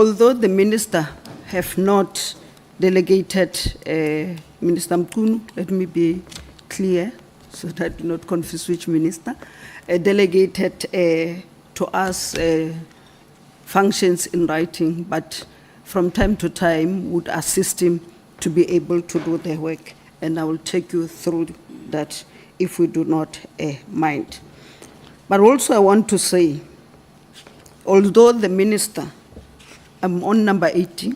Although the minister have not delegated, Minister Mkhunu, let me be clear so that I do not confuse which minister, delegated to us functions in writing, but from time to time would assist him to be able to do the work. And I will take you through that if we do not mind. But also I want to say, although the minister, I'm on number 18,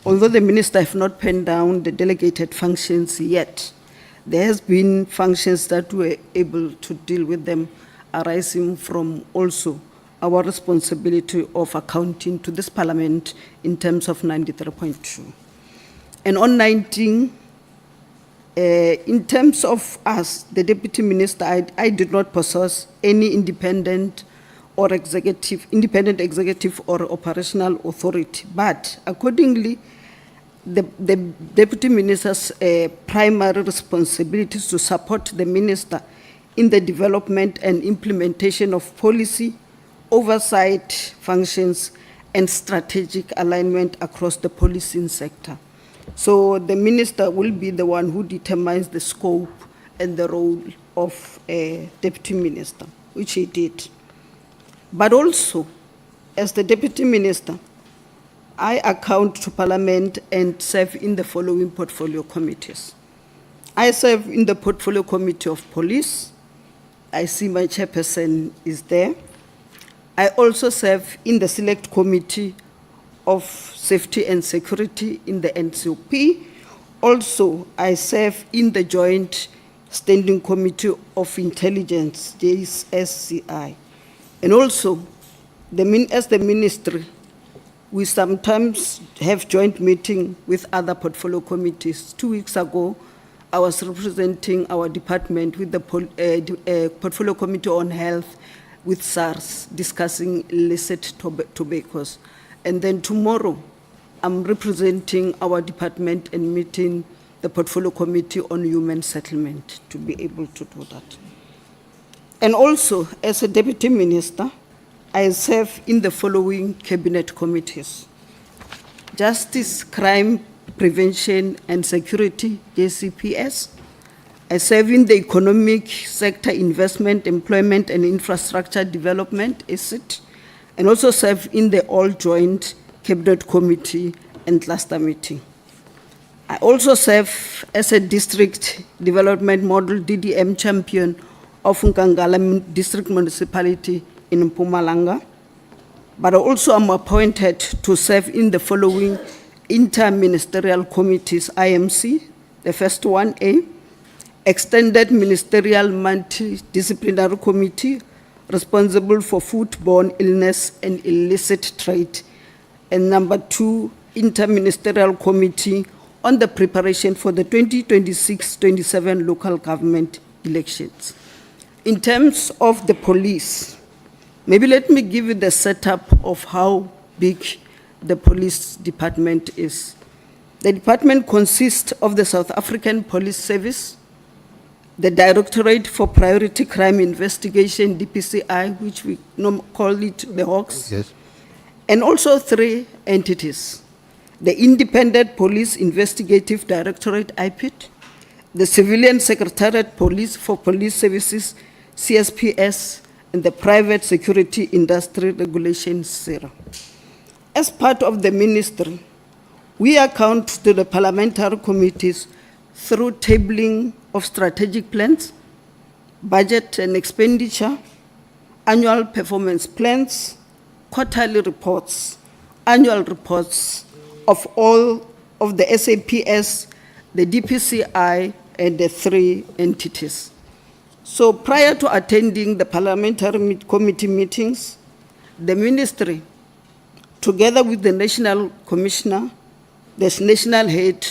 although the minister have not penned down the delegated functions yet, there has been functions that were able to deal with them arising from also our responsibility of accounting to this parliament in terms of 93.2. And on 19, in terms of us, the deputy minister, I did not possess any independent executive or operational authority, but accordingly, the deputy minister's primary responsibility is to support the minister in the development and implementation of policy, oversight functions, and strategic alignment across the policing sector. So the minister will be the one who determines the scope and the role of a deputy minister, which he did. But also, as the deputy minister, I account to Parliament and serve in the following portfolio committees. I serve in the Portfolio Committee of Police. I see my chairperson is there. I also serve in the Select Committee of Safety and Security in the NCOP. Also, I serve in the Joint Standing Committee of Intelligence, JSCI. And also, as the ministry, we sometimes have joint meeting with other portfolio committees. 2 weeks ago, I was representing our department with the Portfolio Committee on Health with SARS, discussing illicit tobaccos. And then tomorrow, I'm representing our department and meeting the Portfolio Committee on Human Settlement to be able to do that. And also, as a deputy minister, I serve in the following cabinet committees: Justice, Crime, Prevention and Security, JCPS. I serve in the Economic Sector Investment, Employment and Infrastructure Development, ESIT, and also serve in the All Joint Cabinet Committee and Cluster Meeting. I also serve as a District Development Model DDM champion of Nkangala District Municipality in Mpumalanga, but I also am appointed to serve in the following inter-ministerial committees: IMC, the first one, A, Extended Ministerial Multidisciplinary Committee, responsible for foodborne illness and illicit trade, and number 2, Inter-Ministerial Committee on the preparation for the 2026-27 local government elections. In terms of the police, maybe let me give you the setup of how big the police department is. The department consists of the South African Police Service, the Directorate for Priority Crime Investigation, DPCI, which we call it the Hawks, yes, and also 3 entities: the Independent Police Investigative Directorate, IPID, the Civilian Secretariat Police for Police Services, CSPS, and the Private Security Industry Regulation, SERA. As part of the ministry, we account to the parliamentary committees through tabling of strategic plans, budget and expenditure, annual performance plans, quarterly reports, annual reports of all of the SAPS, the DPCI, and the 3 entities. So prior to attending the parliamentary committee meetings, the ministry, together with the national commissioner, the national head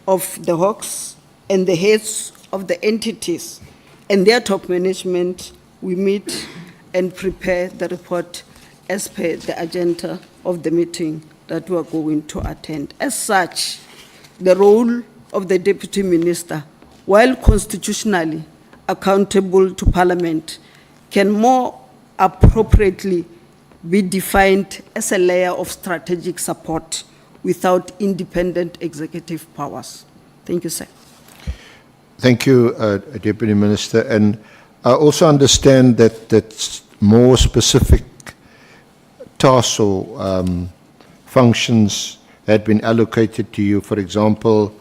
of the Hawks, and the heads of the entities and their top management, we meet and prepare the report as per the agenda of the meeting that we are going to attend. As such, the role of the deputy minister, while constitutionally accountable to Parliament, can more appropriately be defined as a layer of strategic support without independent executive powers. Thank you, sir. Thank you, Deputy Minister. And I also understand that more specific tasks or functions had been allocated to you, for example,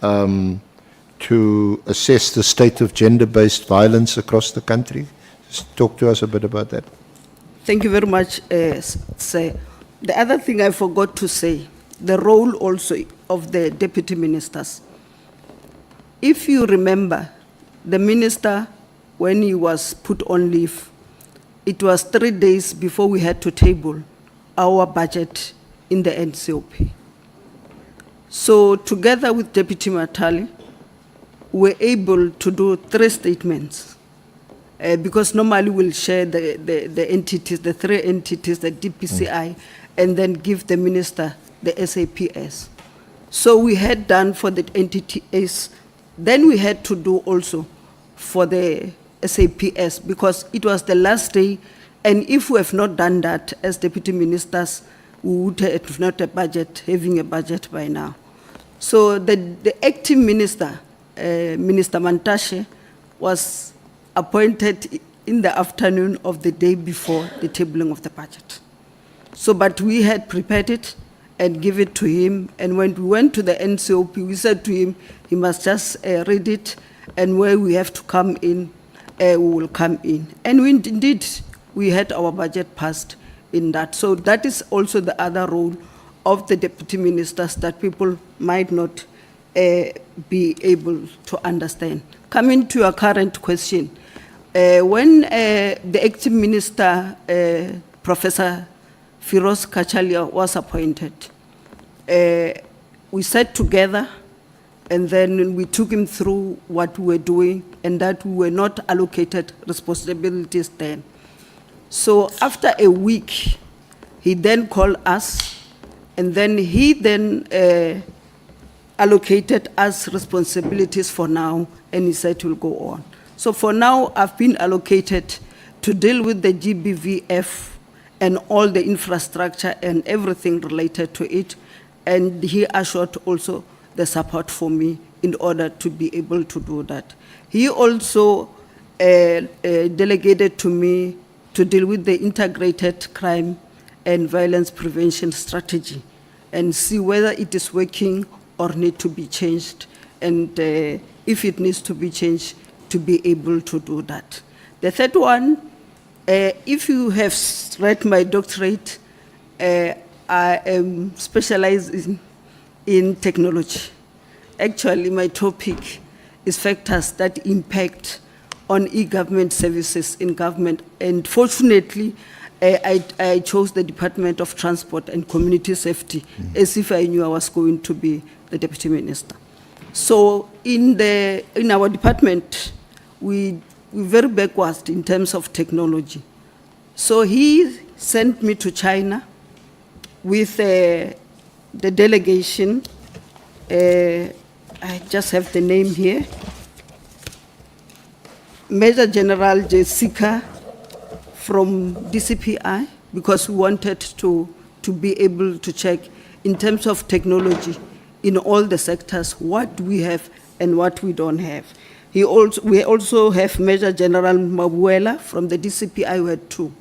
to assess the state of gender-based violence across the country. Just talk to us a bit about that. Thank you very much, sir. The other thing I forgot to say, the role also of the deputy ministers. If you remember, the minister, when he was put on leave, it was 3 days before we had to table our budget in the NCOP. So together with Deputy Matali, we were able to do 3 statements. Because normally we'll share the entities, the 3 entities, the DPCI, and then give the minister the SAPS. So we had done for the entities, then we had to do also for the SAPS, because it was the last day, and if we have not done that as deputy ministers, we would have not having a budget by now. So the acting minister, Minister Mantashe, was appointed in the afternoon of the day before the tabling of the budget. So, but we had prepared it and give it to him, and when we went to the NCOP, we said to him, he must just read it, and where we have to come in, we will come in. And indeed, we had our budget passed in that. So that is also the other role of the deputy ministers that people might not be able to understand. Coming to your current question, when the acting minister, Professor Firoz Kachalia, was appointed, we sat together, and then we took him through what we were doing, and that we were not allocated responsibilities then. So after a week, he then called us, and then he then allocated us responsibilities for now, and he said we'll go on. So for now, I've been allocated to deal with the GBVF and all the infrastructure and everything related to it, and he assured also the support for me in order to be able to do that. He also delegated to me to deal with the integrated crime and violence prevention strategy and see whether it is working or need to be changed, and if it needs to be changed, to be able to do that. The third one, if you have read my doctorate, I am specialized in technology. Actually, my topic is factors that impact on e-government services in government, and fortunately, I chose the Department of Transport and Community Safety as if I knew I was going to be the Deputy Minister. So in our department, we're very backward in terms of technology. So he sent me to China with the delegation. I just have the name here. Major General Jessica from DCPI, because we wanted to be able to check in terms of technology in all the sectors what we have and what we don't have. We also have Major General Mabuela from the DCPI, we had 2.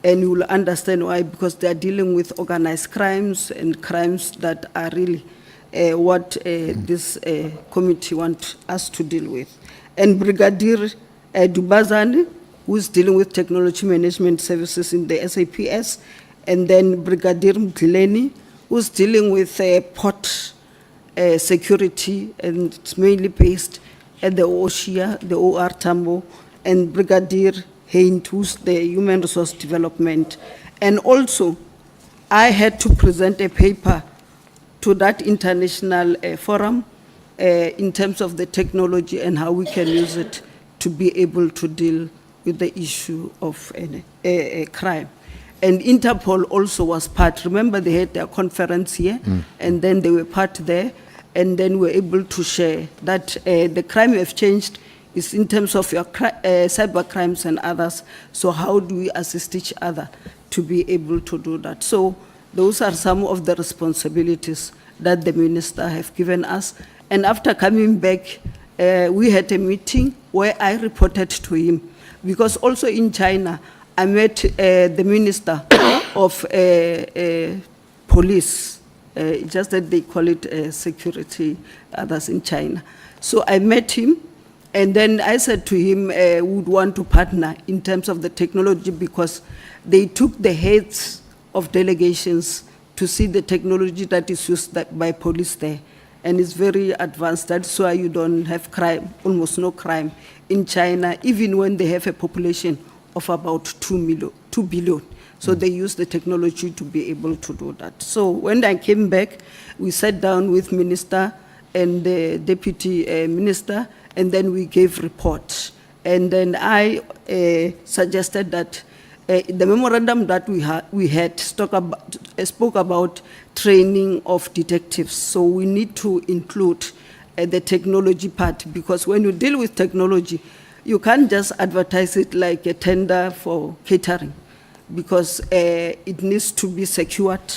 And you will understand why, because they are dealing with organized crimes and crimes that are really what this committee wants us to deal with. And Brigadier Dubazane, who's dealing with technology management services in the SAPS, and then Brigadier Mkhwanazi, who's dealing with port security, and it's mainly based at the OSHIA, the OR Tambo, and Brigadier Haint, who's the human resource development. And also, I had to present a paper to that international forum in terms of the technology and how we can use it to be able to deal with the issue of crime. And Interpol also was part. Remember, they had their conference here, and then they were part there, and then we were able to share that the crime we have changed is in terms of your cyber crimes and others. So how do we assist each other to be able to do that. So those are some of the responsibilities that the minister have given us. And after coming back, we had a meeting where I reported to him, because also in China, I met the minister of police, just that they call it security, others in China. So I met him, and then I said to him, we would want to partner in terms of the technology, because they took the heads of delegations to see the technology that is used by police there. And it's very advanced. That's why you don't have crime, almost no crime in China, even when they have a population of about 2 billion. So they use the technology to be able to do that. So when I came back, we sat down with minister and the deputy minister, and then we gave reports. And then I suggested that the memorandum that we had spoke about training of detectives. So we need to include the technology part, because when you deal with technology, you can't just advertise it like a tender for catering, because it needs to be secured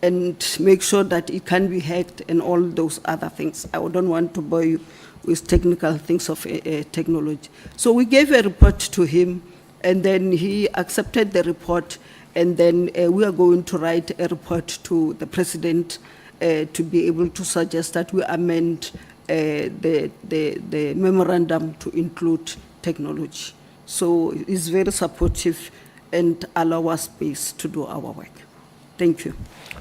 and make sure that it can be hacked and all those other things. I don't want to bore you with technical things of technology. So we gave a report to him, and then he accepted the report, and then we are going to write a report to the president to be able to suggest that we amend the memorandum to include technology. So it's very supportive and allow us space to do our work. Thank you.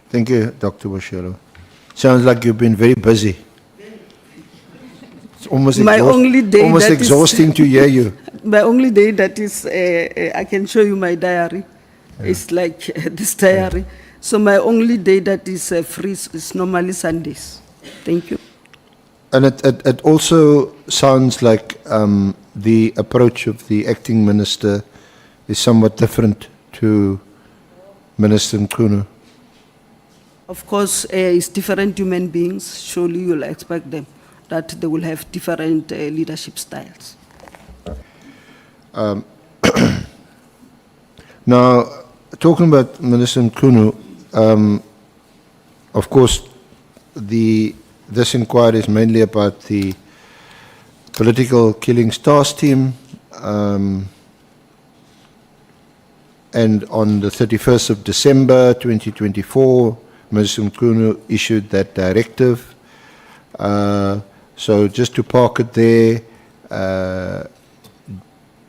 Thank you, Dr. Boshielo. Sounds like you've been very busy. It's almost, almost exhausting to hear you. My only day that is, I can show you my diary. Yeah. It's like this diary. Yeah. So my only day that is free is normally Sundays. Thank you. And it also sounds like the approach of the acting minister is somewhat different to Minister Mkhwanazi. Of course, it's different human beings. Surely you'll expect them that they will have different leadership styles. Now, talking about Minister Mkhwanazi, of course, this inquiry is mainly about the political killings task team, and on the 31st of December 2024, Minister Mkhwanazi issued that directive. So just to park it there,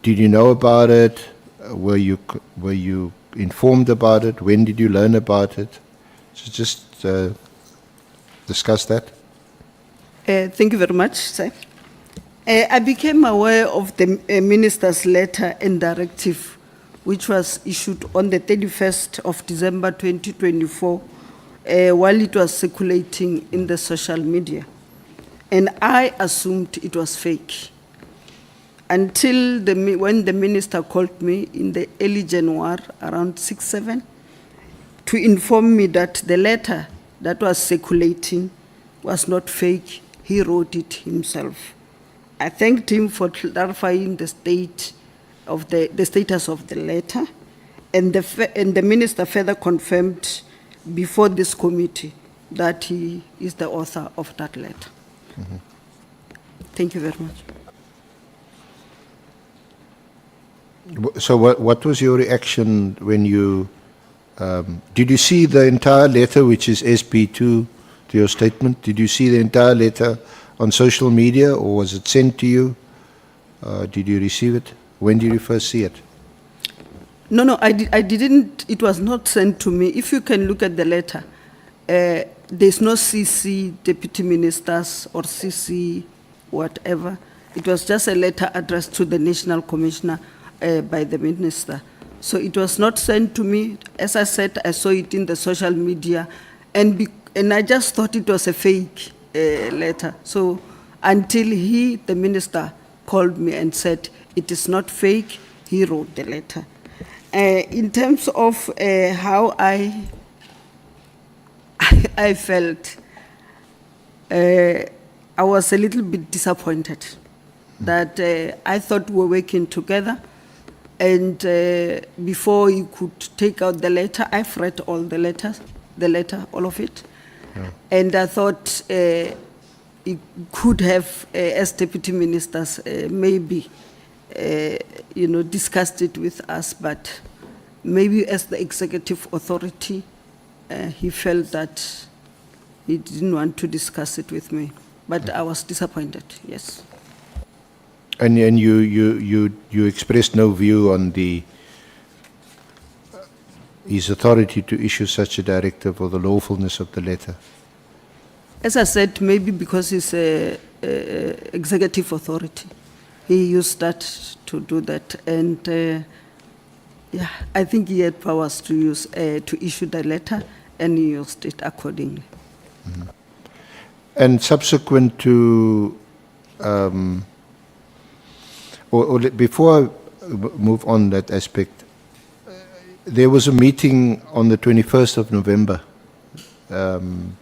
did you know about it? Were you informed about it? When did you learn about it? So just discuss that. Thank you very much, sir. I became aware of the minister's letter and directive, which was issued on the 31st of December 2024, while it was circulating in the social media. And I assumed it was fake, until when the minister called me in the early January, around 6-7, to inform me that the letter that was circulating was not fake. He wrote it himself. I thanked him for clarifying the status of the letter, and the minister further confirmed before this committee that he is the author of that letter. Mm-hmm. Thank you very much. So what was your reaction when you, did you see the entire letter, which is SP2 to your statement? Did you see the entire letter on social media, or was it sent to you? Did you receive it? When did you first see it? No, I didn't. It was not sent to me. If you can look at the letter, there's no CC deputy ministers or CC whatever. It was just a letter addressed to the National Commissioner by the minister. So it was not sent to me. As I said, I saw it in the social media, and I just thought it was a fake letter. So until the minister, called me and said, it is not fake, he wrote the letter. In terms of how I felt, I was a little bit disappointed that I thought we were working together, And before he could take out the letter, I've read all the letter, all of it. Yeah. And I thought he could have, as deputy ministers, maybe, discussed it with us, but maybe as the executive authority, he felt that he didn't want to discuss it with me. But I was disappointed, yes. And you expressed no view on his authority to issue such a directive or the lawfulness of the letter? As I said, maybe because he's a executive authority, he used that to do that. And I think he had powers to use to issue the letter, and he used it accordingly. Mm-hmm. And subsequent to, before I move on that aspect, there was a meeting on the 21st of November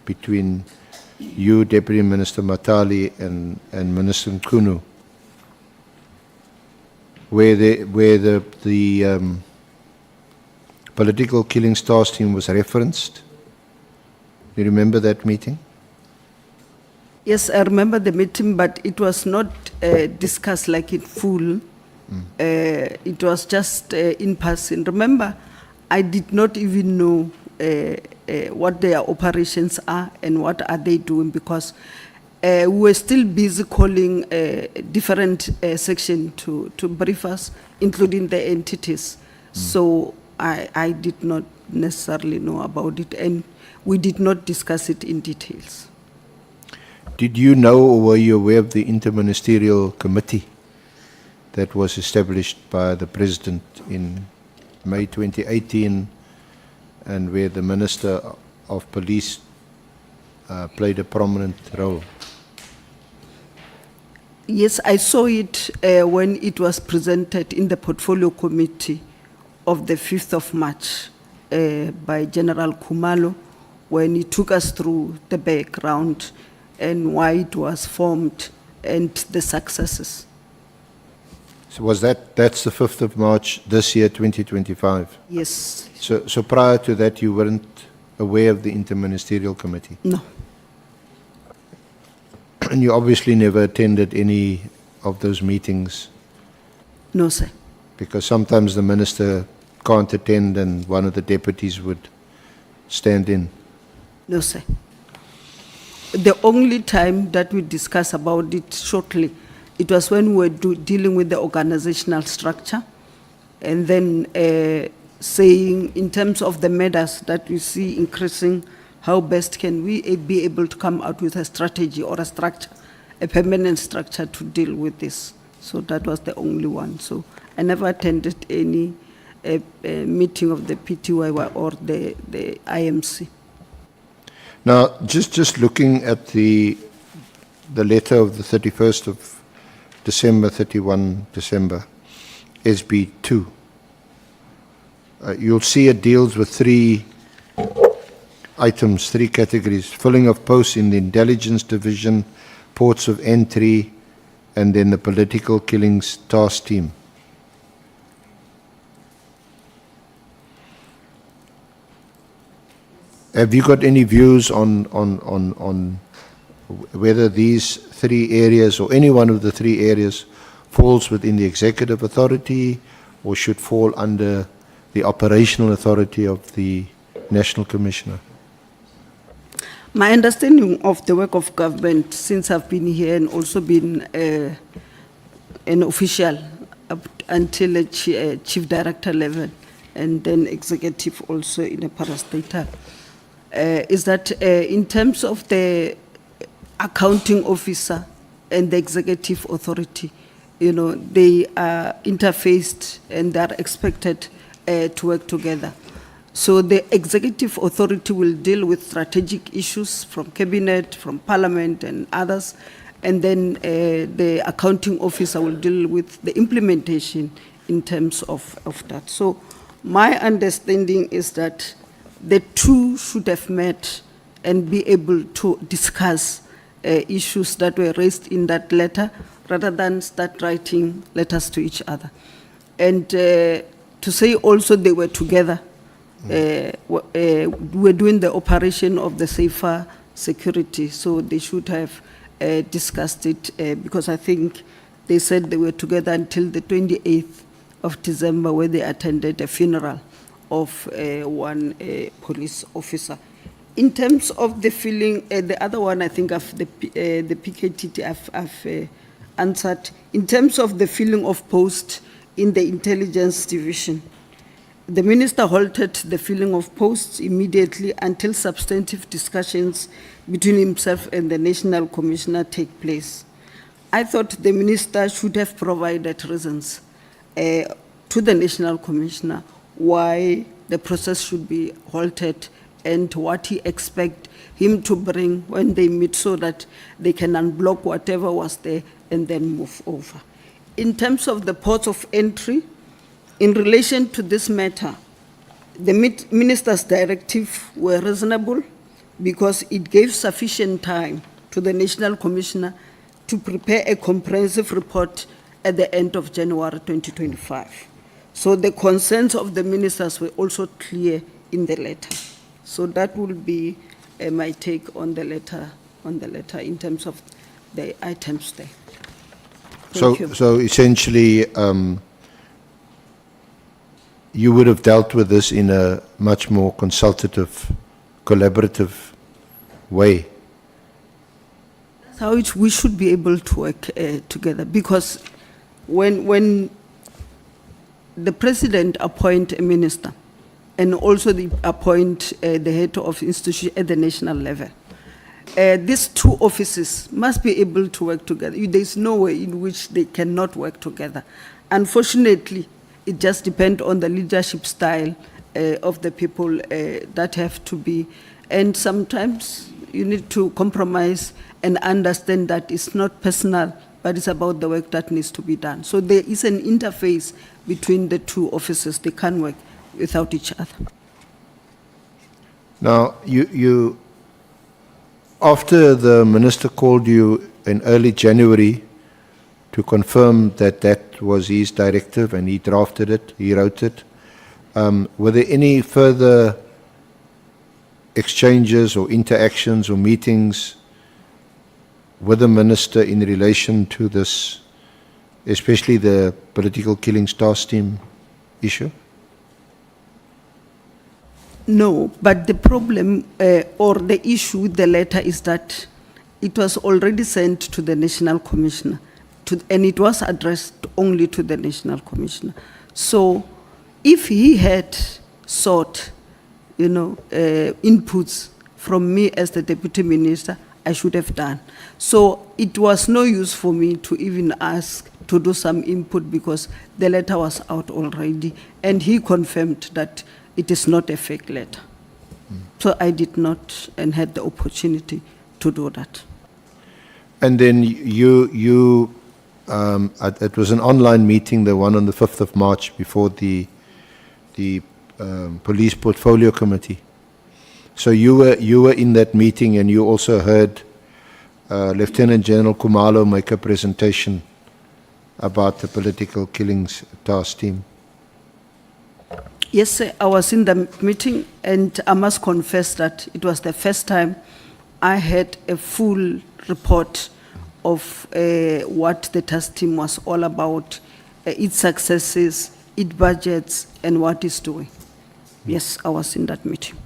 between you, Deputy Minister Matali, and Minister Nkunu, where the political killings task team was referenced. Do you remember that meeting? Yes, I remember the meeting, but it was not discussed like in full. It was just in passing. Remember, I did not even know what their operations are and what are they doing, because we were still busy calling different sections to brief us, including the entities. So I did not necessarily know about it, and we did not discuss it in details. Did you know or were you aware of the interministerial committee that was established by the President in May 2018, and where the Minister of Police played a prominent role? Yes, I saw it when it was presented in the Portfolio Committee of the 5th of March by General Khumalo, when he took us through the background and why it was formed and the successes. So was that's the 5th of March this year, 2025? Yes. So prior to that, you weren't aware of the interministerial committee? No. And you obviously never attended any of those meetings? No, sir. Because sometimes the minister can't attend and one of the deputies would stand in. No, sir. The only time that we discussed about it shortly, it was when we were dealing with the organizational structure, and then saying in terms of the matters that we see increasing, how best can we be able to come out with a strategy or a structure, a permanent structure to deal with this. So that was the only one. So I never attended any meeting of the PTY or the IMC. Now, just looking at the letter of the 31st of December, 31 December, SB2, you'll see it deals with 3 items, 3 categories: filling of posts in the intelligence division, ports of entry, and then the political killings task team. Have you got any views on whether these 3 areas or any one of the 3 areas falls within the executive authority or should fall under the operational authority of the National Commissioner? My understanding of the work of government, since I've been here and also been an official up until a chief director level and then executive also in a parastatal, is that in terms of the accounting officer and the executive authority, they are interfaced and they are expected to work together. So the executive authority will deal with strategic issues from cabinet, from parliament and others, and then the accounting officer will deal with the implementation in terms of that. So my understanding is that the 2 should have met and be able to discuss issues that were raised in that letter rather than start writing letters to each other. And to say also they were together, were doing the operation of the safer security, so they should have discussed it because I think they said they were together until the 28th of December, where they attended a funeral of one police officer. In terms of the feeling, the other one I think of the PKTT I've answered. In terms of the filling of post in the intelligence division, the minister halted the filling of posts immediately until substantive discussions between himself and the national commissioner take place. I thought the minister should have provided reasons to the national commissioner why the process should be halted and what he expects him to bring when they meet so that they can unblock whatever was there and then move over. In terms of the ports of entry, in relation to this matter, the minister's directive were reasonable because it gave sufficient time to the national commissioner to prepare a comprehensive report at the end of January 2025. So the concerns of the ministers were also clear in the letter. So that will be my take on the letter in terms of the items there. Thank you. So essentially, you would have dealt with this in a much more consultative, collaborative way. That's how we should be able to work together, because when the president appoint a minister and also appoint the head of institution at the national level, these two offices must be able to work together. There's no way in which they cannot work together. Unfortunately, it just depends on the leadership style of the people that have to be. And sometimes you need to compromise and understand that it's not personal, but it's about the work that needs to be done. So there is an interface between the two offices. They can't work without each other. Now, you after the minister called you in early January to confirm that that was his directive and he drafted it, he wrote it, were there any further exchanges or interactions or meetings with the minister in relation to this, especially the political killings task team issue? No, but the problem or the issue with the letter is that it was already sent to the national commissioner, and it was addressed only to the national commissioner. So if he had sought, inputs from me as the deputy minister, I should have done. So it was no use for me to even ask to do some input because the letter was out already, and he confirmed that it is not a fake letter. So I did not and had the opportunity to do that. And then it was an online meeting, the one on the 5th of March before the Police Portfolio Committee. So you were in that meeting, and you also heard Lieutenant General Khumalo make a presentation about the political killings task team. Yes, sir, I was in the meeting, and I must confess that it was the first time I had a full report of what the task team was all about, its successes, its budgets, and what it's doing. Yes, I was in that meeting.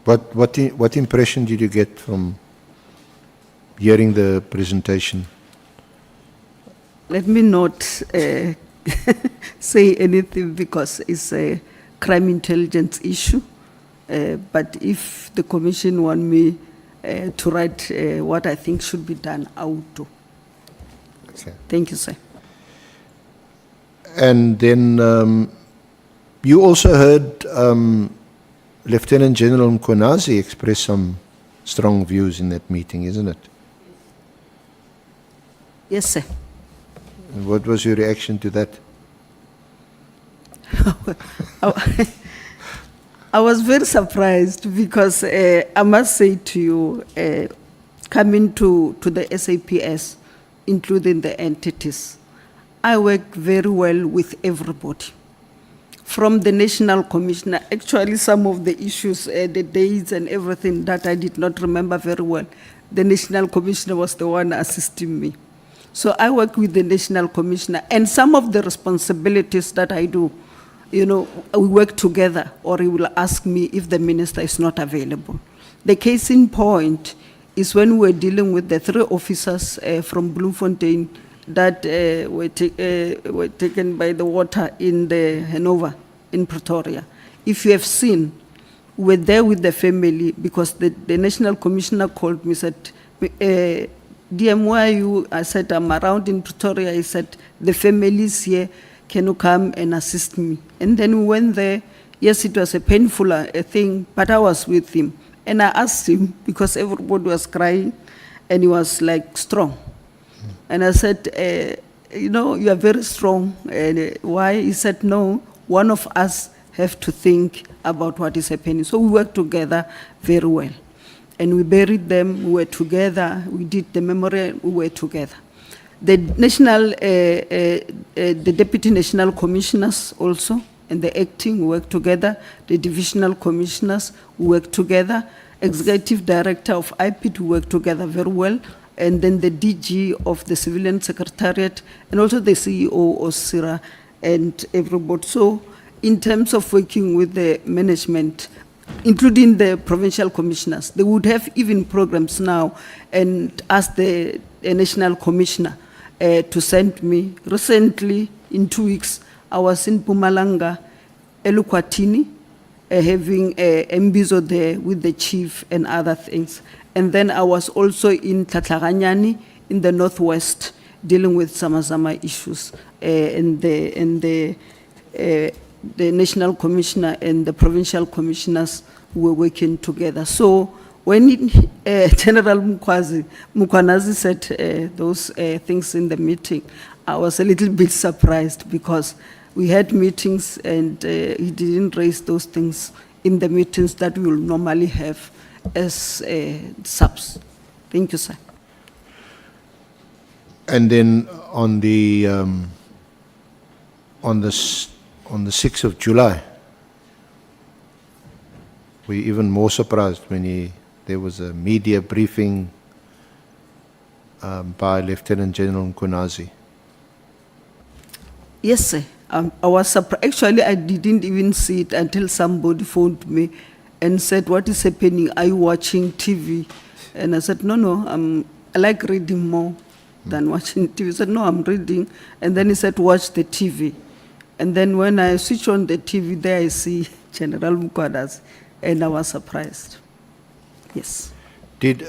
What impression did you get from hearing the presentation? Let me not say anything because it's a crime intelligence issue. But if the commission want me to write what I think should be done, I would do. Okay. Thank you, sir. And then you also heard Lieutenant General Mkhwanazi express some strong views in that meeting, isn't it? Yes, sir. And what was your reaction to that? I was very surprised because I must say to you, coming to the SAPS including the entities. I work very well with everybody. From the National Commissioner, actually some of the issues, the dates and everything that I did not remember very well, the National Commissioner was the one assisting me. So I work with the National Commissioner, and some of the responsibilities that I do, we work together, or he will ask me if the minister is not available. The case in point is when we were dealing with the 3 officers from Bloemfontein that were taken by the water in the Hanover, in Pretoria. If you have seen, we were there with the family because the National Commissioner called me, said, DM, where are you? I said, I'm around in Pretoria. He said, the family is here. Can you come and assist me? And then we went there. Yes, it was a painful thing, but I was with him. And I asked him, because everybody was crying, and he was like strong. And I said, you are very strong. And why? He said, no, one of us have to think about what is happening. So we worked together very well. And we buried them, we were together, we did the memorial, we were together. The Deputy National Commissioners also, and the acting, we work together. The Divisional Commissioners, we work together. Executive Director of IPID, we work together very well. And then the DG of the Civilian Secretariat, and also the CEO of CIRA and everybody. So in terms of working with the management, including the provincial commissioners, they would have even programs now and ask the national commissioner to send me. Recently, in 2 weeks, I was in Mpumalanga, Elukwatini, having a Mbizo there with the chief and other things. And then I was also in Tlatlaganyani in the northwest, dealing with Samazama issues, and the national commissioner and the provincial commissioners were working together. So when General Mkhwanazi said those things in the meeting, I was a little bit surprised because we had meetings and he didn't raise those things in the meetings that we will normally have as SAPS. Thank you, sir. And then on the 6th of July, we even more surprised when there was a media briefing by Lieutenant General Mkhwanazi. Yes, sir. I was surprised. Actually, I didn't even see it until somebody phoned me and said, what is happening? Are you watching TV? And I said, no, I like reading more than watching TV. He said, no, I'm reading. And then he said, watch the TV. And then when I switch on the TV, there I see General Mkhwanazi, and I was surprised. Yes. Did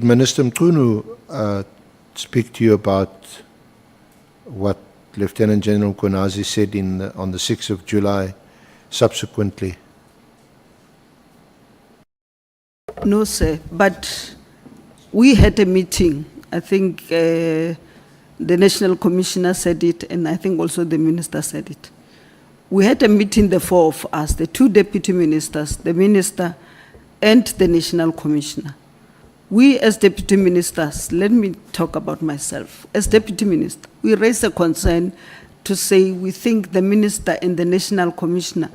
Minister Mchunu speak to you about what Lieutenant General Mkhwanazi said on the 6th of July subsequently? No, sir, but we had a meeting. I think the National Commissioner said it, and I think also the Minister said it. We had a meeting, the 4 of us, the 2 Deputy Ministers, the Minister and the National Commissioner. We as Deputy Ministers, let me talk about myself. As Deputy Minister, we raised a concern to say we think the Minister and the National Commissioner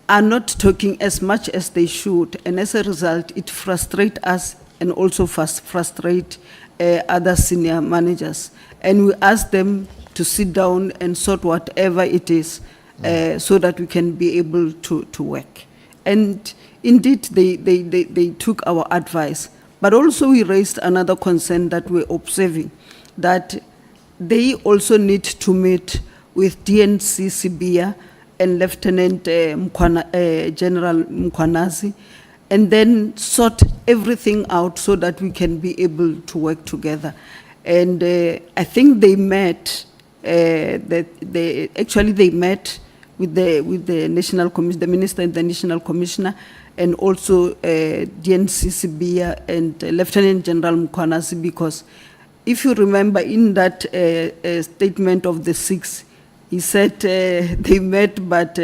are not talking as much as they should, and as a result, it frustrates us and also frustrate other senior managers. And we ask them to sit down and sort whatever it is so that we can be able to work. And indeed, they took our advice. But also we raised another concern that we're observing, that they also need to meet with DNC Sibia and Lieutenant General Mkhwanazi, and then sort everything out so that we can be able to work together. And I think they met. They met with the National Commission, the Minister and the National Commissioner, and also DNC Sibia and Lieutenant General Mkhwanazi, because if you remember in that statement of the 6th, he said they met, but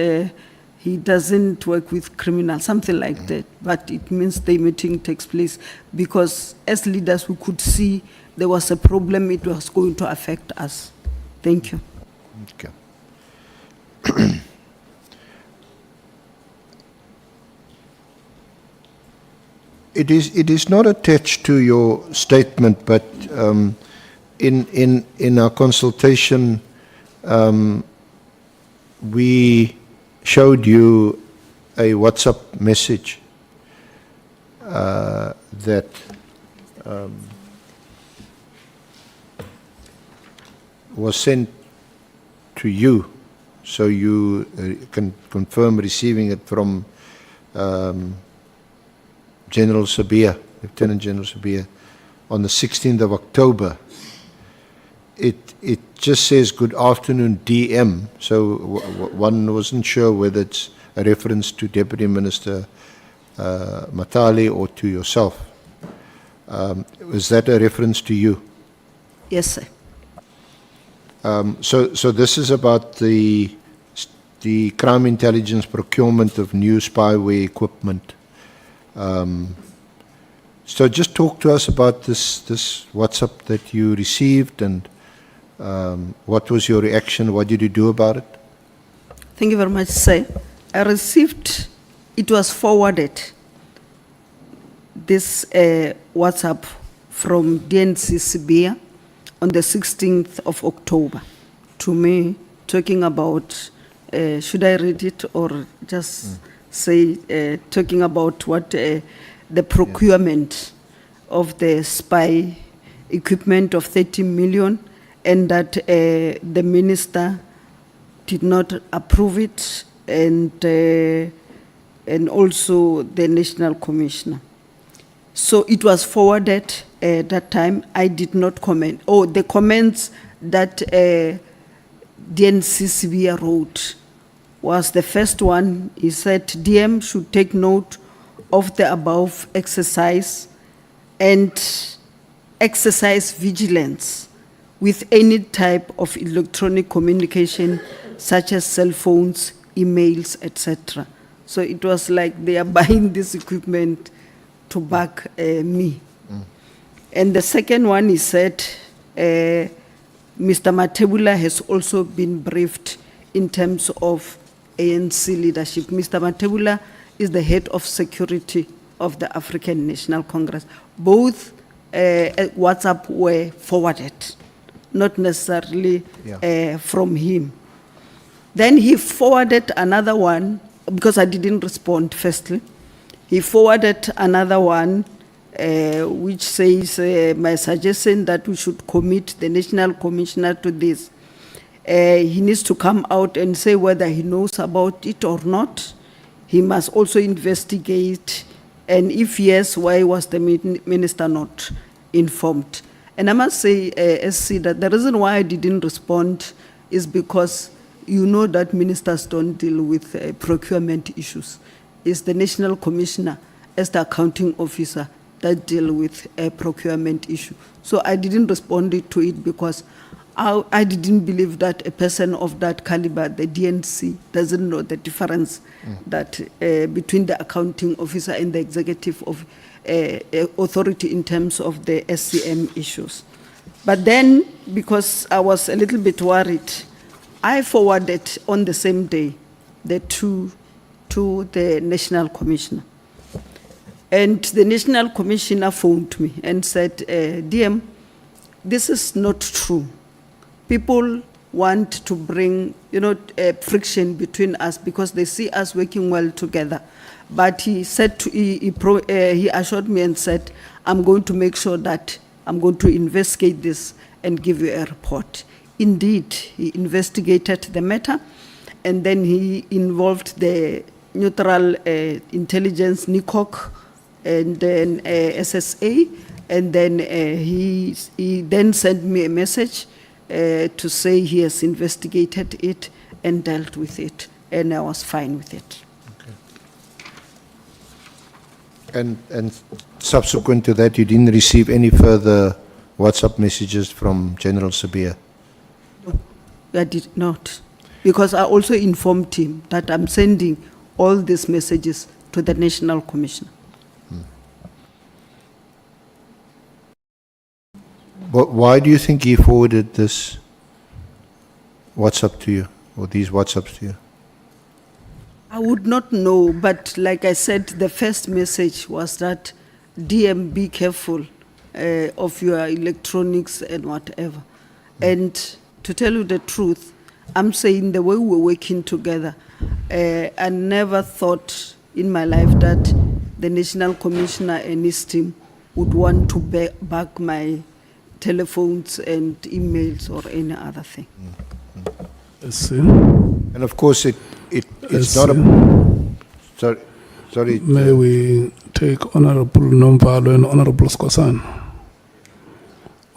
he doesn't work with criminals, something like that. But it means the meeting takes place because as leaders we could see there was a problem, it was going to affect us. Thank you. Okay. It is not attached to your statement, but in our consultation, we showed you a WhatsApp message that was sent to you, so you can confirm receiving it from General Sabia, Lieutenant General Sabia, on the 16th of October. It just says, "Good afternoon, DM," so one wasn't sure whether it's a reference to Deputy Minister Matali or to yourself. Was that a reference to you? Yes, sir. So this is about the crime intelligence procurement of new spyware equipment. So just talk to us about this WhatsApp that you received, and what was your reaction? What did you do about it? Thank you very much, sir. I received, it was forwarded, this WhatsApp from DNC Sibia on the 16th of October to me, talking about, should I read it or just say, talking about what the procurement of the spy equipment of 30 million, and that the minister did not approve it, and also the national commissioner. So it was forwarded at that time. I did not comment. Oh, the comments that DNC Sibia wrote was the first one. He said DM should take note of the above exercise and exercise vigilance with any type of electronic communication such as cell phones, emails, etc. So it was like they are buying this equipment to back me. And the second one, he said, Mr. Matebula has also been briefed in terms of ANC leadership. Mr. Matebula is the head of security of the African National Congress. Both WhatsApp were forwarded, not necessarily from him. Then he forwarded another one, because I didn't respond firstly. He forwarded another one which says, my suggestion that we should commit the national commissioner to this. He needs to come out and say whether he knows about it or not. He must also investigate, and if yes, why was the minister not informed? And I must say, SC, that the reason why I didn't respond is because you know that ministers don't deal with procurement issues. It's the national commissioner as the accounting officer that deal with a procurement issue. So I didn't respond to it because I didn't believe that a person of that caliber, the DNC, doesn't know the difference that between the accounting officer and the executive of authority in terms of the SCM issues. But then, because I was a little bit worried, I forwarded on the same day the two to the national commissioner. And the national commissioner phoned me and said, DM, this is not true. People want to bring, friction between us because they see us working well together. But he said, he assured me and said, I'm going to make sure that I'm going to investigate this and give you a report. Indeed, he investigated the matter, and then he involved the neutral intelligence, NICOC, and then SSA, and then he then sent me a message to say he has investigated it and dealt with it, and I was fine with it. Okay. And subsequent to that, you didn't receive any further WhatsApp messages from General Sabia? No, I did not. because I also informed him that I'm sending all these messages to the National Commissioner. But why do you think he forwarded this WhatsApp to you, or these WhatsApps to you? I would not know, but like I said, the first message was that DM, be careful of your electronics and whatever. And to tell you the truth, I'm saying the way we're working together, I never thought in my life that the National Commissioner and his team would want to back my telephones and emails or any other thing. Yes, And of course, it's not a... Sorry. may we take Honorable Nomvalo and Honorable Skosana?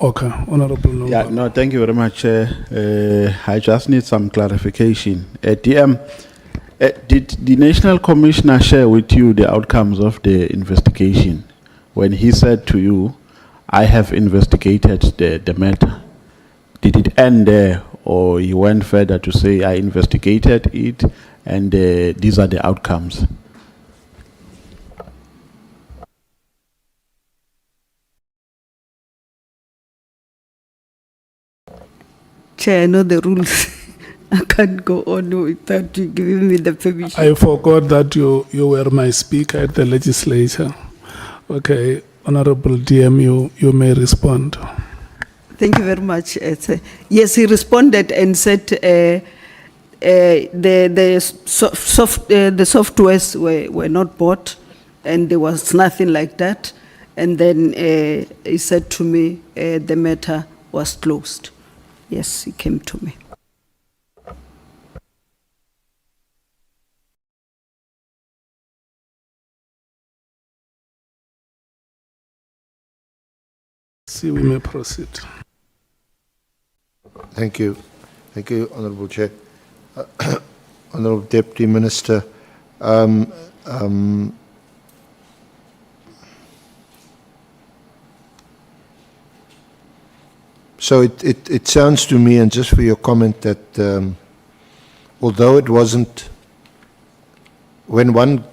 Okay, Honorable Nomvalo. Yeah, no, thank you very much. I just need some clarification. DM, did the National Commissioner share with you the outcomes of the investigation when he said to you, I have investigated the matter? Did it end there, or he went further to say, I investigated it and these are the outcomes? Chair, I know the rules. I can't go on without you giving me the permission. I forgot that you were my speaker at the legislature. Okay, Honorable DM, you may respond. Thank you very much. Yes, he responded and said the softwares were not bought, and there was nothing like that. And then he said to me the matter was closed. Yes, he came to me. See, we may proceed. Thank you. Thank you, Honourable Chair. Honourable Deputy Minister, so it sounds to me, and just for your comment, that although it wasn't, when one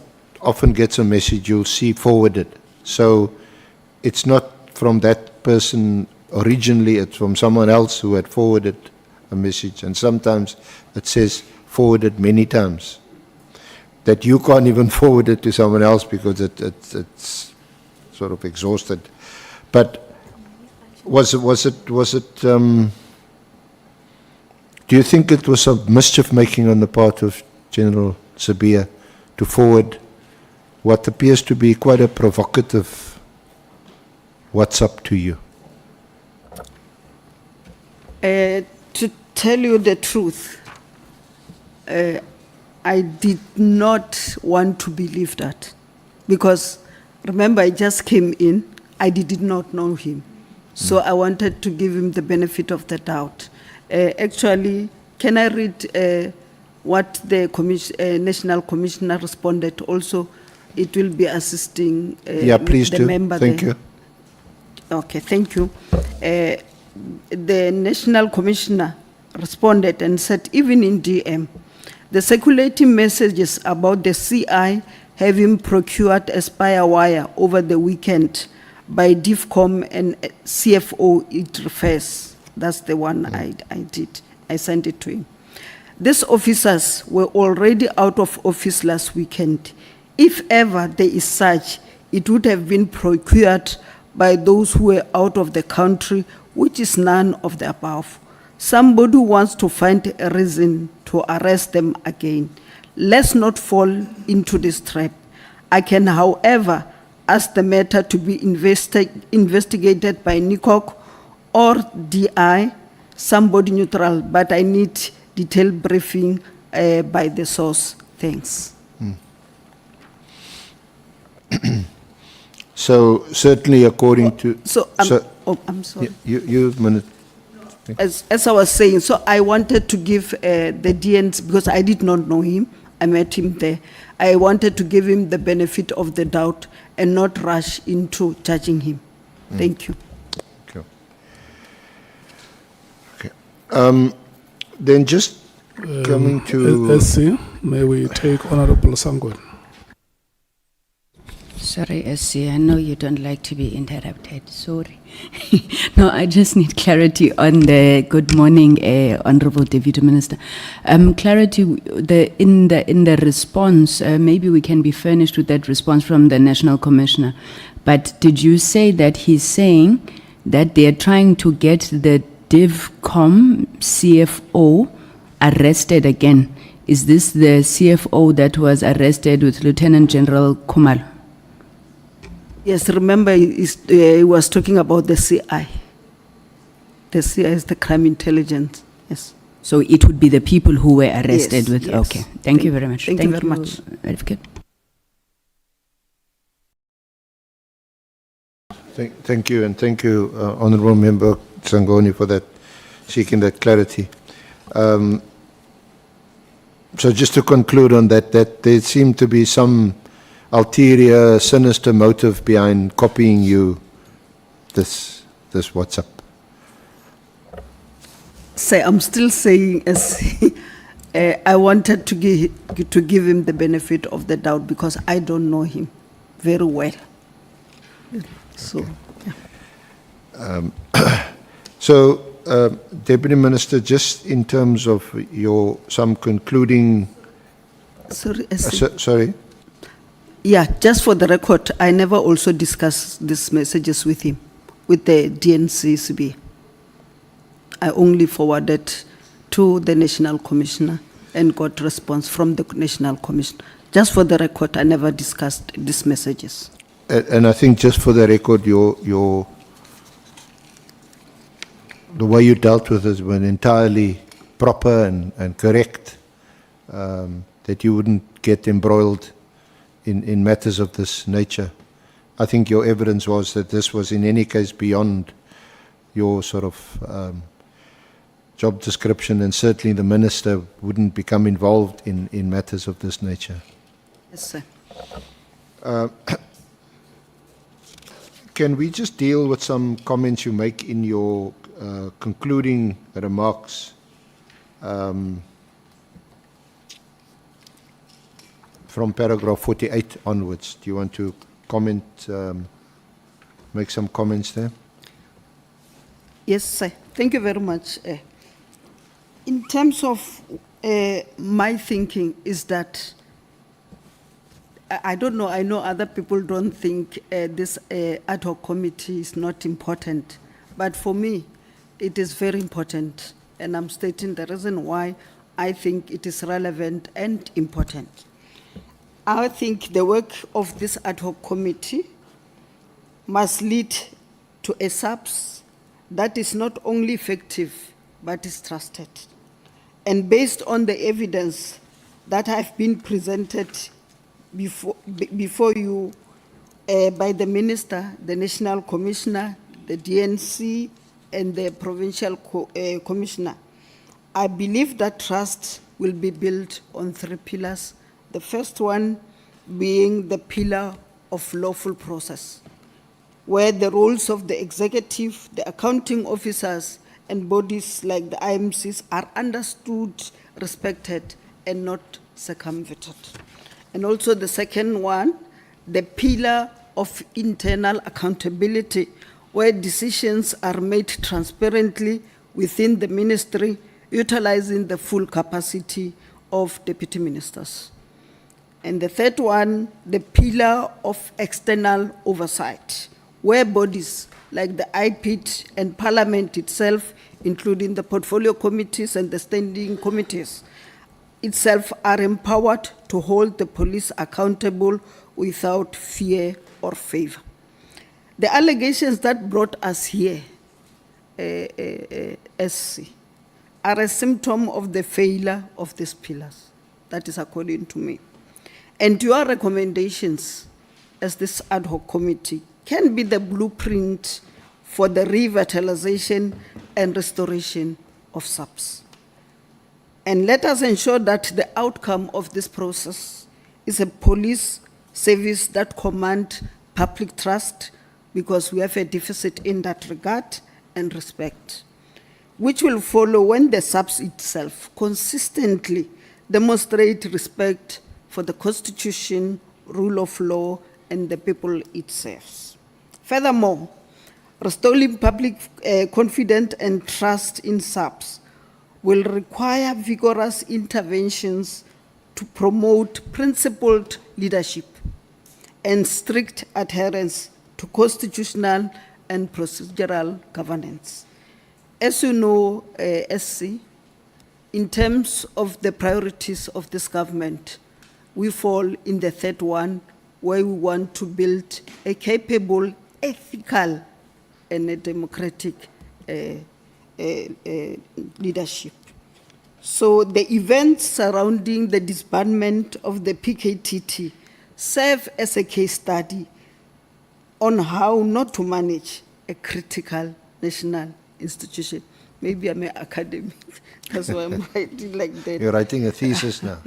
often gets a message, you'll see forwarded. So it's not from that person originally, it's from someone else who had forwarded a message, and sometimes it says forwarded many times, that you can't even forward it to someone else because it's sort of exhausted. But was it do you think it was some mischief making on the part of General Sabia to forward what appears to be quite a provocative WhatsApp to you? To tell you the truth, I did not want to believe that, because remember, I just came in, I did not know him. So I wanted to give him the benefit of the doubt. Actually, can I read what the National Commissioner responded? Also, it will be assisting Yeah, please the do. member Thank there. you. Okay, thank you. The National Commissioner responded and said, even in DM, the circulating messages about the CI having procured a spire wire over the weekend by DIFCOM and CFO, it refers. That's the one I did. I sent it to him. These officers were already out of office last weekend. If ever there is such, it would have been procured by those who were out of the country, which is none of the above. Somebody wants to find a reason to arrest them again. Let's not fall into this trap. I can, however, ask the matter to be investigated by NICOC or DI, somebody neutral, but I need detailed briefing by the source. Thanks. So certainly according to... I'm sorry. You minute. As I was saying, so I wanted to give the DNs, because I did not know him, I met him there. I wanted to give him the benefit of the doubt and not rush into judging him. Thank you. Okay. Then just Coming to- SC, may we take Honorable Sangwan? Sorry, SC, I know you don't like to be interrupted. Sorry. No, I just need clarity on the good morning, Honorable Deputy Minister. Clarity in the response. Maybe we can be furnished with that response from the National Commissioner. But did you say that he's saying that they are trying to get the DivCom CFO arrested again? Is this the CFO that was arrested with Lieutenant General Kumalo? Yes, remember, he was talking about the CI. The CI is the crime intelligence, yes. So it would be the people who were arrested Yes, with, yes. okay. Thank you very much. Thank you very much. Advocate. Thank you, and thank you, Honourable Member Sangoni, for that, seeking that clarity. So just to conclude on that there seemed to be some ulterior, sinister motive behind copying you this WhatsApp. So I'm still saying, as I wanted to give him the benefit of the doubt because I don't know him very well. So, yeah. So, Deputy Minister, just in terms of some concluding... Sorry, sorry? Yeah, just for the record, I never also discussed these messages with him, with the DNCCB. I only forwarded to the National Commissioner and got response from the National Commissioner. Just for the record, I never discussed these messages. And I think just for the record, the way you dealt with it was entirely proper and correct, that you wouldn't get embroiled in matters of this nature. I think your evidence was that this was in any case beyond your sort of job description, and certainly the minister wouldn't become involved in matters of this nature. Yes, sir. Can we just deal with some comments you make in your concluding remarks from paragraph 48 onwards? Do you want to comment, make some comments there? Yes, sir. Thank you very much. In terms of my thinking is that, I don't know, I know other people don't think this ad hoc committee is not important, but for me, it is very important, and I'm stating the reason why I think it is relevant and important. I think the work of this ad hoc committee must lead to a SAPS that is not only effective, but is trusted. And based on the evidence that have been presented before you by the Minister, the National Commissioner, the DNC, and the Provincial Commissioner, I believe that trust will be built on 3 pillars. The first one being the pillar of lawful process, where the roles of the executive, the accounting officers, and bodies like the IMCs are understood, respected, and not circumvented. And also the second one, the pillar of internal accountability, where decisions are made transparently within the ministry, utilizing the full capacity of deputy ministers. And the third one, the pillar of external oversight, where bodies like the IPIT and Parliament itself, including the portfolio committees and the standing committees itself, are empowered to hold the police accountable without fear or favor. The allegations that brought us here, SC, are a symptom of the failure of these pillars. That is according to me. And your recommendations as this ad hoc committee can be the blueprint for the revitalization and restoration of SAPS. And let us ensure that the outcome of this process is a police service that commands public trust, because we have a deficit in that regard, and respect. which will follow when the SAPS itself consistently demonstrate respect for the Constitution, rule of law, and the people it serves. Furthermore, restoring public confidence and trust in SAPS will require vigorous interventions to promote principled leadership and strict adherence to constitutional and procedural governance. As you know, SC, in terms of the priorities of this government, we fall in the third one, where we want to build a capable, ethical, and a democratic leadership. So the events surrounding the disbandment of the PKTT serve as a case study on how not to manage a critical national institution. Maybe I'm an academic, that's why I'm writing like that. You're writing a thesis now.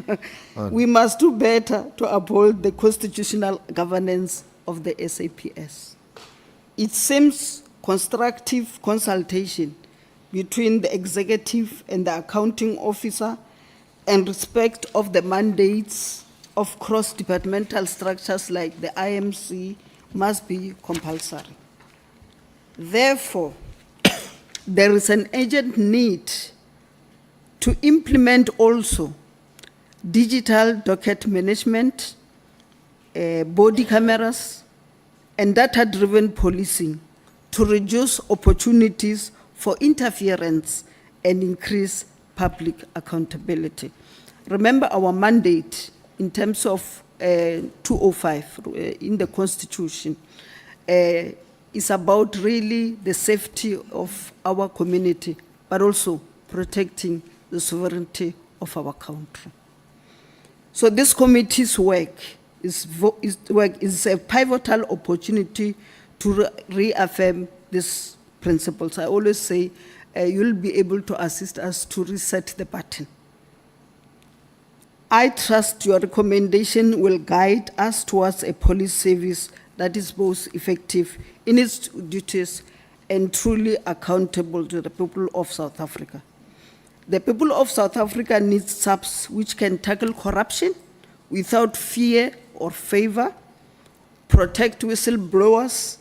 We must do better to uphold the constitutional governance of the SAPS. It seems constructive consultation between the executive and the accounting officer and respect of the mandates of cross-departmental structures like the IMC must be compulsory. Therefore, there is an urgent need to implement also digital docket management, body cameras, and data-driven policing to reduce opportunities for interference and increase public accountability. Remember our mandate in terms of 205 in the Constitution is about really the safety of our community, but also protecting the sovereignty of our country. So this committee's work is a pivotal opportunity to reaffirm these principles. I always say you'll be able to assist us to reset the button. I trust your recommendation will guide us towards a police service that is both effective in its duties and truly accountable to the people of South Africa. The people of South Africa need SAPS which can tackle corruption without fear or favor, protect whistleblowers,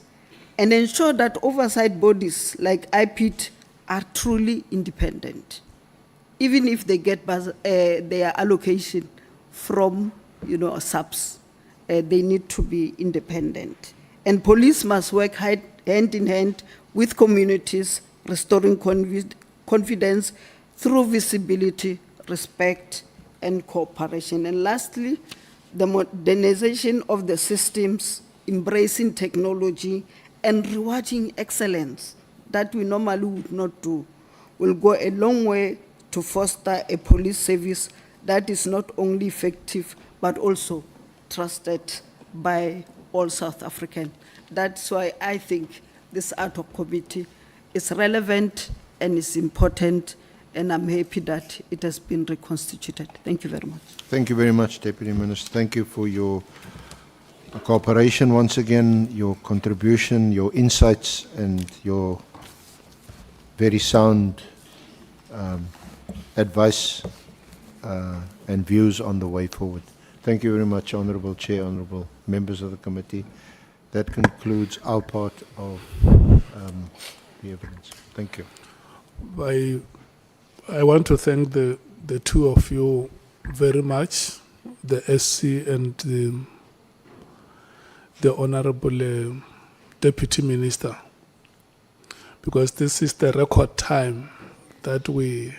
and ensure that oversight bodies like IPIT are truly independent, even if they get their allocation from SAPS. They need to be independent. And police must work hand in hand with communities, restoring confidence through visibility, respect, and cooperation. And lastly, the modernization of the systems, embracing technology, and rewarding excellence that we normally would not do will go a long way to foster a police service that is not only effective, but also trusted by all South Africans. That's why I think this Ad Hoc Committee is relevant and is important, and I'm happy that it has been reconstituted. Thank you very much. Thank you very much, Deputy Minister. Thank you for your cooperation once again, your contribution, your insights, and your very sound advice and views on the way forward. Thank you very much, Honourable Chair, Honourable members of the committee. That concludes our part of the evidence. Thank you. I want to thank the two of you very much, the SC and the Honourable Deputy Minister, because this is the record time that we...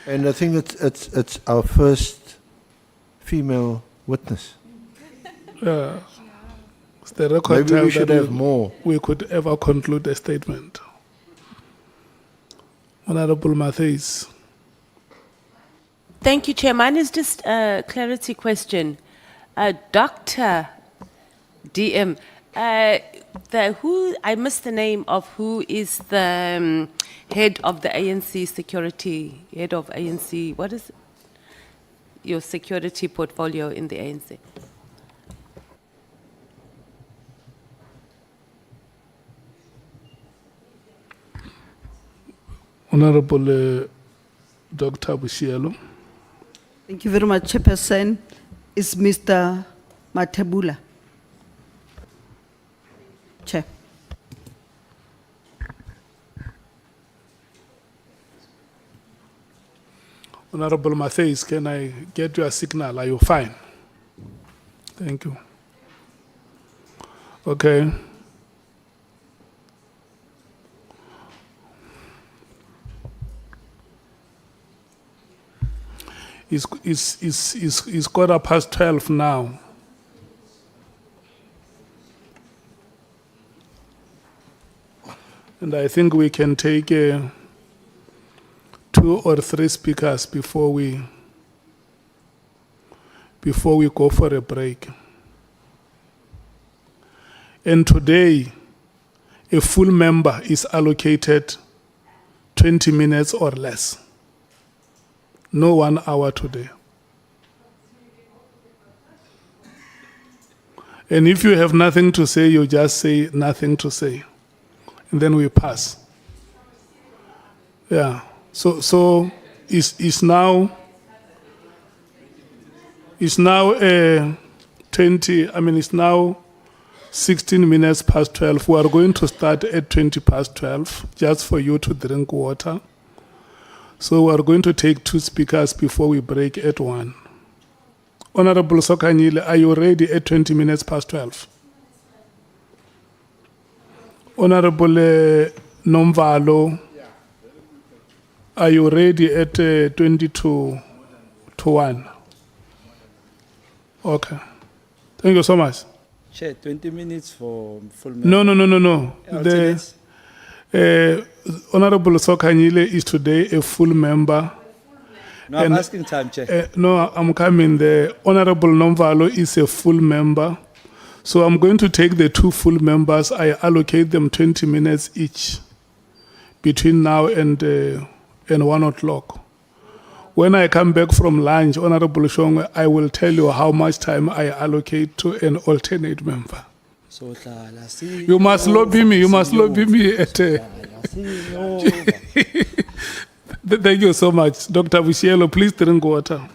And I think it's our first female witness. It's the record Maybe time we should that have more. we could ever conclude a statement. Honourable Matthews. Thank you, Chair. Mine is just a clarity question. Dr. DM, I missed the name of who is the head of the ANC security, head of ANC, what is your security portfolio in the ANC? Honorable Dr. Boshielo. Thank you very much, Chairperson. Is Mr. Matebula. Chair. Honorable Matthews, can I get your signal? Are you fine? Thank you. Okay. It's 12:15 now. And I think we can take 2 or 3 speakers before we go for a break. And today, a full member is allocated 20 minutes or less. No 1 hour today. And if you have nothing to say, you just say nothing to say. And then we pass. Yeah. So it's now 20, it's now 16 minutes past 12. We are going to start at 20 past 12, just for you to drink water. So we are going to take 2 speakers before we break at 1. Honorable Sokanyile, are you ready at 20 minutes past 12? Honorable Nomvalo, are you ready at 20 to 1? Okay. Thank you so much. Chair, 20 minutes for full No. Alternates? Honorable Sokanyile is today a full member. No, I'm And, asking time, Chair. No, I'm coming there. Honorable Nomvalo is a full member. So I'm going to take the 2 full members. I allocate them 20 minutes each between now and 1 o'clock. When I come back from lunch, Honorable Shongwe, I will tell you how much time I allocate to an alternate member. So, You must lobby me. You must lobby me at. Thank you so much, Dr. Boshielo. Please drink water.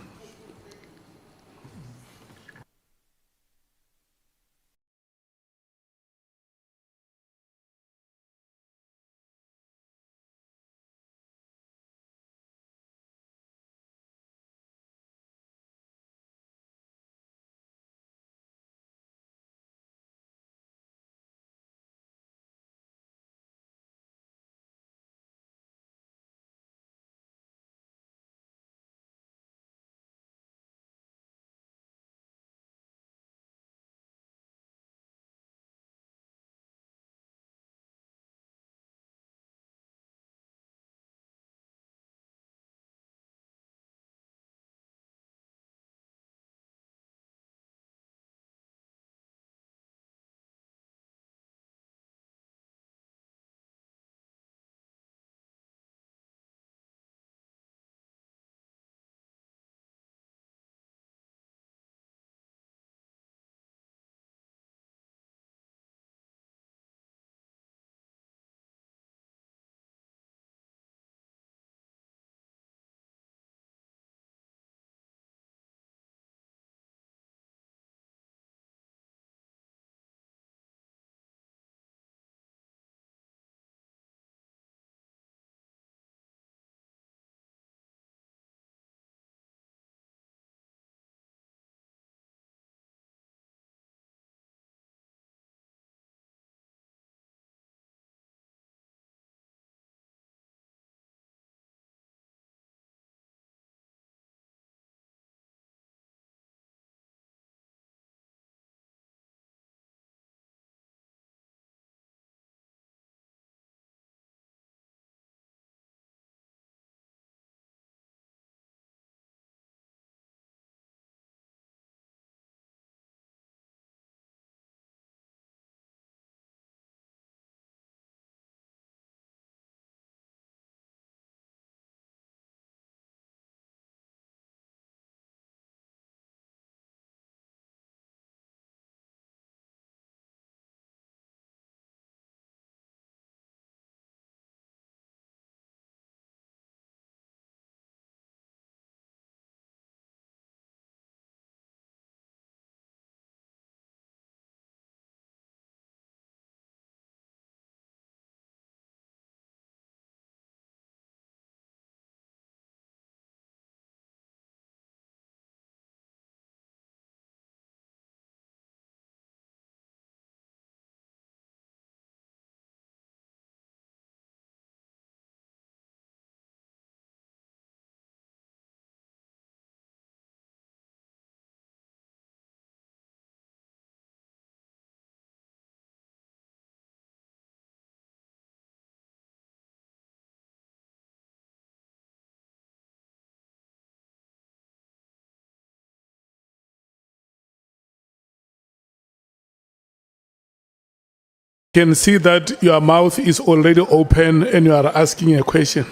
can see that your mouth is already open and you are asking a question.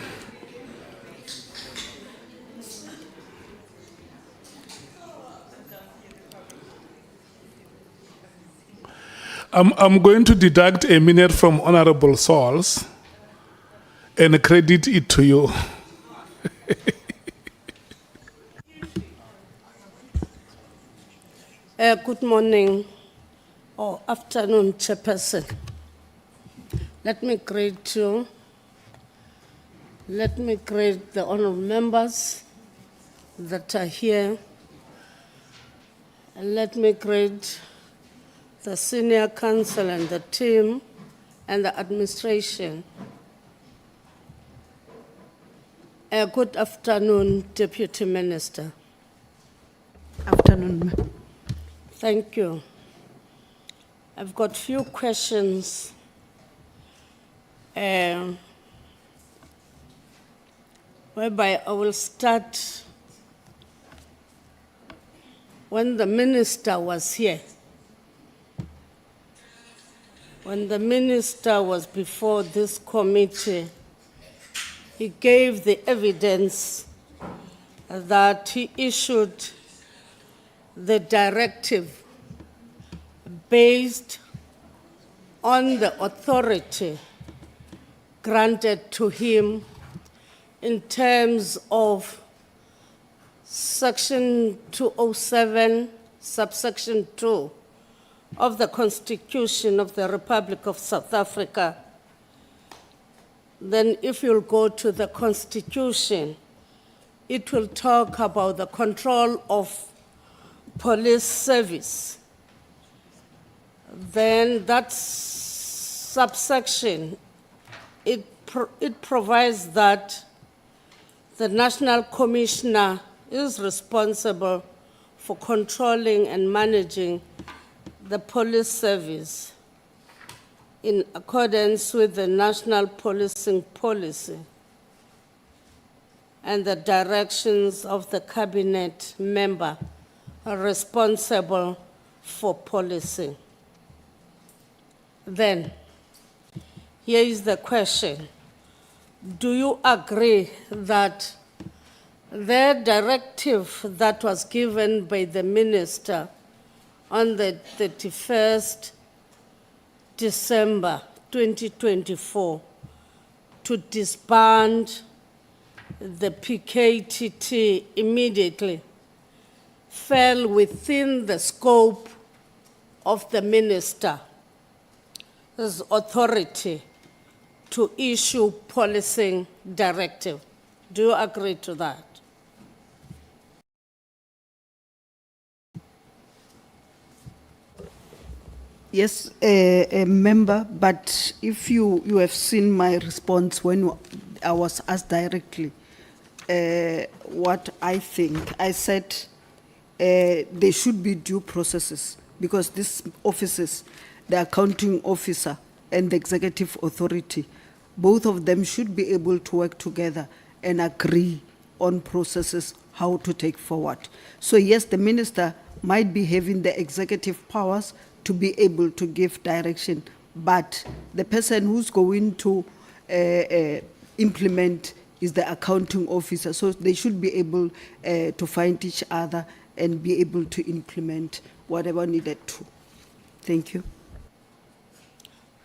I'm going to deduct a minute from Honorable Sauls and credit it to you. Good morning or afternoon, Chairperson. Let me greet you. Let me greet the honorable members that are here. And let me greet the senior council and the team and the administration. Good afternoon, Deputy Minister. Afternoon, ma'am. Thank you. I've got few questions. Whereby I will start when the minister was here. When the minister was before this committee, he gave the evidence that he issued the directive based on the authority granted to him in terms of Section 207, subsection 2 of the Constitution of the Republic of South Africa. Then if you'll go to the Constitution, it will talk about the control of police service. Then that subsection, it provides that the National Commissioner is responsible for controlling and managing the police service in accordance with the National Policing Policy and the directions of the cabinet member are responsible for policing. Then, here is the question. Do you agree that the directive that was given by the minister on the 31st December 2024 to disband the PKTT immediately fell within the scope of the minister's authority to issue policing directive? Do you agree to that? Yes, a member, but if you have seen my response when I was asked directly what I think, I said there should be due processes because these offices, the accounting officer and the executive authority, both of them should be able to work together and agree on processes, how to take forward. So yes, the minister might be having the executive powers to be able to give direction, but the person who's going to implement is the accounting officer. So they should be able to find each other and be able to implement whatever needed to. Thank you.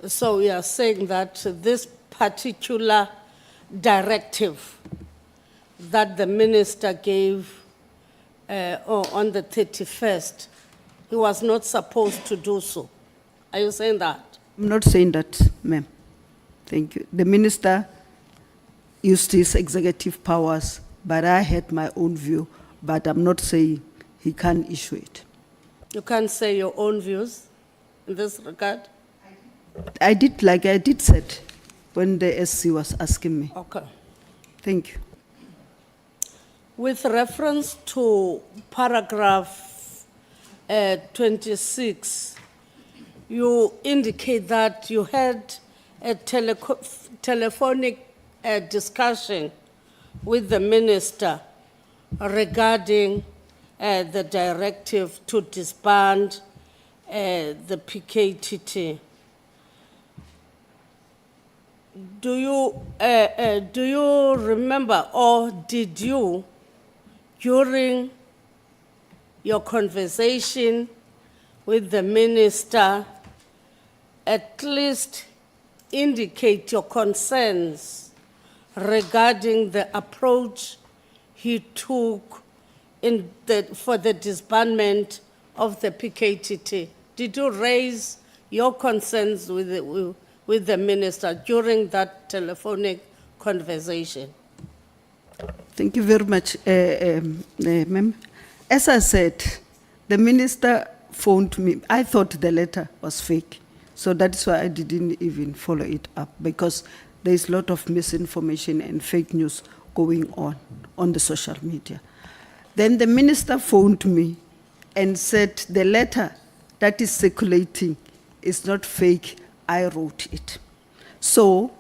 So we are saying that this particular directive that the minister gave on the 31st, he was not supposed to do so. Are you saying that? I'm not saying that, ma'am. Thank you. The minister used his executive powers, but I had my own view, but I'm not saying he can't issue it. You can't say your own views in this regard? I did, like I did said when the SC was asking me. Okay. Thank you. With reference to paragraph 26, you indicate that you had a telephonic discussion with the minister regarding the directive to disband the PKTT. do you remember, or did you, during your conversation with the minister, at least indicate your concerns regarding the approach he took for the disbandment of the PKTT? Did you raise your concerns with the minister during that telephonic conversation? Thank you very much, ma'am. As I said, the minister phoned me. I thought the letter was fake, so that's why I didn't even follow it up, because there is a lot of misinformation and fake news going on the social media. Then the minister phoned me and said the letter that is circulating is not fake, I wrote it. So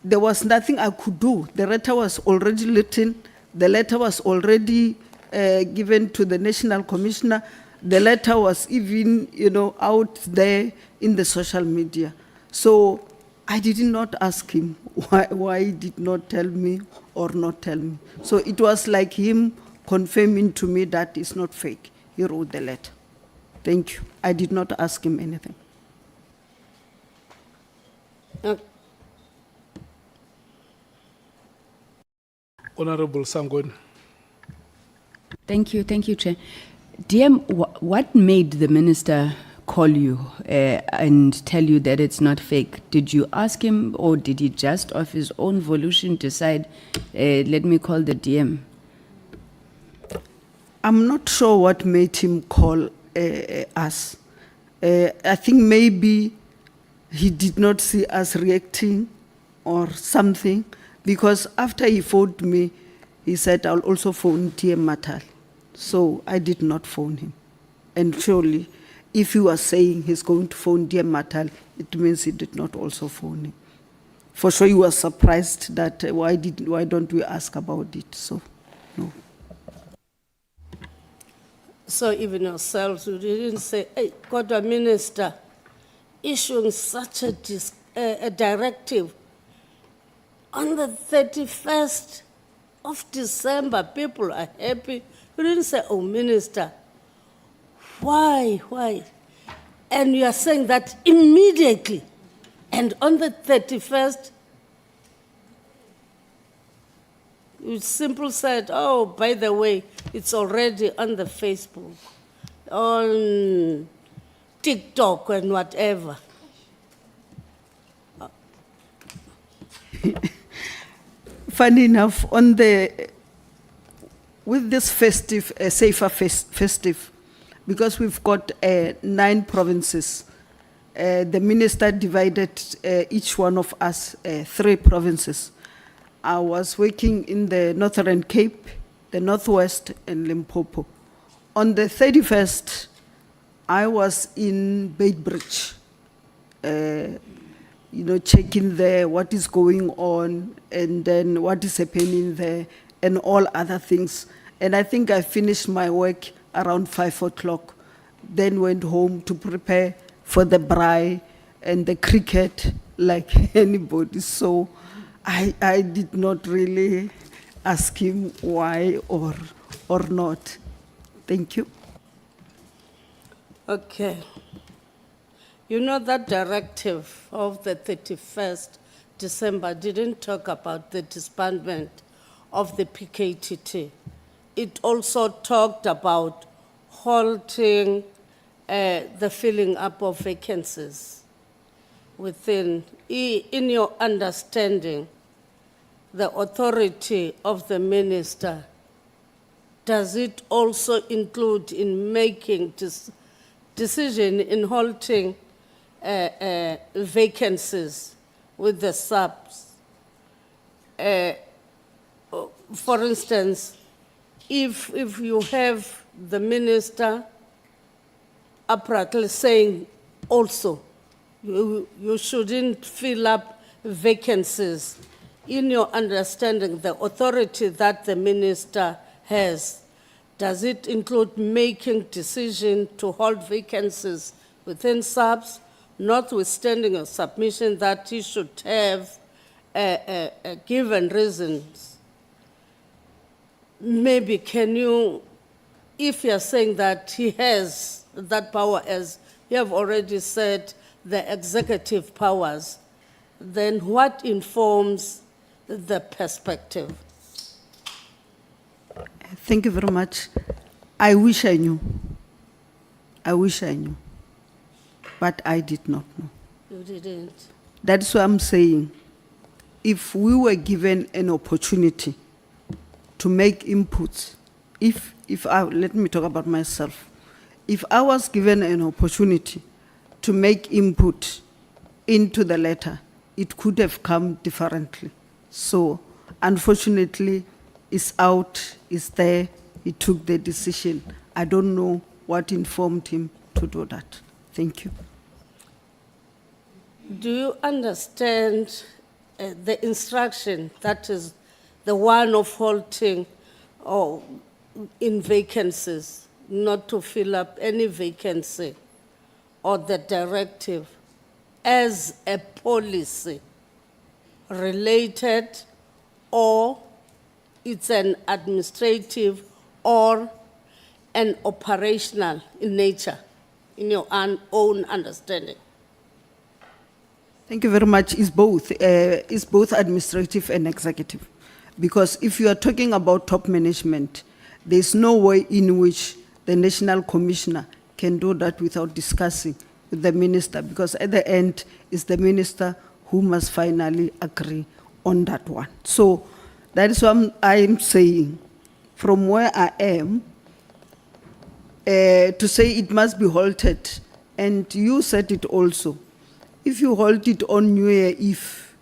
there was nothing I could do. The letter was already written, the letter was already given to the National Commissioner, the letter was even, out there in the social media. So I did not ask him why he did not tell me or not tell me. So it was like him confirming to me that it's not fake. He wrote the letter. Thank you. I did not ask him anything. Honorable Sangoni. Thank you, Chair. DM, what made the minister call you and tell you that it's not fake? Did you ask him, or did he just of his own volition decide, let me call the DM? I'm not sure what made him call us. I think maybe he did not see us reacting or something, because after he phoned me, he said, I'll also phone TM Matal. So I did not phone him. And surely, if he was saying he's going to phone TM Matal, it means he did not also phone him. For sure, he was surprised that why don't we ask about it? So, no. So even yourselves, you didn't say, hey, God, a minister issuing such a directive on the 31st of December, people are happy. You didn't say, oh, minister, why? And you are saying that immediately, and on the 31st, you simply said, oh, by the way, it's already on the Facebook, on TikTok and whatever. Funny enough, with this festive, safer festive, because we've got 9 provinces, the minister divided each one of us 3 provinces. I was working in the Northern Cape, the Northwest, and Limpopo. On the 31st, I was in Beitbridge, checking there what is going on, and then what is happening there, and all other things. And I think I finished my work around 5 o'clock, then went home to prepare for the braai and the cricket like anybody. So I did not really ask him why or not. Thank you. Okay. You know that directive of the 31st December didn't talk about the disbandment of the PKTT. It also talked about halting the filling up of vacancies within. In your understanding, the authority of the minister, does it also include in making decision in halting vacancies with the SAPS? For instance, if you have the minister apparently saying also you shouldn't fill up vacancies, in your understanding, the authority that the minister has, does it include making decision to hold vacancies within SAPS, notwithstanding a submission that he should have given reasons. Maybe can you, if you're saying that he has that power, as you have already said, the executive powers, then what informs the perspective? Thank you very much. I wish I knew. I wish I knew. But I did not know. You didn't. That's what I'm saying. If we were given an opportunity to make inputs, let me talk about myself. If I was given an opportunity to make input into the letter, it could have come differently. So, unfortunately, it's out, it's there, he took the decision. I don't know what informed him to do that. Thank you. Do you understand the instruction, that is the one of halting or in vacancies, not to fill up any vacancy, or the directive as a policy related, or it's an administrative or an operational in nature, in your own understanding? Thank you very much. It's both administrative and executive. Because if you are talking about top management, there's no way in which the National Commissioner can do that without discussing with the minister, because at the end, it's the minister who must finally agree on that one. So that is what I'm saying. From where I am, to say it must be halted, and you said it also, if you halt it on New Year Eve,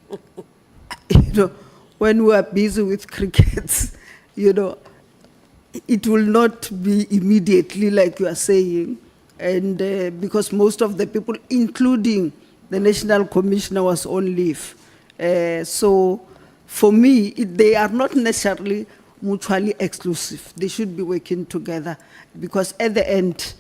when we are busy with crickets, it will not be immediately like you are saying, and because most of the people, including the National Commissioner, was on leave. So for me, they are not necessarily mutually exclusive. They should be working together, because at the end,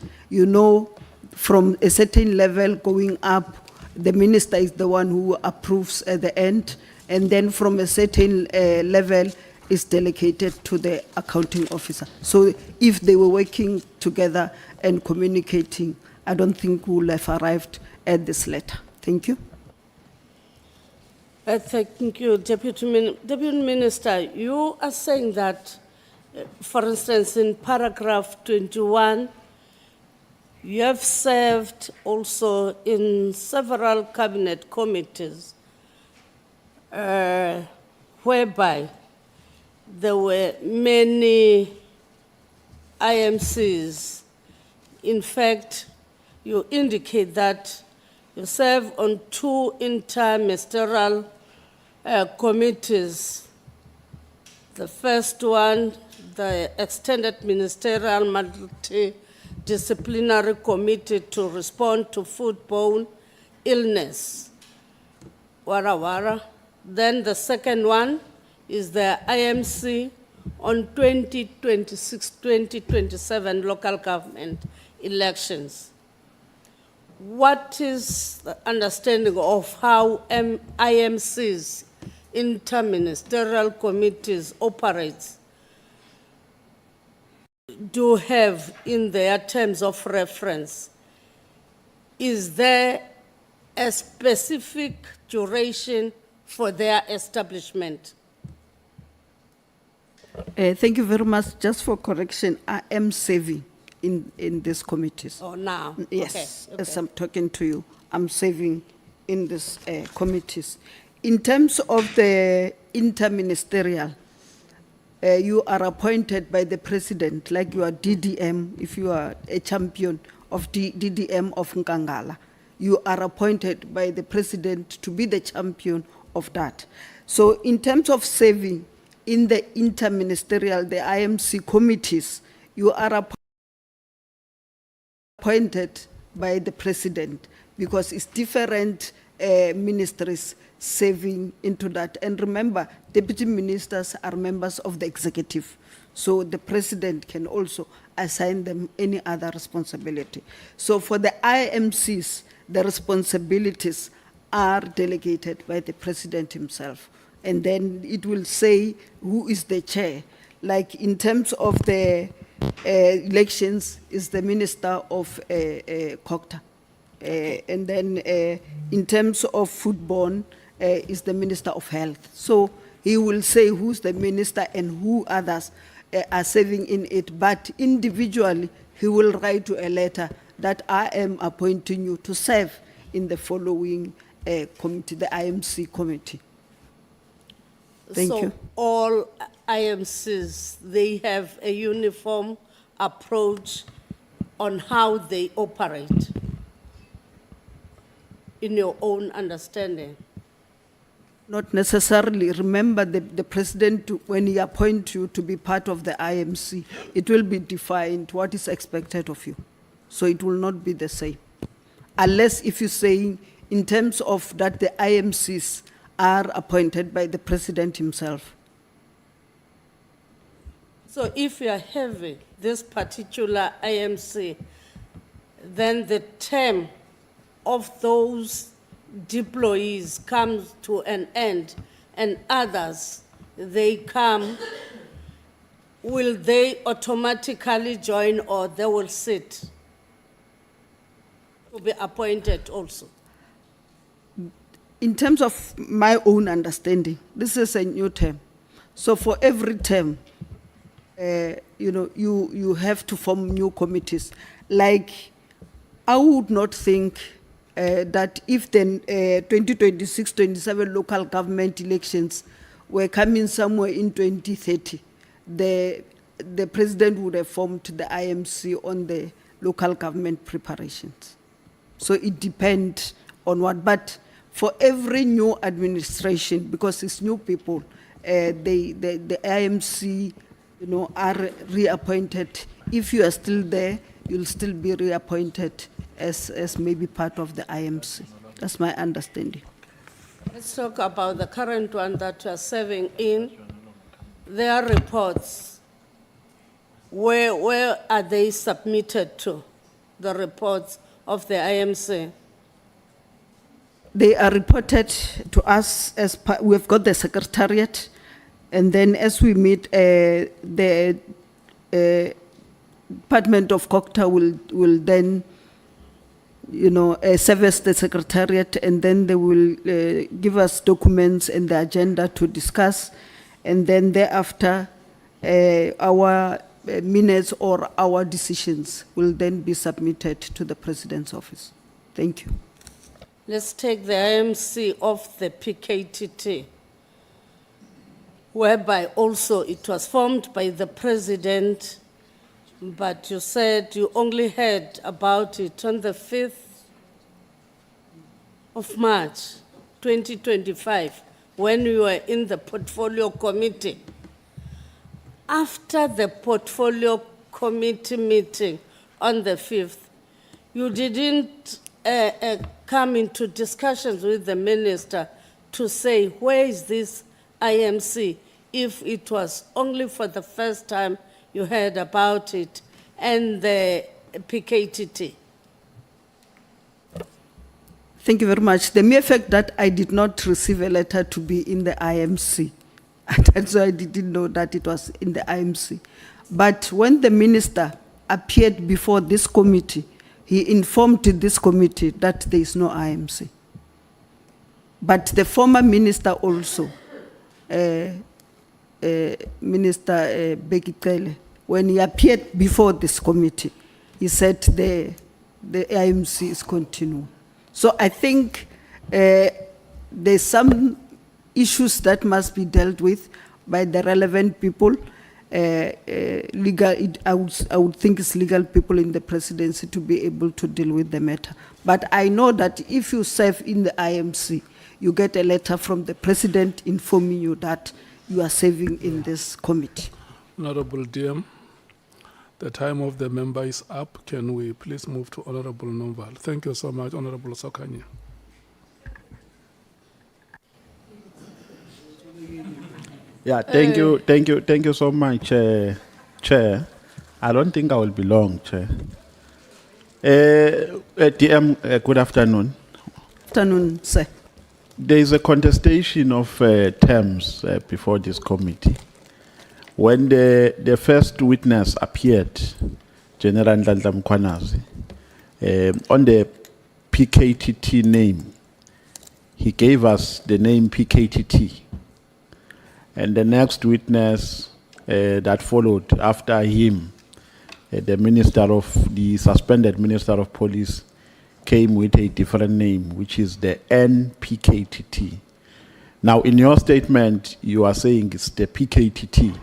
from a certain level going up, the minister is the one who approves at the end, and then from a certain level is delegated to the accounting officer. So if they were working together and communicating, I don't think we will have arrived at this letter. Thank you. Thank you, Deputy Minister. You are saying that, for instance, in paragraph 21, you have served also in several cabinet committees whereby there were many IMCs. In fact, you indicate that you serve on 2 interministerial committees. The first one, the Extended Ministerial Multidisciplinary Committee to respond to foodborne illness, Wara Wara. Then the second one is the IMC on 2026-2027 local government elections. What is the understanding of how IMCs, interministerial committees, operates? Do have in their terms of reference? Is there a specific duration for their establishment? Thank you very much. Just for correction, I am serving in these committees. Oh, now? Yes, Okay. as I'm talking to you, I'm serving in these committees. In terms of the interministerial, you are appointed by the president, like you are DDM, if you are a champion of DDM of Nkangala. You are appointed by the president to be the champion of that. So in terms of serving in the interministerial, the IMC committees, you are appointed by the president, because it's different ministries serving into that. And remember, deputy ministers are members of the executive, so the president can also assign them any other responsibility. So for the IMCs, the responsibilities are delegated by the president himself. And then it will say who is the chair. Like in terms of the elections, is the Minister of COGTA. And then in terms of foodborne, is the Minister of Health. So he will say who's the minister and who others are serving in it. But individually, he will write to a letter that I am appointing you to serve in the following committee, the IMC committee. Thank So you. all IMCs, they have a uniform approach on how they operate, in your own understanding? Not necessarily. Remember, the president, when he appoints you to be part of the IMC, it will be defined what is expected of you. So it will not be the same. Unless if you're saying in terms of that the IMCs are appointed by the president himself. So if you are having this particular IMC, then the term of those deployees comes to an end, and others, they come, will they automatically join or they will sit to be appointed also? In terms of my own understanding, this is a new term. So for every term, you have to form new committees. Like, I would not think that if the 2026-27 local government elections were coming somewhere in 2030, the president would have formed the IMC on the local government preparations. So it depends on what, but for every new administration, because it's new people, the IMC, are reappointed. If you are still there, you'll still be reappointed as maybe part of the IMC. That's my understanding. Let's talk about the current one that you are serving in. Their reports, where are they submitted to, the reports of the IMC? They are reported to us as we've got the secretariat, and then as we meet, the Department of COGTA will then, service the secretariat, and then they will give us documents and the agenda to discuss, and then thereafter, our minutes or our decisions will then be submitted to the President's office. Thank you. Let's take the IMC of the PKTT, whereby also it was formed by the President, but you said you only heard about it on the 5th of March, 2025, when we were in the Portfolio Committee. After the Portfolio Committee meeting on the 5th, you didn't come into discussions with the minister to say, where is this IMC, if it was only for the first time you heard about it, and the PKTT? Thank you very much. The mere fact that I did not receive a letter to be in the IMC, that's why I didn't know that it was in the IMC. But when the minister appeared before this committee, he informed this committee that there is no IMC. But the former minister also, Minister Bekele, when he appeared before this committee, he said the IMC is continuing. So I think there's some issues that must be dealt with by the relevant people. I would think it's legal people in the presidency to be able to deal with the matter. But I know that if you serve in the IMC, you get a letter from the president informing you that you are serving in this committee. Honorable DM, the time of the member is up. Can we please move to Honorable Nomval? Thank you so much, Honorable Sokanya. Yeah, thank you so much, Chair. I don't think I will be long, Chair. DM, good afternoon. Afternoon, sir. There is a contestation of terms before this committee. When the first witness appeared, General Nhlanhla Mkhwanazi, on the PKTT name, he gave us the name PKTT. And the next witness that followed after him, the suspended Minister of Police, came with a different name, which is the NPKTT. Now, in your statement, you are saying it's the PKTT.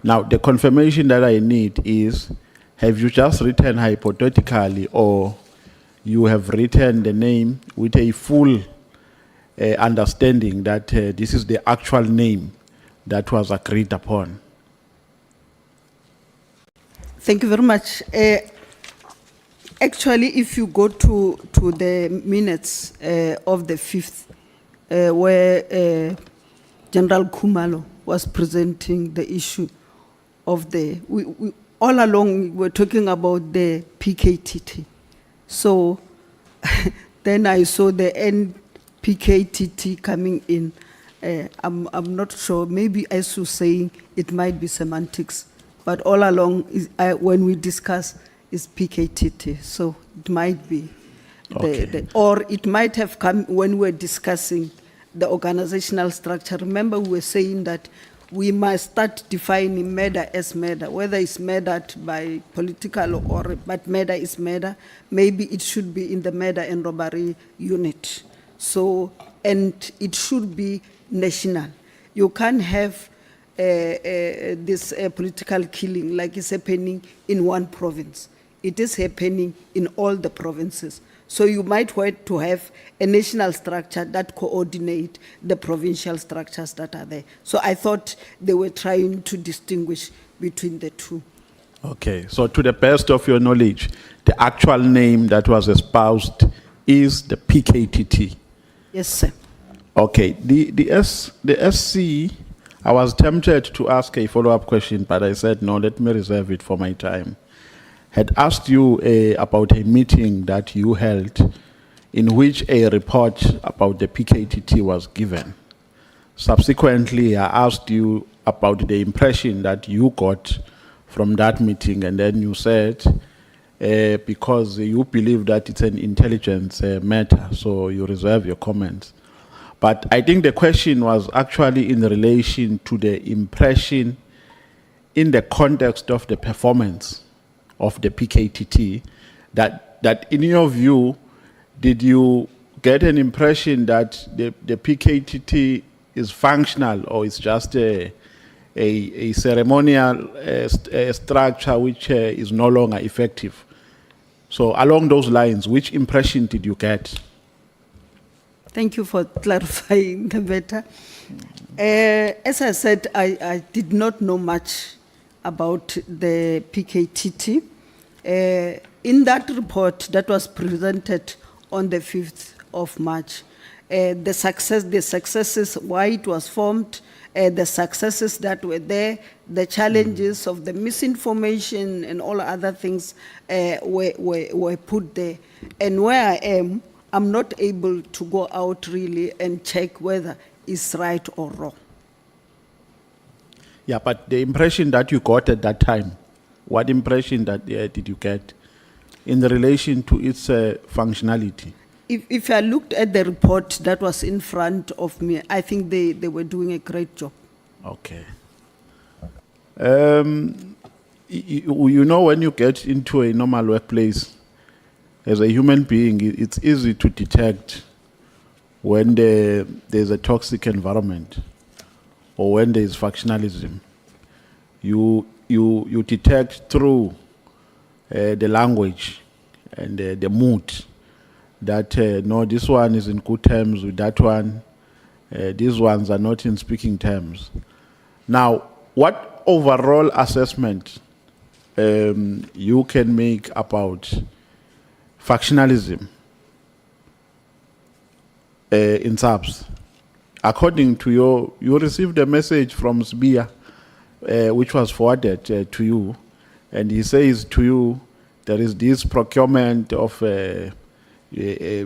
Now, the confirmation that I need is, have you just written hypothetically, or you have written the name with a full understanding that this is the actual name that was agreed upon? Thank you very much. Actually, if you go to the minutes of the 5th, where General Khumalo was presenting the issue of we all along we're talking about the PKTT. So then I saw the NPKTT coming in. I'm not sure, maybe as you're saying, it might be semantics, but all along, when we discuss, is PKTT, so it might be, or it might have come when we're discussing the organizational structure. Remember, we were saying that we must start defining murder as murder, whether it's murdered by political but murder is murder. Maybe it should be in the murder and robbery unit. So, and it should be national. You can't have this political killing like it's happening in one province. It is happening in all the provinces. So you might want to have a national structure that coordinate the provincial structures that are there. So I thought they were trying to distinguish between the two. Okay, so to the best of your knowledge, the actual name that was espoused is the PKTT. Yes, sir. Okay, the SC, I was tempted to ask a follow-up question, but I said, no, let me reserve it for my time. Had asked you about a meeting that you held in which a report about the PKTT was given. Subsequently, I asked you about the impression that you got from that meeting, and then you said, because you believe that it's an intelligence matter, so you reserve your comments. But I think the question was actually in relation to the impression in the context of the performance of the PKTT, that in your view, did you get an impression that the PKTT is functional, or it's just a ceremonial structure which is no longer effective? So along those lines, which impression did you get? Thank you for clarifying the matter. As I said, I did not know much about the PKTT. In that report that was presented on the 5th of March, the successes, why it was formed, the successes that were there, the challenges of the misinformation and all other things were put there. And where I am, I'm not able to go out really and check whether it's right or wrong. Yeah, but the impression that you got at that time, what impression did you get in relation to its functionality? If I looked at the report that was in front of me, I think they were doing a great job. Okay. You know, when you get into a normal workplace, as a human being, it's easy to detect when there's a toxic environment or when there's factionalism. You detect through the language and the mood that no, this one is in good terms with that one. These ones are not in speaking terms. Now, what overall assessment you can make about factionalism in SAPS? According to you received a message from Sbia, which was forwarded to you, and he says to you there is this procurement of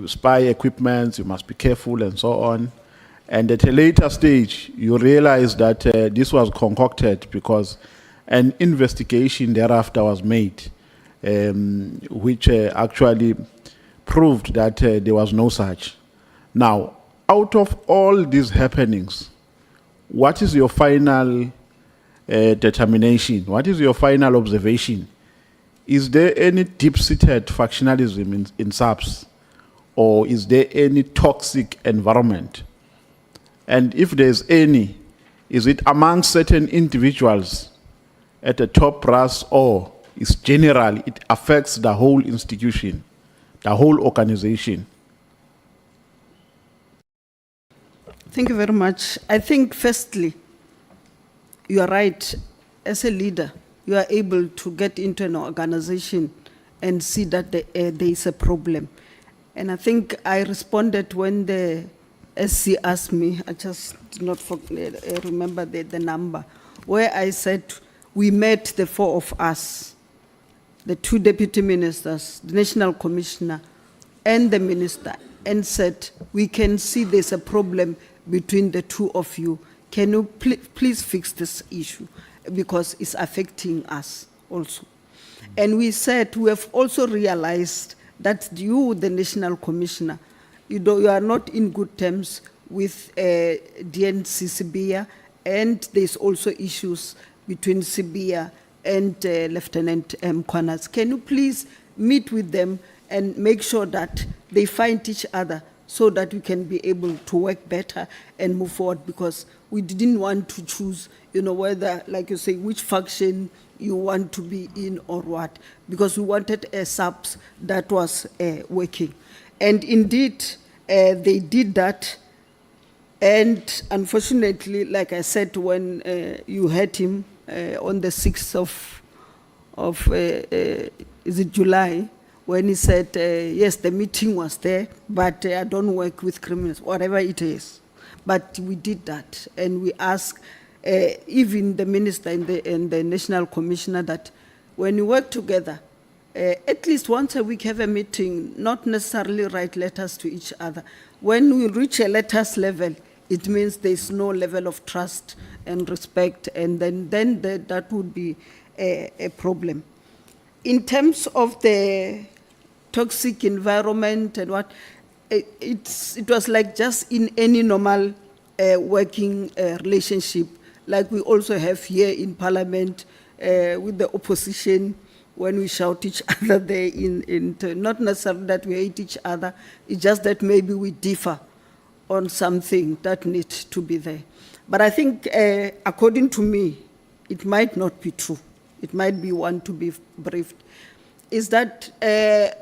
spy equipment, you must be careful and so on. And at a later stage, you realize that this was concocted because an investigation thereafter was made, which actually proved that there was no such. Now, out of all these happenings, what is your final determination? What is your final observation? Is there any deep-seated factionalism in SAPS? Or is there any toxic environment? And if there's any, is it among certain individuals at the top brass, or is general, it affects the whole institution, the whole organization? Thank you very much. I think firstly, you are right. As a leader, you are able to get into an organization and see that there is a problem. And I think I responded when the SC asked me, I just did not remember the number, where I said we met, the four of us, the two deputy ministers, the national commissioner, and the minister, and said, we can see there's a problem between the two of you. Can you please fix this issue? Because it's affecting us also. And we said, we have also realized that you, the national commissioner, you are not in good terms with DNC Sibia, and there's also issues between Sibia and Lieutenant Mkhwanazi. Can you please meet with them and make sure that they find each other so that we can be able to work better and move forward? Because we didn't want to choose, whether, like you say, which faction you want to be in or what, because we wanted a SAPS that was working. And indeed, they did that. And unfortunately, like I said, when you heard him on the 6th of is it July, when he said, yes, the meeting was there, but I don't work with criminals, whatever it is. But we did that, and we asked even the minister and the national commissioner that when you work together, at least once a week have a meeting, not necessarily write letters to each other. When we reach a letters level, it means there's no level of trust and respect, and then that would be a problem. In terms of the toxic environment and what, it was like just in any normal working relationship, like we also have here in Parliament with the opposition, when we shout each other there, not necessarily that we hate each other, it's just that maybe we differ on something that needs to be there. But I think, according to me, it might not be true. It might be one to be briefed. Is that the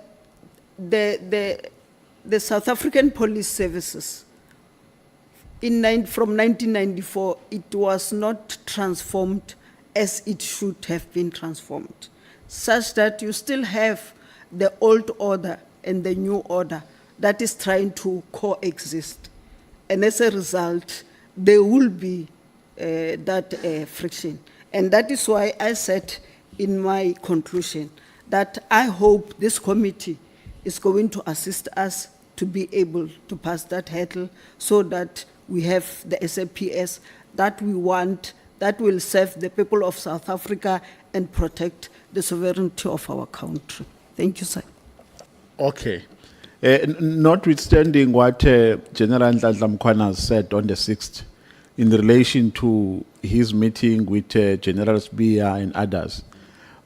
South African Police Services, from 1994, it was not transformed as it should have been transformed, such that you still have the old order and the new order that is trying to coexist. And as a result, there will be that friction. And that is why I said in my conclusion that I hope this committee is going to assist us to be able to pass that hurdle so that we have the SAPS that we want, that will serve the people of South Africa and protect the sovereignty of our country. Thank you, sir. Okay. Notwithstanding what General Nhlanhla Mkhwanazi said on the 6th in relation to his meeting with General Sibia and others,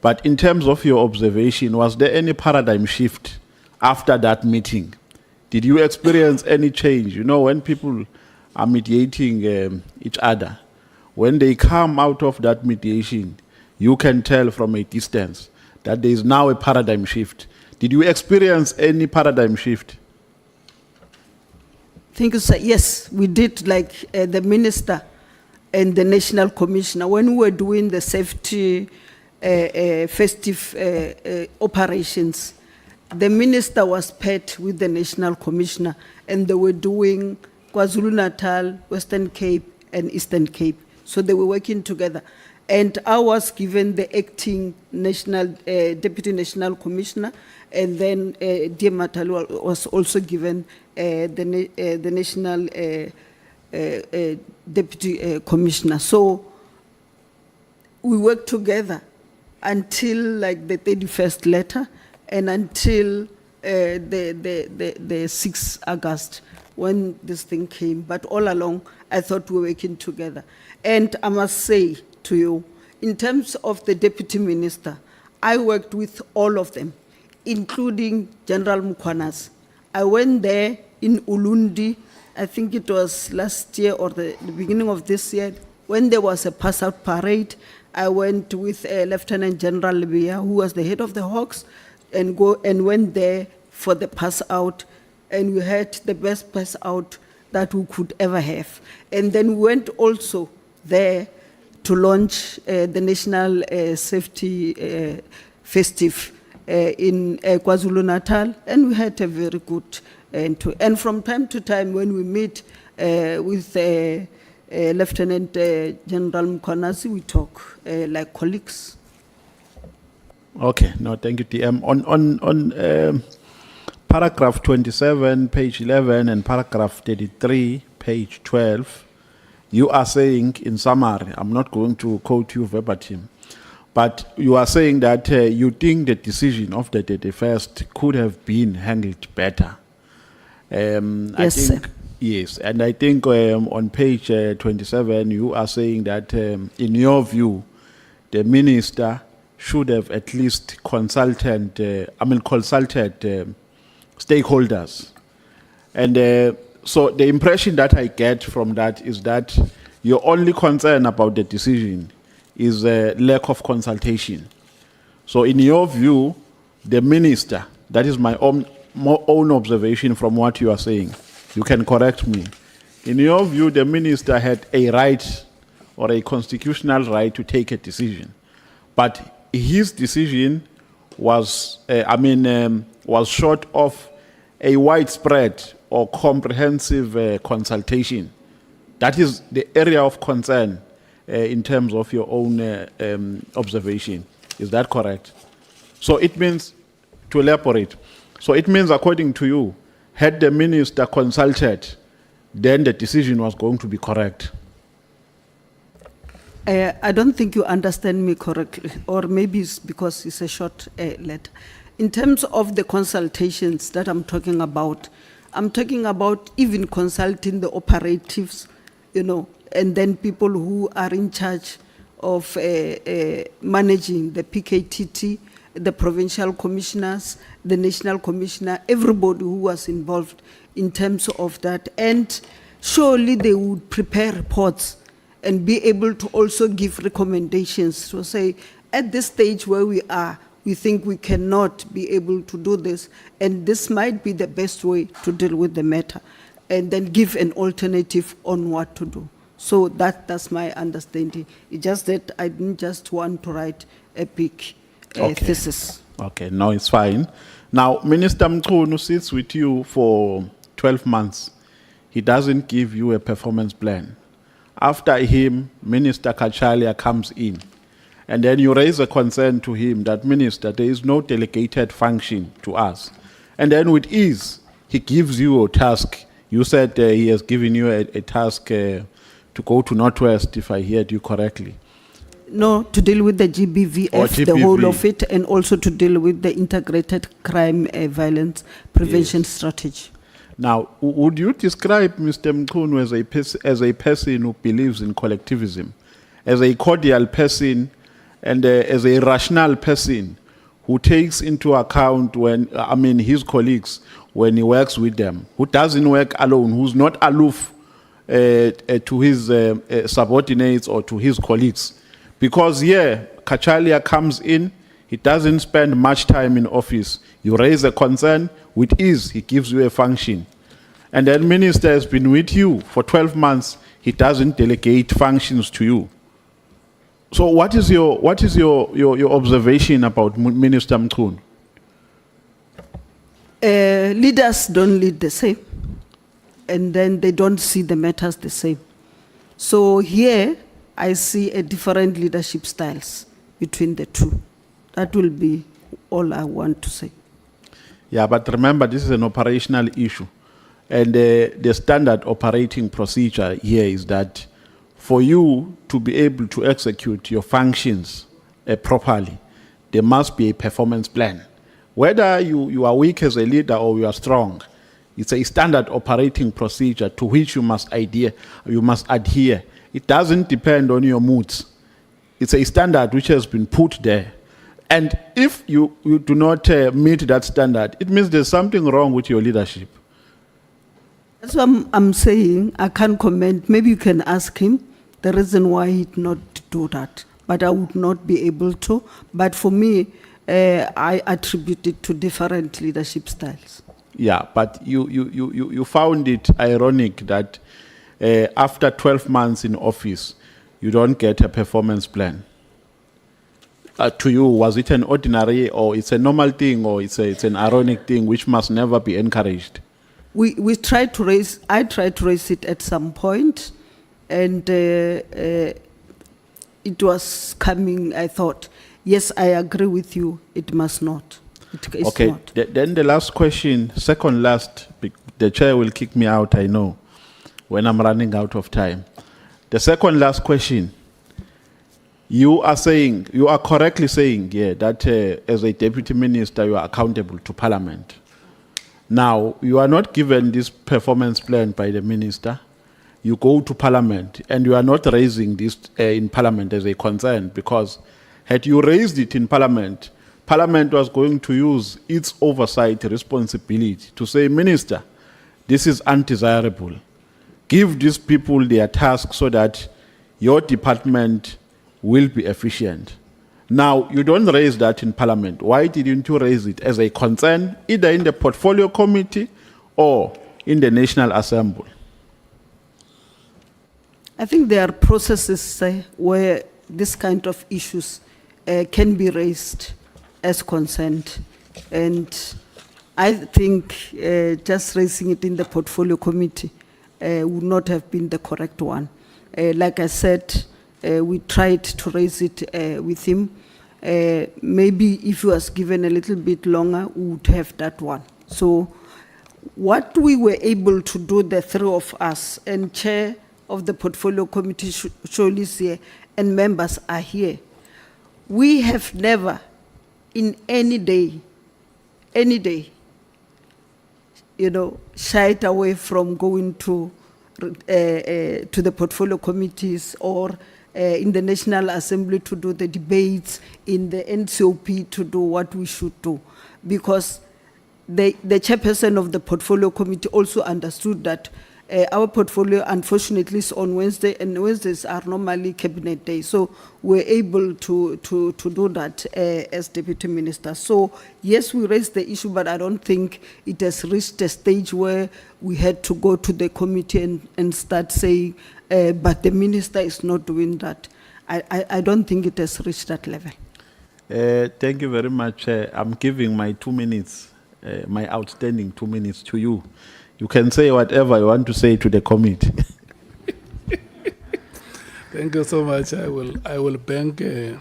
but in terms of your observation, was there any paradigm shift after that meeting? Did you experience any change? When people are mediating each other, when they come out of that mediation, you can tell from a distance that there is now a paradigm shift. Did you experience any paradigm shift? Thank you, sir. Yes, we did, like the minister and the national commissioner, when we were doing the safety festive operations, the minister was paired with the national commissioner, and they were doing KwaZulu-Natal, Western Cape, and Eastern Cape. So they were working together. And I was given the acting national, deputy national commissioner, and then dear Matalu was also given the national deputy commissioner. So we worked together until like the 31st letter and until the 6th August when this thing came. But all along, I thought we were working together. And I must say to you, in terms of the deputy minister, I worked with all of them, including General Mkhwanazi. I went there in Ulundi, I think it was last year or the beginning of this year, when there was a pass-out parade. I went with Lieutenant General Libya, who was the head of the Hawks, and went there for the pass-out, and we had the best pass-out that we could ever have. And then we went also there to launch the National Safety Festive in KwaZulu-Natal, and we had a very good and from time to time when we meet with Lieutenant General Mkhwanazi, we talk like colleagues. Okay, no, thank you, TM. On paragraph 27, page 11, and paragraph 33, page 12, you are saying, in summary, I'm not going to quote you verbatim, but you are saying that you think the decision of the 31st could have been handled better. Yes, I think, sir. yes, and I think on page 27, you are saying that, in your view, the minister should have at least consulted stakeholders. And so the impression that I get from that is that your only concern about the decision is a lack of consultation. So in your view, the minister, that is my own observation from what you are saying, you can correct me. In your view, the minister had a right or a constitutional right to take a decision, but his decision was, was short of a widespread or comprehensive consultation. That is the area of concern in terms of your own observation. Is that correct? So it means, to elaborate, so it means, according to you, had the minister consulted, then the decision was going to be correct. I don't think you understand me correctly, or maybe it's because it's a short letter. In terms of the consultations that I'm talking about even consulting the operatives, and then people who are in charge of managing the PKTT, the provincial commissioners, the national commissioner, everybody who was involved in terms of that. And surely they would prepare reports and be able to also give recommendations to say, at this stage where we are, we think we cannot be able to do this, and this might be the best way to deal with the matter, and then give an alternative on what to do. So that's my understanding. It's just that I didn't just want to write a big thesis. Okay, no, it's fine. Now, Minister Mkhwanazi sits with you for 12 months. He doesn't give you a performance plan. After him, Minister Kachalia comes in. And then you raise a concern to him that, Minister, there is no delegated function to us. And then with ease, he gives you a task. You said he has given you a task to go to Northwest, if I heard you correctly. No, to deal with the GBVF, the whole of it, and also to deal with the integrated crime violence prevention strategy. Now, would you describe Mr. Mkhwanazi as a person who believes in collectivism, as a cordial person, and as a rational person who takes into account his colleagues when he works with them, who doesn't work alone, who's not aloof to his subordinates or to his colleagues? Because Kachalia comes in, he doesn't spend much time in office. You raise a concern, with ease, he gives you a function. And then minister has been with you for 12 months, he doesn't delegate functions to you. So what is your observation about Minister Mkhwanazi? Leaders don't lead the same, and then they don't see the matters the same. So here, I see a different leadership styles between the two. That will be all I want to say. Yeah, but remember, this is an operational issue. And the standard operating procedure here is that for you to be able to execute your functions properly, there must be a performance plan. Whether you are weak as a leader or you are strong, it's a standard operating procedure to which you must adhere. It doesn't depend on your moods. It's a standard which has been put there. And if you do not meet that standard, it means there's something wrong with your leadership. That's what I'm saying. I can't comment. Maybe you can ask him the reason why he did not do that. But I would not be able to. But for me, I attribute it to different leadership styles. Yeah, but you found it ironic that after 12 months in office, you don't get a performance plan. To you, was it an ordinary or it's a normal thing or it's an ironic thing which must never be encouraged? I tried to raise it at some point, and it was coming, I thought, yes, I agree with you, it must not. It's Okay, not. then the last question, second last, the chair will kick me out, I know, when I'm running out of time. The second last question, you are correctly saying, yeah, that as a deputy minister, you are accountable to Parliament. Now, you are not given this performance plan by the minister. You go to Parliament, and you are not raising this in Parliament as a concern, because had you raised it in Parliament, Parliament was going to use its oversight responsibility to say, Minister, this is undesirable. Give these people their task so that your department will be efficient. Now, you don't raise that in Parliament. Why didn't you raise it as a concern, either in the Portfolio Committee or in the National Assembly? I think there are processes where this kind of issues can be raised as consent. And I think just raising it in the Portfolio Committee would not have been the correct one. Like I said, we tried to raise it with him. Maybe if he was given a little bit longer, we would have that one. So what we were able to do, the three of us, and chair of the Portfolio Committee, Shirley is here, and members are here, we have never, in any day, shied away from going to the Portfolio Committees or in the National Assembly to do the debates, in the NCOP to do what we should do. Because the chairperson of the Portfolio Committee also understood that our portfolio, unfortunately, is on Wednesday, and Wednesdays are normally cabinet days. So we're able to do that as deputy minister. So yes, we raised the issue, but I don't think it has reached a stage where we had to go to the committee and start saying, but the minister is not doing that. I don't think it has reached that level. Thank you very much. I'm giving my 2 minutes, my outstanding 2 minutes to you. You can say whatever you want to say to the committee. Thank you so much. I will bank the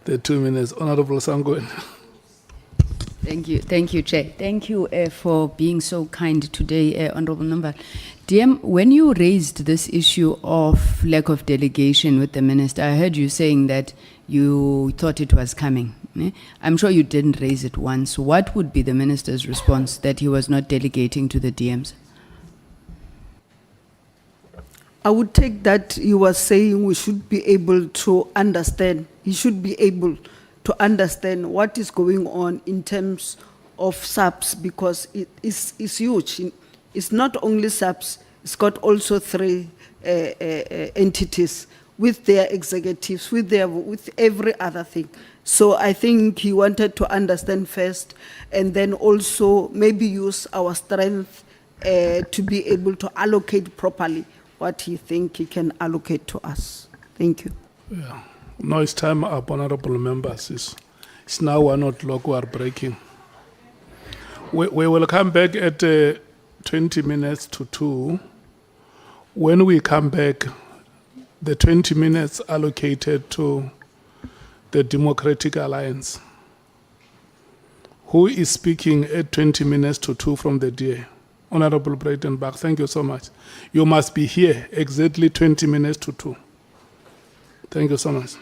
2 minutes. Honorable Sangwen. Thank you, Chair. Thank you for being so kind today, Honorable Nomval. DM, when you raised this issue of lack of delegation with the minister, I heard you saying that you thought it was coming. I'm sure you didn't raise it once. What would be the minister's response that he was not delegating to the DMs? I would take that he was saying we should be able to understand. He should be able to understand what is going on in terms of SAPS, because it's huge. It's not only SAPS, it's got also 3 entities with their executives, with every other thing. So I think he wanted to understand first, and then also maybe use our strength to be able to allocate properly what he think he can allocate to us. Thank you. Yeah. Now it's time up, honorable members. It's now 1 o'clock, we are breaking. We will come back at 20 minutes to 2. When we come back, the 20 minutes allocated to the Democratic Alliance. Who is speaking at 20 minutes to 2 from the DA? Honorable Breitenbach, thank you so much. You must be here exactly 20 minutes to 2. Thank you so much.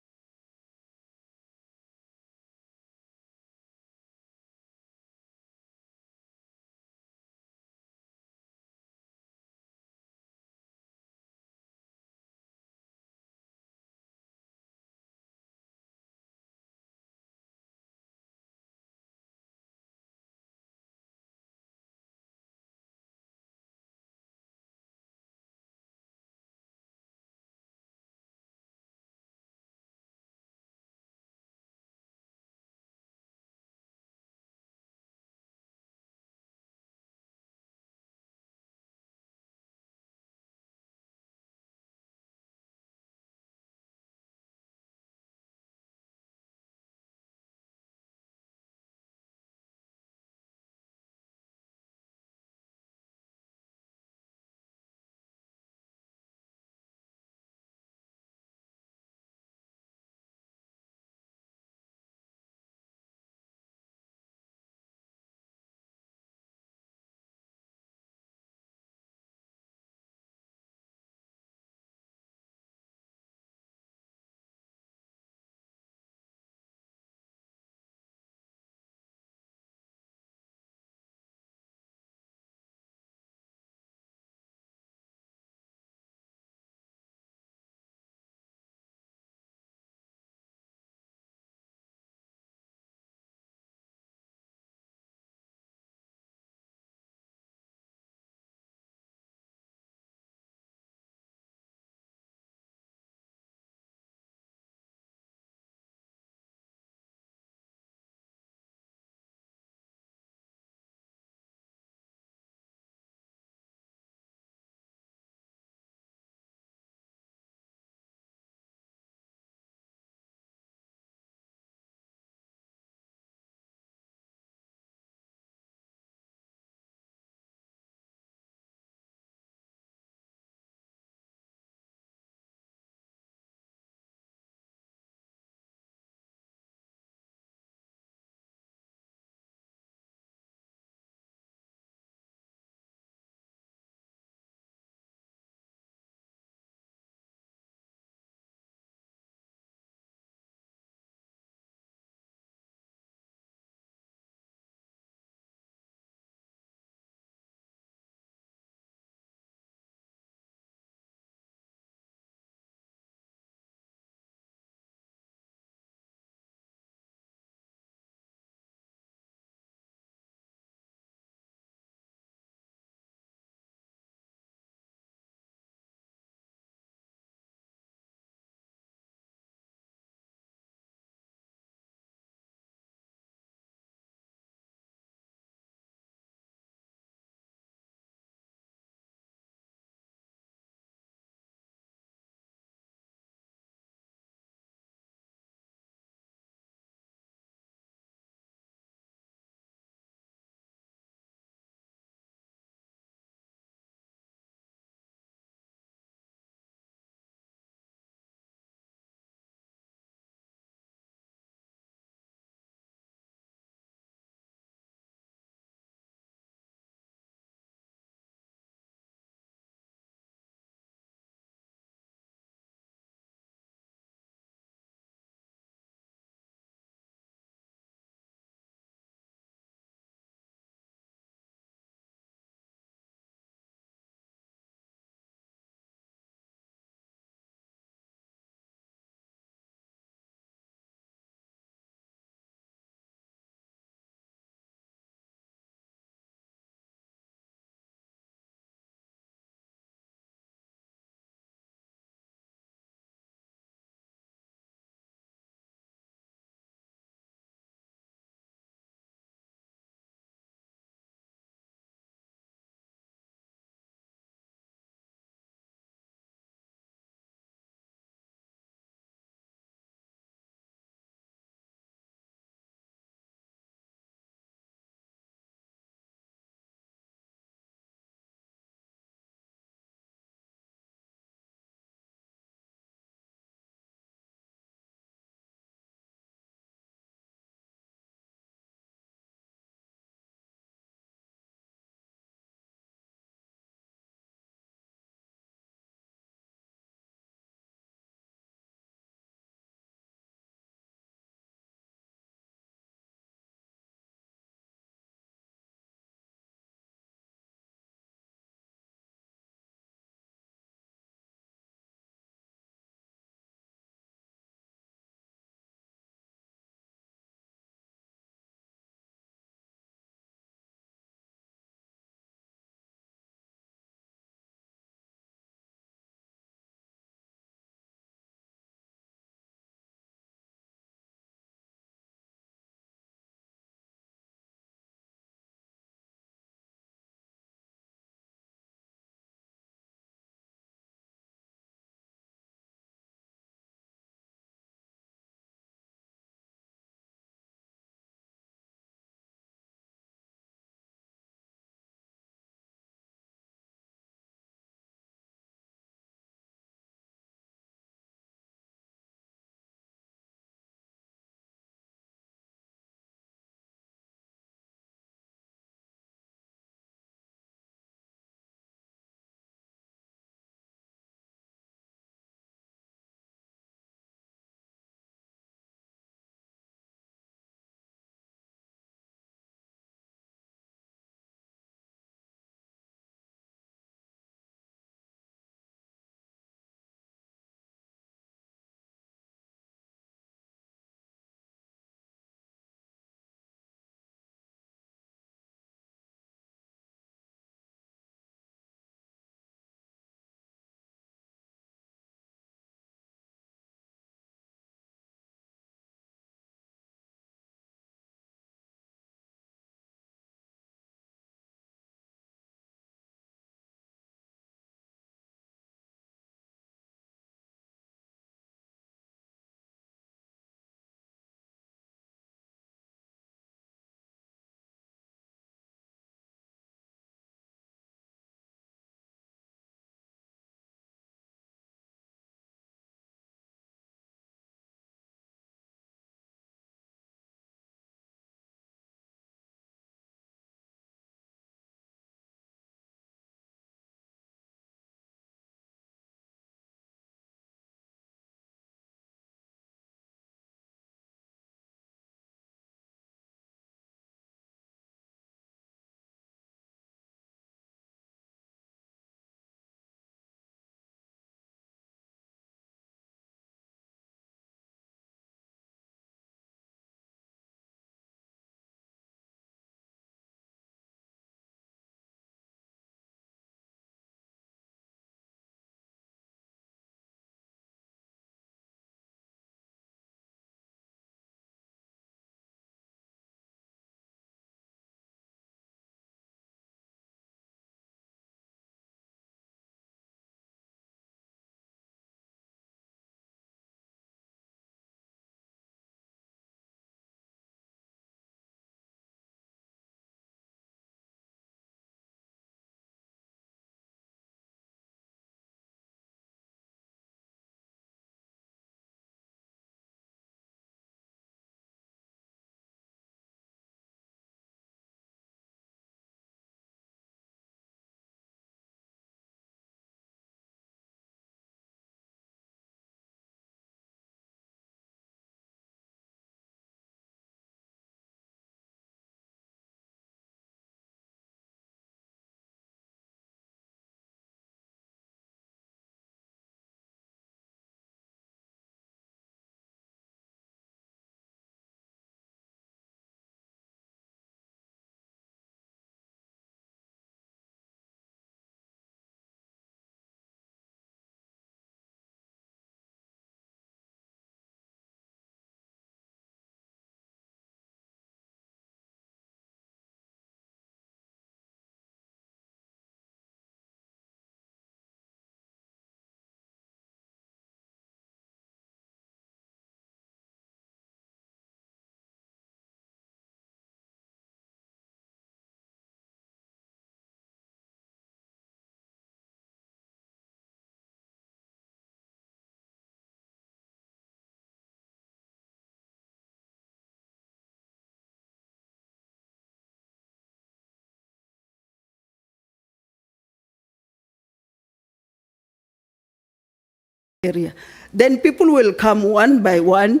area. Then people will come one by one,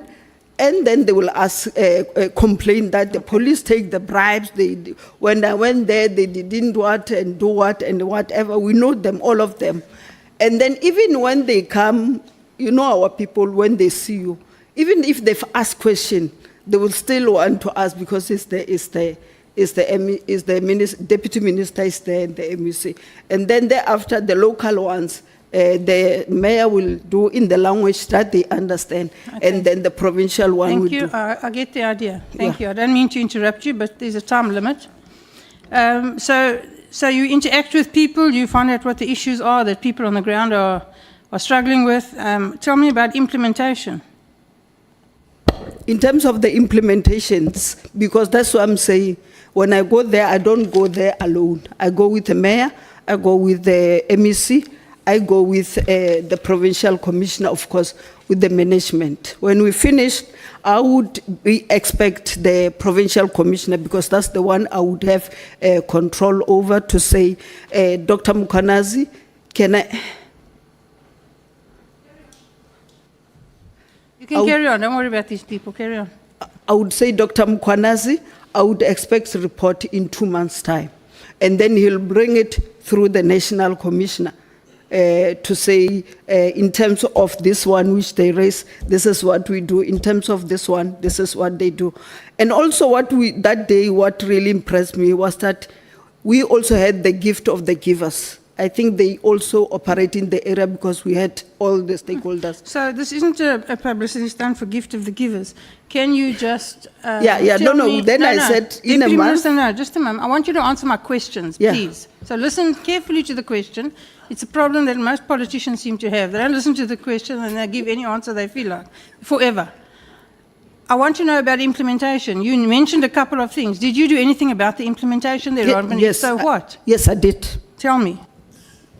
and then they will ask, complain that the police take the bribes. When I went there, they didn't what and do what and whatever. We know them, all of them. And then even when they come, you know our people, when they see you, even if they've asked questions, they will still want to ask because deputy minister is there and the MEC. And then thereafter, the local ones, the mayor will do in the language that they understand, and then the provincial one will Thank you. do. I get the idea. Thank you. I don't mean to interrupt you, but there's a time limit. So you interact with people, you find out what the issues are that people on the ground are struggling with. Tell me about implementation. In terms of the implementations, because that's what I'm saying, when I go there, I don't go there alone. I go with the mayor, I go with the MEC, I go with the provincial commissioner, of course, with the management. When we finish, I would expect the provincial commissioner, because that's the one I would have control over, to say, Dr. Mkhwanazi, can I... You can carry on. Don't worry about these people. Carry on. I would say, Dr. Mkhwanazi, I would expect a report in 2 months' time. And then he'll bring it through the national commissioner to say, in terms of this one which they raise, this is what we do. In terms of this one, this is what they do. And also that day, what really impressed me was that we also had the gift of the givers. I think they also operate in the area because we had all the stakeholders. So this isn't a publicity stunt for gift of the givers. Can you just tell me? Then I said in a Deputy month. Minister, no, just a moment. I want you to answer my questions, Yeah. please. So listen carefully to the question. It's a problem that most politicians seem to have. They don't listen to the question and they give any answer they feel like, forever. I want to know about implementation. You mentioned a couple of things. Did you do anything about the implementation there, Robin? Yes. So what? Yes, I did. Tell me.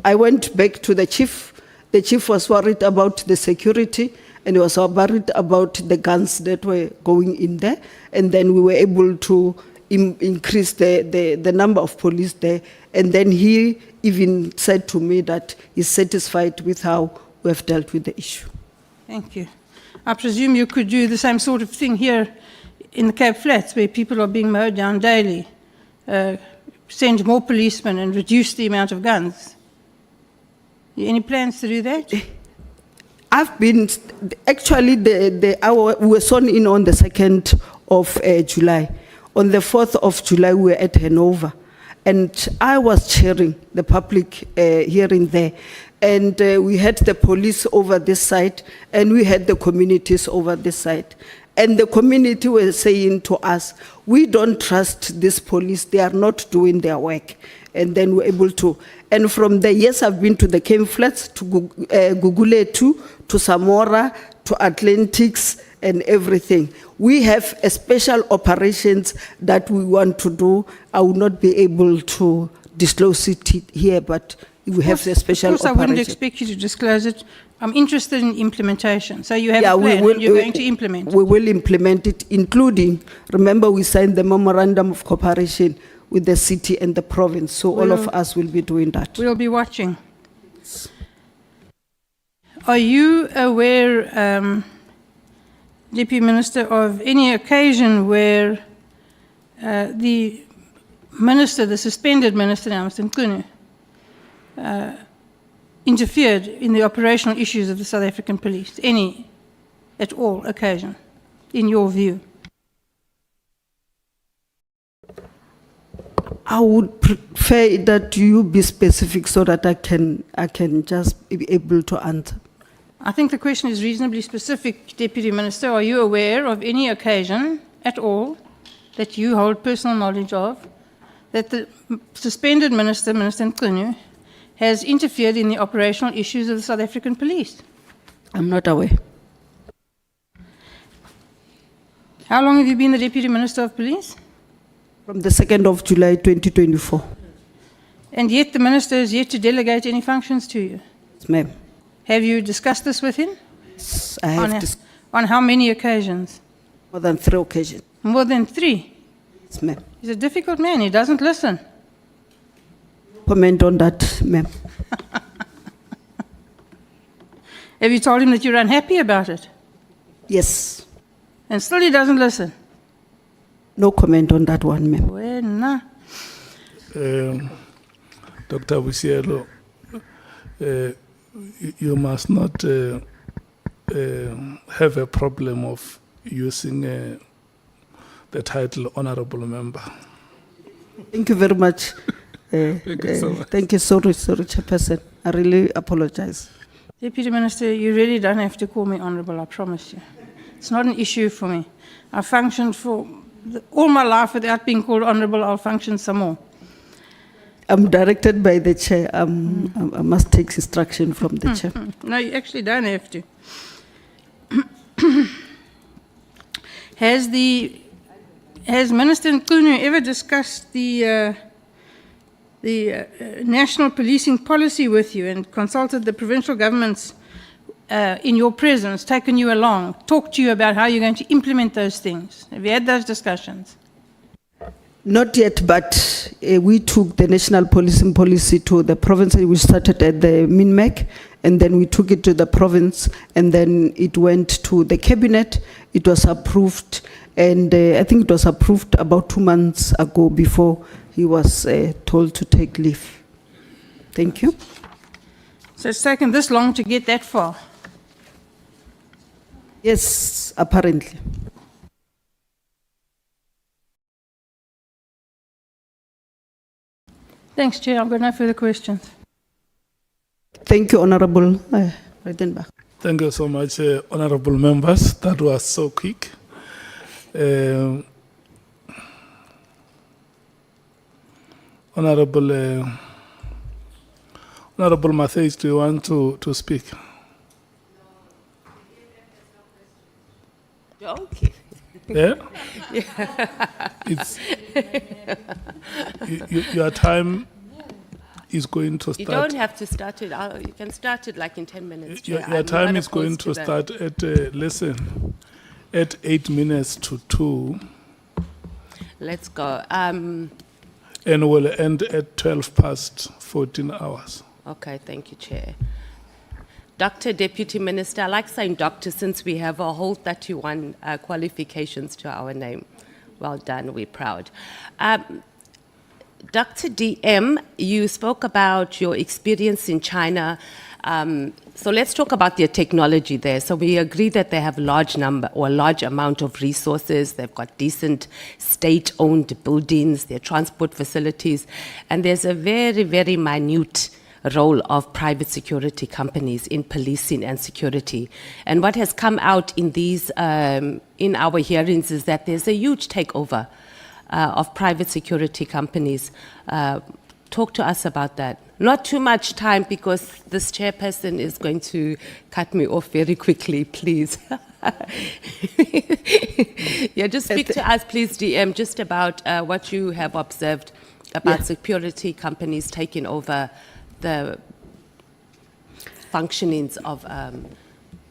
I went back to the chief. The chief was worried about the security, and he was worried about the guns that were going in there. And then we were able to increase the number of police there. And then he even said to me that he's satisfied with how we have dealt with the issue. Thank you. I presume you could do the same sort of thing here in the Cape Flats, where people are being mowed down daily. Send more policemen and reduce the amount of guns. Any plans to do that? I've been, actually, we were sworn in on the 2nd of July. On the 4th of July, we were at Hanover. And I was chairing the public hearing there. And we had the police over this side, and we had the communities over this side. And the community were saying to us, we don't trust this police, they are not doing their work. And then we're able to. And from there, yes, I've been to the Cape Flats, to Guguletu, to Samora, to Atlantics, and everything. We have a special operations that we want to do. I will not be able to disclose it here, but we have a special operation. Of course, I wouldn't expect you to disclose it. I'm interested in implementation. So you have a plan, and you're going to implement it. We will implement it, including, remember we signed the memorandum of cooperation with the city and the province, so all of us will be doing that. We'll be watching. Are you aware, Deputy Minister, of any occasion where the minister, the suspended minister now, Mr. Mkhwanazi, interfered in the operational issues of the South African police? Any at all occasion, in your view? I would prefer that you be specific so that I can just be able to answer. I think the question is reasonably specific, Deputy Minister. Are you aware of any occasion at all that you hold personal knowledge of that the suspended minister, Minister Mkhwanazi, has interfered in the operational issues of the South African police? I'm not aware. How long have you been the Deputy Minister of Police? From the 2nd of July 2024. And yet the minister is yet to delegate any functions to you? Yes, ma'am. Have you discussed this with him? Yes, I have on how many occasions? more than 3 occasions. More than 3? Yes, ma'am. He's a difficult man. He doesn't listen. Comment on that, ma'am. Have you told him that you're unhappy about it? Yes. And still he doesn't listen? No comment on that one, ma'am. Well, nah. Dr. Boshielo, you must not have a problem of using the title honorable member. Thank you very much. Thank you so much. Thank you. Sorry, Chairperson. I really apologize. Deputy Minister, you really don't have to call me honorable, I promise you. It's not an issue for me. I functioned for all my life without being called honorable. I'll function some more. I'm directed by the chair. I must take instruction from the chair. No, you actually don't have to. Has Minister Nkunu ever discussed the national policing policy with you and consulted the provincial governments in your presence, taken you along, talked to you about how you're going to implement those things? Have you had those discussions? Not yet, but we took the national policing policy to the province. We started at the MINMEC, and then we took it to the province, and then it went to the cabinet. It was approved, and I think it was approved about 2 months ago before he was told to take leave. Thank you. So it's taken this long to get that far? Yes, apparently. Thanks, Chair. I've got no further questions. Thank you, Honorable Redenbach. Thank you so much, honorable members. That was so quick. Honorable Matthews, do you want to speak? Okay. Yeah? It's, your time is going to You start. don't have to start it. You can start it like in 10 minutes. Your Chair. I'm time not is going to opposed that. start at, listen, at 8 minutes to 2, Let's go. and will end at 12 past 14 hours. Okay, thank you, Chair. Dr. Deputy Minister, I like saying doctor since we have a whole 31 qualifications to our name. Well done, we're proud. Dr. DM, you spoke about your experience in China. So let's talk about their technology there. So we agree that they have a large amount of resources. They've got decent state-owned buildings, their transport facilities, and there's a very, very minute role of private security companies in policing and security. And what has come out in these, in our hearings is that there's a huge takeover of private security companies. Talk to us about that. Not too much time because this chairperson is going to cut me off very quickly, please. Yeah, just speak to us, please, DM, just about what you have observed about security companies taking over the functionings of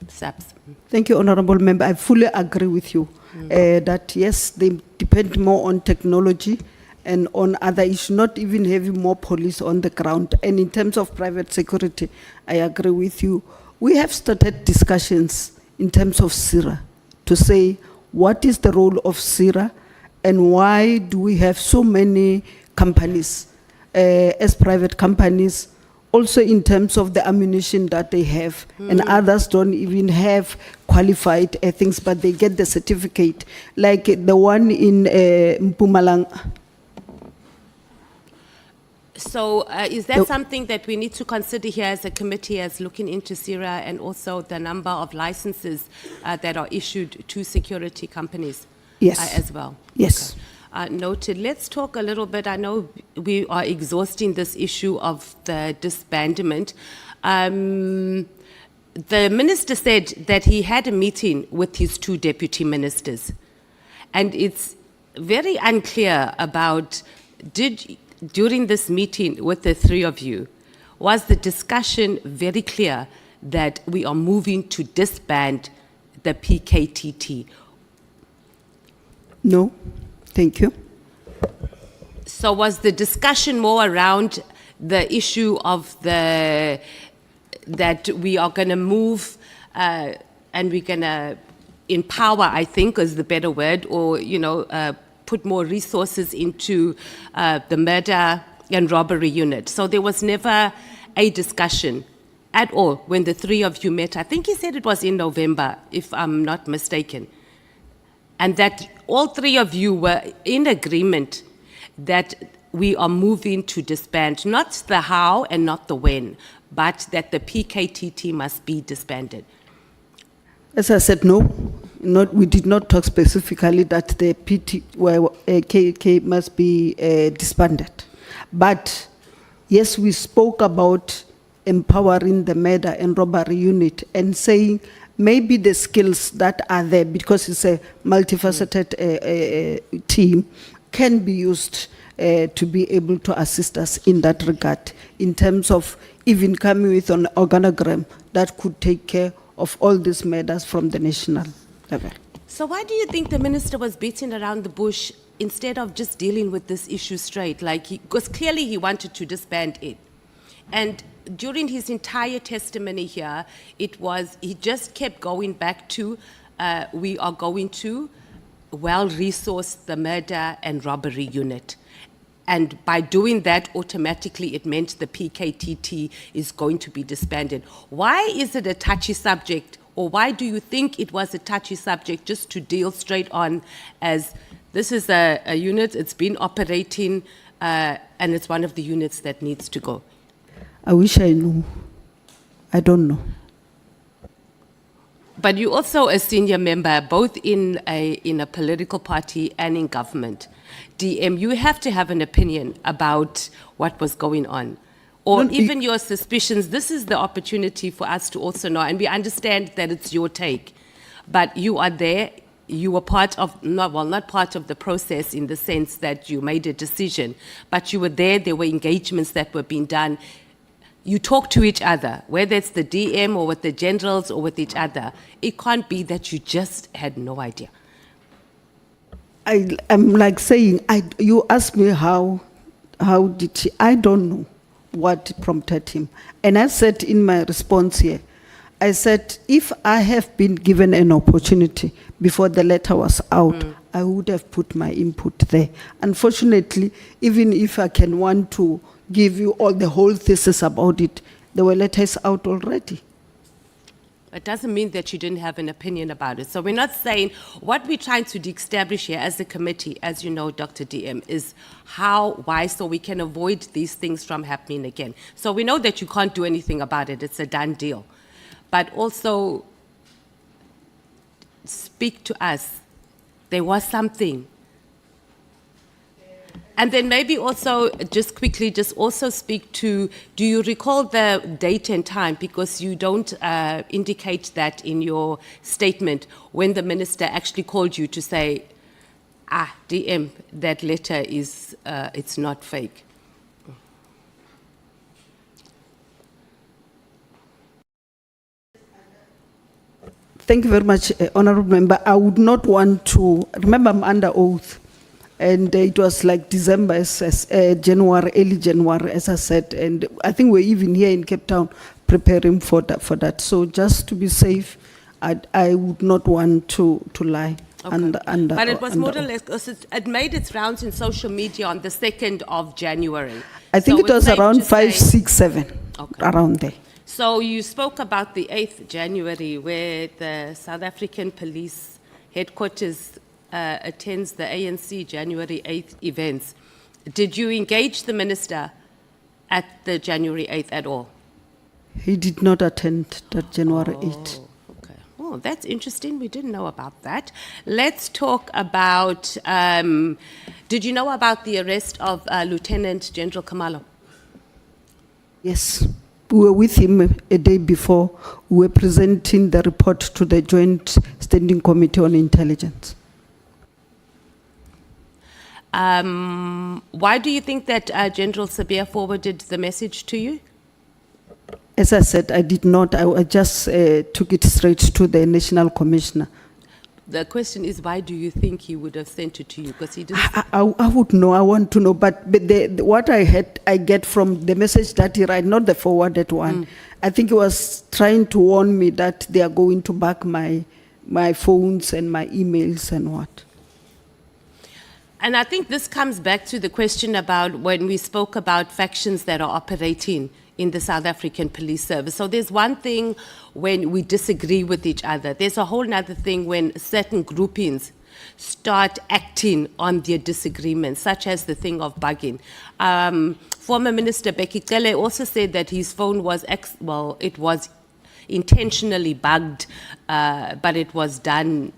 SAPS. Thank you, Honorable Member. I fully agree with you that yes, they depend more on technology and on other issues, not even having more police on the ground. And in terms of private security, I agree with you. We have started discussions in terms of SIRA to say what is the role of SIRA and why do we have so many companies as private companies, also in terms of the ammunition that they have, and others don't even have qualified things, but they get the certificate, like the one in Mpumalanga. So is that something that we need to consider here as a committee as looking into SIRA and also the number of licenses that are issued to security companies as well? Yes. Okay. Noted. Let's talk a little bit. I know we are exhausting this issue of the disbandment. The minister said that he had a meeting with his 2 deputy ministers, and it's very unclear about during this meeting with the 3 of you, was the discussion very clear that we are moving to disband the PKTT? No. Thank you. So was the discussion more around the issue of that we are going to move and we're going to empower, I think is the better word, or, put more resources into the murder and robbery unit. So there was never a discussion at all when the three of you met. I think he said it was in November, if I'm not mistaken. And that all three of you were in agreement that we are moving to disband, not the how and not the when, but that the PKTT must be disbanded. As I said, no, we did not talk specifically that the KK must be disbanded. But yes, we spoke about empowering the murder and robbery unit and saying maybe the skills that are there, because it's a multifaceted team, can be used to be able to assist us in that regard, in terms of even coming with an organogram that could take care of all these matters from the national level. So why do you think the minister was beating around the bush instead of just dealing with this issue straight? Because clearly he wanted to disband it. And during his entire testimony here, he just kept going back to, we are going to well-resource the murder and robbery unit. And by doing that, automatically it meant the PKTT is going to be disbanded. Why is it a touchy subject, or why do you think it was a touchy subject just to deal straight on as this is a unit, it's been operating, and it's one of the units that needs to go? I wish I knew. I don't know. But you're also a senior member, both in a political party and in government. DM, you have to have an opinion about what was going on. Or even your suspicions. This is the opportunity for us to also know. And we understand that it's your take. But you are there. You were part of, not part of the process in the sense that you made a decision. But you were there. There were engagements that were being done. You talk to each other, whether it's the DM or with the generals or with each other. It can't be that you just had no idea. I'm like saying, you asked me how did he, I don't know what prompted him. And I said in my response here, I said, if I have been given an opportunity before the letter was out, I would have put my input there. Unfortunately, even if I can want to give you all the whole thesis about it, there were letters out already. It doesn't mean that you didn't have an opinion about it. So we're not saying, what we're trying to establish here as a committee, as you know, Dr. DM, is why, so we can avoid these things from happening again. So we know that you can't do anything about it. It's a done deal. But also, speak to us. There was something. And then maybe also, just quickly, just also speak to, do you recall the date and time? Because you don't indicate that in your statement when the minister actually called you to say, DM, that letter is, it's not fake. Thank you very much, Honorable Member. I would not want to, remember I'm under oath. And it was like December, January, early January, as I said. And I think we're even here in Cape Town preparing for that. So just to be safe, I would not want to lie. Okay. But it was more or less, it made its rounds in social media on the 2nd of January. I think it was around 5, 6, 7, around there. So you spoke about the 8th January, where the South African Police Headquarters attends the ANC January 8th events. Did you engage the minister at the January 8th at all? He did not attend that January 8th. Okay. Oh, that's interesting. We didn't know about that. Let's talk about, did you know about the arrest of Lieutenant General Khumalo? Yes. We were with him a day before. We were presenting the report to the Joint Standing Committee on Intelligence. Why do you think that General Sabia forwarded the message to you? As I said, I did not. I just took it straight to the National Commissioner. The question is, why do you think he would have sent it to you? Because he didn't. I would know, I want to know, but what I get from the message that he write, not the forwarded one, I think he was trying to warn me that they are going to back my phones and my emails and what. And I think this comes back to the question about when we spoke about factions that are operating in the South African Police Service. So there's one thing when we disagree with each other. There's a whole other thing when certain groupings start acting on their disagreements, such as the thing of bugging. Former Minister Becky Cele also said that his phone was, it was intentionally bugged, but it was done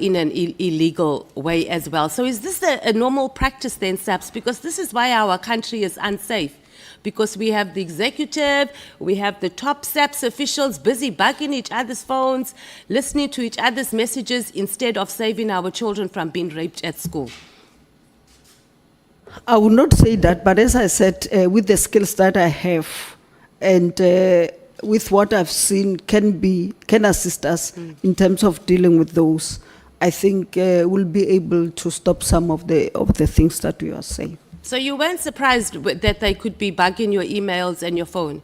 in an illegal way as well. So is this a normal practice then, SAPS? Because this is why our country is unsafe. Because we have the executive, we have the top SAPS officials busy bugging each other's phones, listening to each other's messages instead of saving our children from being raped at school. I would not say that, but as I said, with the skills that I have and with what I've seen can assist us in terms of dealing with those, I think we'll be able to stop some of the things that we are saying. So you weren't surprised that they could be bugging your emails and your phone?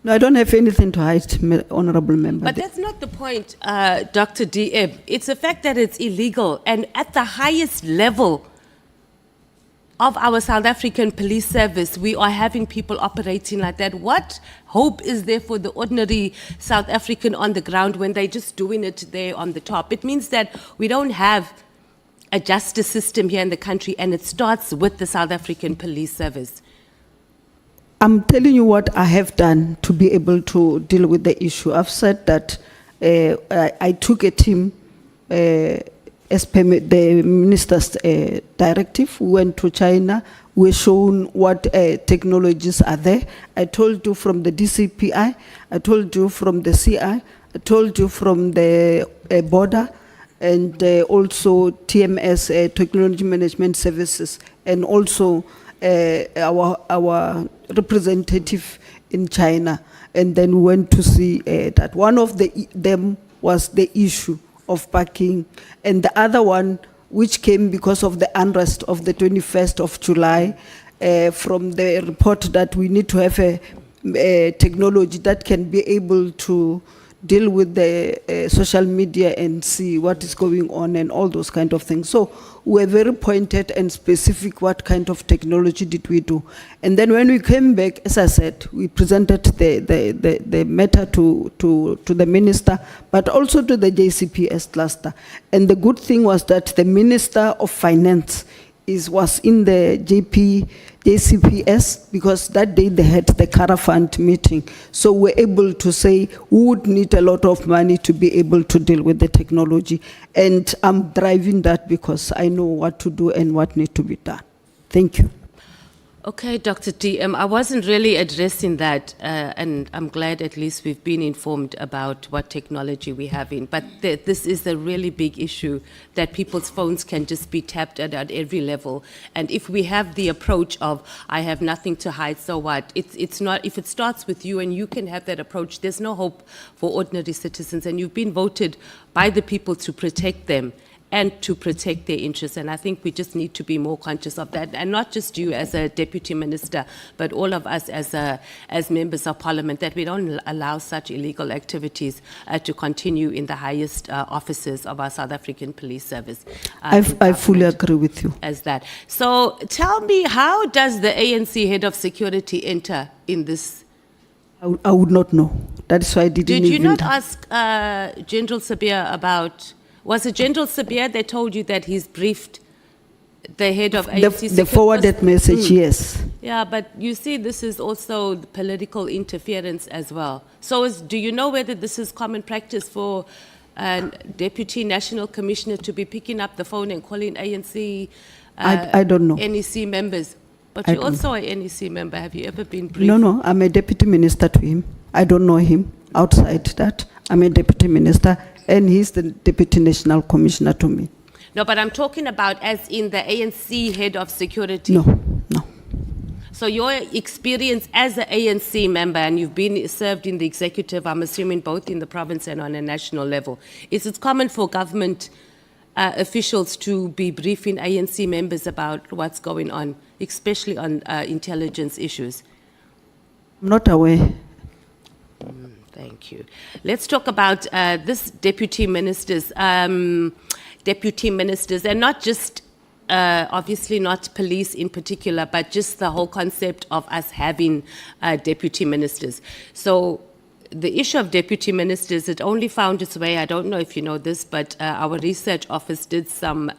No, I don't have anything to hide, Honorable Member. But that's not the point, Dr. DM. It's the fact that it's illegal, and at the highest level of our South African police service, we are having people operating like that. What hope is there for the ordinary South African on the ground when they're just doing it there on the top? It means that we don't have a justice system here in the country, and it starts with the South African Police Service. I'm telling you what I have done to be able to deal with the issue. I've said that I took a team as per the minister's directive. We went to China. We were shown what technologies are there. I told you from the DCPI. I told you from the CI. I told you from the border, and also TMS, Technology Management Services, and also our representative in China. And then we went to see that one of them was the issue of parking, and the other one, which came because of the unrest of the 21st of July, from the report that we need to have a technology that can be able to deal with the social media and see what is going on and all those kind of things. So we're very pointed and specific what kind of technology did we do. And then when we came back, as I said, we presented the matter to the minister, but also to the JCPS cluster. And the good thing was that the Minister of Finance was in the JCPS, because that day they had the caravan meeting. So we're able to say we would need a lot of money to be able to deal with the technology. And I'm driving that because I know what to do and what needs to be done. Thank you. Okay, Dr. DM, I wasn't really addressing that, and I'm glad at least we've been informed about what technology we have in. But this is a really big issue, that people's phones can just be tapped at every level. And if we have the approach of, I have nothing to hide, so what? It's not, if it starts with you and you can have that approach, there's no hope for ordinary citizens. And you've been voted by the people to protect them and to protect their interests. And I think we just need to be more conscious of that. And not just you as a deputy minister, but all of us as members of parliament, that we don't allow such illegal activities to continue in the highest offices of our South African police service. I fully agree with you. As that. So tell me, how does the ANC head of security enter in this? I would not know. That's why I didn't Did you even not ask General Sabir about... Was it General Sabir that told you that he's briefed the head of ANC? The forwarded message, yes. Yeah, but you see, this is also political interference as well. So do you know whether this is common practice for a Deputy National Commissioner to be picking up the phone and calling ANC I don't know. NEC members? But you're also an NEC member. Have you ever been briefed? No, I'm a deputy minister to him. I don't know him. Outside that, I'm a deputy minister, and he's the Deputy National Commissioner to me. No, but I'm talking about as in the ANC head of security. No. So your experience as an ANC member, and you've been served in the executive, I'm assuming both in the province and on a national level, is it common for government officials to be briefing ANC members about what's going on, especially on intelligence issues? I'm not aware. Thank you. Let's talk about this deputy ministers. Deputy ministers, and not just, obviously not police in particular, but just the whole concept of us having deputy ministers. So the issue of deputy ministers, it only found its way, I don't know if you know this, but our research office did some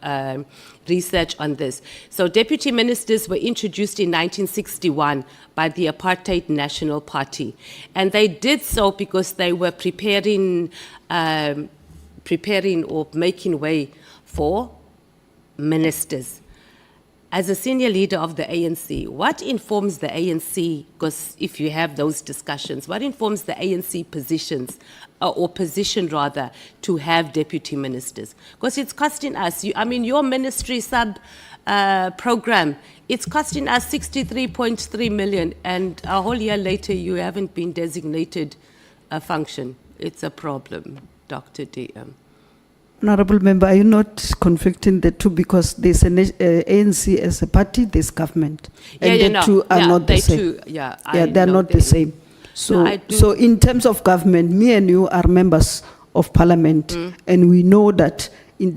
research on this. So deputy ministers were introduced in 1961 by the Apartheid National Party. And they did so because they were preparing or making way for ministers. As a senior leader of the ANC, what informs the ANC, because if you have those discussions, what informs the ANC positions, or position rather, to have deputy ministers? Because it's costing us, I mean, your ministry program, it's costing us 63.3 million, and a whole year later you haven't been designated a function. It's a problem, Dr. DM. Honorable Member, are you not conflicting the two, because there's an ANC as a party, there's government, and the two are not the same. They are not the same. So, No, I do- so in terms of government, me and you are members of parliament, and we know that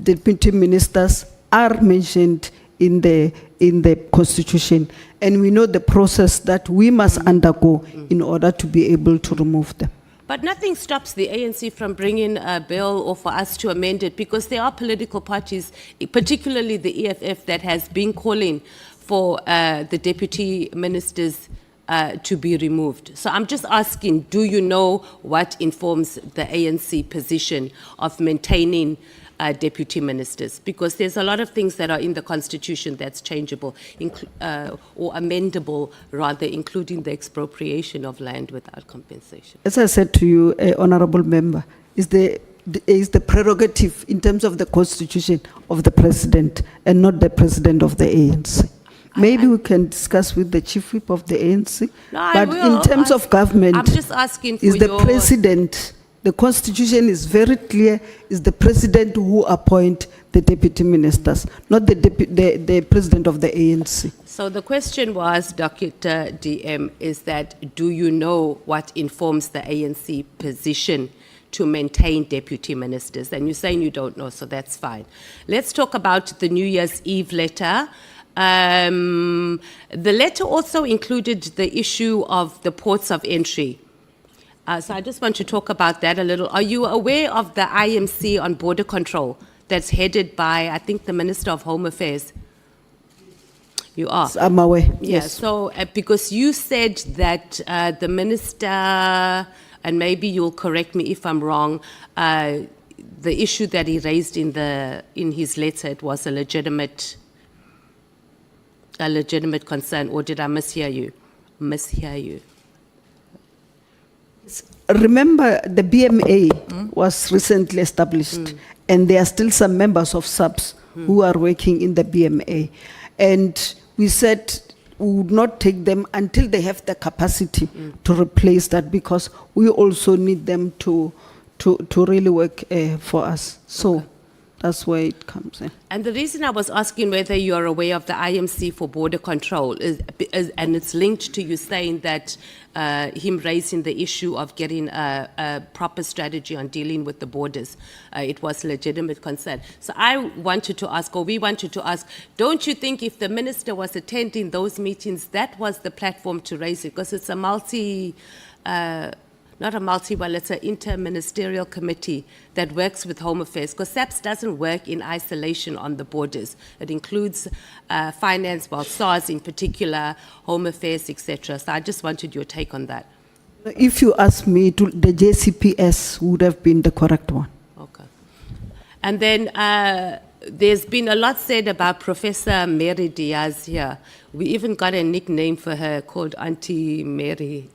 deputy ministers are mentioned in the constitution, and we know the process that we must undergo in order to be able to remove them. But nothing stops the ANC from bringing a bill or for us to amend it, because there are political parties, particularly the EFF, that has been calling for the deputy ministers to be removed. So I'm just asking, do you know what informs the ANC position of maintaining deputy ministers? Because there's a lot of things that are in the constitution that's changeable, or amendable rather, including the expropriation of land without compensation. As I said to you, Honorable Member, is the prerogative in terms of the constitution of the president and not the president of the ANC. Maybe we can discuss with the chief whip of the ANC. No, I but will. in terms of government, I'm just asking for is the your- president, the constitution is very clear, is the president who appoint the deputy ministers, not the president of the ANC. So the question was, Dr. DM, is that do you know what informs the ANC position to maintain deputy ministers? And you're saying you don't know, so that's fine. Let's talk about the New Year's Eve letter. The letter also included the issue of the ports of entry. So I just want to talk about that a little. Are you aware of the IMC on border control that's headed by, I think, the Minister of Home Affairs? You are? I'm aware, Yeah, yes. so because you said that the minister, and maybe you'll correct me if I'm wrong, the issue that he raised in his letter, it was a legitimate concern, or did I mishear you? Remember, the BMA was recently established, and there are still some members of SAPS who are working in the BMA. And we said we would not take them until they have the capacity to replace that, because we also need them to really work for us. So that's where it comes in. And the reason I was asking whether you're aware of the IMC for border control is and it's linked to you saying that him raising the issue of getting a proper strategy on dealing with the borders. It was a legitimate concern. So I wanted to ask, or we wanted to ask, don't you think if the minister was attending those meetings, that was the platform to raise it? Because it's a it's an inter-ministerial committee that works with Home Affairs, because SAPS doesn't work in isolation on the borders. It includes finance, well, SARS in particular, Home Affairs, etc. So I just wanted your take on that. If you ask me, the JCPS would have been the correct one. Okay. And then there's been a lot said about Professor Mary Diaz here. We even got a nickname for her called Auntie Mary.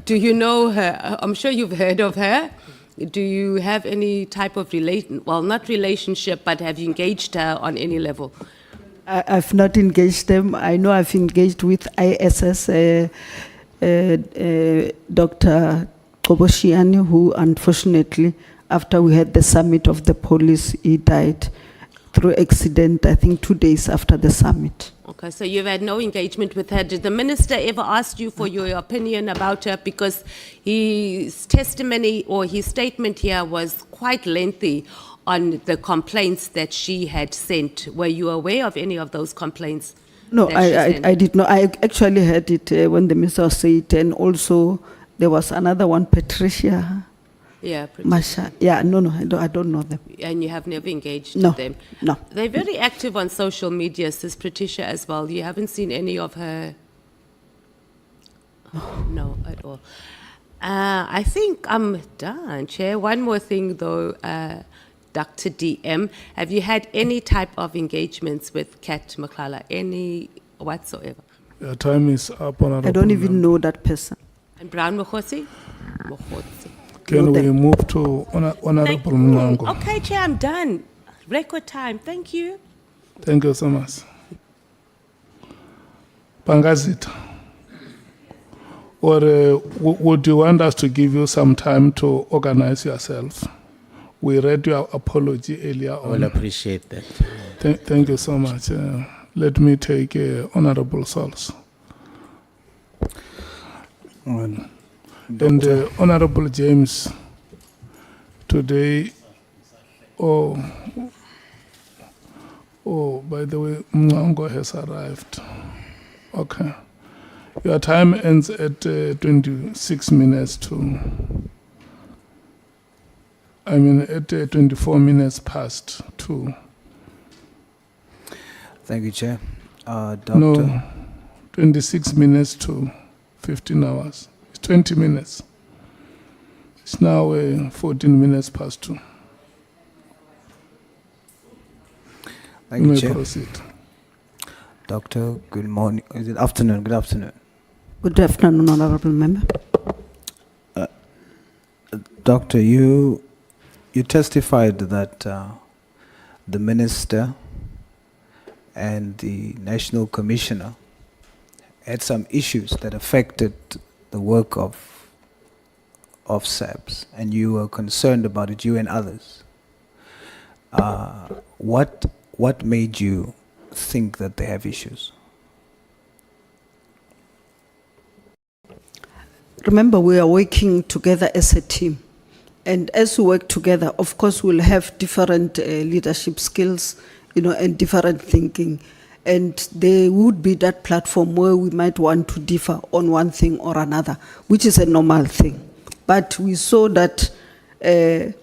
Do you know her? I'm sure you've heard of her. Do you have any type of not relationship, but have you engaged her on any level? I've not engaged them. I know I've engaged with ISS, Dr. Boshielo, who unfortunately, after we had the summit of the police, he died through accident, I think 2 days after the summit. Okay, so you've had no engagement with her. Did the minister ever ask you for your opinion about her? Because his testimony or his statement here was quite lengthy on the complaints that she had sent. Were you aware of any of those complaints? No, that she sent? I did not. I actually heard it when the minister said, and also there was another one, Patricia Yeah, Masha. Yeah, no, I don't know them. and you have never engaged No, with them. no. They're very active on social media, says Patricia as well. You haven't seen any of her? No, at all. I think I'm done, Chair. One more thing though, Dr. DM. Have you had any type of engagements with Kat Mkhwanazi, any whatsoever? Your time is up, Honorable I don't even know that person. And Brown Mokhosi? Mokhosi. Can know we them. move to Honorable Mnango? Okay, Chair, I'm done. Record time. Thank you. Thank you so much. Pangazita. Or would you want us to give you some time to organize yourself? We read your apology earlier I will on. appreciate that. Thank you so much. Let me take Honorable Sauls. And Honorable James, today, oh, by the way, Mnango has arrived. Okay. Your time ends at 26 minutes to, at 24 minutes past 2. Thank you, Chair. Doctor. No, 26 minutes to 15 hours. It's 20 minutes. It's now 14 minutes past 2. Thank You you, may Chair. proceed. Doctor, good morning. Is it afternoon? Good afternoon. Good afternoon, honorable member. Doctor, you testified that the minister and the national commissioner had some issues that affected the work of SAPS, and you were concerned about it, you and others. What made you think that they have issues? Remember, we are working together as a team. And as we work together, of course, we'll have different leadership skills, and different thinking. And there would be that platform where we might want to differ on one thing or another, which is a normal thing. But we saw that the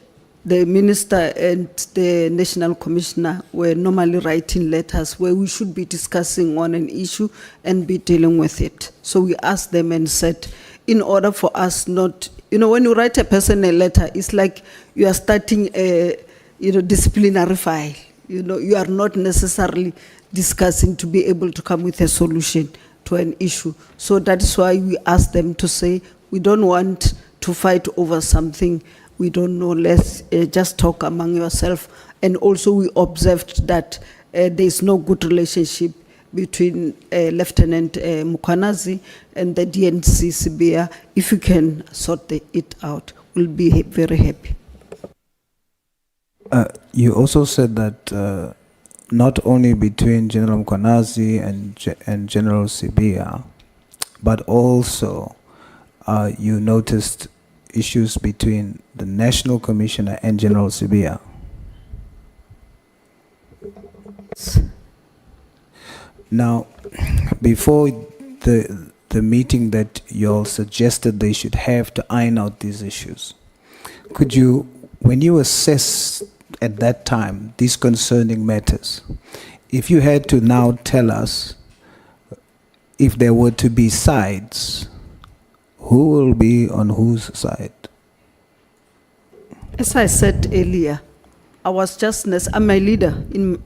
minister and the national commissioner were normally writing letters where we should be discussing on an issue and be dealing with it. So we asked them and said, in order for us not, when you write a person a letter, it's like you are starting a, disciplinary file. You are not necessarily discussing to be able to come with a solution to an issue. So that is why we asked them to say, we don't want to fight over something we don't know, let's just talk among yourself. And also we observed that there is no good relationship between Lieutenant Mkhwanazi and the DNC Sibia. If you can sort it out, we'll be very happy. You also said that not only between General Mkhwanazi and General Sibia, but also you noticed issues between the National Commissioner and General Sibia. Now, before the meeting that you all suggested they should have to iron out these issues, could you, when you assess at that time these concerning matters, if you had to now tell us if there were to be sides, who will be on whose side? As I said earlier, I was just, I'm a leader in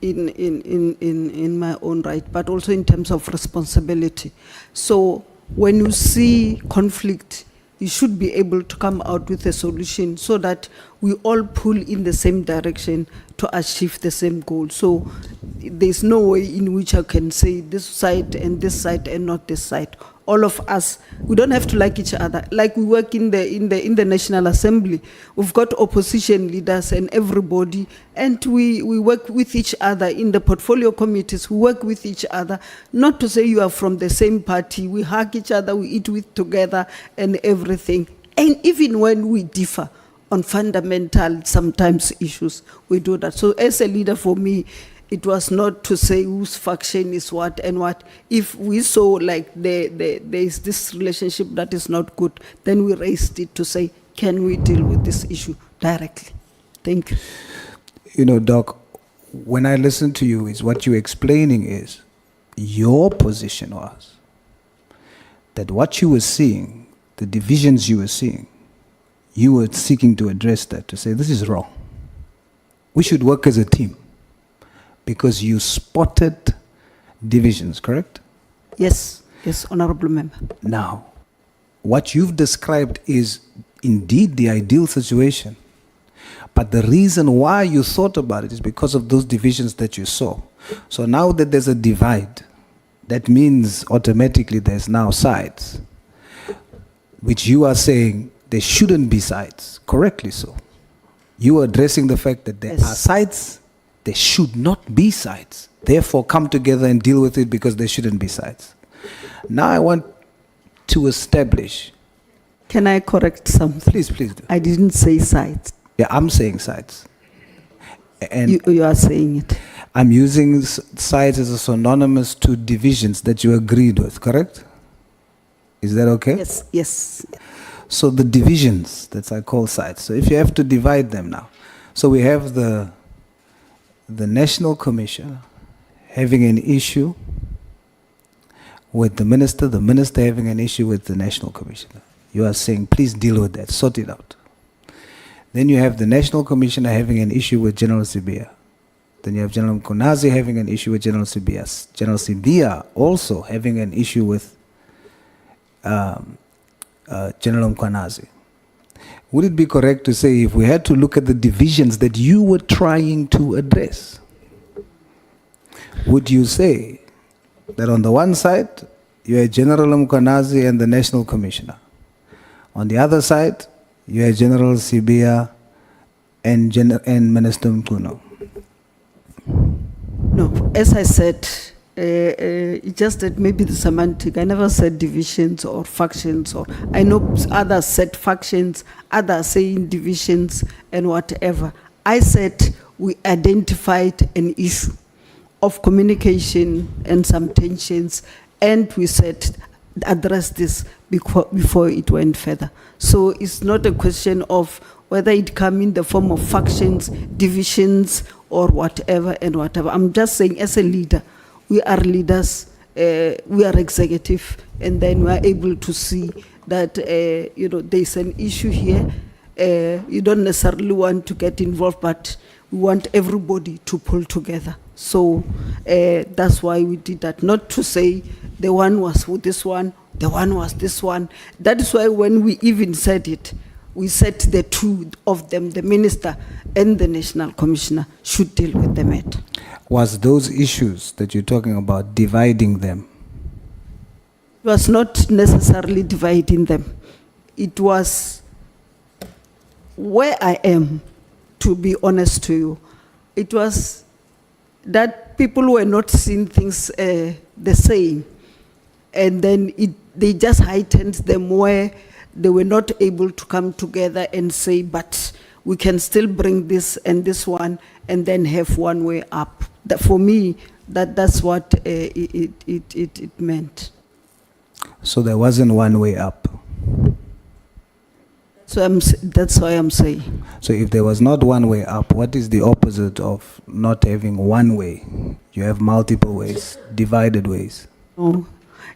my own right, but also in terms of responsibility. So when you see conflict you should be able to come out with a solution so that we all pull in the same direction to achieve the same goal. So there's no way in which I can say this side and not this side. All of us, we don't have to like each other. Like we work in the National Assembly, we've got opposition leaders and everybody, and we work with each other in the portfolio committees. We work with each other. Not to say you are from the same party. We hug each other, we eat with together, and everything. And even when we differ on fundamental sometimes issues, we do that. So as a leader, for me, it was not to say whose faction is what and what. If we saw like there is this relationship that is not good, then we raised it to say, can we deal with this issue directly? Thank you. You know, Doc, when I listen to you, is what you're explaining is your position was that what you were seeing, the divisions you were seeing, you were seeking to address that, to say this is wrong. We should work as a team. Because you spotted divisions, correct? Yes, Honorable Member. Now, what you've described is indeed the ideal situation. But the reason why you thought about it is because of those divisions that you saw. So now that there's a divide, that means automatically there's now sides, which you are saying there shouldn't be sides, correctly so. You are addressing the fact that there are sides. There should not be sides. Therefore, come together and deal with it because there shouldn't be sides. Now I want to establish. Can I correct something? Please do. I didn't say sides. Yeah, I'm saying sides. And you are saying it. I'm using sides as a synonymous to divisions that you agreed with, correct? Is that okay? Yes. So the divisions that I call sides. So if you have to divide them now. So we have the National Commission having an issue with the minister having an issue with the National Commissioner. You are saying, please deal with that, sort it out. Then you have the National Commissioner having an issue with General Sibia. Then you have General Mkhwanazi having an issue with General Sibia. General Sibia also having an issue with General Mkhwanazi. Would it be correct to say if we had to look at the divisions that you were trying to address, would you say that on the one side, you had General Mkhwanazi and the National Commissioner. On the other side, you had General Sibia and Minister Mkhwanazi? No, as I said, it's just that maybe the semantic. I never said divisions or factions, or I know others said factions, others saying divisions and whatever. I said we identified an issue of communication and some tensions, and we said address this before it went further. So it's not a question of whether it come in the form of factions, divisions, or whatever and whatever. I'm just saying, as a leader, we are leaders, we are executive, and then we are able to see that there's an issue here. You don't necessarily want to get involved, but we want everybody to pull together. So that's why we did that. Not to say the one was with this one, the one was this one. That is why when we even said it, we said the two of them, the minister and the national commissioner, should deal with the matter. Was those issues that you're talking about dividing them? It was not necessarily dividing them. It was where I am, to be honest to you. It was that people were not seeing things the same. And then they just heightened them where they were not able to come together and say, but we can still bring this and this one and then have one way up. That, for me, that's what it meant. So there wasn't one way up? So that's why I'm saying. So if there was not one way up, what is the opposite of not having one way? You have multiple ways, divided ways. No,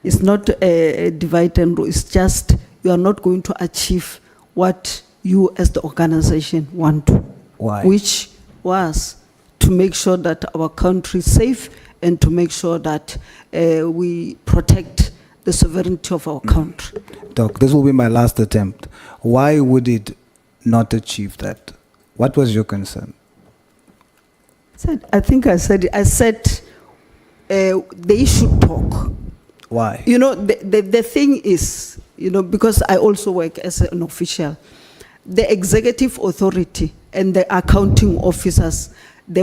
it's not a divide and rule. It's just you are not going to achieve what you as the organization want to. Why? Which was to make sure that our country is safe and to make sure that we protect the sovereignty of our country. Doc, this will be my last attempt. Why would it not achieve that? What was your concern? I think I said they should talk. Why? You know, the thing is, you know, because I also work as an official, the executive authority and the accounting officers, the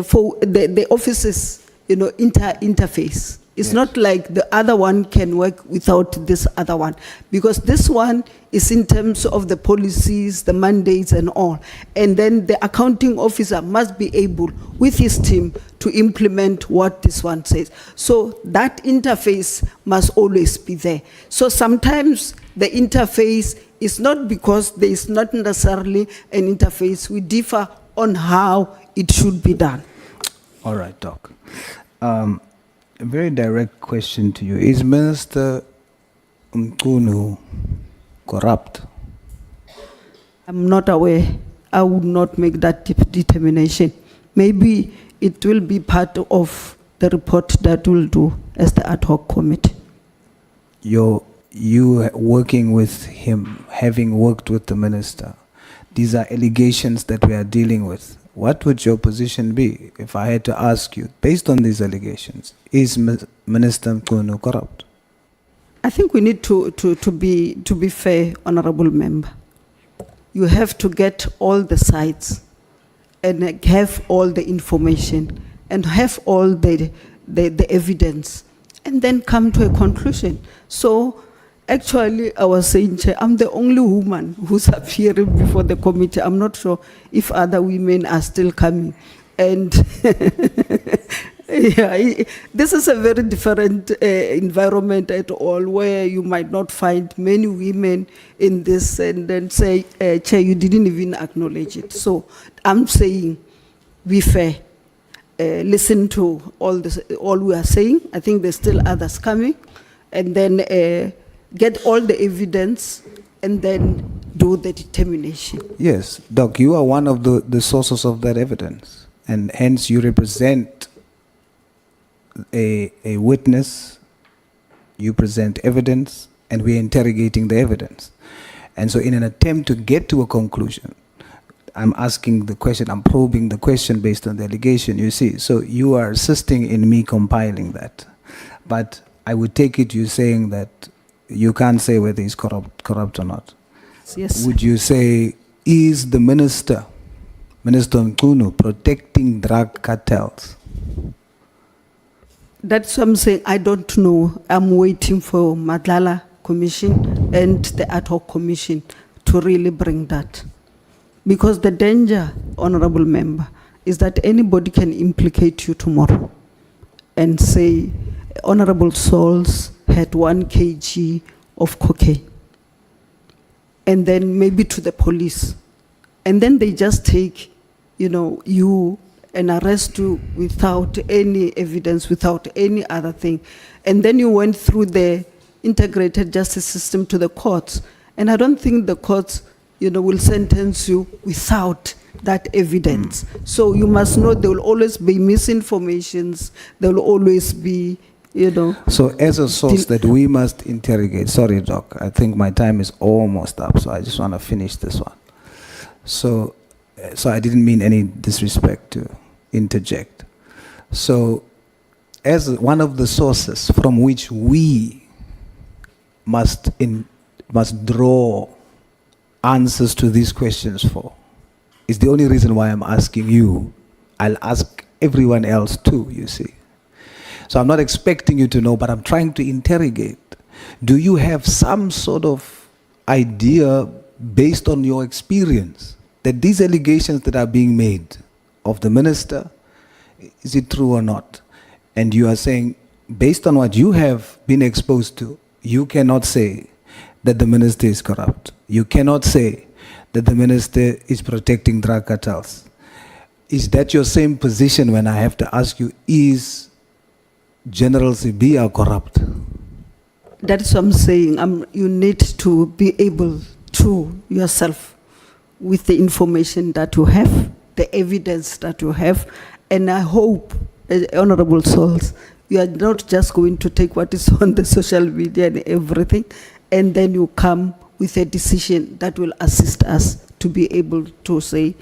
offices, you know, interface. It's Yes. not like the other one can work without this other one, because this one is in terms of the policies, the mandates and all. And then the accounting officer must be able, with his team, to implement what this one says. So that interface must always be there. So sometimes the interface is not because there is not necessarily an interface. We differ on how it should be done. All right, Doc. A very direct question to you. Is Minister Mkhwanazi corrupt? I'm not aware. I would not make that determination. Maybe it will be part of the report that we'll do as the ad hoc committee. You working with him, having worked with the minister, these are allegations that we are dealing with. What would your position be if I had to ask you, based on these allegations, is Minister Mkhwanazi corrupt? I think we need to be fair, honorable member. You have to get all the sides and have all the information and have all the evidence and then come to a conclusion. So actually, I was saying, Chair, I'm the only woman who's appearing before the committee. I'm not sure if other women are still coming. And yeah, this is a very different environment at all, where you might not find many women in this and then say, Chair, you didn't even acknowledge it. So I'm saying, be fair. Listen to all we are saying. I think there's still others coming. And then get all the evidence and then do the determination. Yes, Doc, you are one of the sources of that evidence, and hence you represent a witness, you present evidence, and we're interrogating the evidence. And so in an attempt to get to a conclusion, I'm asking the question, I'm probing the question based on the allegation, you see. So you are assisting in me compiling that. But I would take it you saying that you can't say whether he's corrupt or not. Yes. Would you say, is the Minister Mkhwanazi, protecting drug cartels? That's what I'm saying. I don't know. I'm waiting for Madlala Commission and the Ad Hoc Commission to really bring that. Because the danger, honorable member, is that anybody can implicate you tomorrow and say, Honorable Souls had 1 kg of cocaine. And then maybe to the police. And then they just take, you know, you and arrest you without any evidence, without any other thing. And then you went through the integrated justice system to the courts. And I don't think the courts, you know, will sentence you without that evidence. So you must know there will always be misinformations. There will always be, you know. So as a source that we must interrogate, sorry, Doc, I think my time is almost up, so I just want to finish this one. So I didn't mean any disrespect to interject. So as one of the sources from which we must draw answers to these questions for, is the only reason why I'm asking you. I'll ask everyone else too, you see. So I'm not expecting you to know, but I'm trying to interrogate. Do you have some sort of idea based on your experience that these allegations that are being made of the minister, is it true or not? And you are saying, based on what you have been exposed to, you cannot say that the minister is corrupt. You cannot say that the minister is protecting drug cartels. Is that your same position when I have to ask you, is General Sibia corrupt? That's what I'm saying. You need to be able to yourself, with the information that you have, the evidence that you have, and I hope, Honorable Souls, You are not just going to take what is on the social media and everything, and then you come with a decision that will assist us to be able to say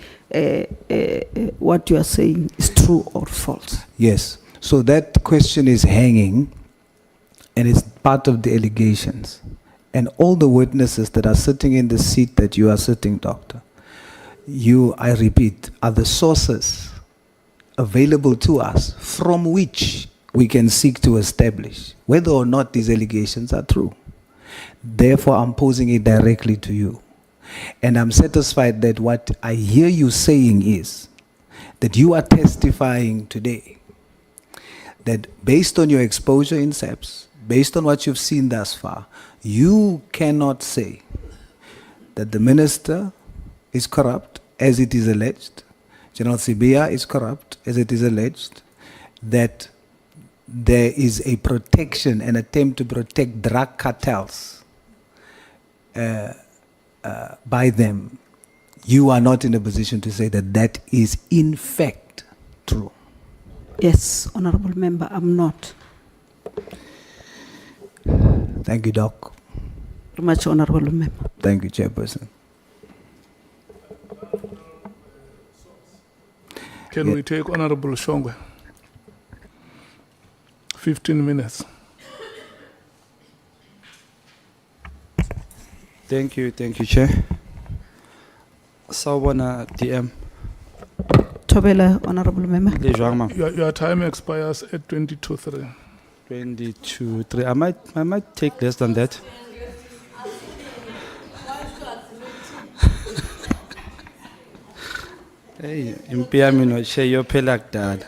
what you are saying is true or false. Yes. So that question is hanging, and it's part of the allegations. And all the witnesses that are sitting in the seat that you are sitting, Doctor, you, I repeat, are the sources available to us from which we can seek to establish whether or not these allegations are true. Therefore, I'm posing it directly to you. And I'm satisfied that what I hear you saying is that you are testifying today that based on your exposure in SAPS, based on what you've seen thus far, you cannot say that the minister is corrupt, as it is alleged, General Sibia is corrupt, as it is alleged, that there is a protection, an attempt to protect drug cartels by them. You are not in a position to say that that is in fact true. Yes, Honorable Member, I'm not. Thank you, Doc. Very much, Honorable Member. Thank you, Chairperson. Can we take Honorable Shongwe? 15 minutes. Thank you, Chair. Sawubona DM. Tobela, Honorable Member. Le jwang, ma'am? Your time expires at 22:03. 22-3. I might take less than that. Hey, impiyami no share your pelak dad.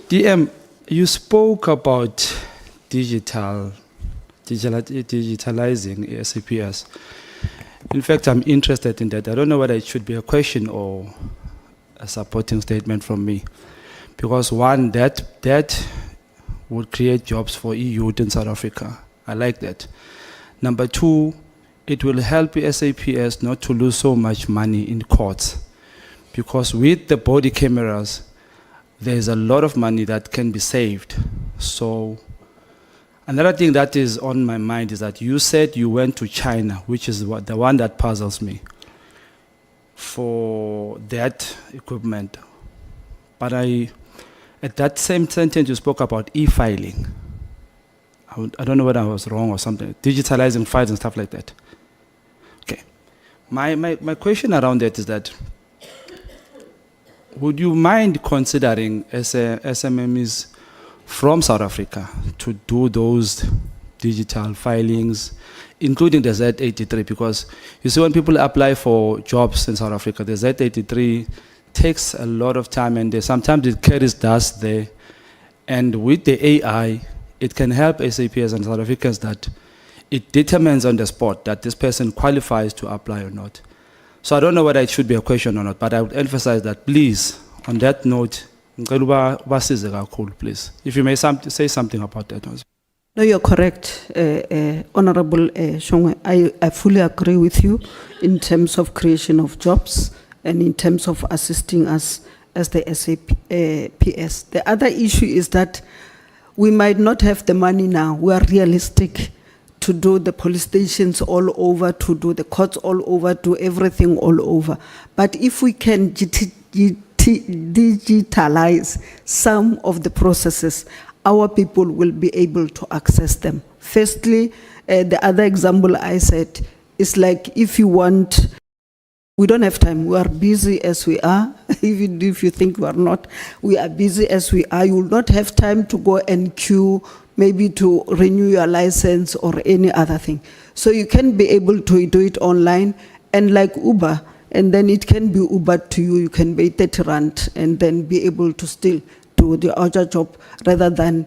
DM, you spoke about digitalizing SAPS. In fact, I'm interested in that. I don't know whether it should be a question or a supporting statement from me. Because one, that would create jobs for EU in South Africa. I like that. Number two, it will help SAPS not to lose so much money in courts. Because with the body cameras, there's a lot of money that can be saved. So another thing that is on my mind is that you said you went to China, which is the one that puzzles me, for that equipment. But at that same sentence, you spoke about e-filing. I don't know whether I was wrong or something, digitalizing files and stuff like that. Okay. My question around that is that, would you mind considering SMMEs from South Africa to do those digital filings, including the Z83? Because you see, when people apply for jobs in South Africa, the Z83 takes a lot of time, and sometimes it carries dust there. And with the AI, it can help SAPs and South Africans that it determines on the spot that this person qualifies to apply or not. So I don't know whether it should be a question or not, but I would emphasize that, please, on that note, please, if you may say something about that. No, you're correct, Honorable Shongwe. I fully agree with you in terms of creation of jobs and in terms of assisting us as the SAPS. The other issue is that we might not have the money now. We are realistic to do the police stations all over, to do the courts all over, to everything all over. But if we can digitalize some of the processes, our people will be able to access them. Firstly, the other example I said is like, if you want, we don't have time. We are busy as we are. Even if you think we are not, we are busy as we are. You will not have time to go and queue, maybe to renew your license or any other thing. So you can be able to do it online, and like Uber, and then it can be Ubered to you. You can pay 30 rand and then be able to still do the other job rather than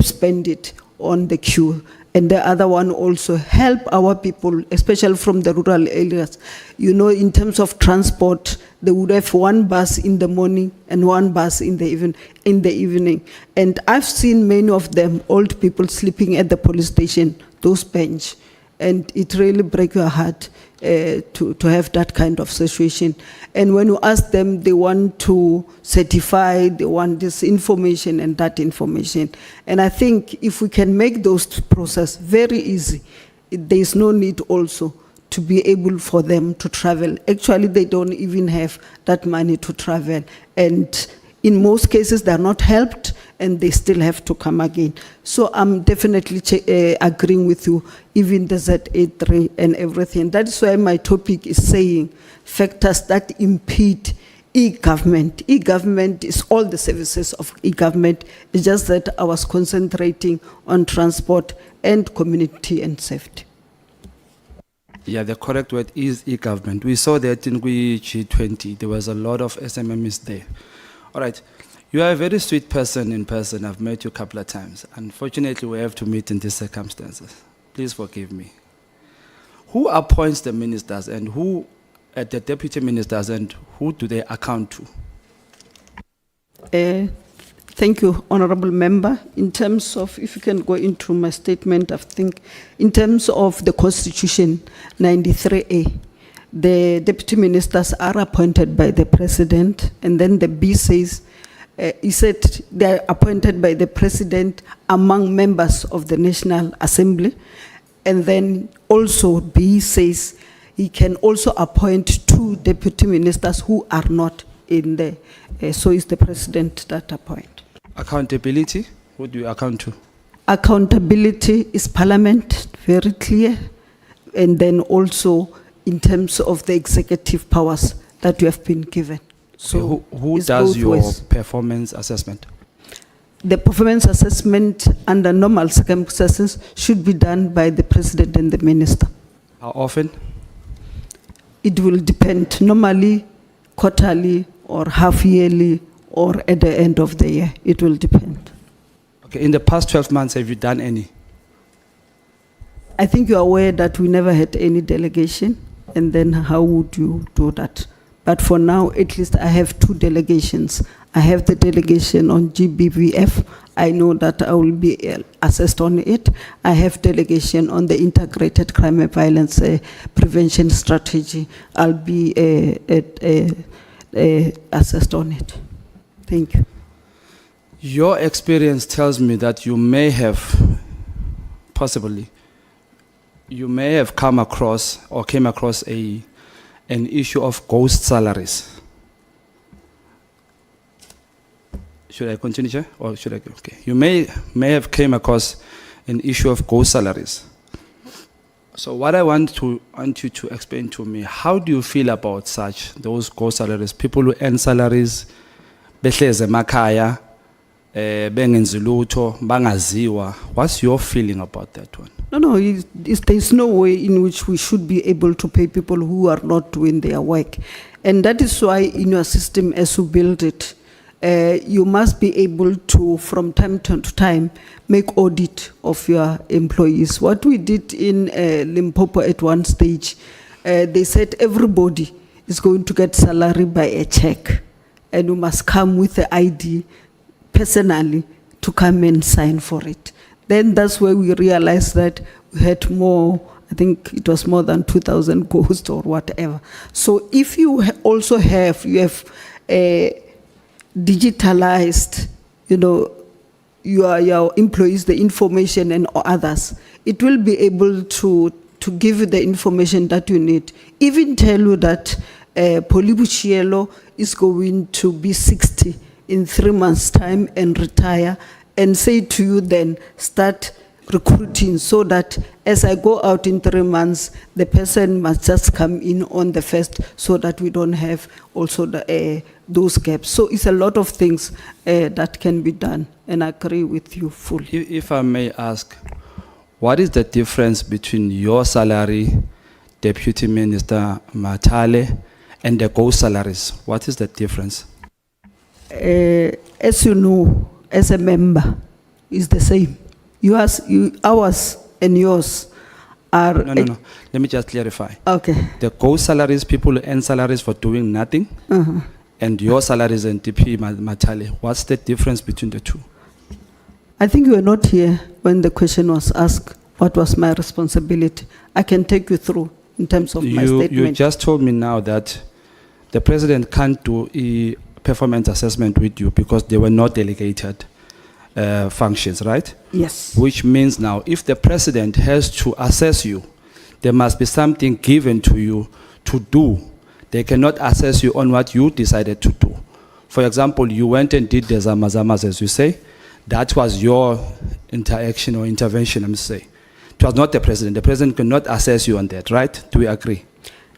spend it on the queue. And the other one also help our people, especially from the rural areas. You know, in terms of transport, they would have one bus in the morning and one bus in the evening. And I've seen many of them, old people sleeping at the police station, those bench. And it really breaks your heart. to have that kind of situation. And when you ask them, they want to certify, they want this information and that information. And I think if we can make those process very easy, there is no need also to be able for them to travel. Actually, they don't even have that money to travel. And in most cases, they're not helped and they still have to come again. So I'm definitely agreeing with you, even the ZA3 and everything. That is why my topic is saying factors that impede e-government. E-government is all the services of e-government. It's just that I was concentrating on transport and community and safety. Yeah, the correct word is e-government. We saw that in G20. There was a lot of SMMEs there. All right. You are a very sweet person in person. I've met you a couple of times. Unfortunately, we have to meet in these circumstances. Please forgive me. Who appoints the ministers and who, the deputy ministers, and who do they account to? Thank you, Honorable Member. In terms of, if you can go into my statement, I think, in terms of the Constitution 93A, the deputy ministers are appointed by the President, and then the B says, he said they are appointed by the President among members of the National Assembly, and then also B says he can also appoint 2 deputy ministers who are not in there. So it's the President that appoints. Accountability, who do you account to? Accountability is Parliament, very clear. And then also in terms of the executive powers that you have been given. So who it's does both your ways. performance assessment? The performance assessment under normal circumstances should be done by the President and the Minister. How often? It will depend, normally quarterly or half yearly or at the end of the year. It will depend. Okay, in the past 12 months, have you done any? I think you're aware that we never had any delegation, and then how would you do that? But for now, at least I have 2 delegations. I have the delegation on GBVF. I know that I will be assessed on it. I have delegation on the integrated crime and violence prevention strategy. I'll be assessed on it. Thank you. Your experience tells me that you may have, possibly, you may have come across or came across an issue of ghost salaries. Should I continue, Chair? Or should I? Okay. You may have came across an issue of ghost salaries. So what I want you to explain to me, how do you feel about those ghost salaries? People who earn salaries, behleze emakhaya, bengenzi lutho, bangaziwa. What's your feeling about that one? No, there's no way in which we should be able to pay people who are not doing their work. And that is why in your system, as you build it, you must be able to, from time to time, make audit of your employees. What we did in Limpopo at one stage, they said everybody is going to get salary by a check, and you must come with the ID personally to come and sign for it. Then that's where we realized that we had more, I think it was more than 2,000 ghosts or whatever. So if you also have digitalized, your employees, the information and others, it will be able to give you the information that you need. Even tell you that Paulina Boshielo is going to be 60 in 3 months' time and retire, and say to you then, start recruiting so that as I go out in 3 months, the person must just come in on the 1st so that we don't have also those gaps. So it's a lot of things that can be done, and I agree with you fully. If I may ask, what is the difference between your salary, Deputy Minister Matale, and the ghost salaries? What is the difference? As you know, as a member, is the same. Ours and yours are... No. Let me just clarify. Okay. The ghost salaries, people earn salaries for doing nothing, and your salaries and DP Matale. What's the difference between the two? I think you were not here when the question was asked, what was my responsibility? I can take you through in terms of my You statement. just told me now that the president can't do a performance assessment with you because they were not delegated functions, right? Yes. Which means now, if the president has to assess you, there must be something given to you to do. They cannot assess you on what you decided to do. For example, you went and did the zamazamas, as you say. That was your interaction or intervention, I'm saying. It was not the president. The president cannot assess you on that, right? Do we agree?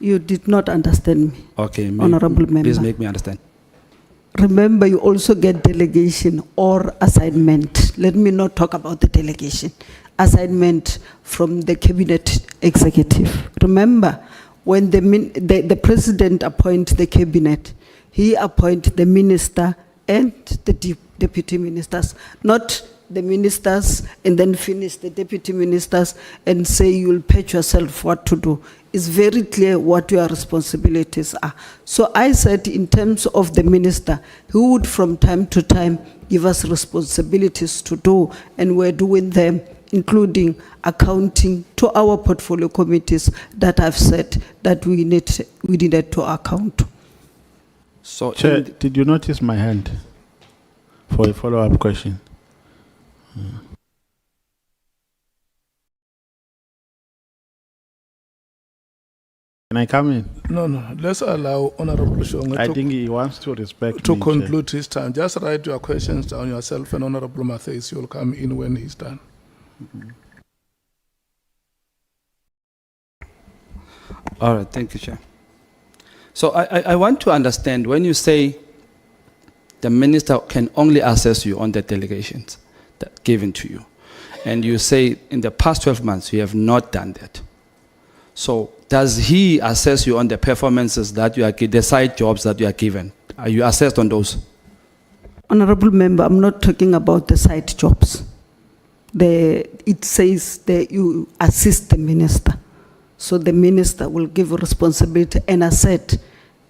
You did not understand me. Okay, Honorable member. please make me understand. Remember, you also get delegation or assignment. Let me not talk about the delegation. Assignment from the cabinet executive. Remember, when the president appoints the cabinet, he appoints the minister and the deputy ministers, not the ministers and then finish the deputy ministers and say you'll patch yourself what to do. It's very clear what your responsibilities are. So I said in terms of the minister, who would from time to time give us responsibilities to do, and we're doing them, including accounting to our portfolio committees that I've said that we needed to account. So, Chair, did you notice my hand for a follow-up question? Can I come in? No, let's allow Honorable Shonga I think he wants to respect to me, Chair. conclude his time. Just write your questions down yourself, and Honorable Matthias, you'll come in when he's done. all right, thank you, Chair. So I want to understand, when you say the minister can only assess you on the delegations that given to you, and you say in the past 12 months you have not done that. So does he assess you on the performances that you are, the side jobs that you are given? Are you assessed on those? Honorable member, I'm not talking about the side jobs. It says that you assist the minister. So the minister will give responsibility. And I said,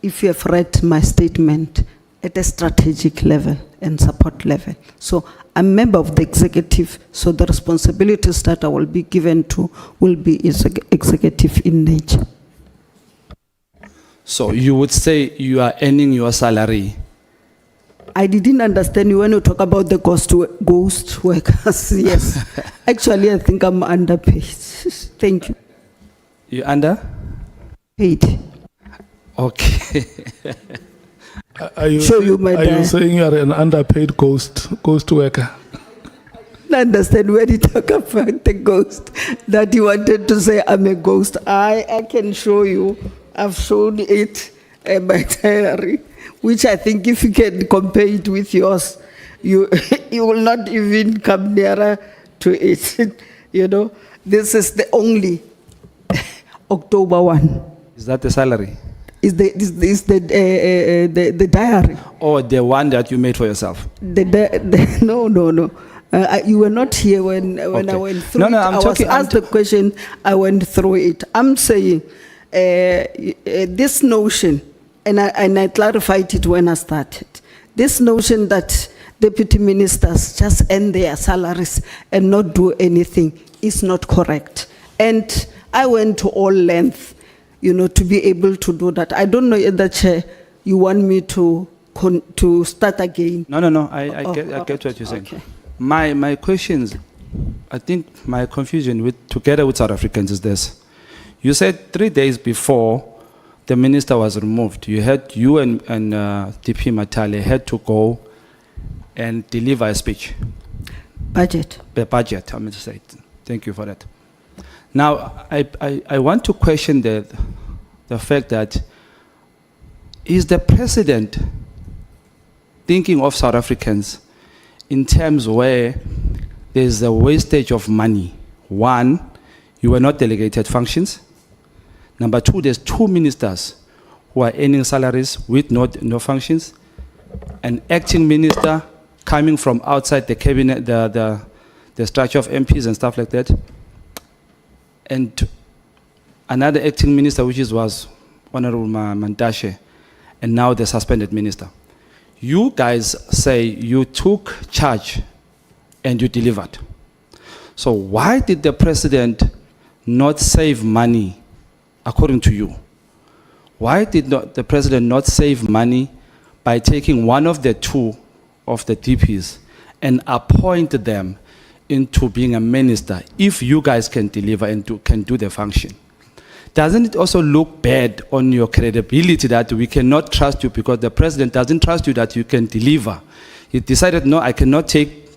if you have read my statement, at a strategic level and support level. So I'm a member of the executive, so the responsibilities that I will be given to will be executive in nature. So you would say you are earning your salary. I didn't understand you when you talk about the ghost workers. Yes. Actually, I think I'm underpaid. Thank you. You under? Paid. Okay. Are you you saying you are an underpaid ghost worker? I understand when you talk about the ghost, that you wanted to say I'm a ghost. I can show you. I've shown it in my diary, which I think if you can compare it with yours, you will not even come nearer to it. You know, this is the only October 1. Is that the salary? Is the diary? Or the one that you made for yourself? No. You were not here when I went through it. I was asked the question, I went through it. I'm saying this notion, and I clarified it when I started, this notion that deputy ministers just earn their salaries and not do anything is not correct. And I went to all length, to be able to do that. I don't know if the chair, you want me to start again. No. I get what you're saying. Okay. My questions, I think my confusion together with South Africans is this. You said 3 days before the minister was removed, you and DP Matale had to go and deliver a speech. Budget. The budget, I'm going to say. Thank you for that. Now, I want to question the fact that, is the president thinking of South Africans in terms where there's a wastage of money? One, you were not delegated functions. Number two, there's 2 ministers who are earning salaries with no functions. An acting minister coming from outside the cabinet, the structure of MPs and stuff like that. And another acting minister, which was Honorable Mantashe, and now the suspended minister. You guys say you took charge and you delivered. So why did the president not save money according to you, why did not the president not save money by taking one of the two of the DPs and appoint them into being a minister if you guys can deliver and can do the function? Doesn't it also look bad on your credibility that we cannot trust you because the president doesn't trust you that you can deliver? He decided, no, I cannot take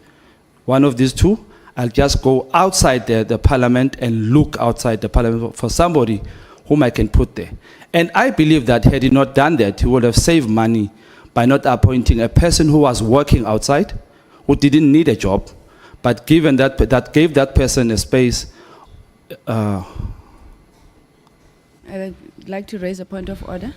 one of these two. I'll just go outside the parliament and look outside the parliament for somebody whom I can put there. And I believe that had he not done that, he would have saved money by not appointing a person who was working outside, who didn't need a job, but given that gave that person a space. I'd like to raise a point of order.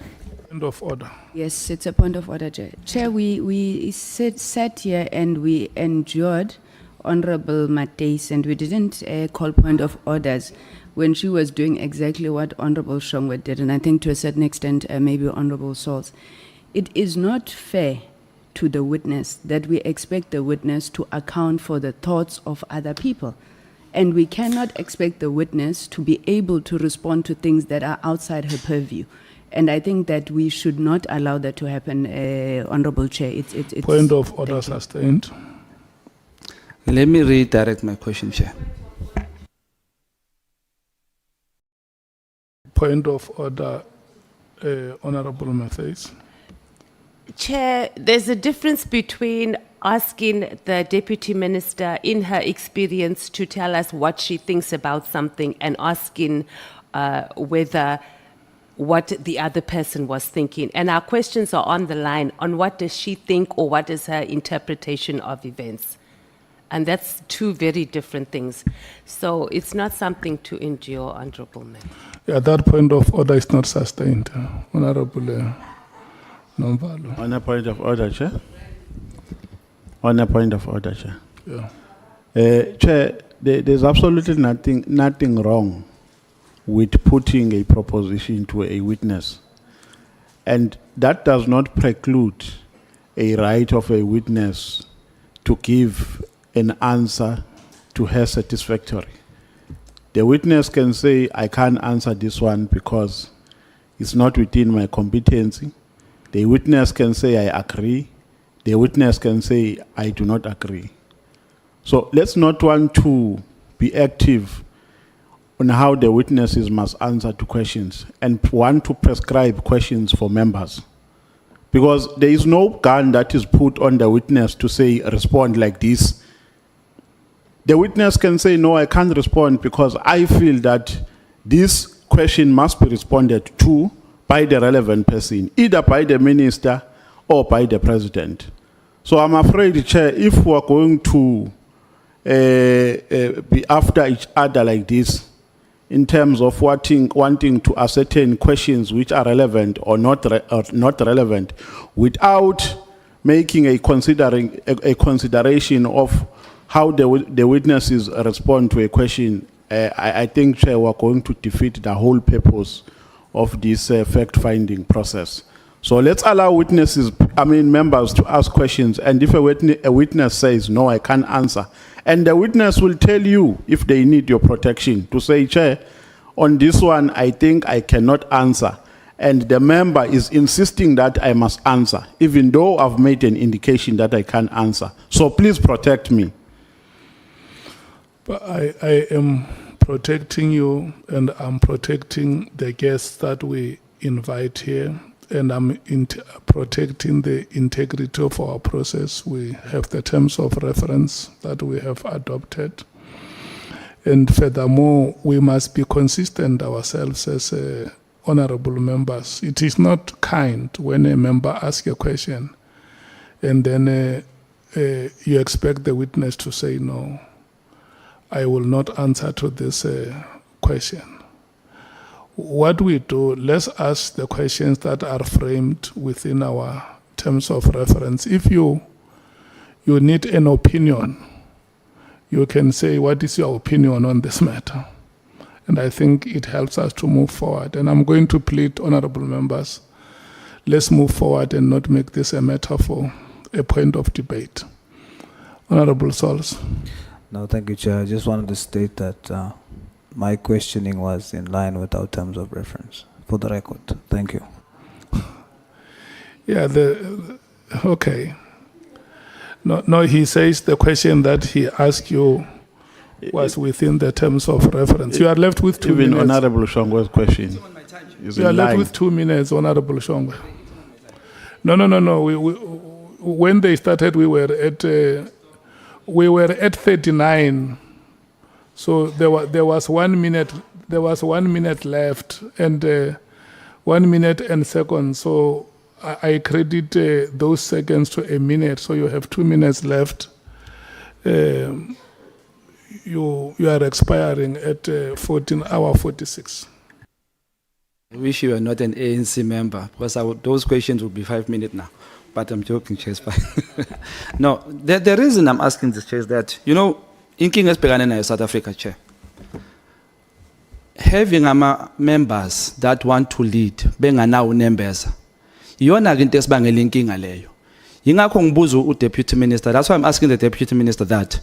Point of order. Yes, it's a point of order, Chair. Chair, we sat here and we endured Honorable Mateis, and we didn't call point of orders when she was doing exactly what Honorable Shongwe did, and I think to a certain extent maybe Honorable Sauls. It is not fair to the witness that we expect the witness to account for the thoughts of other people. And we cannot expect the witness to be able to respond to things that are outside her purview. And I think that we should not allow that to happen, Honorable Chair. It's Point of order sustained. Let me redirect my question, Chair. Point of order, Honorable Matthews. Chair, there's a difference between asking the Deputy Minister in her experience to tell us what she thinks about something and asking whether what the other person was thinking. And our questions are on the line on what does she think or what is her interpretation of events. And that's two very different things. So it's not something to endure, Honorable Member. Yeah, that point of order is not sustained, Honorable Nomvalo. On a point of order, Chair. On a point of order, Chair. Yeah. Chair, there's absolutely nothing wrong with putting a proposition to a witness. And that does not preclude a right of a witness to give an answer to her satisfactory. The witness can say, I can't answer this one because it's not within my competency. The witness can say, I agree. The witness can say, I do not agree. So let's not want to be active on how the witnesses must answer to questions and want to prescribe questions for members. Because there is no gun that is put on the witness to say, respond like this. The witness can say, no, I can't respond because I feel that this question must be responded to by the relevant person, either by the minister or by the president. So I'm afraid, Chair, if we're going to be after each other like this, in terms of wanting to ascertain questions which are relevant or not relevant, without making a consideration of how the witnesses respond to a question, I think, Chair, we're going to defeat the whole purpose of this fact-finding process. So let's allow members to ask questions, and if a witness says, no, I can't answer, and the witness will tell you if they need your protection to say, Chair, on this one, I think I cannot answer. And the member is insisting that I must answer, even though I've made an indication that I can't answer. So please protect me. But I am protecting you, and I'm protecting the guests that we invite here, and I'm protecting the integrity of our process. We have the terms of reference that we have adopted. And furthermore, we must be consistent ourselves as honorable members. It is not kind when a member asks a question and then you expect the witness to say, no, I will not answer to this question. What we do, let's ask the questions that are framed within our terms of reference. If you need an opinion, you can say, what is your opinion on this matter? And I think it helps us to move forward. And I'm going to plead, honorable members, let's move forward and not make this a matter for a point of debate. Honorable Sauls. No, thank you, Chair. I just wanted to state that my questioning was in line with our terms of reference. For the record, thank you. Yeah, okay. No, he says the question that he asked you was within the terms of reference. You are left with 2 Even minutes. Honorable Shongwe's question is You are in left line. with 2 minutes, Honorable Shongwe. No. When they started, we were at 39. So there was 1 minute. There was 1 minute left, and 1 minute and seconds. So I credit those seconds to a minute. So you have 2 minutes left. You are expiring at 14:46. I wish you were not an ANC member, because those questions would be 5 minutes now. But I'm joking, Chair. It's fine. No, the reason I'm asking this, Chair, is that, you know, in King Espeganena, South Africa, Chair, having members that want to lead, benganawo members, yona into esibangela inkinga leyo. Yingakho ngibuza u-Deputy Minister, that's why I'm asking the Deputy Minister that,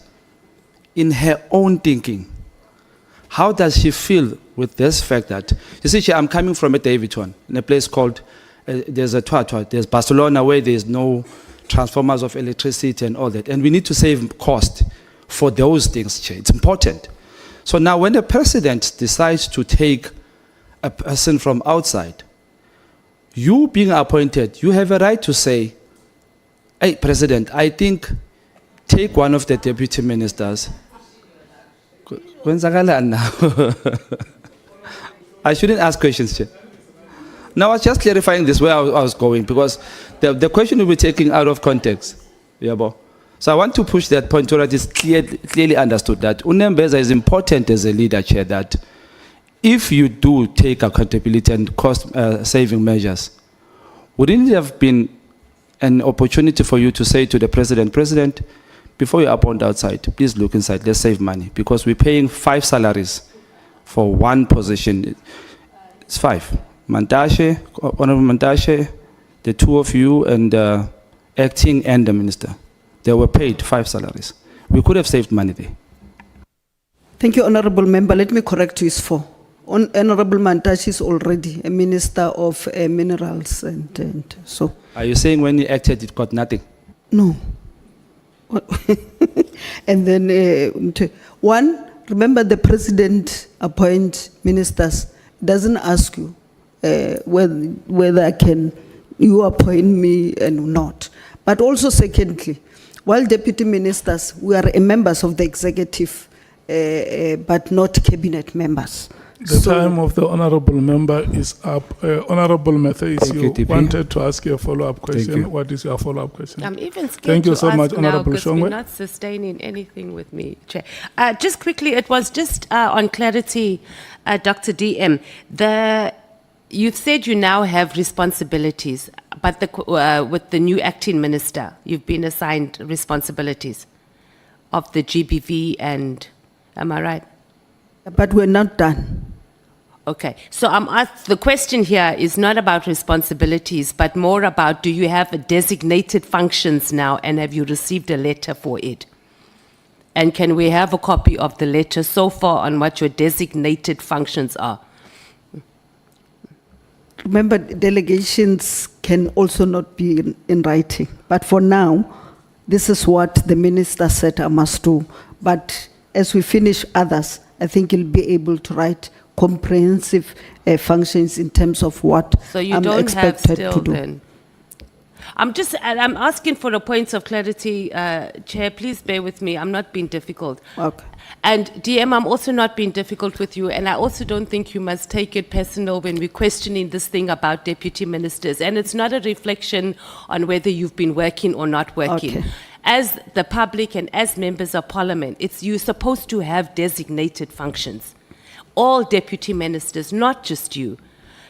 in her own thinking, how does she feel with this fact that, you see, I'm coming from a Davidton, in a place called, there's a Twatwa, there's Barcelona where there's no transformers of electricity and all that, and we need to save cost for those things, Chair. It's important. So now when the president decides to take a person from outside, you being appointed, you have a right to say, hey, President, I think take one of the deputy ministers. Kwenzakalani now? I shouldn't ask questions, Chair. Now, I was just clarifying this where I was going, because the question will be taken out of context. Yeah, bo. So I want to push that point so that it's clearly understood that Unembeza is important as a leader, Chair, that if you do take accountability and cost-saving measures, wouldn't it have been an opportunity for you to say to the President, President, before you appoint outside, please look inside, let's save money, because we're paying 5 salaries for one position. It's 5. Mantashe, Honorable Mantashe, the 2 of you, and acting and the minister. They were paid 5 salaries. We could have saved money there. Thank you, Honorable Member. Let me correct you, it's 4. Honorable Mantashe is already a Minister of Minerals and so. Are you saying when he acted, it got nothing? No. And then, one, remember the President appoint ministers, doesn't ask you whether can you appoint me and not. But also secondly, while deputy ministers, we are members of the executive, but not cabinet members. The time of the honourable member is up. Honourable Matthias, you wanted to ask your follow-up question. What is your follow-up question? I'm even scared Thank you to so ask much, now Honourable because we're Shongwe. not sustaining anything with me, Chair. Just quickly, it was just on clarity, Dr. DM. You've said you now have responsibilities, but with the new acting minister, you've been assigned responsibilities of the GBV and, am I right? But we're not done. Okay, so the question here is not about responsibilities, but more about, do you have designated functions now, and have you received a letter for it? And can we have a copy of the letter so far on what your designated functions are? Remember, delegations can also not be in writing. But for now, this is what the minister said I must do. But as we finish others, I think he'll be able to write comprehensive functions in terms of what So you I'm don't have expected still to do. then? I'm asking for a point of clarity, Chair, please bear with me, I'm not being difficult. Okay. And DM, I'm also not being difficult with you, and I also don't think you must take it personal when we're questioning this thing about deputy ministers, and it's not a reflection on whether you've been working or not working. Okay. As the public and as members of parliament, you're supposed to have designated functions. All deputy ministers, not just you.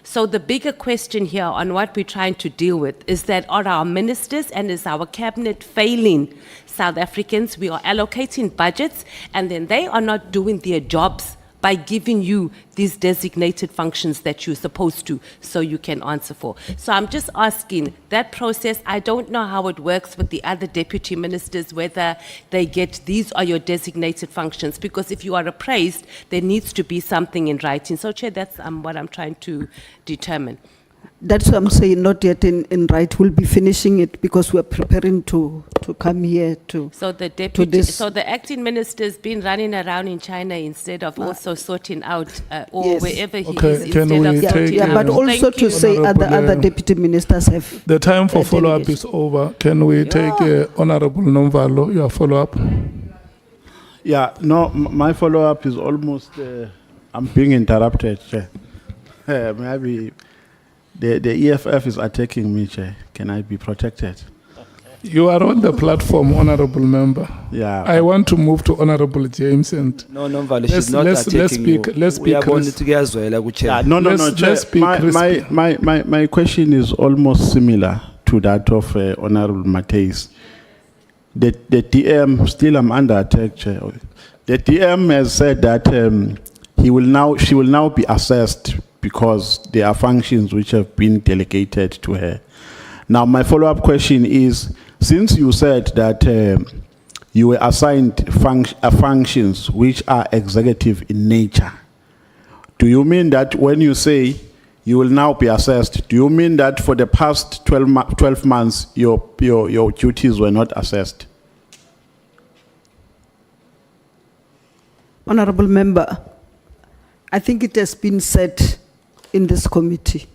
So the bigger question here on what we're trying to deal with is that are our ministers and is our cabinet failing South Africans? We are allocating budgets and then they are not doing their jobs by giving you these designated functions that you're supposed to, so you can answer for. So I'm just asking, that process, I don't know how it works with the other deputy ministers, whether they get, these are your designated functions, because if you are appraised, there needs to be something in writing. So Chair, that's what I'm trying to determine. That's what I'm saying, not yet in right. We'll be finishing it because we're preparing to come here to. So the to deputy, this. so the acting minister's been running around in China instead of also sorting out, or Yes. wherever he Okay, is, can instead we of Yeah, sorting take, yeah, but out. also Thank to you. say Honorable, other deputy ministers have. The time for follow-up delegation. is over. Can we take Honorable Nomvalo, your follow-up? Yeah, no, my follow-up is almost, I'm being interrupted, Chair. Maybe the EFF is attacking me, Chair. Can I be protected? You are on the platform, Honorable Member. Yeah. I want to move to Honorable James and No, no, Vale, Let's- she's not let's attacking speak- you. let's We are speak going crisp. together as well, Chair. Yeah, no, Let's- Chair. let's be my, crispy. my question is almost similar to that of Honorable Mateis. The DM, still I'm under attack, Chair. The DM has said that she will now be assessed because there are functions which have been delegated to her. Now, my follow-up question is, since you said that you were assigned functions which are executive in nature, do you mean that when you say you will now be assessed, do you mean that for the past 12 months your duties were not assessed? Honorable Member, I think it has been said in this committee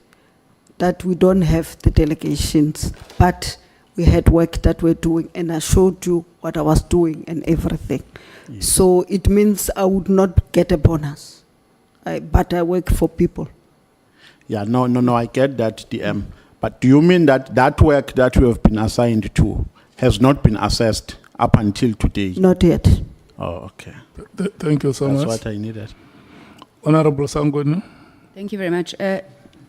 that we don't have the delegations, but we had work that we're doing, and I showed you what I was doing and everything. Yes. So it means I would not get a bonus, but I work for people. Yeah, no, I get that, DM. But do you mean that that work that you have been assigned to has not been assessed up until today? Not yet. Oh, okay. Thank you so That's much. what I needed. Honorable Sangoni. Thank you very much.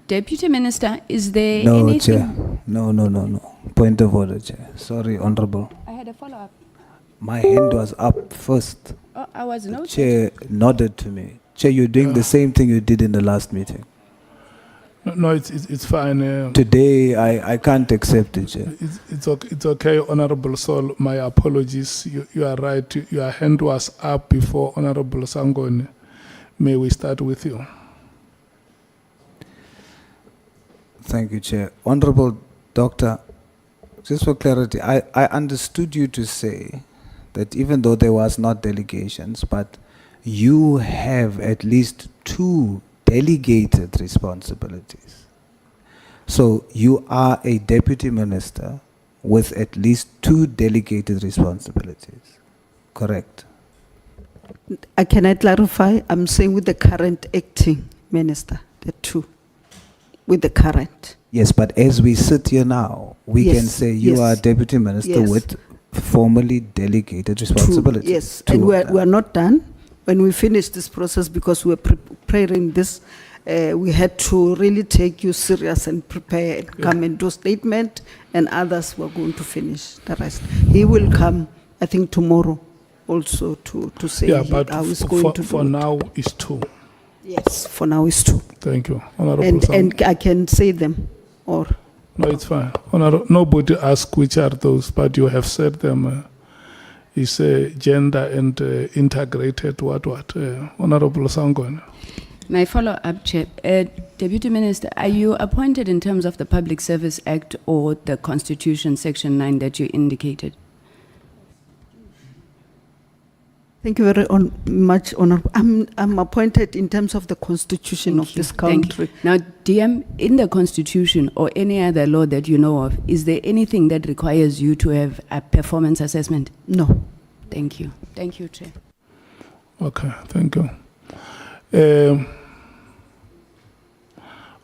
Deputy Minister, is there No, anything? Chair. No. Point of order, Chair. Sorry, Honorable. I had a follow-up. My hand was up first. Oh, I was The noted. Chair nodded to me. Chair, you're doing the same thing you did in the last meeting. No, it's fine. Today, I can't accept it, Chair. It's okay, Honorable Sol. My apologies. You are right. Your hand was up before Honorable Sangoni. May we start with you? Thank you, Chair. Honorable Doctor, just for clarity, I understood you to say that even though there was not delegations, but you have at least 2 delegated responsibilities. So you are a deputy minister with at least 2 delegated responsibilities. Correct? Can I clarify? I'm saying with the current acting minister, the 2. With the current. Yes, but as we sit here now, we Yes, can say you yes, are deputy minister yes. with formally delegated responsibilities. True, yes, Two and of we're them. not done. When we finish this process, because we're preparing this, we had to really take you serious and prepare and come and do statement, and others were going to finish the rest. He will come, I think, tomorrow also to say Yeah, but how he's going to for do it. now it's 2. Yes, for now it's 2. Thank you, Honorable And Sangoni. I can say them, or No, it's fine. Nobody asked which are those, but you have said them. It's gender and integrated what. Honorable Sangoni. My follow-up, Chair. Deputy Minister, are you appointed in terms of the Public Service Act or the Constitution, Section 9 that you indicated? thank you very much, Honorable. I'm appointed in terms of the constitution Thank of you. this Thank country. you. Now, DM, in the Constitution or any other law that you know of, is there anything that requires you to have a performance assessment? No. Thank you. Thank you, Chair. Okay, thank you.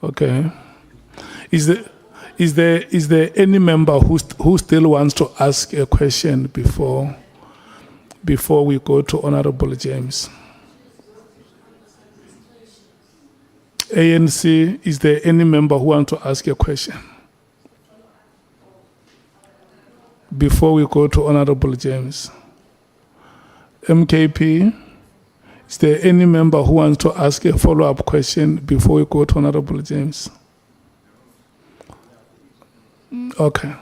Okay. Is there any member who still wants to ask a question before we go to Honorable James? ANC, is there any member who wants to ask a question before we go to Honorable James? MKP, Is there any member who wants to ask a follow-up question before we go to Honorable James? Okay.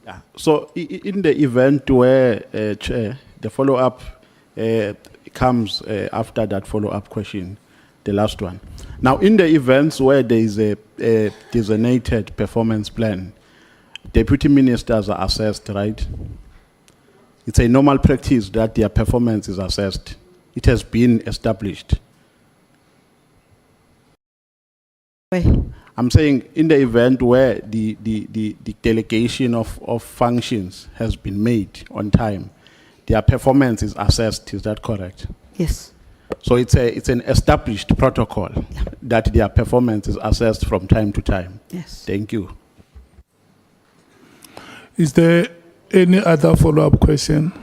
Yeah. So in the event where, Chair, the follow-up comes after that follow-up question, the last one. Now, in the events where there is a designated performance plan, deputy ministers are assessed, right? It's a normal practice that their performance is assessed. It has been established. I'm saying in the event where the delegation of functions has been made on time, their performance is assessed. Is that correct? Yes. So it's an established protocol that their performance is assessed from time to time. Yes. Thank you. Is there any other follow-up question?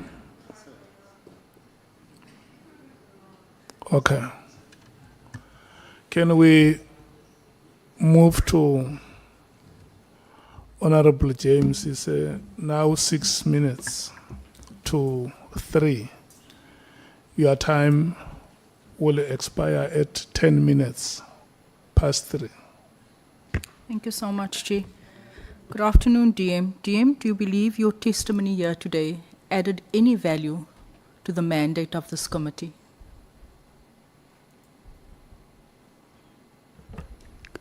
Okay. Can we move to Honorable James? It's now 6 minutes to 3. Your time will expire at 10 minutes past 3. Thank you so much, Chair. Good afternoon, DM. DM, do you believe your testimony here today added any value to the mandate of this committee?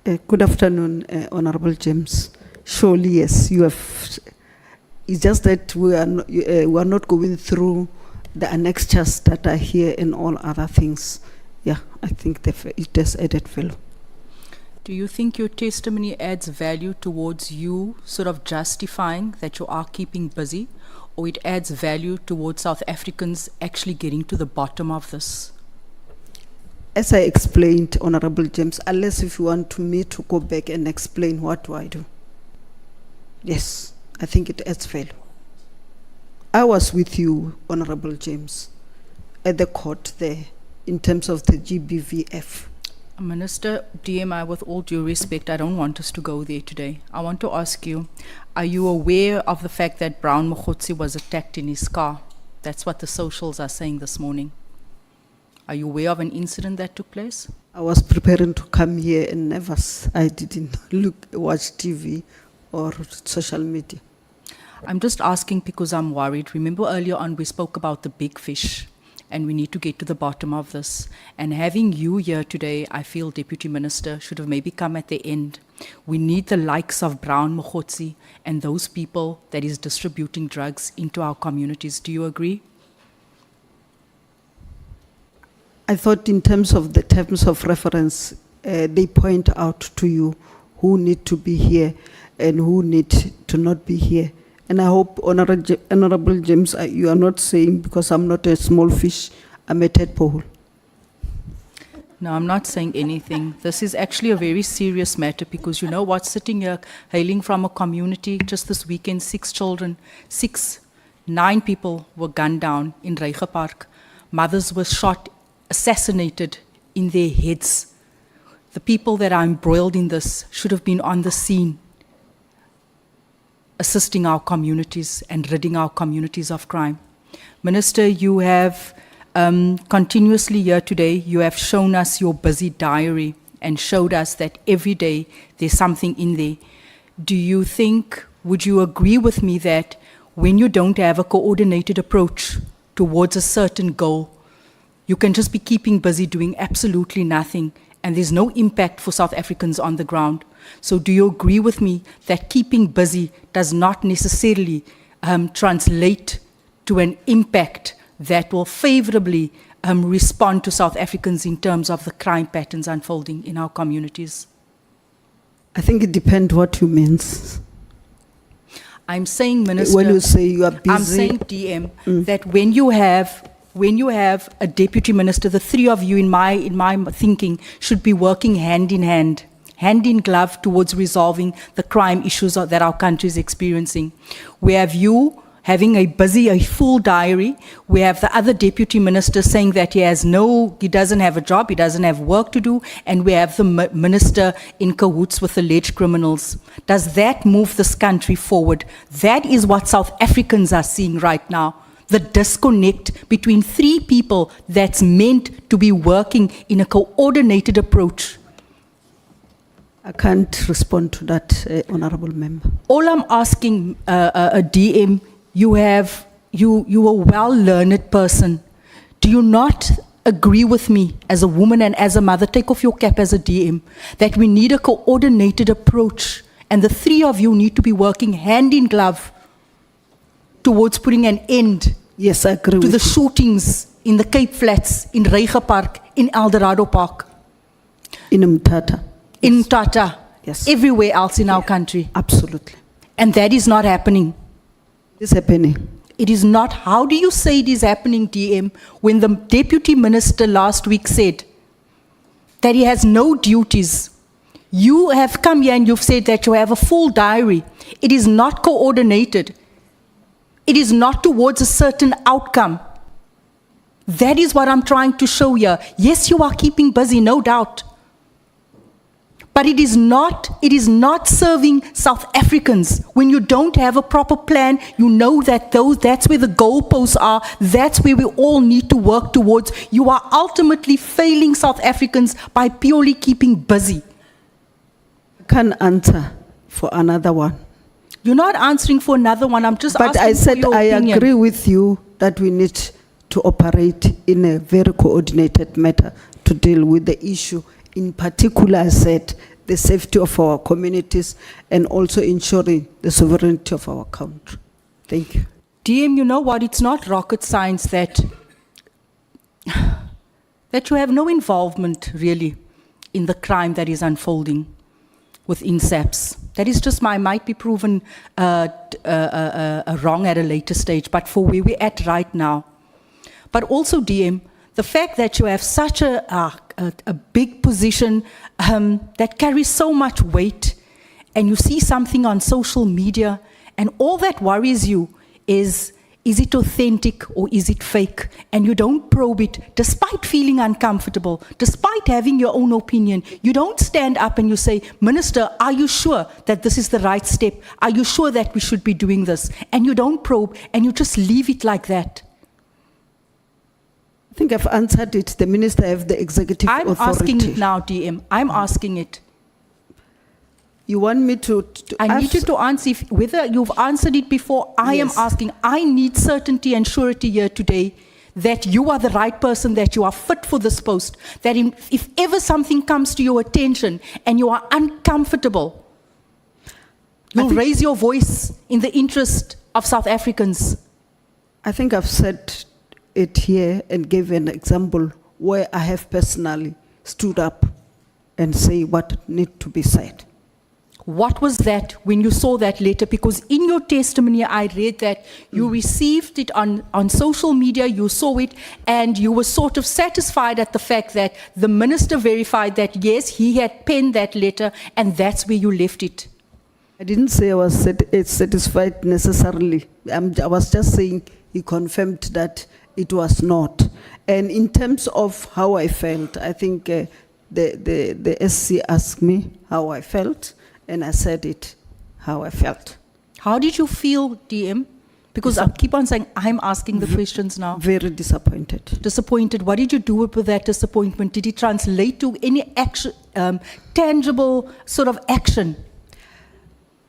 Good afternoon, Honorable James. Surely, yes, you have. It's just that we are not going through the annexures that are here and all other things. Yeah, I think it has added value. Do you think your testimony adds value towards you sort of justifying that you are keeping busy, or it adds value towards South Africans actually getting to the bottom of this? As I explained, Honorable James, unless if you want me to go back and explain what do I do. Yes, I think it adds value. I was with you, Honorable James, at the court there in terms of the GBVF. Minister, DMI, with all due respect, I don't want us to go there today. I want to ask you, are you aware of the fact that Brown Mkhwanazi was attacked in his car? That's what the socials are saying this morning. Are you aware of an incident that took place? I was preparing to come here and never, I didn't watch TV or social media. I'm just asking because I'm worried. Remember earlier on we spoke about the big fish, and we need to get to the bottom of this. And having you here today, I feel Deputy Minister should have maybe come at the end. We need the likes of Brown Mkhwanazi and those people that is distributing drugs into our communities. Do you agree? I thought in terms of the terms of reference, they point out to you who need to be here and who need to not be here. And I hope, Honorable James, you are not saying because I'm not a small fish, I'm a tadpole. No, I'm not saying anything. This is actually a very serious matter because you know what, sitting here, hailing from a community, just this weekend, 9 people were gunned down in Reiche Park. Mothers were shot, assassinated in their heads. The people that are embroiled in this should have been on the scene, assisting our communities and ridding our communities of crime. Minister, you have continuously here today, you have shown us your busy diary and showed us that every day there's something in there. Do you think, would you agree with me that when you don't have a coordinated approach towards a certain goal, you can just be keeping busy doing absolutely nothing and there's no impact for South Africans on the ground? So do you agree with me that keeping busy does not necessarily translate to an impact that will favorably respond to South Africans in terms of the crime patterns unfolding in our communities? I think it depends what you mean. I'm saying, Minister, when you say you are busy, I'm saying, DM, that when you have a deputy minister, the three of you in my thinking should be working hand in hand, hand in glove towards resolving the crime issues that our country is experiencing. We have you having a full diary. We have the other deputy minister saying that he doesn't have a job, he doesn't have work to do, and we have the minister in cahoots with alleged criminals. Does that move this country forward? That is what South Africans are seeing right now. the disconnect between three people that's meant to be working in a coordinated approach? I can't respond to that, Honorable Member. All I'm asking, a DM, you are a well-learned person. Do you not agree with me as a woman and as a mother, take off your cap as a DM, that we need a coordinated approach and the three of you need to be working hand in glove towards putting an end Yes, I agree to with the you. shootings in the Cape Flats, in Reiger Park, in Eldorado Park, In Mthatha. in Tata, Yes. everywhere else in our country? Absolutely. And that is not happening. It's happening. It is not. How do you say it is happening, DM, when the Deputy Minister last week said that he has no duties? You have come here and you've said that you have a full diary. It is not coordinated. It is not towards a certain outcome. That is what I'm trying to show here. Yes, you are keeping busy, no doubt. But it is not serving South Africans. When you don't have a proper plan, you know that that's where the goalposts are, that's where we all need to work towards. You are ultimately failing South Africans by purely keeping busy. I can't answer for another one. You're not answering for another one, I'm just But asking I said for your I opinion. agree with you that we need to operate in a very coordinated manner to deal with the issue. In particular, I said the safety of our communities and also ensuring the sovereignty of our country. Thank you. DM, you know what? It's not rocket science that you have no involvement, really, in the crime that is unfolding within SAPS. That is just might be proven wrong at a later stage, but for where we're at right now. But also, DM, the fact that you have such a big position that carries so much weight, and you see something on social media, and all that worries you is it authentic or is it fake? And you don't probe it, despite feeling uncomfortable, despite having your own opinion. You don't stand up and you say, Minister, are you sure that this is the right step? Are you sure that we should be doing this? And you don't probe, and you just leave it like that. I think I've answered it. The minister have the executive I'm authority. asking it now, DM. I'm asking it. You want me to I need you to answer whether you've answered it before. I am Yes. asking. I need certainty and surety here today that you are the right person, that you are fit for this post, that if ever something comes to your attention and you are uncomfortable, you'll raise your voice in the interest of South Africans. I think I've said it here and gave an example where I have personally stood up and say what need to be said. What was that when you saw that letter? Because in your testimony, I read that you received it on social media, you saw it, and you were sort of satisfied at the fact that the minister verified that, yes, he had penned that letter, and that's where you left it. I didn't say I was satisfied necessarily. I was just saying he confirmed that it was not. And in terms of how I felt, I think the SC asked me how I felt, and I said it how I felt. How did you feel, DM? Because I keep on saying I'm asking the questions now. Very disappointed. Disappointed. What did you do with that disappointment? Did it translate to any action, tangible sort of action?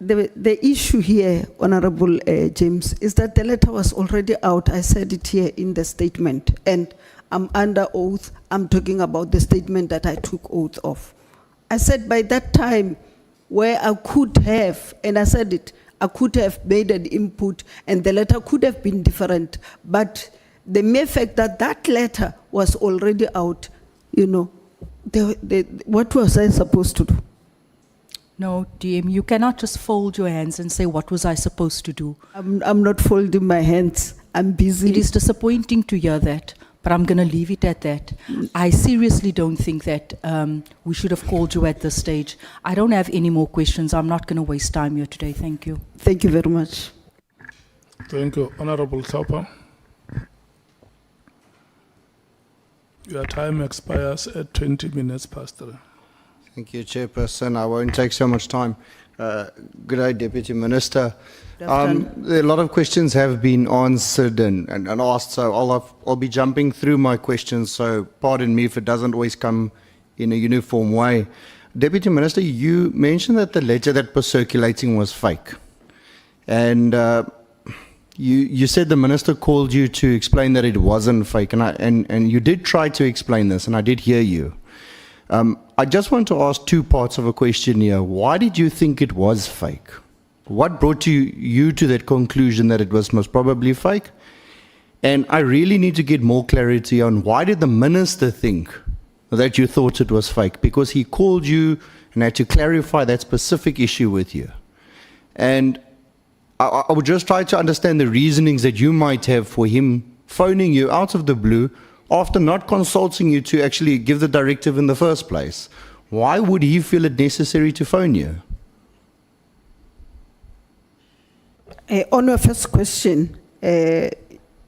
The issue here, Honorable James, is that the letter was already out. I said it here in the statement, and I'm under oath. I'm talking about the statement that I took oath of. I said by that time where I could have, and I said it, I could have made an input and the letter could have been different, but the mere fact that that letter was already out, you know, what was I supposed to do? No, DM, you cannot just fold your hands and say, what was I supposed to do? I'm not folding my hands. I'm busy. It is disappointing to hear that, but I'm going to leave it at that. I seriously don't think that we should have called you at this stage. I don't have any more questions. I'm not going to waste time here today. Thank you. Thank you very much. Thank you, Honorable Tapa. Your time expires at 20 minutes past 3. Thank you, Chairperson. I won't take so much time. Good day, Deputy Minister. Good afternoon. A lot of questions have been answered and asked, so I'll be jumping through my questions, so pardon me if it doesn't always come in a uniform way. Deputy Minister, you mentioned that the letter that was circulating was fake. And you said the Minister called you to explain that it wasn't fake, and you did try to explain this, and I did hear you. I just want to ask two parts of a question here. Why did you think it was fake? What brought you to that conclusion that it was most probably fake? And I really need to get more clarity on why did the Minister think that you thought it was fake? Because he called you and had to clarify that specific issue with you. And I would just try to understand the reasonings that you might have for him phoning you out of the blue after not consulting you to actually give the directive in the first place. Why would he feel it necessary to phone you? On your first question, you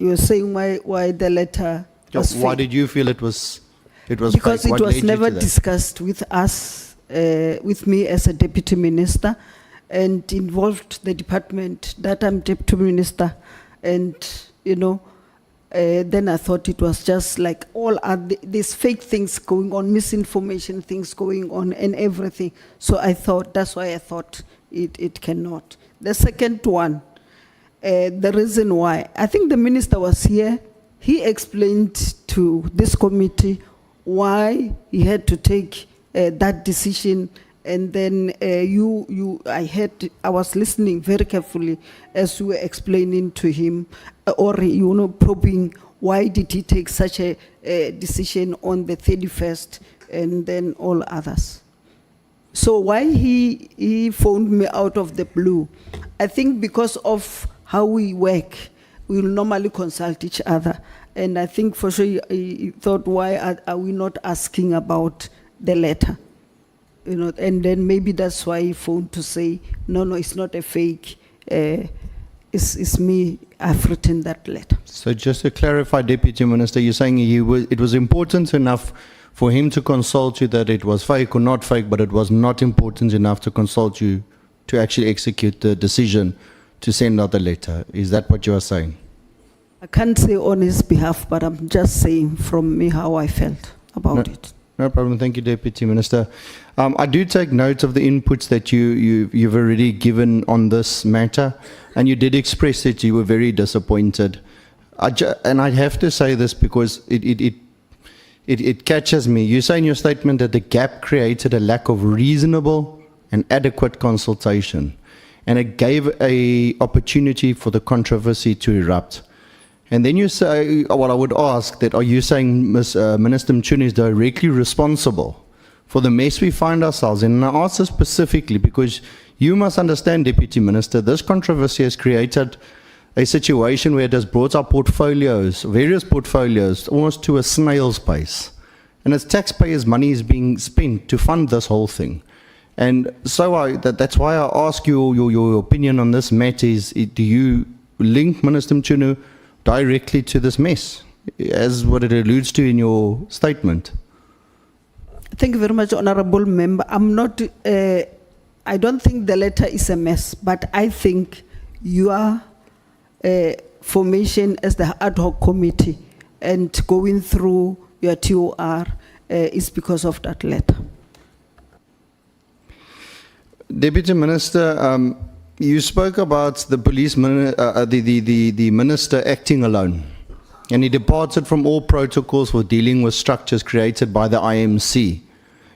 were saying why the letter was Why fake. did you feel it was Because fake? it What was led you never to that? discussed with us, with me as a deputy minister, and involved the department that I'm deputy minister. And, then I thought it was just like all these fake things going on, misinformation things going on and everything. So that's why I thought it cannot. The second one, the reason why, I think the minister was here, he explained to this committee why he had to take that decision, and then I was listening very carefully as you were explaining to him, or probing why did he take such a decision on the 31st and then all others. So why he phoned me out of the blue? I think because of how we work, we will normally consult each other. And I think for sure he thought, why are we not asking about the letter? And then maybe that's why he phoned to say, no, it's not a fake. It's me, I've written that letter. So just to clarify, Deputy Minister, you're saying it was important enough for him to consult you that it was fake or not fake, but it was not important enough to consult you to actually execute the decision to send out the letter. Is that what you are saying? I can't say on his behalf, but I'm just saying from me how I felt about it. No problem. Thank you, Deputy Minister. I do take note of the inputs that you've already given on this matter, and you did express that you were very disappointed. And I have to say this because it catches me. You say in your statement that the gap created a lack of reasonable and adequate consultation, and it gave an opportunity for the controversy to erupt. And then you say, what I would ask, that are you saying Minister Mkhwanazi is directly responsible for the mess we find ourselves in? And I ask this specifically because you must understand, Deputy Minister, this controversy has created a situation where it has brought our portfolios, various portfolios, almost to a snail's pace. And as taxpayers' money is being spent to fund this whole thing. And so that's why I ask you your opinion on this matter. Do you link Minister Mkhwanazi directly to this mess, as what it alludes to in your statement? Thank you very much, Honorable Member. I don't think the letter is a mess, but I think your formation as the Ad Hoc Committee and going through your TOR is because of that letter. Deputy Minister, you spoke about the the minister acting alone, and he departed from all protocols for dealing with structures created by the IMC.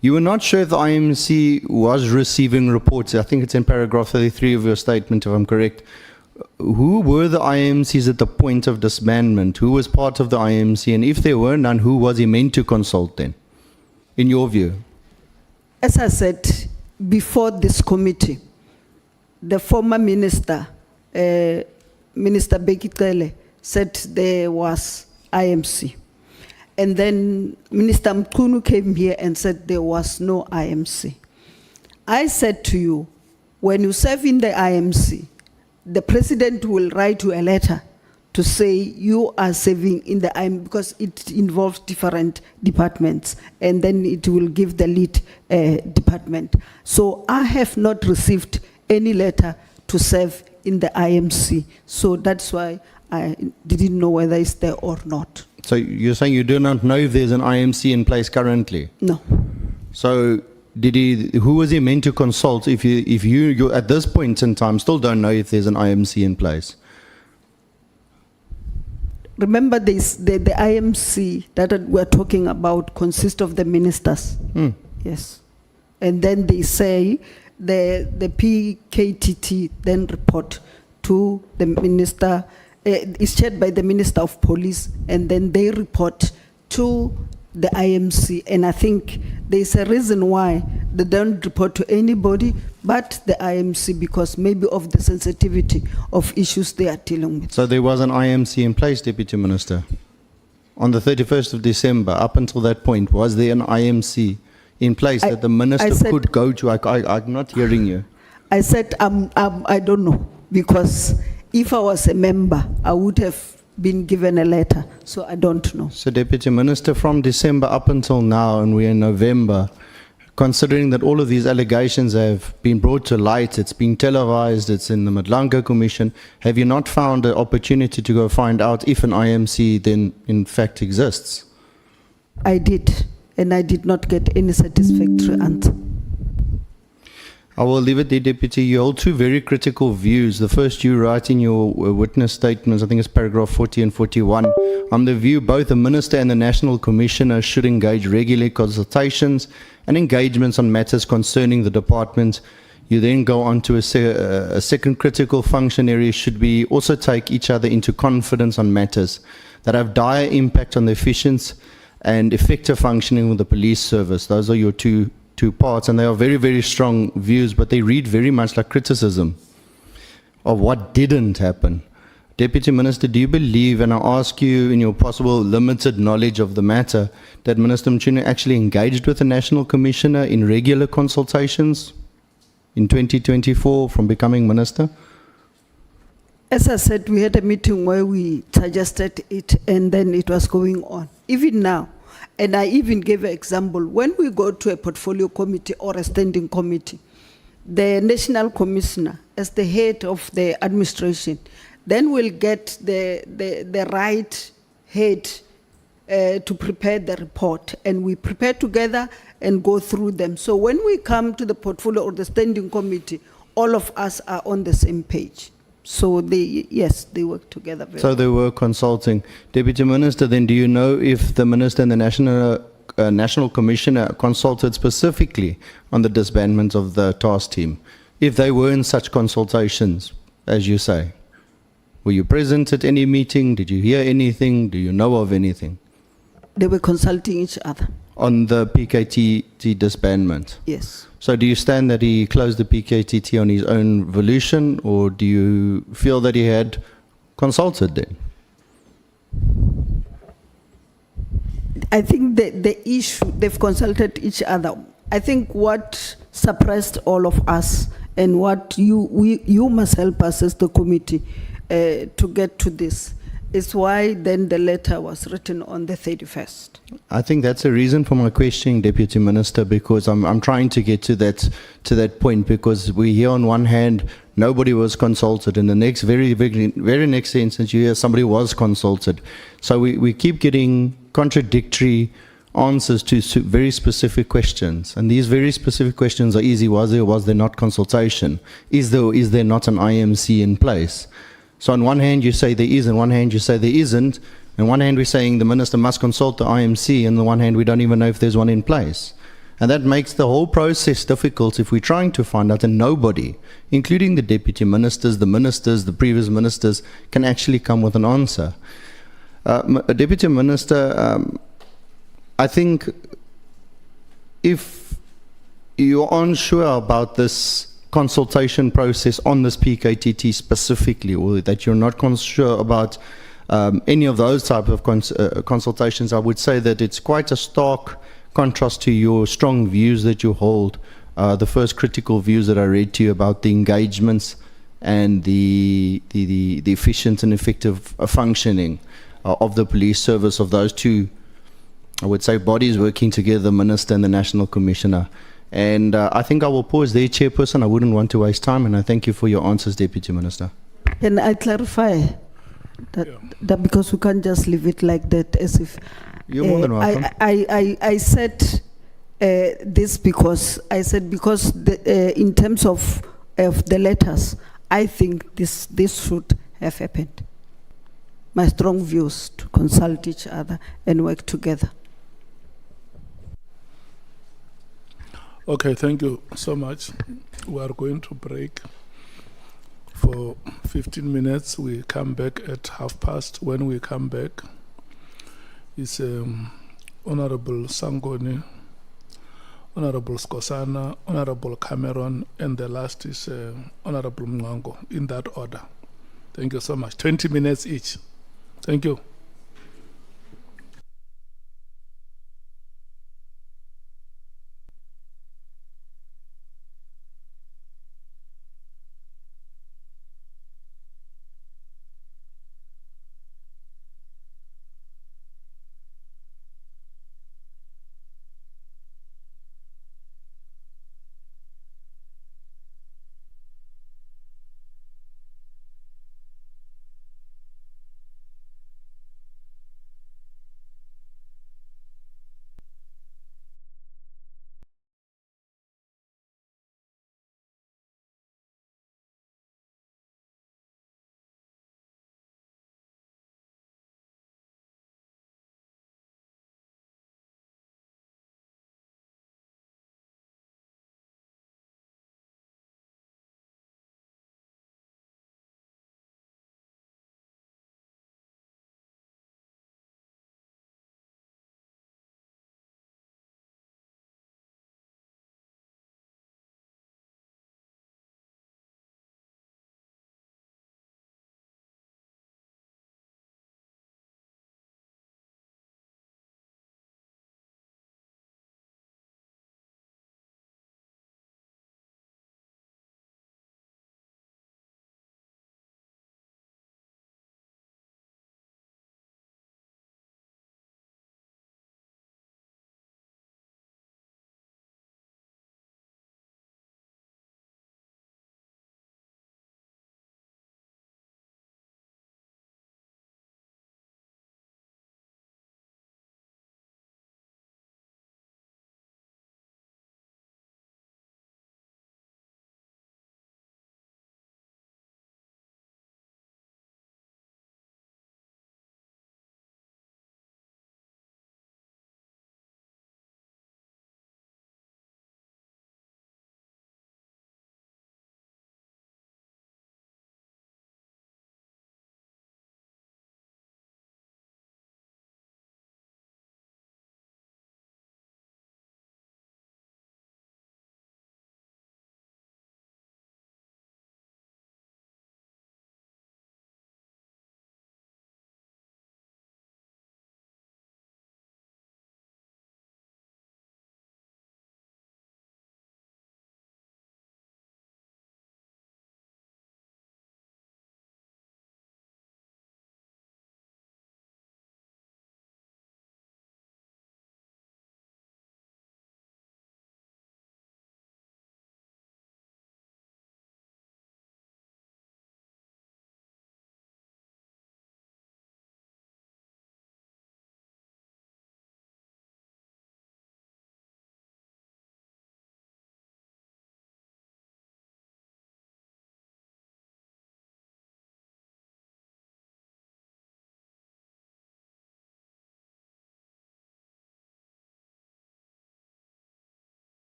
You were not sure if the IMC was receiving reports. I think it's in paragraph 33 of your statement, if I'm correct. Who were the IMCs at the point of disbandment? Who was part of the IMC? And if there were none, who was he meant to consult then, in your view? As I said before this committee, the former minister, Minister Bekitele, said there was IMC. And then Minister Mkhwanazi came here and said there was no IMC. I said to you, when you serve in the IMC, the president will write you a letter to say you are serving in the IMC, because it involves different departments, and then it will give the lead department. So I have not received any letter to serve in the IMC. So that's why I didn't know whether it's there or not. So you're saying you do not know if there's an IMC in place currently? No. So who was he meant to consult if you at this point in time still don't know if there's an IMC in place? Remember, the IMC that we're talking about consists of the ministers. Yes. And then they say the PKTT then report to the minister, is chaired by the Minister of Police, and then they report to the IMC. And I think there's a reason why they don't report to anybody but the IMC, because maybe of the sensitivity of issues they are dealing with. So there was an IMC in place, Deputy Minister? On the 31st of December, up until that point, was there an IMC in place that the minister could go to? I'm not hearing you. I said I don't know, because if I was a member, I would have been given a letter, so I don't know. So Deputy Minister, from December up until now, and we're in November, considering that all of these allegations have been brought to light, it's been televised, it's in the Nhlanhla Commission, have you not found an opportunity to go find out if an IMC then in fact exists? I did, and I did not get any satisfactory answer. I will leave it there, Deputy. You hold two very critical views. The first, you write in your witness statements, I think it's paragraph 40 and 41, on the view both the Minister and the National Commissioner should engage regular consultations and engagements on matters concerning the department. You then go on to a second critical functionary should be also take each other into confidence on matters that have dire impact on the efficiency and effective functioning of the police service. Those are your two parts, and they are very, very strong views, but they read very much like criticism of what didn't happen. Deputy Minister, do you believe, and I ask you in your possible limited knowledge of the matter, that Minister Mkhwanazi actually engaged with the National Commissioner in regular consultations in 2024 from becoming Minister? As I said, we had a meeting where we suggested it, and then it was going on. Even now, and I even gave an example, when we go to a portfolio committee or a standing committee, the National Commissioner, as the head of the administration, then we'll get the right head to prepare the report, and we prepare together and go through them. So when we come to the portfolio or the standing committee, all of us are on the same page. So yes, they work together very well. They were consulting. Deputy Minister, then do you know if the Minister and the National Commissioner consulted specifically on the disbandment of the task team? If they were in such consultations, as you say, were you present at any meeting? Did you hear anything? Do you know of anything? They were consulting each other. On the PKTT disbandment? Yes. So do you stand that he closed the PKTT on his own volition, or do you feel that he had consulted them? I think the issue, they've consulted each other. I think what surprised all of us, and what you must help us as the committee to get to this, is why then the letter was written on the 31st. I think that's a reason for my questioning, Deputy Minister, because I'm trying to get to that point, because we hear on one hand nobody was consulted, in the next very next instance you hear somebody was consulted. So we keep getting contradictory answers to very specific questions, and these very specific questions are easy. Was there or was there not consultation? Is there or is there not an IMC in place? So on one hand you say there is, on one hand you say there isn't. On one hand we're saying the Minister must consult the IMC, and on the one hand we don't even know if there's one in place. And that makes the whole process difficult if we're trying to find out, and nobody, including the Deputy Ministers, the previous Ministers, can actually come with an answer. Deputy Minister, I think if you're unsure about this consultation process on this PKTT specifically, or that you're not sure about any of those type of consultations, I would say that it's quite a stark contrast to your strong views that you hold, the first critical views that I read to you about the engagements and the efficient and effective functioning of the police service, of those two, I would say, bodies working together, the Minister and the National Commissioner. And I think I will pause there, Chairperson. I wouldn't want to waste time, and I thank you for your answers, Deputy Minister. Can I clarify that, that because we can't just leave it like that as if... You're more than welcome. I said this because I said because in terms of the letters, I think this should have happened. My strong views to consult each other and work together. Okay, thank you so much. We are going to break for 15 minutes. We come back at past. When we come back, it's Honorable Sangoni, Honorable Skosana, Honorable Cameron, and the last is Honorable Mwango, in that order. Thank you so much. 20 minutes each. Thank you.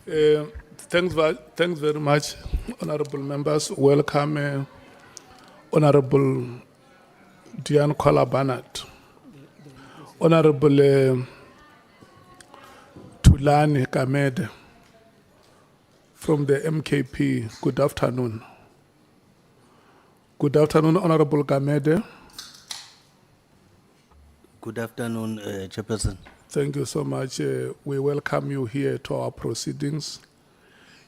Thanks very much, honorable members. Welcome, Honorable Diane Kwala-Barnard, Honorable Thulani Kamede from the MKP. Good afternoon. Good afternoon, Honorable Kamede. Good afternoon, Chairperson. Thank you so much. We welcome you here to our proceedings.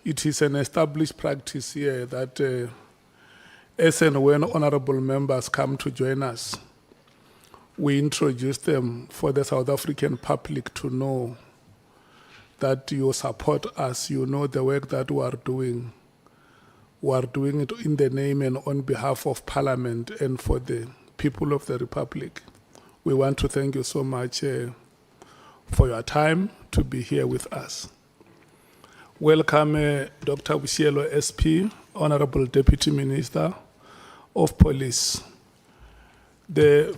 It is an established practice here that as and when honorable members come to join us, we introduce them for the South African public to know that you support us, you know the work that we are doing. We are doing it in the name and on behalf of Parliament and for the people of the Republic. We want to thank you so much for your time to be here with us. Welcome, Dr. Boshielo, SP, Honorable Deputy Minister of Police. The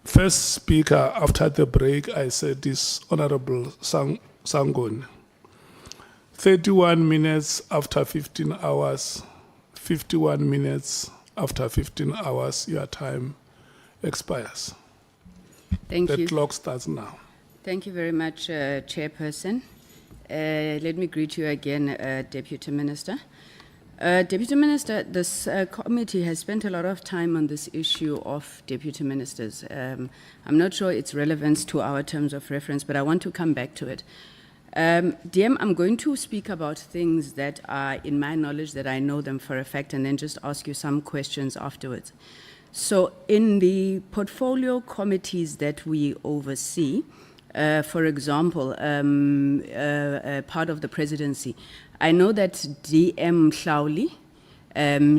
first speaker after the break, I said, is Honorable Sangoni. 31 minutes after 15 hours, 51 minutes after 15 hours, your time expires. Thank you. The clock starts now. Thank you very much, Chairperson. Let me greet you again, Deputy Minister. Deputy Minister, this committee has spent a lot of time on this issue of deputy ministers. I'm not sure its relevance to our terms of reference, but I want to come back to it. DM, I'm going to speak about things that are in my knowledge, that I know them for a fact, and then just ask you some questions afterwards. So in the portfolio committees that we oversee, for example, part of the presidency, I know that DM Hlauli,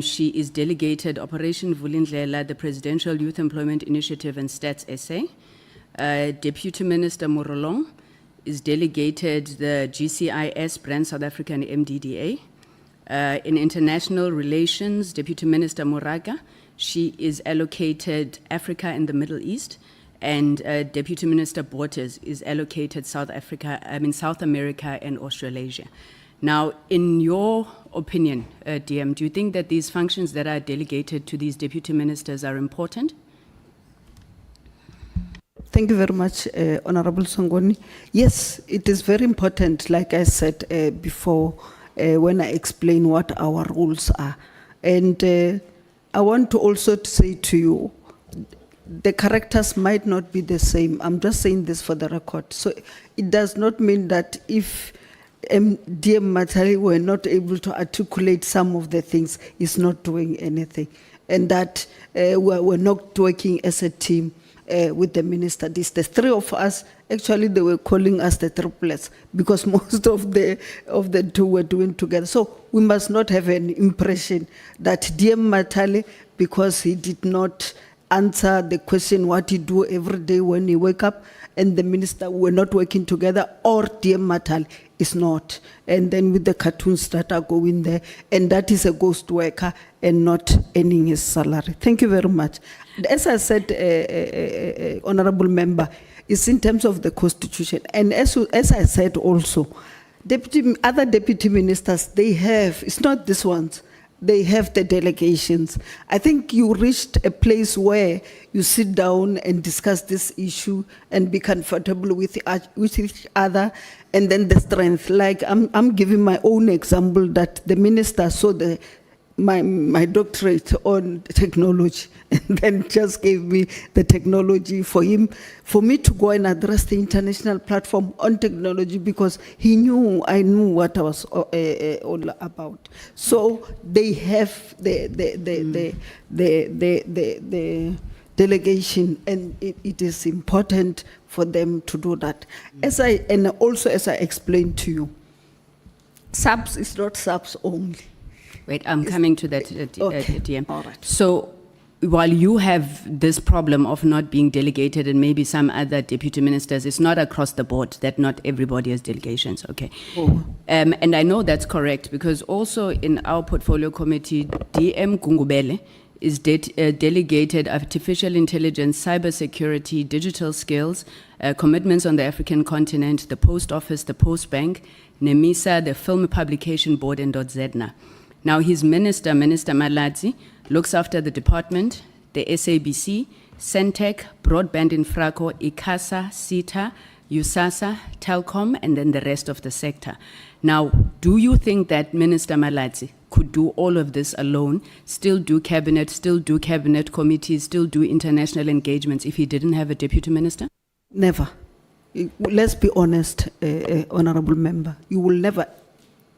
she is delegated Operation Vulindlela, the Presidential Youth Employment Initiative and Stats SA. Deputy Minister Morolong is delegated the GCIS, Brand South Africa and MDDA. In international relations, Deputy Minister Moraga, she is allocated Africa and the Middle East. And Deputy Minister Bottas is allocated South America and Australasia. Now, in your opinion, DM, do you think that these functions that are delegated to these deputy ministers are important? Thank you very much, Honorable Sangoni. Yes, it is very important, like I said before, when I explain what our rules are. And I want to also say to you, the characters might not be the same. I'm just saying this for the record. So it does not mean that if DM Matali were not able to articulate some of the things, he's not doing anything. And that we're not working as a team with the minister. The three of us, actually they were calling us the triplets because most of the two were doing together. So we must not have an impression that DM Matali, because he did not answer the question what he do every day when he wake up, and the minister were not working together, or DM Matali is not. And then with the cartoons that are going there, and that is a ghost worker and not earning his salary. Thank you very much. As I said, honorable member, it's in terms of the constitution. And as I said also, other deputy ministers, they have, it's not this ones, they have the delegations. I think you reached a place where you sit down and discuss this issue and be comfortable with each other, and then the strength. Like I'm giving my own example that the minister saw my doctorate on technology and then just gave me the technology for me to go and address the international platform on technology, because I knew what I was all about. So they have the delegation, and it is important for them to do that. And also as I explained to you, SAPS is not SAPS only. Wait, I'm coming to that, Okay. DM. All right. So while you have this problem of not being delegated, and maybe some other deputy ministers, it's not across the board that not everybody has delegations, okay? Oh. And I know that's correct, because also in our portfolio committee, DM Gungubele is delegated artificial intelligence, cybersecurity, digital skills, commitments on the African continent, the post office, the post bank, NEMISA, the Film Publication Board, and .ZEDNA. Now his minister, Minister Maladzi, looks after the department, the SABC, Centec, Broadband Infraco, ICASA, CETA, USASA, Telcom, and then the rest of the sector. Now, do you think that Minister Maladzi could do all of this alone, still do cabinet committees, still do international engagements if he didn't have a deputy minister? Never. Let's be honest, honorable member. You will never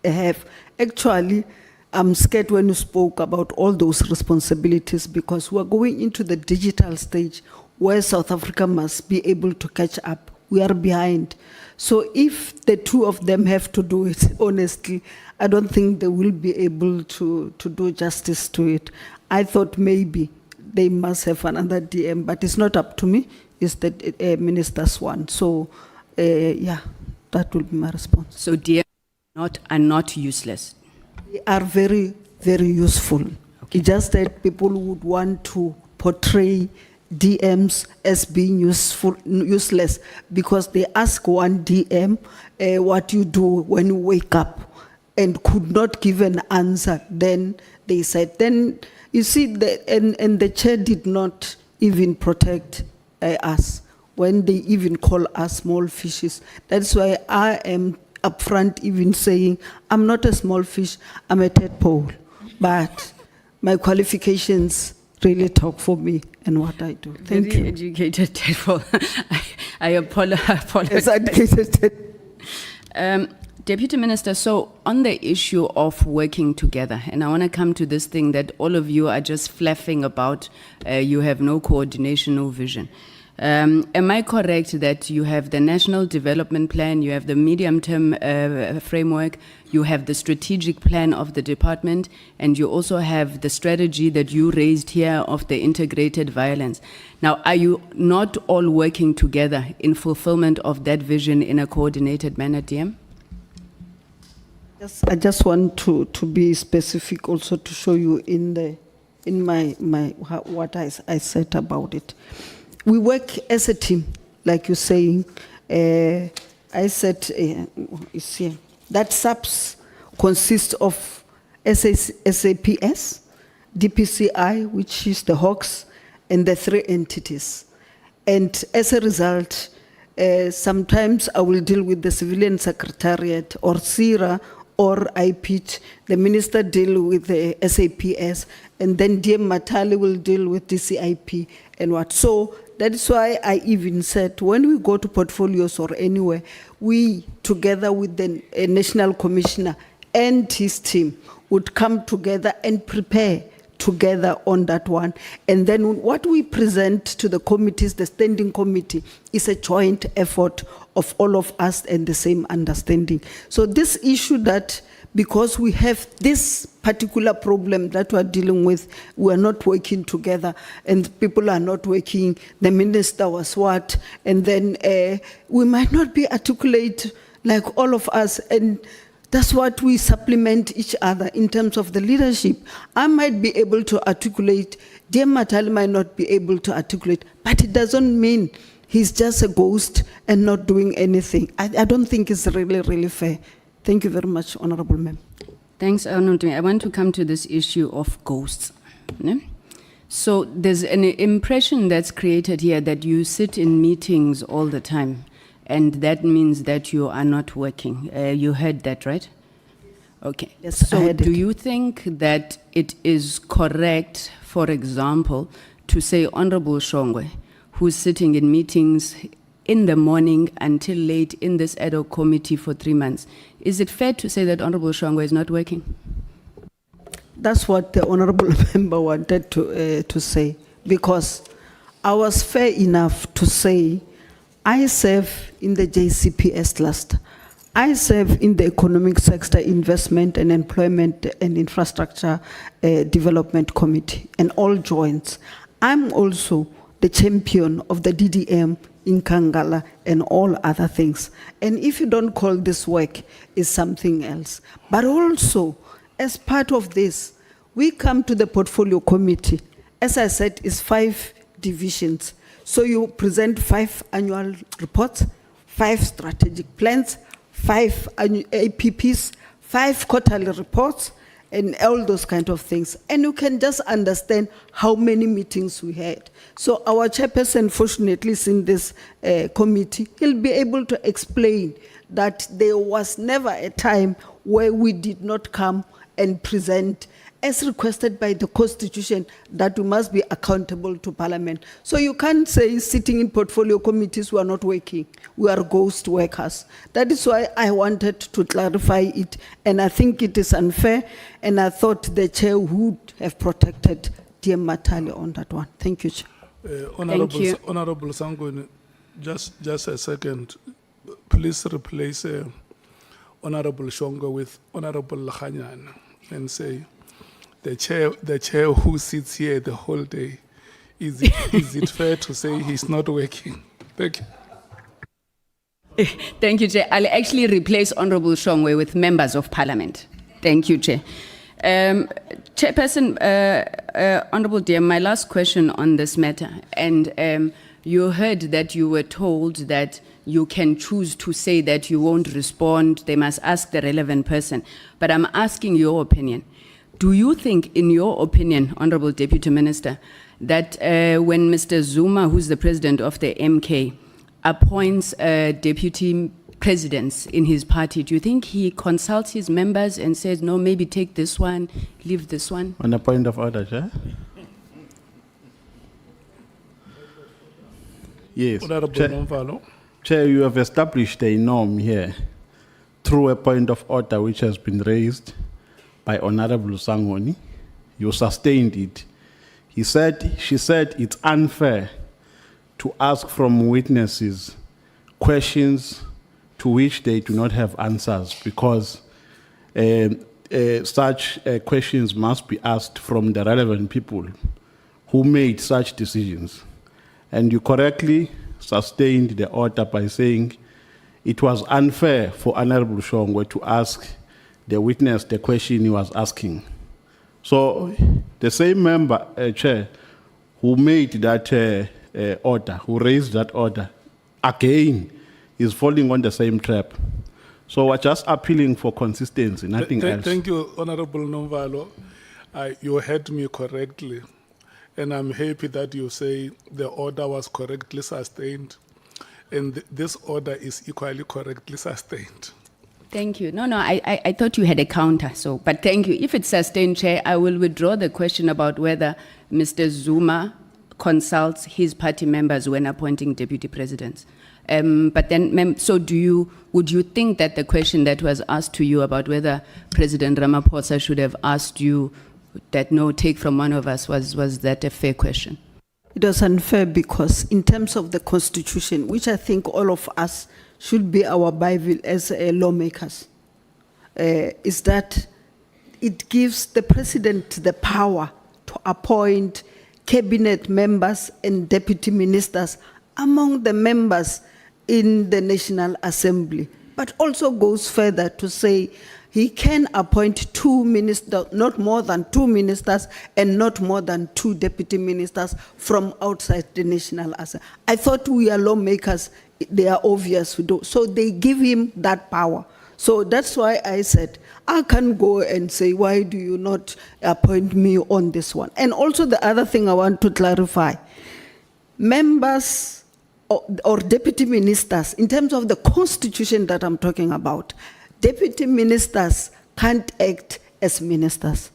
have. Actually, I'm scared when you spoke about all those responsibilities because we're going into the digital stage where South Africa must be able to catch up. We are behind. So if the two of them have to do it, honestly, I don't think they will be able to do justice to it. I thought maybe they must have another DM, but it's not up to me. It's the minister's one. So, yeah, that will be my response. So DM are not useless? They are very, very useful. Okay. It's just that people would want to portray DMs as being useless because they ask one DM what you do when you wake up and could not give an answer. Then they said, then you see, and the chair did not even protect us when they even call us small fishes. That's why I am upfront even saying, I'm not a small fish, I'm a tadpole. But my qualifications really talk for me and what I do. Thank Very you. educated tadpole. I apologize. Yes, educated. Deputy Minister, so on the issue of working together, and I want to come to this thing that all of you are just fluffing about, you have no coordination, no vision. Am I correct that you have the National Development Plan, you have the medium-term framework, you have the strategic plan of the department, and you also have the strategy that you raised here of the integrated violence? Now, are you not all working together in fulfillment of that vision in a coordinated manner, DM? Yes, I just want to be specific also to show you in what I said about it. We work as a team, like you're saying. I said, it's here, that SAPS consists of SAPS, DPCI, which is the Hawks, and the 3 entities. And as a result, sometimes I will deal with the Civilian Secretariat or CIRA, or I pitch, the minister deal with the SAPS, and then DM Matali will deal with the CIP and what. So that is why I even said, when we go to portfolios or anywhere, we, together with the National Commissioner and his team, would come together and prepare together on that one. And then what we present to the committees, the standing committee, is a joint effort of all of us and the same understanding. So this issue that, because we have this particular problem that we're dealing with, we're not working together and people are not working, the minister was what, and then we might not be articulate like all of us, and that's what we supplement each other in terms of the leadership. I might be able to articulate, dear Matali might not be able to articulate, but it doesn't mean he's just a ghost and not doing anything. I don't think it's really, really fair. Thank you very much, Honorable Member. Thanks, Arnold. I want to come to this issue of ghosts. Ne? So there's an impression that's created here that you sit in meetings all the time, and that means that you are not working. You heard that, right? Okay. Yes, so I heard do it. you think that it is correct, for example, to say Honorable Shongwe, who's sitting in meetings in the morning until late in this ad hoc committee for 3 months, is it fair to say that Honorable Shongwe is not working? That's what the Honorable Member wanted to say, because I was fair enough to say I serve in the JCPS cluster. I serve in the economic sector investment and employment and infrastructure development committee and all joints. I'm also the champion of the DDM in Kangala and all other things. And if you don't call this work, it's something else. But also, as part of this, we come to the portfolio committee. As I said, it's 5 divisions. So you present 5 annual reports, 5 strategic plans, 5 APPs, 5 quarterly reports, and all those kind of things. And you can just understand how many meetings we had. So our chairperson, fortunately, is in this committee. He'll be able to explain that there was never a time where we did not come and present, as requested by the Constitution, that we must be accountable to Parliament. So you can't say sitting in portfolio committees we are not working. We are ghost workers. That is why I wanted to clarify it, and I think it is unfair, and I thought the chair would have protected dear Matali on that one. Thank you, Chair. Honorable Sangweni, just a second. Please replace Honorable Shongo with Honorable Nhlanhla and say, the chair who sits here the whole day, is it fair to say he's not working? Thank you. Thank you, Chair. I'll actually replace Honorable Shongwe with members of Parliament. Thank you, Chair. Chairperson, Honorable Dear, my last question on this matter, and you heard that you were told that you can choose to say that you won't respond, they must ask the relevant person. But I'm asking your opinion. Do you think, in your opinion, Honorable Deputy Minister, that when Mr. Zuma, who's the president of the MK, appoints deputy presidents in his party, do you think he consults his members and says, no, maybe take this one, leave this one? On a point of order, Chair? Yes. Chair, you have established a norm here through a point of order which has been raised by Honorable Sangweni. You sustained it. She said it's unfair to ask from witnesses questions to which they do not have answers, because such questions must be asked from the relevant people who made such decisions. And you correctly sustained the order by saying it was unfair for Honorable Shongwe to ask the witness the question he was asking. So the same member, Chair, who made that order, who raised that order, again is falling on the same trap. So we're just appealing for consistency, nothing else. Thank you, Honorable Nomvalo. You heard me correctly, and I'm happy that you say the order was correctly sustained, and this order is equally correctly sustained. Thank you. No, I thought you had a counter, so, but thank you. If it's sustained, Chair, I will withdraw the question about whether Mr. Zuma consults his party members when appointing deputy presidents. But then, so would you think that the question that was asked to you about whether President Ramaphosa should have asked you that no, take from one of us, was that a fair question? It was unfair because in terms of the Constitution, which I think all of us should be our Bible as lawmakers, is that it gives the president the power to appoint cabinet members and deputy ministers among the members in the National Assembly, but also goes further to say he can appoint 2 ministers, not more than 2 ministers, and not more than 2 deputy ministers from outside the National Assembly. I thought we are lawmakers, they are obvious we do. So they give him that power. So that's why I said, I can go and say, why do you not appoint me on this one? And also the other thing I want to clarify, members or deputy ministers, in terms of the Constitution that I'm talking about, deputy ministers can't act as ministers.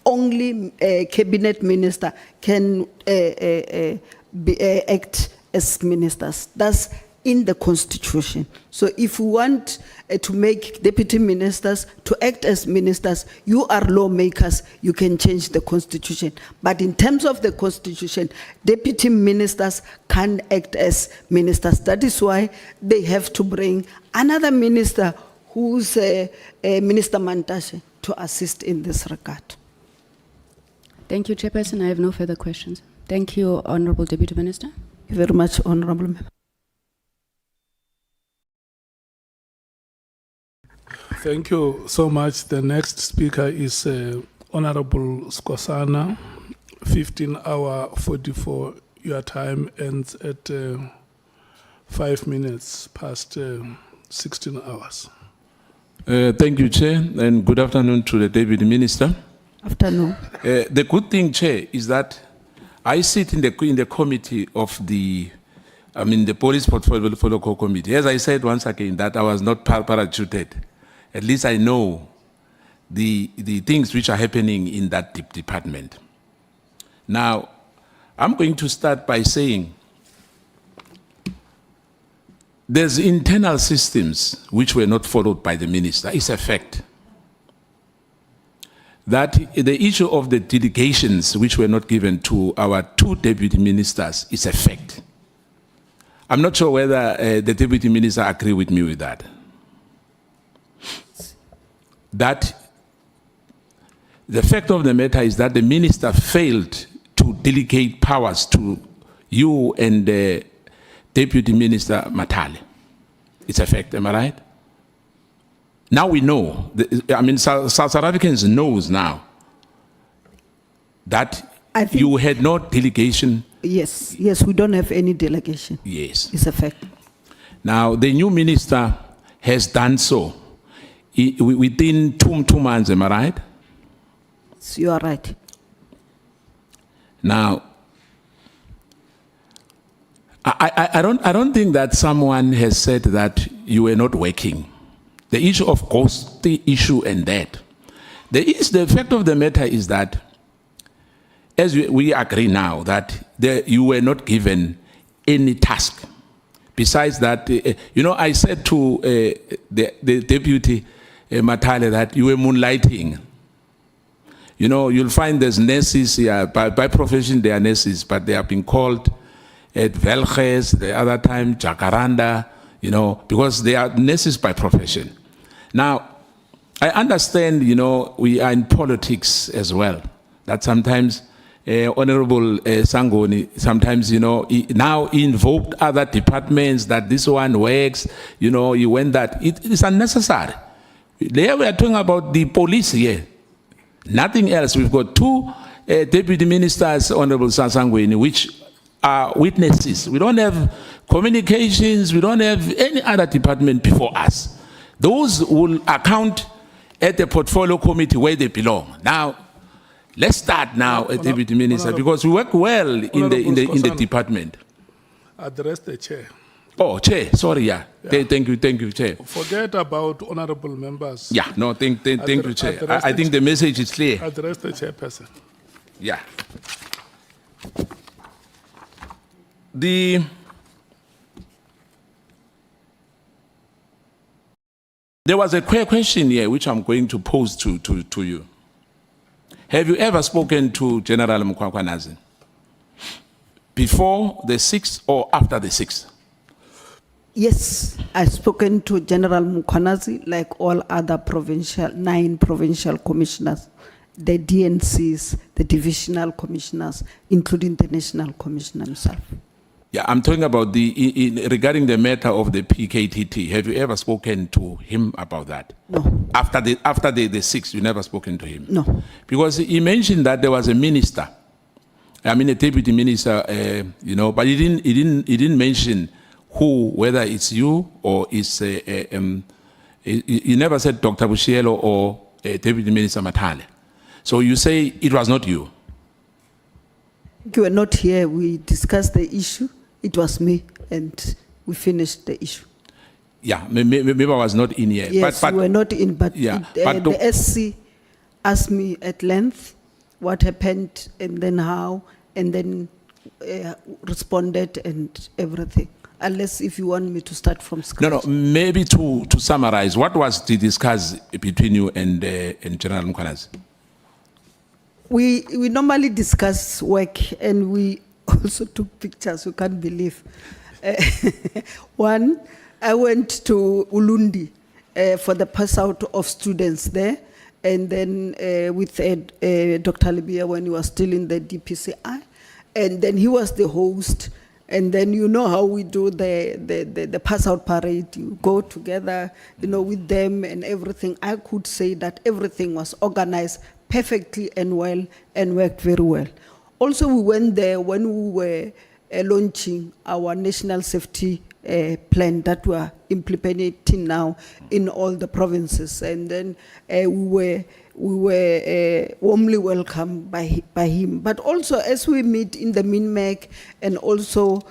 Only a cabinet minister can act as ministers. That's in the Constitution. So if we want to make deputy ministers to act as ministers, you are lawmakers, you can change the Constitution. But in terms of the Constitution, deputy ministers can act as ministers. That is why they have to bring another minister who's Minister Mantashe to assist in this regard. Thank you, Chairperson. I have no further questions. Thank you, Honorable Deputy Minister. Thank you very much, Honorable Member. Thank you so much. The next speaker is Honorable Skosana. 15:44. Your time ends at 5 minutes past 16 hours. Thank you, Chair, and good afternoon to the Deputy Minister. Afternoon. The good thing, Chair, is that I sit in the committee of the Police Portfolio Committee. As I said once again, that I was not parachuted. At least I know the things which are happening in that department. Now, I'm going to start by saying there's internal systems which were not followed by the minister. It's a fact. That the issue of the delegations which were not given to our two deputy ministers is a fact. I'm not sure whether the deputy minister agree with me with that. That the fact of the matter is that the minister failed to delegate powers to you and Deputy Minister Matale. It's a fact, am I right? Now we know, South Africans knows now that you had no delegation. Yes, we don't have any delegation. Yes. It's a fact. Now, the new minister has done so within two months, am I right? So you are right. Now, I don't think that someone has said that you were not working. The issue of cost, the issue and that. The fact of the matter is that, as we agree now, that you were not given any task. Besides that, I said to the Deputy Matale that you were moonlighting. You'll find there's nurses here, by profession they are nurses, but they have been called at Velges, the other time, Jacaranda, because they are nurses by profession. Now, I understand, we are in politics as well, that sometimes Honorable Sangoni, sometimes, now invoked other departments that this one works, you went that. It is unnecessary. There we are talking about the police here. Nothing else. We've got two deputy ministers, Honorable Sangweni, which are witnesses. We don't have communications. We don't have any other department before us. Those will account at the portfolio committee where they belong. Now, let's start now, Deputy Minister, because we work well in the department. Address the chair. Oh, Chair, sorry, yeah. Thank you, Chair. Forget about honorable members. Yeah, no, thank you, Chair. I think the message is clear. Address the chairperson. Yeah. There was a question here which I'm going to pose to you. Have you ever spoken to General Mkhwanazi before the 6th or after the 6th? Yes, I've spoken to General Mkhwanazi like all other 9 provincial commissioners, the DNCs, the divisional commissioners, including the national commissioner himself. Yeah, I'm talking about regarding the matter of the PKTT. Have you ever spoken to him about that? No. After the 6th, you never spoken to him? No. Because he mentioned that there was a minister, a deputy minister, but he didn't mention who, whether it's you or it's he never said Dr. Boshielo or Deputy Minister Matale. So you say it was not you? You were not here. We discussed the issue. It was me, and we finished the issue. Yeah, maybe I was not in here. Yes, but you were not in, but, yeah, the SC asked me at length what happened and then how, and then responded and everything. Unless if you want me to start from scratch. No, maybe to summarize, what was the discuss between you and General Mkhwanazi? We normally discuss work, and we also took pictures, you can't believe. One, I went to Ulundi for the pass out of students there, and then with Dr. Libya when he was still in the DPCI, and then he was the host. And then you know how we do the pass out parade. You go together, with them and everything. I could say that everything was organized perfectly and well and worked very well. Also, we went there when we were launching our national safety plan that we are implementing now in all the provinces. And then we were warmly welcomed by him. But also as we meet in the MINMEC and also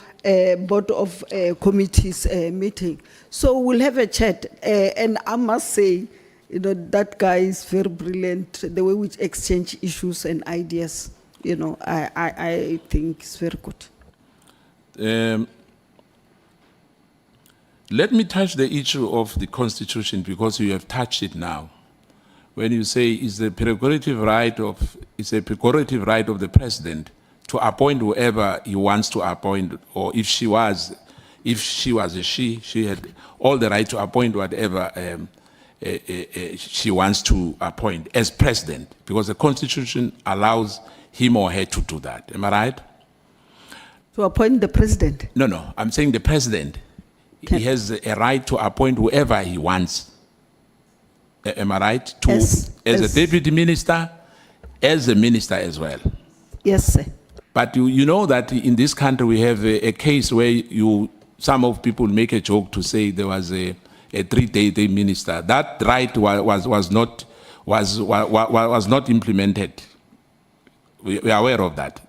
Board of Committees meeting. So we'll have a chat. And I must say, you know, that guy is very brilliant, the way we exchange issues and ideas, you know, I think it's very good. Let me touch the issue of the Constitution because you have touched it now. When you say it's a prerogative right of the president to appoint whoever he wants to appoint, or if she was a she had all the right to appoint whatever she wants to appoint as president, because the Constitution allows him or her to do that. Am I right? To appoint the president? No, I'm saying the president. He has a right to appoint whoever he wants. Am I right? As a deputy minister, as a minister as well. Yes, sir. But you know that in this country we have a case where some of people make a joke to say there was a 3-day minister. That right was not implemented. We are aware of that.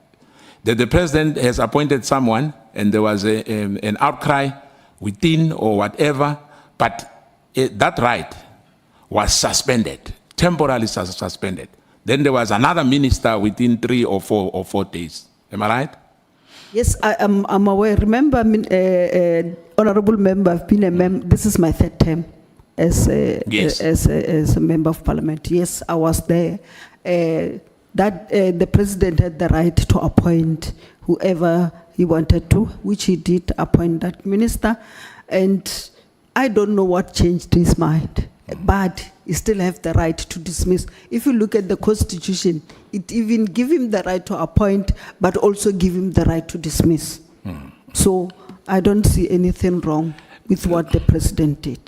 That the president has appointed someone and there was an outcry within or whatever, but that right was suspended, temporarily suspended. Then there was another minister within 3 or 4 days. Am I right? Yes, I'm aware. Remember, honorable member, I've been a member. This is my 3rd term as a member of parliament. Yes, I was there. The president had the right to appoint whoever he wanted to, which he did appoint that minister. And I don't know what changed his mind, but he still have the right to dismiss. If you look at the Constitution, it even give him the right to appoint, but also give him the right to dismiss. So I don't see anything wrong with what the president did.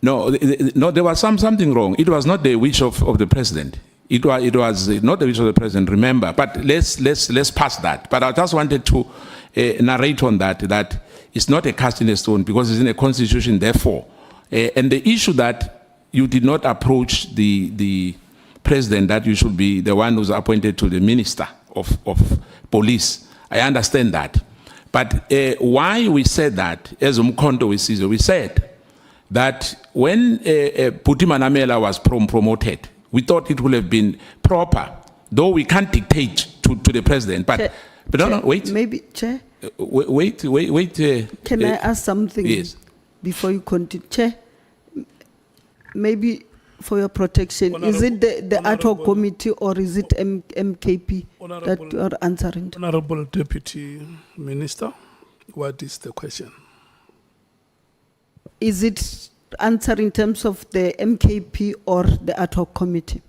No, there was something wrong. It was not the wish of the president. It was not the wish of the president, remember. But let's pass that. But I just wanted to narrate on that it's not a cast in a stone because it's in a constitution, therefore. And the issue that you did not approach the president, that you should be the one who's appointed to the minister of police. I understand that. But why we said that, as Umkhonto we said that when Puti Manamela was promoted, we thought it would have been proper, though we can't dictate to the president. But, Chair, no, wait. Maybe, Chair. Wait. Can I ask something? Yes. Before you continue, Chair? Maybe for your protection, is it the Ad Hoc Committee or is it MKP that you are answering to? Honorable Deputy Minister, what is the question? Is it answer in terms of the MKP or the Ad Hoc Committee?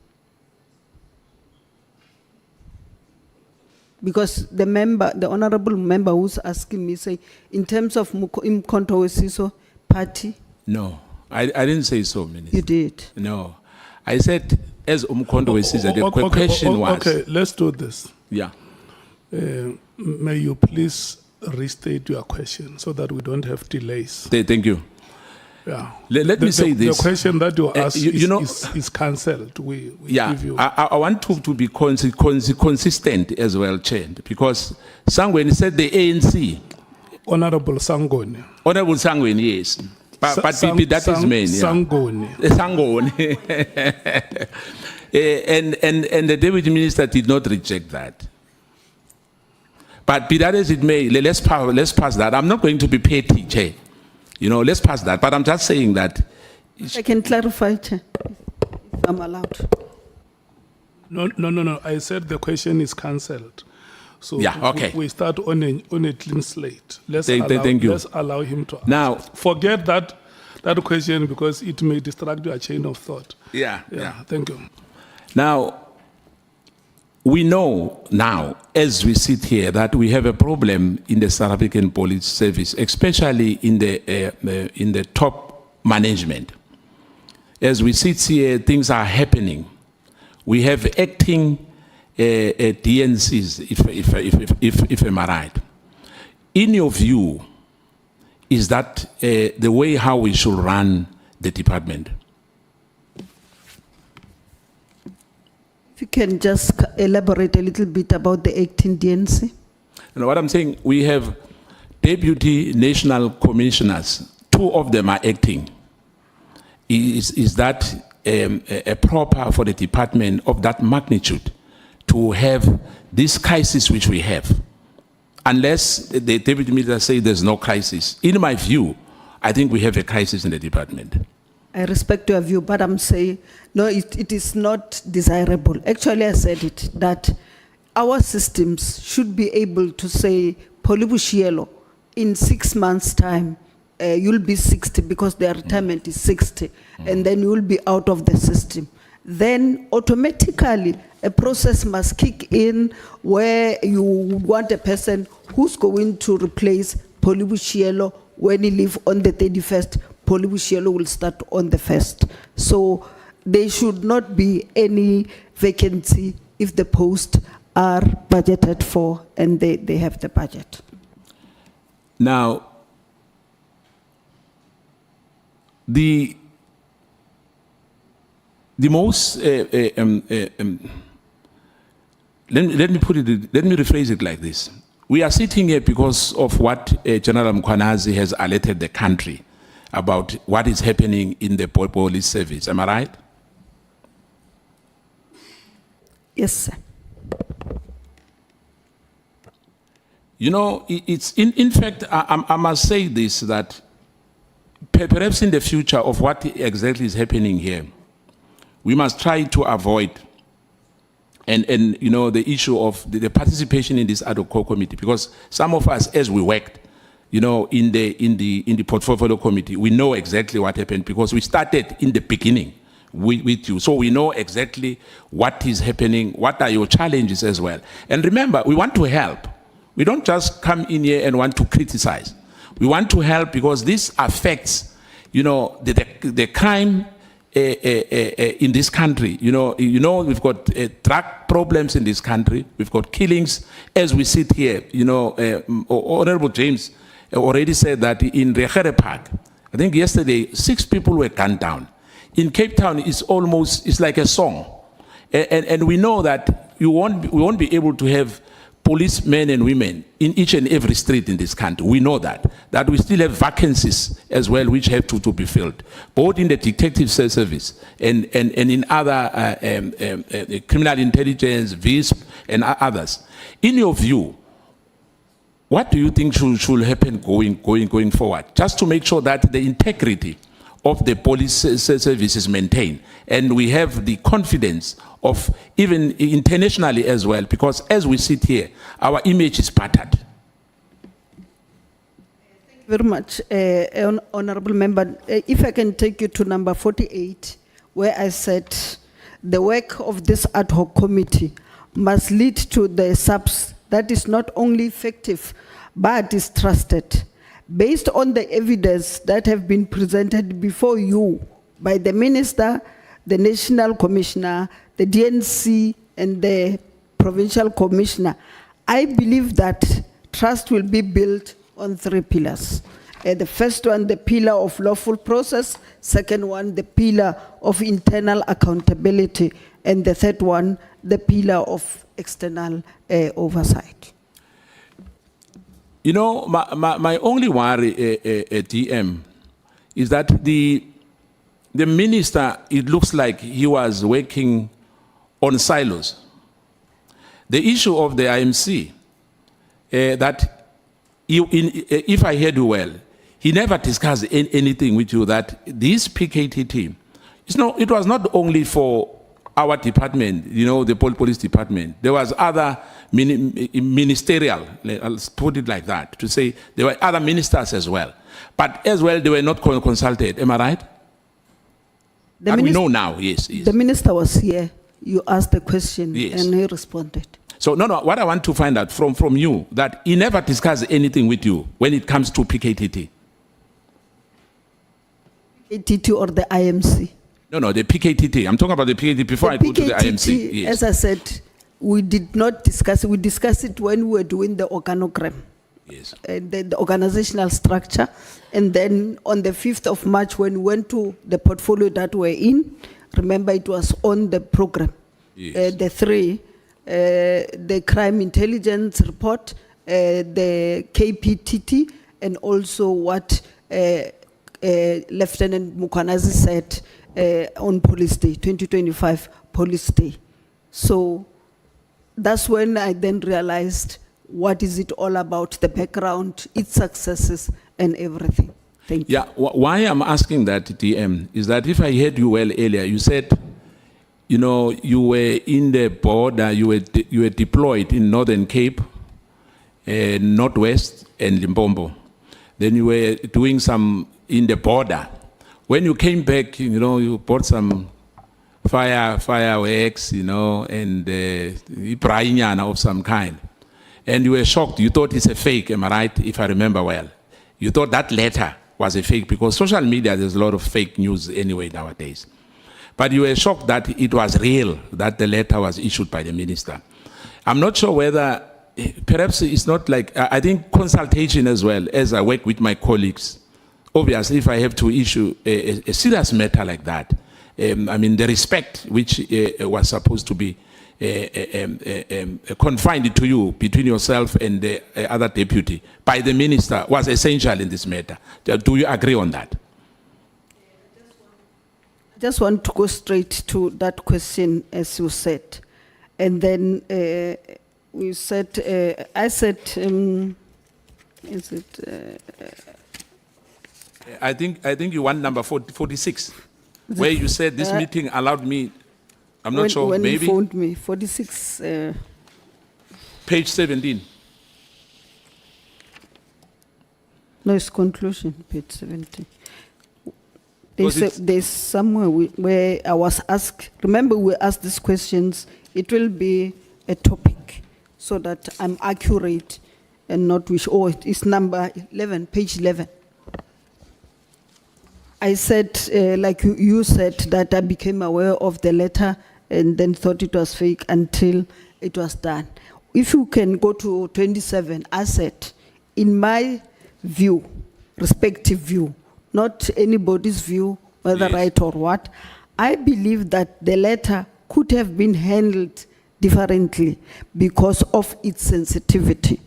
Because the honorable member who's asking me, say, in terms of Umkhonto Wesiso party? No, I didn't say so, Minister. You did? No. I said, as Umkhonto Wesiso, the question was... Okay, let's do this. Yeah. May you please restate your question so that we don't have delays. Thank you. Yeah. Let me say this. The question that you asked is cancelled. We give you. I want to be consistent as well, Chair, because Sangweni said the ANC. Honorable Sangoni. Honorable Sangweni, yes. But that is main. Sangoni. Sangoni. And the Deputy Minister did not reject that. But be that as it may, let's pass that. I'm not going to be petty, Chair. You know, let's pass that. But I'm just saying that. I can clarify, Chair, if I'm allowed. No. I said the question is cancelled. So yeah, okay. We start on a clean slate. Let's allow him to answer. Now, forget that question because it may distract your chain of thought. Yeah. Thank you. Now, we know now, as we sit here, that we have a problem in the South African Police Service, especially in the top management. As we sit here, things are happening. We have acting DNCs, if I'm right. in your view, is that the way how we should run the department? If you can just elaborate a little bit about the acting DNC. And what I'm saying, we have deputy national commissioners. 2 of them are acting. Is that a proper for the department of that magnitude to have this crisis which we have? Unless the deputy minister say there's no crisis. In my view, I think we have a crisis in the department. I respect your view, but I'm saying, no, it is not desirable. Actually, I said it, that our systems should be able to say, Paulina Boshielo, in 6 months' time, you'll be 60 because their retirement is 60, and then you'll be out of the system. Then automatically, a process must kick in where you want a person who's going to replace Paulina Boshielo when he leaves on the 31st. Paulina Boshielo will start on the 1st. So there should not be any vacancy if the posts are budgeted for and they have the budget. Now, the most, let me rephrase it like this. We are sitting here because of what General Mkhwanazi has alerted the country about what is happening in the police service. Am I right? Yes, sir. You know, it's in fact, I must say this, that perhaps in the future of what exactly is happening here, we must try to avoid and you know, the issue of the participation in this Ad Hoc Committee, because some of us, as we worked, you know, in the portfolio committee, we know exactly what happened because we started in the beginning with you. So we know exactly what is happening, what are your challenges as well. And remember, we want to help. We don't just come in here and want to criticize. We want to help because this affects, you know, the crime in this country. You know, we've got drug problems in this country. We've got killings as we sit here. You know, Honorable James already said that in Rehere Park, I think yesterday, 6 people were gunned down. In Cape Town, it's like a song. And we know that we won't be able to have policemen and women in each and every street in this country. We know that we still have vacancies as well which have to be filled, both in the detective service and in other criminal intelligence, VISP and others. In your view, what do you think should happen going forward, just to make sure that the integrity of the police service is maintained and we have the confidence of even internationally as well, because as we sit here, our image is battered. Thank you very much, Honorable Member. If I can take you to number 48, where I said the work of this Ad Hoc Committee must lead to the SAPS that is not only effective, but is trusted. Based on the evidence that have been presented before you by the Minister, the National Commissioner, the DNC, and the Provincial Commissioner, I believe that trust will be built on 3 pillars. The first one, the pillar of lawful process. Second one, the pillar of internal accountability. And the third one, the pillar of external oversight. You know, my only worry, DM, is that the minister, it looks like he was working on silos. The issue of the IMC, that if I heard you well, he never discussed anything with you that this PKT team, it was not only for our department, you know, the police department. There was other ministerial, I'll put it like that, to say there were other ministers as well. But as well, they were not consulted. Am I right? We know now, yes. The minister was here. You asked the question, yes, and he responded. So, no, what I want to find out from you, that he never discussed anything with you when it comes to PKTT. PKTT or the IMC? No, the PKTT. I'm talking about the PKTT before I go to the IMC. Yes. As I said, we did not discuss it. We discussed it when we were doing the organogram. Yes. the organizational structure. And then on the 5th of March, when we went to the portfolio that we're in, remember it was on the program. Yes. The three, the crime intelligence report, the KPTT, and also what Lieutenant Mkhwanazi said on Police Day, 2025 Police Day. So that's when I then realized what is it all about, the background, its successes, and everything. Thank you. Yeah, why I'm asking that, DM, is that if I heard you well earlier, you said, you know, you were in the border, you were deployed in Northern Cape, Northwest, and Limpopo. Then you were doing some in the border. When you came back, you know, you bought some fireworks, you know, and prainyana of some kind. And you were shocked. You thought it's a fake, am I right, if I remember well? You thought that letter was a fake because social media, there's a lot of fake news anyway nowadays. But you were shocked that it was real, that the letter was issued by the minister. I'm not sure whether, perhaps it's not like, I think consultation as well, as I work with my colleagues. Obviously, if I have to issue a serious matter like that, I mean, the respect which was supposed to be confined to you between yourself and the other deputy by the minister was essential in this matter. Do you agree on that? I just want to go straight to that question, as you said. And then we said, I said, is it? I think you want number 46, where you said this meeting allowed me, I'm not sure, when maybe. you phoned me, 46. Page 17. No, it's conclusion, page 17. Was it- There's somewhere where I was asked, remember we asked these questions, it will be a topic so that I'm accurate and not wish, oh, it's number 11, page 11. I said, like you said, that I became aware of the letter and then thought it was fake until it was done. If you can go to 27, I said, in my view, respective view, not anybody's view, whether Yes. right or what, I believe that the letter could have been handled differently because of its sensitivity.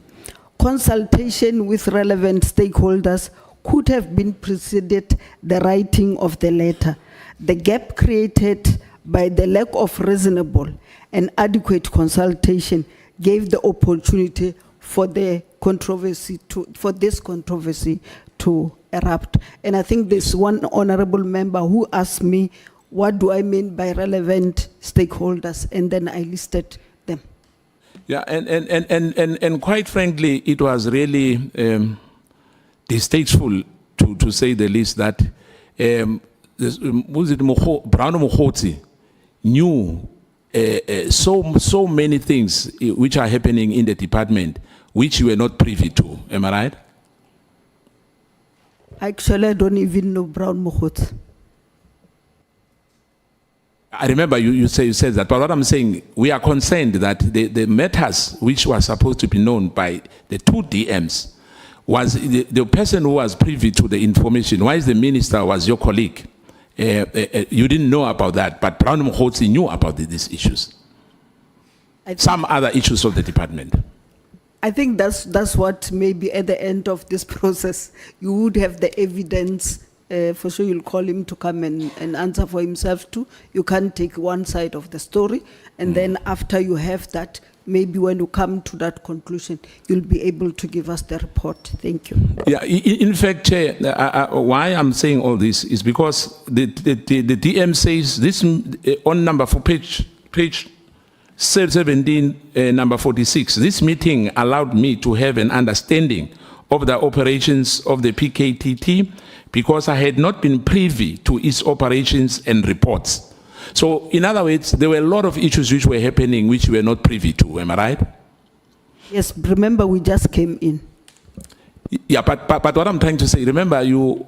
Consultation with relevant stakeholders could have been preceded the writing of the letter. The gap created by the lack of reasonable and adequate consultation gave the opportunity for the controversy for this controversy to erupt. And I think there's one honorable member who asked me, what do I mean by relevant stakeholders? And then I listed them. Yeah, and quite frankly, it was really distasteful, to say the least, that Brown Mkhwanazi knew so many things which are happening in the department, which you were not privy to. Am I right? Actually, I don't even know Brown Mkhwanazi. I remember you said that, but what I'm saying, we are concerned that the matters which were supposed to be known by the two DMs was the person who was privy to the information. Why is the minister was your colleague? You didn't know about that, but Brown Mkhwanazi knew about these issues. Some other issues of the department. I think that's what maybe at the end of this process, you would have the evidence. For sure, you'll call him to come and answer for himself too. You can't take one side of the story. And then after you have that, maybe when you come to that conclusion, you'll be able to give us the report. Thank you. Yeah, in fact, Chair, why I'm saying all this is because the DM says this on number for page 17, number 46, this meeting allowed me to have an understanding of the operations of the PKTT because I had not been privy to its operations and reports. So, in other words, there were a lot of issues which were happening which we were not privy to. Am I right? Yes, remember we just came in. Yeah, but what I'm trying to say, remember you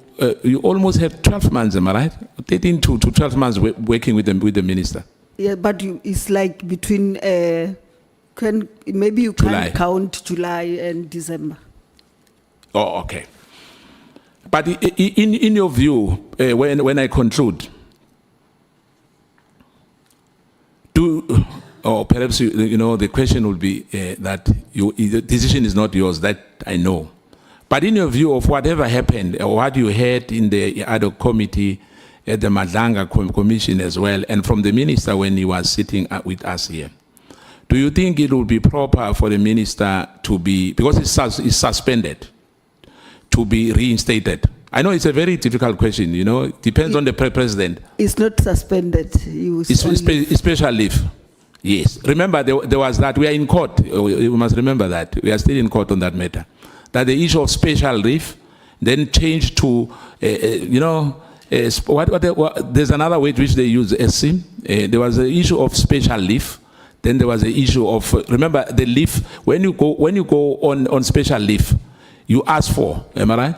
almost had 12 months, am I right? 13 to 12 months working with the minister. Yeah, but it's like between, maybe you July. can't count July and December. Oh, okay. But in your view, when I conclude, or perhaps the question will be that the decision is not yours. That I know. But in your view of whatever happened, or what you heard in the Ad Hoc Committee, at the Madlanga Commission as well, and from the minister when he was sitting with us here, do you think it would be proper for the minister to be, because it's suspended, to be reinstated? I know it's a very difficult question, it depends on the president. It's not suspended. It's special leave. Yes. Remember, there was that. We are in court. You must remember that. We are still in court on that matter. That the issue of special leave then changed to, there's another word which they use, SC. There was an issue of special leave. Then there was an issue of, remember, the leave, when you go on special leave, you ask for, am I right?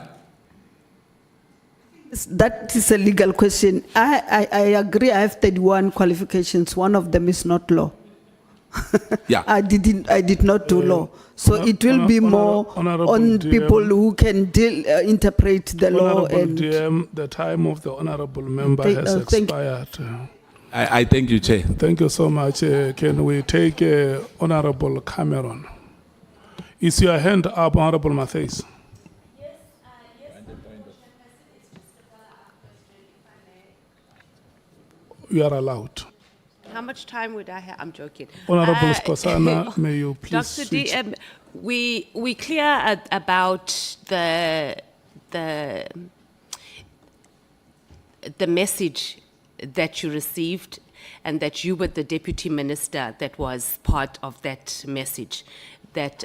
That is a legal question. I agree. I have 31 qualifications. One of them is not law. Yeah. I did not do law. So it will be more on people who can interpret the law. And DM, the time of the honorable member has expired. I thank you, Chair. Thank you so much. Can we take Honorable Cameron? Is your hand up, Honorable Matthews? You are allowed. How much time would I have? I'm joking. Honorable Skosana, may you please Dr. switch. DM, we clear about the message that you received and that you were the deputy minister that was part of that message that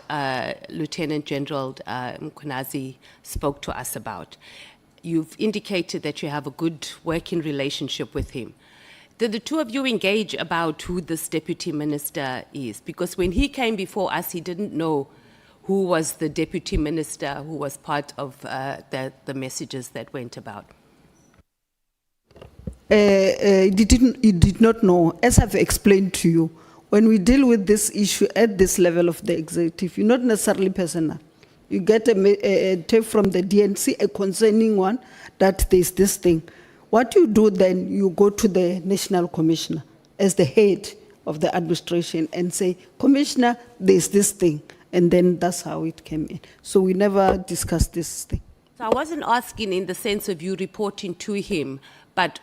Lieutenant General Mkhwanazi spoke to us about. You've indicated that you have a good working relationship with him. Did the two of you engage about who this deputy minister is? Because when he came before us, he didn't know who was the deputy minister who was part of the messages that went about. He did not know. As I've explained to you, when we deal with this issue at this level of the executive, you're not necessarily personal. You get a tape from the DNC, a concerning one, that there's this thing. What you do then, you go to the National Commissioner as the head of the administration and say, Commissioner, there's this thing. And then that's how it came in. So we never discussed this thing. So I wasn't asking in the sense of you reporting to him, but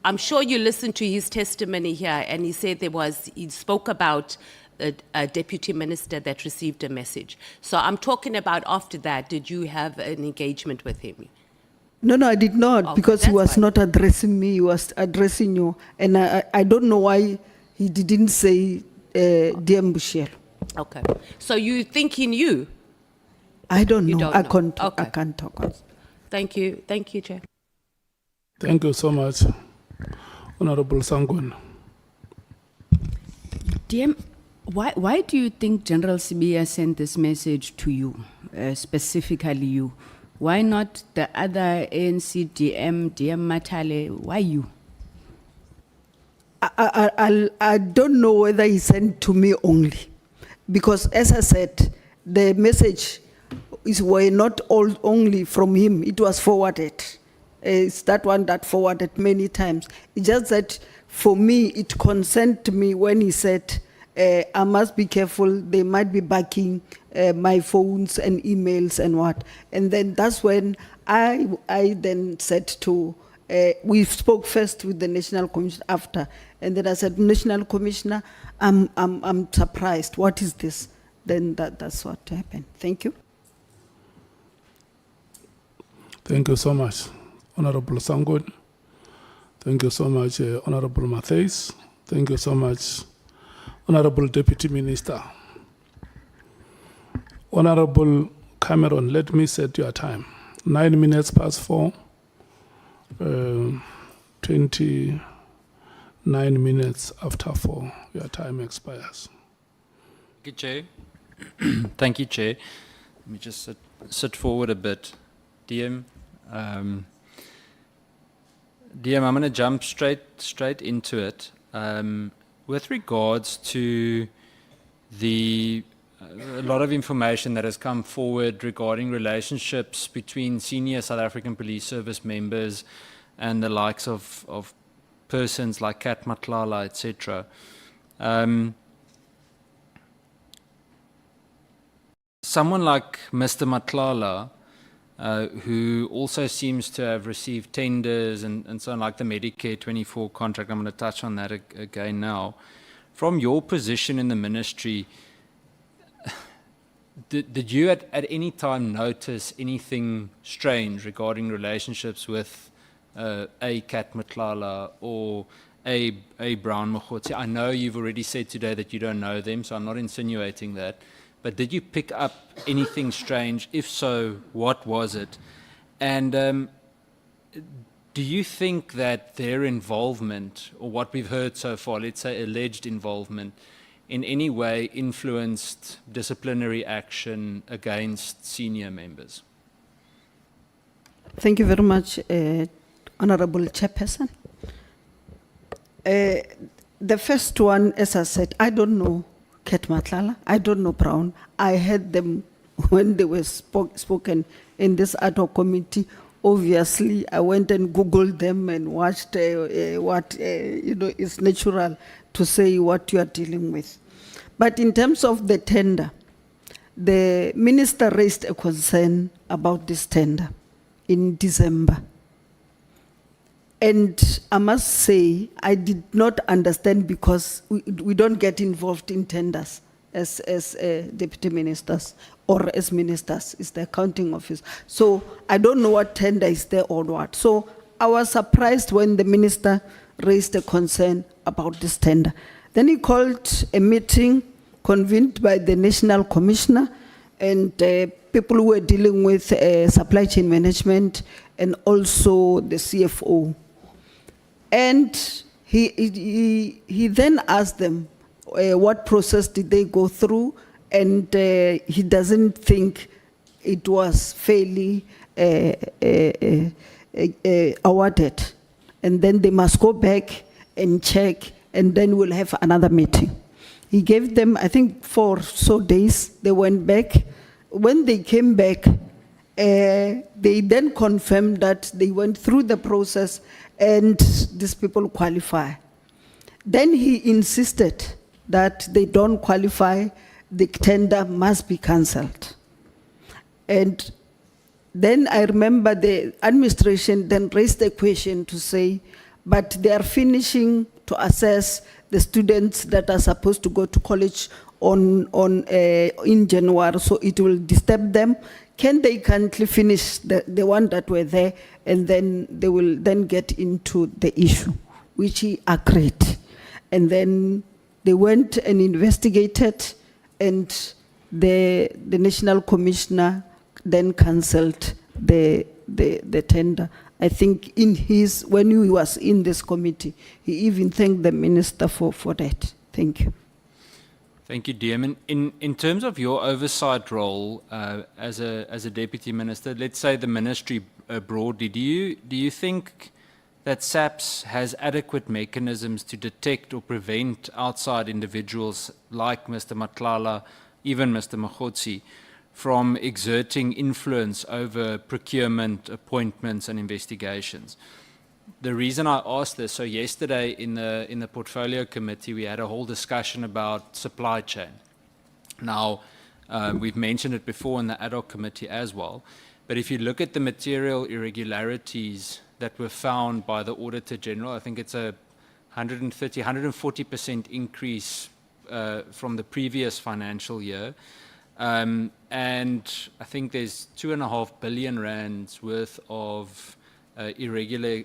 I'm sure you listened to his testimony here, and he said he spoke about a deputy minister that received a message. So I'm talking about after that, did you have an engagement with him? No, I did not, Okay, because he that's was fine. not addressing me, he was addressing you. And I don't know why he didn't say DM Boshielo. Okay. So you think he knew? I don't You know. don't I know. can't Okay. I can't talk. Thank you. Thank you, Chair. Thank you so much, Honorable Sangun. DM, why do you think General Sibiya sent this message to you, specifically you? Why not the other ANC DM Matale? Why you? I don't know whether he sent to me only, because as I said, the message were not all only from him, it was forwarded. It's that one that forwarded many times. It's just that for me, it concerned me when he said, I must be careful, they might be backing my phones and emails and what. And then that's when I then said to, we spoke first with the National Commission after, and then I said, National Commissioner, I'm surprised, what is this? Then that's what happened. Thank you. Thank you so much, Honorable Sangun. Thank you so much, Honorable Matthews. Thank you so much, Honorable Deputy Minister. Honorable Cameron, let me set your time. 9 minutes past 4, 29 minutes after 4, your time expires. Thank you, Chair. Thank you, Chair. Let me just sit forward a bit. DM, DM, I'm going to jump straight into it. With regards to the a lot of information that has come forward regarding relationships between senior South African Police Service members and the likes of persons like Kat Matlala, etc. Someone like Mr. Matlala, who also seems to have received tenders and so on, like the Medicare 24 contract, I'm going to touch on that again now. From your position in the ministry, did you at any time notice anything strange regarding relationships with a Kat Matlala or a Brown Mkhwanazi? I know you've already said today that you don't know them, so I'm not insinuating that. But did you pick up anything strange? If so, what was it? And do you think that their involvement, or what we've heard so far, let's say alleged involvement, in any way influenced disciplinary action against senior members? Thank you very much, Honorable Chairperson. The first one, as I said, I don't know Kat Matlala, I don't know Brown. I heard them when they were spoken in this ad hoc committee. Obviously, I went and Googled them and watched what, is natural to say what you are dealing with. But in terms of the tender, the minister raised a concern about this tender in December. And I must say, I did not understand because we don't get involved in tenders as deputy ministers or as ministers. It's the accounting office. So I don't know what tender is there or what. So I was surprised when the minister raised a concern about this tender. Then he called a meeting convened by the National Commissioner and people who were dealing with supply chain management and also the CFO. And he then asked them what process did they go through, and he doesn't think it was fairly awarded. And then they must go back and check, and then we'll have another meeting. He gave them, I think, 4 or so days. They went back. When they came back, they then confirmed that they went through the process and these people qualify. Then he insisted that they don't qualify, the tender must be cancelled. And then I remember the administration then raised a question to say, but they are finishing to assess the students that are supposed to go to college in January, so it will disturb them. Can they currently finish the one that were there, and then they will then get into the issue, which he agreed. And then they went and investigated, and the National Commissioner then cancelled the tender. I think when he was in this committee, he even thanked the minister for that. Thank you. Thank you, Dearman. In terms of your oversight role as a deputy minister, let's say the ministry broadly, do you think that SAPS has adequate mechanisms to detect or prevent outside individuals like Mr. Matlala, even Mr. Mkhwanazi, from exerting influence over procurement, appointments, and investigations? The reason I asked this, so yesterday in the portfolio committee, we had a whole discussion about supply chain. Now, we've mentioned it before in the ad hoc committee as well, but if you look at the material irregularities that were found by the Auditor General, I think it's a 140% increase from the previous financial year. And I think there's 2.5 billion rands worth of irregular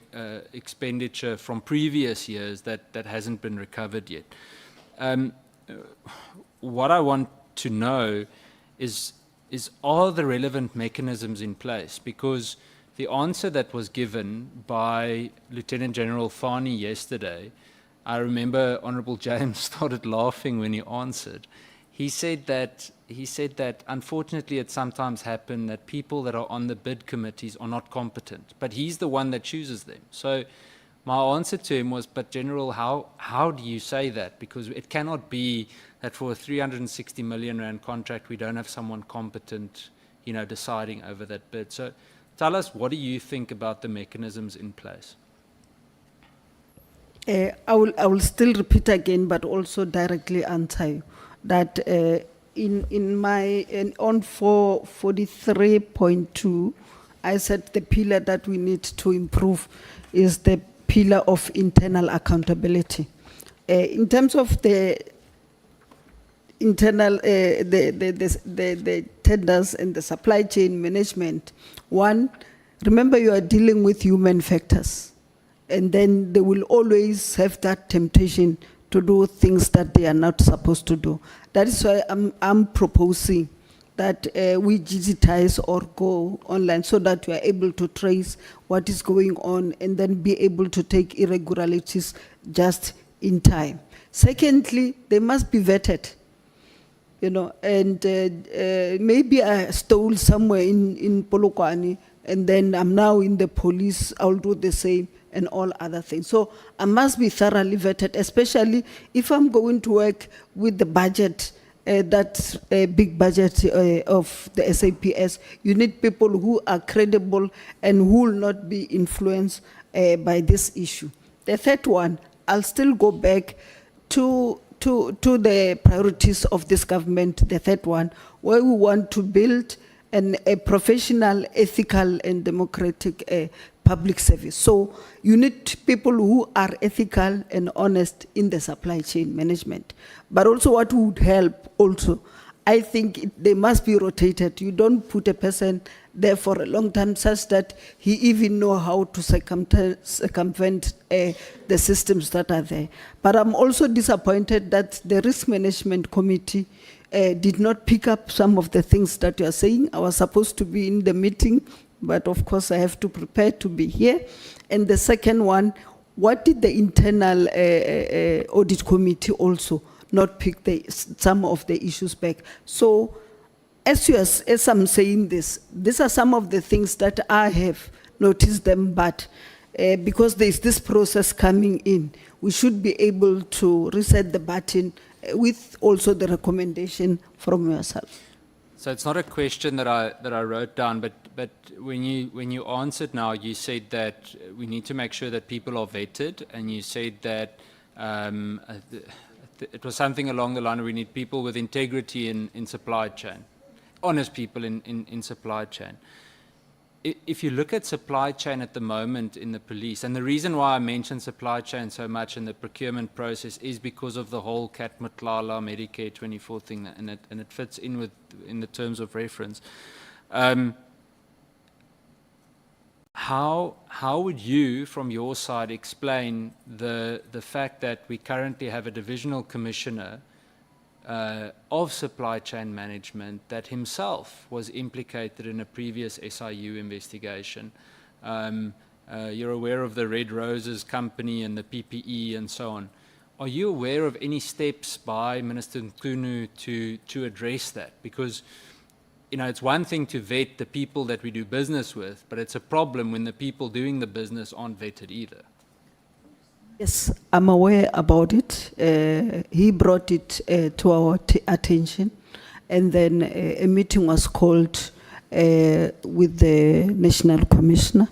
expenditure from previous years that hasn't been recovered yet. What I want to know is are the relevant mechanisms in place? Because the answer that was given by Lieutenant General Fani yesterday, I remember Honorable James started laughing when he answered. He said that unfortunately it sometimes happens that people that are on the bid committees are not competent, but he's the one that chooses them. So my answer to him was, but General, how do you say that? Because it cannot be that for a 360 million rand contract, we don't have someone competent, deciding over that bid. So tell us, what do you think about the mechanisms in place? I will still repeat again, but also directly answer you that on 443.2, I said the pillar that we need to improve is the pillar of internal accountability. In terms of the internal, the tenders and the supply chain management, one, remember you are dealing with human factors. And then they will always have that temptation to do things that they are not supposed to do. That is why I'm proposing that we digitize or go online so that we are able to trace what is going on and then be able to take irregularities just in time. Secondly, they must be vetted. And maybe I stole somewhere in Polokwane and then I'm now in the police, I'll do the same, and all other things. So I must be thoroughly vetted, especially if I'm going to work with the budget, that's a big budget of the SAPS. You need people who are credible and who will not be influenced by this issue. The third one, I'll still go back to the priorities of this government, the third one, where we want to build a professional, ethical, and democratic public service. So you need people who are ethical and honest in the supply chain management. But also what would help also, I think they must be rotated. You don't put a person there for a long time such that he even know how to circumvent the systems that are there. But I'm also disappointed that the risk management committee did not pick up some of the things that you are saying. I was supposed to be in the meeting, but of course I have to prepare to be here. And the second one, what did the internal audit committee also not pick some of the issues back? So as I'm saying this, these are some of the things that I have noticed them, but because there's this process coming in, we should be able to reset the button with also the recommendation from yourself. So it's not a question that I wrote down, but when you answered now, you said that we need to make sure that people are vetted, and you said that it was something along the line of we need people with integrity in supply chain, honest people in supply chain. If you look at supply chain at the moment in the police, and the reason why I mention supply chain so much in the procurement process is because of the whole Cat Matlala Medicare 24 thing, and it fits in the terms of reference. How would you, from your side, explain the fact that we currently have a divisional commissioner of supply chain management that himself was implicated in a previous SIU investigation? You're aware of the Red Roses company and the PPE and so on. Are you aware of any steps by Minister Nkunu to address that? Because it's one thing to vet the people that we do business with, but it's a problem when the people doing the business aren't vetted either. Yes, I'm aware about it. He brought it to our attention, and then a meeting was called with the National Commissioner,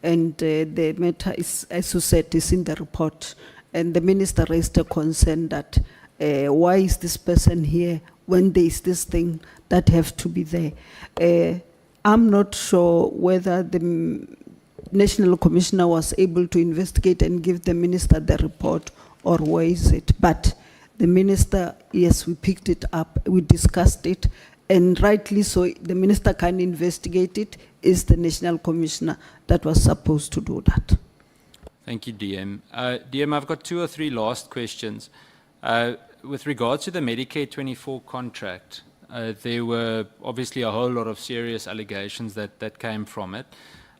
and the matter is, as you said, is in the report. And the minister raised a concern that why is this person here when there is this thing that have to be there. I'm not sure whether the National Commissioner was able to investigate and give the minister the report, or where is it? But the minister, yes, we picked it up, we discussed it, and rightly so, the minister can investigate it. Is the National Commissioner that was supposed to do that. Thank you, DM. DM, I've got 2 or 3 last questions. With regards to the Medicare 24 contract, there were obviously a whole lot of serious allegations that came from it.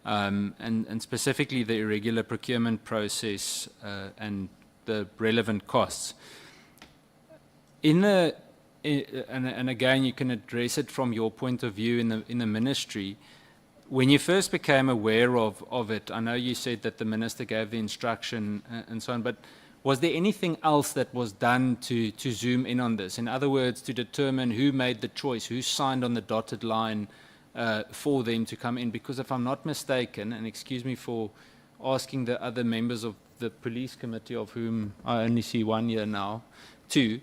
And specifically the irregular procurement process and the relevant costs. And again, you can address it from your point of view in the ministry. when you first became aware of it, I know you said that the minister gave the instruction and so on, but was there anything else that was done to zoom in on this? In other words, to determine who made the choice, who signed on the dotted line for them to come in? Because if I'm not mistaken, and excuse me for asking the other members of the police committee, of whom I only see one here now, two,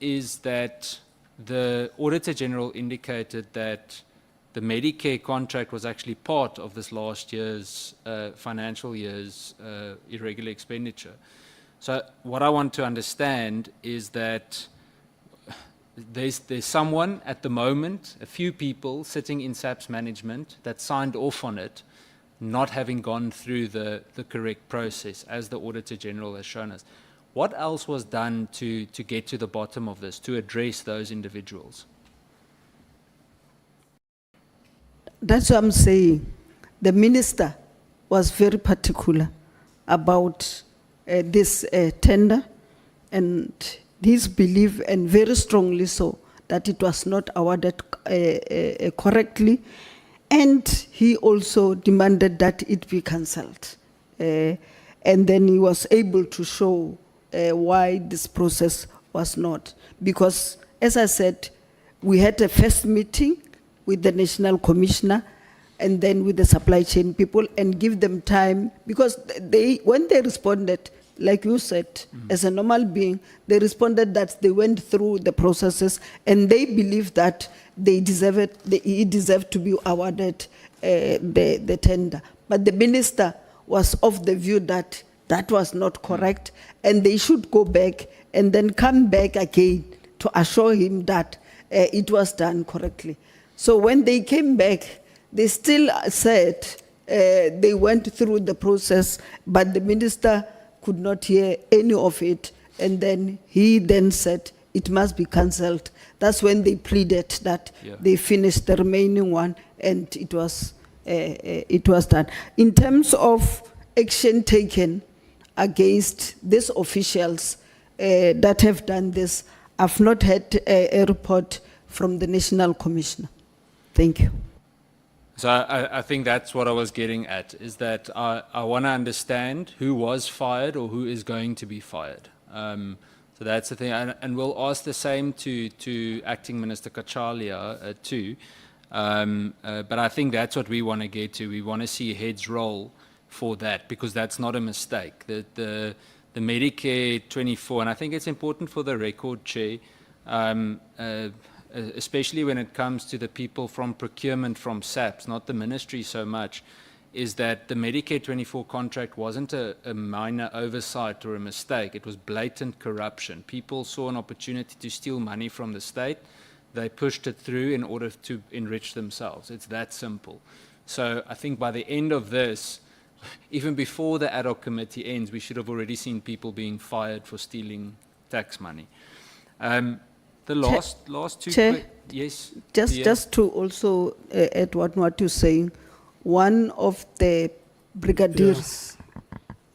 is that the Auditor General indicated that the Medicare contract was actually part of this last year's financial year's irregular expenditure. So what I want to understand is that there's someone at the moment, a few people sitting in SAPS management that signed off on it, not having gone through the correct process, as the Auditor General has shown us. What else was done to get to the bottom of this, to address those individuals? That's what I'm saying. The minister was very particular about this tender, and his belief, and very strongly so, that it was not awarded correctly, and he also demanded that it be cancelled. And then he was able to show why this process was not. Because, as I said, we had a first meeting with the National Commissioner and then with the supply chain people, and give them time, because when they responded, like you said, as a normal being, they responded that they went through the processes and they believe that he deserved to be awarded the tender. But the minister was of the view that that was not correct, and they should go back and then come back again to assure him that it was done correctly. So when they came back, they still said they went through the process, but the minister could not hear any of it, and then he then said it must be cancelled. That's when they pleaded that they finished the remaining one, and it was done. In terms of action taken against these officials that have done this, I've not had a report from the National Commissioner. Thank you. So I think that's what I was getting at, is that I want to understand who was fired or who is going to be fired. So that's the thing, and we'll ask the same to Acting Minister Kachalia too. But I think that's what we want to get to. We want to see heads roll for that, because that's not a mistake. The Medicare 24, and I think it's important for the record, Chair, especially when it comes to the people from procurement from SAPS, not the ministry so much, is that the Medicare 24 contract wasn't a minor oversight or a mistake. It was blatant corruption. People saw an opportunity to steal money from the state. They pushed it through in order to enrich themselves. It's that simple. So I think by the end of this, even before the Ad Hoc Committee ends, we should have already seen people being fired for stealing tax money. The last two... Chair, yes? Just to also add what you're saying, one of the brigadiers,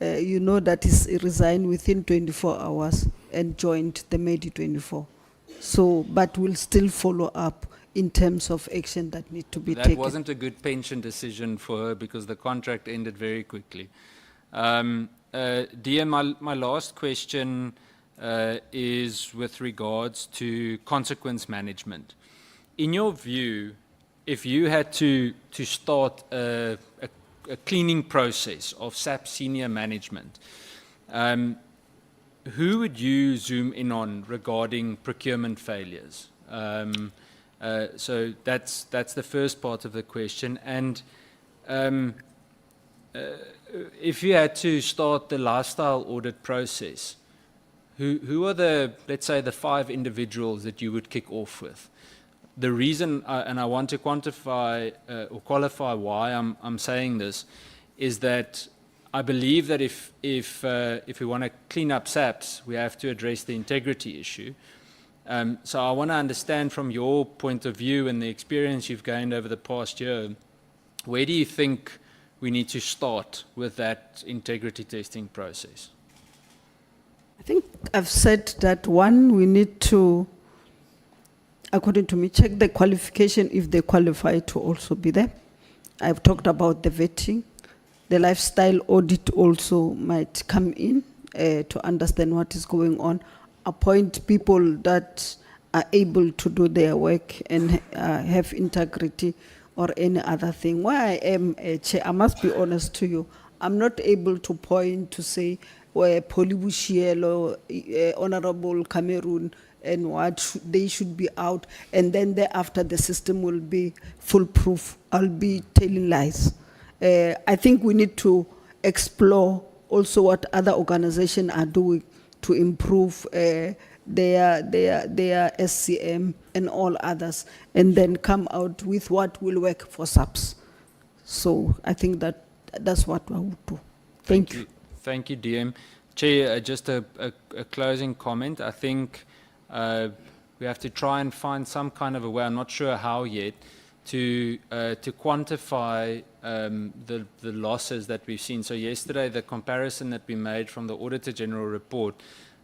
you know, that is resigned within 24 hours and joined the Medi 24. So, but we'll still follow up in terms of action that need to be taken. That wasn't a good pension decision for her, because the contract ended very quickly. Dear, my last question is with regards to consequence management. In your view, if you had to start a cleaning process of SAP senior management, who would you zoom in on regarding procurement failures? So that's the first part of the question. And if you had to start the lifestyle audit process, who are the, let's say, the 5 individuals that you would kick off with? The reason, and I want to quantify or qualify why I'm saying this, is that I believe that if we want to clean up SAPS, we have to address the integrity issue. So I want to understand from your point of view and the experience you've gained over the past year, where do you think we need to start with that integrity testing process? I think I've said that, one, we need to according to me, check the qualification if they qualify to also be there. I've talked about the vetting. The lifestyle audit also might come in to understand what is going on. Appoint people that are able to do their work and have integrity or any other thing. Where I am, Chair, I must be honest to you, I'm not able to point to say where Paulina Shela Boshielo, Honorable Cameroon, and what they should be out, and then thereafter the system will be foolproof. I'll be telling lies. I think we need to explore also what other organizations are doing to improve their SCM and all others, and then come out with what will work for SAPS. So I think that's what I would do. Thank you. Thank you, DM. Chair, just a closing comment. I think we have to try and find some kind of a way, I'm not sure how yet, to quantify the losses that we've seen. So yesterday, the comparison that we made from the Auditor General report,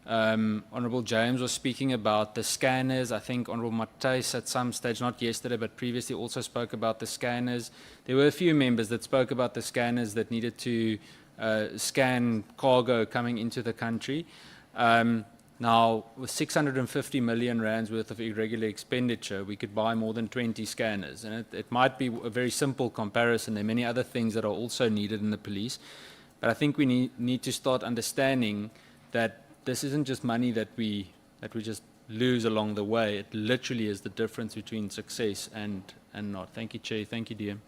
Honourable James was speaking about the scanners. I think Honourable Matthys at some stage, not yesterday, but previously also spoke about the scanners. There were a few members that spoke about the scanners that needed to scan cargo coming into the country. Now, with 650 million rands worth of irregular expenditure, we could buy more than 20 scanners. And it might be a very simple comparison. There are many other things that are also needed in the police. But I think we need to start understanding that this isn't just money that we just lose along the way. It literally is the difference between success and not. Thank you, Chair. Thank you, DM.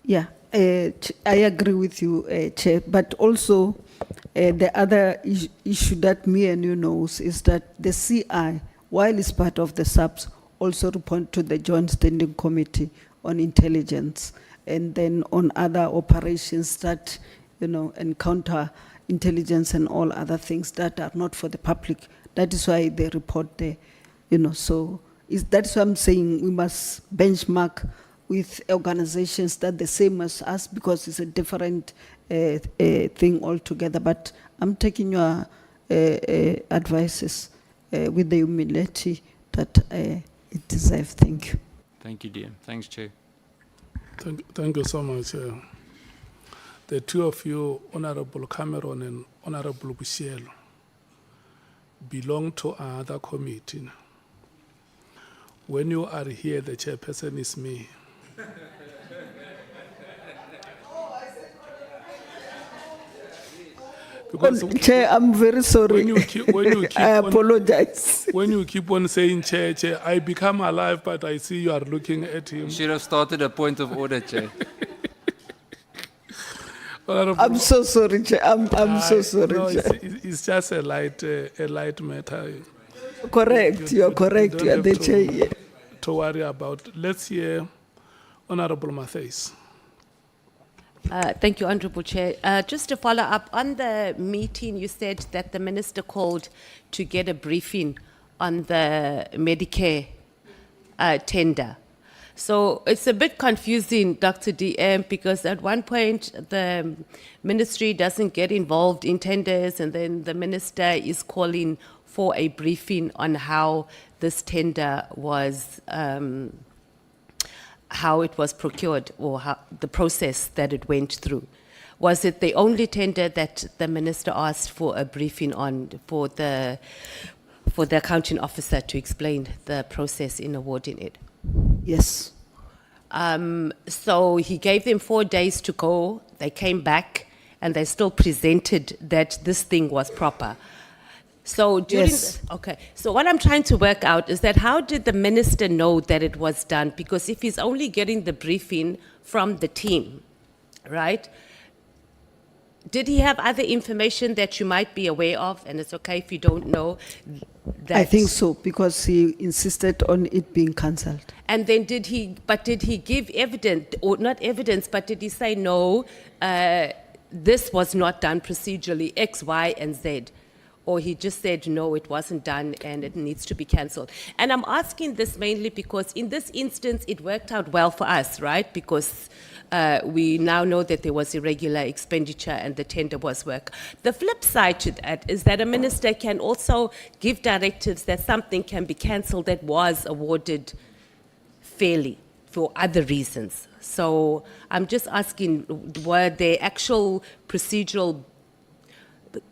Yeah, I agree with you, Chair. But also, the other issue that me and you knows is that the CI, while it's part of the SAPS, also report to the Joint Standing Committee on Intelligence, and then on other operations that, encounter intelligence and all other things that are not for the public. That is why they report there, So that's why I'm saying we must benchmark with organizations that the same as us, because it's a different thing altogether. But I'm taking your advices with the humility that it deserves. Thank you. Thank you, DM. Thanks, Chair. Thank you so much. The two of you, Honorable Cameron and Honorable Boshielo, belong to another committee. When you are here, the chairperson is me. Because Chair, I'm very sorry. I apologize. When you keep on saying Chair, I become alive, but I see you are looking at him. You should have started a point of order, Chair. I'm so sorry, Chair. I'm so sorry, no, Chair. It's just a light matter. Correct. You're correct. You're the Chair. Yeah. To worry about. Let's hear Honorable Matthys. Thank you, Honourable Chair. Just to follow up, on the meeting, you said that the Minister called to get a briefing on the Medicare tender. So it's a bit confusing, Dr. DM, because at one point the Ministry doesn't get involved in tenders, and then the Minister is calling for a briefing on how this tender was how it was procured, or how the process that it went through. Was it the only tender that the Minister asked for a briefing on for the accounting officer to explain the process in awarding it? Yes. So he gave them 4 days to go. They came back and they still presented that this thing was proper. So during okay, so what I'm trying to work out is that how did the Minister know that it was done? Because if he's only getting the briefing from the team, right? Did he have other information that you might be aware of? And it's okay if you don't know that. I think so, because he insisted on it being cancelled. And then did he give evidence, or not evidence, but did he say, no, this was not done procedurally, X, Y, and Z? Or he just said, no, it wasn't done and it needs to be cancelled? And I'm asking this mainly because in this instance, it worked out well for us, right? Because we now know that there was irregular expenditure and the tender was work. The flip side to that is that a minister can also give directives that something can be cancelled that was awarded fairly for other reasons. So I'm just asking, were there actual procedural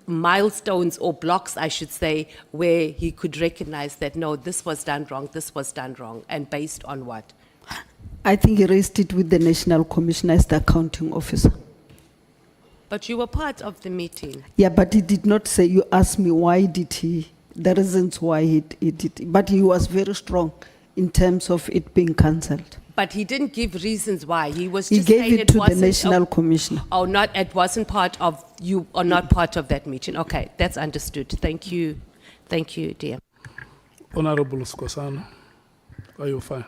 milestones or blocks, I should say, where he could recognize that, no, this was done wrong, and based on what? I think he raised it with the National Commissioner as the accounting officer. But you were part of the meeting. Yeah, but he did not say, you asked me why did he, the reasons why he did, but he was very strong in terms of it being cancelled. But he didn't give reasons why. He was He just gave saying it to the wasn't National Commissioner. Oh, not, it wasn't part of you, or not part of that meeting. Okay, that's understood. Thank you. Thank you, dear. Honorable Skosana, are you fine?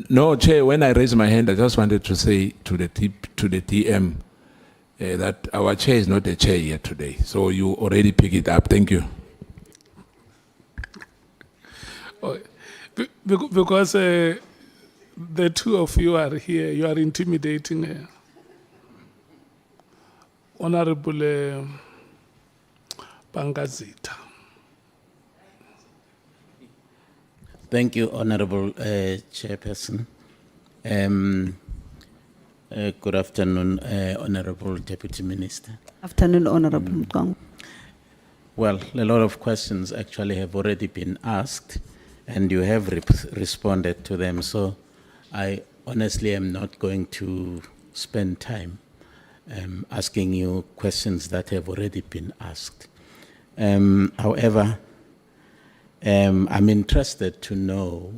No, Chair, when I raised my hand, I just wanted to say to the TM that our chair is not a chair here today. So you already pick it up. Thank you. Oh, because the two of you are here, you are intimidating Honorable Bangazita. Thank you, Honorable Chairperson. Good afternoon, Honorable Deputy Minister. Afternoon, Honorable Mkhwanazi. Well, a lot of questions actually have already been asked, and you have responded to them. So I honestly am not going to spend time asking you questions that have already been asked. However, I'm interested to know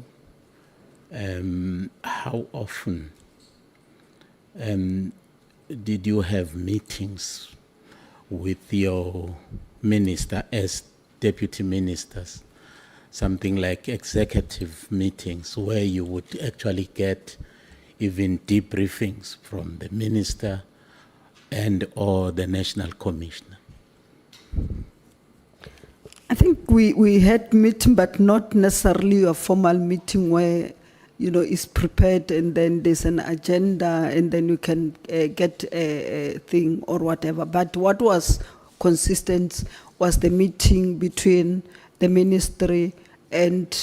how often did you have meetings with your minister as deputy ministers, something like executive meetings where you would actually get even debriefings from the minister and or the national commissioner? I think we had meeting, but not necessarily a formal meeting where, you know, it's prepared and then there's an agenda and then you can get a thing or whatever. But what was consistent was the meeting between the ministry and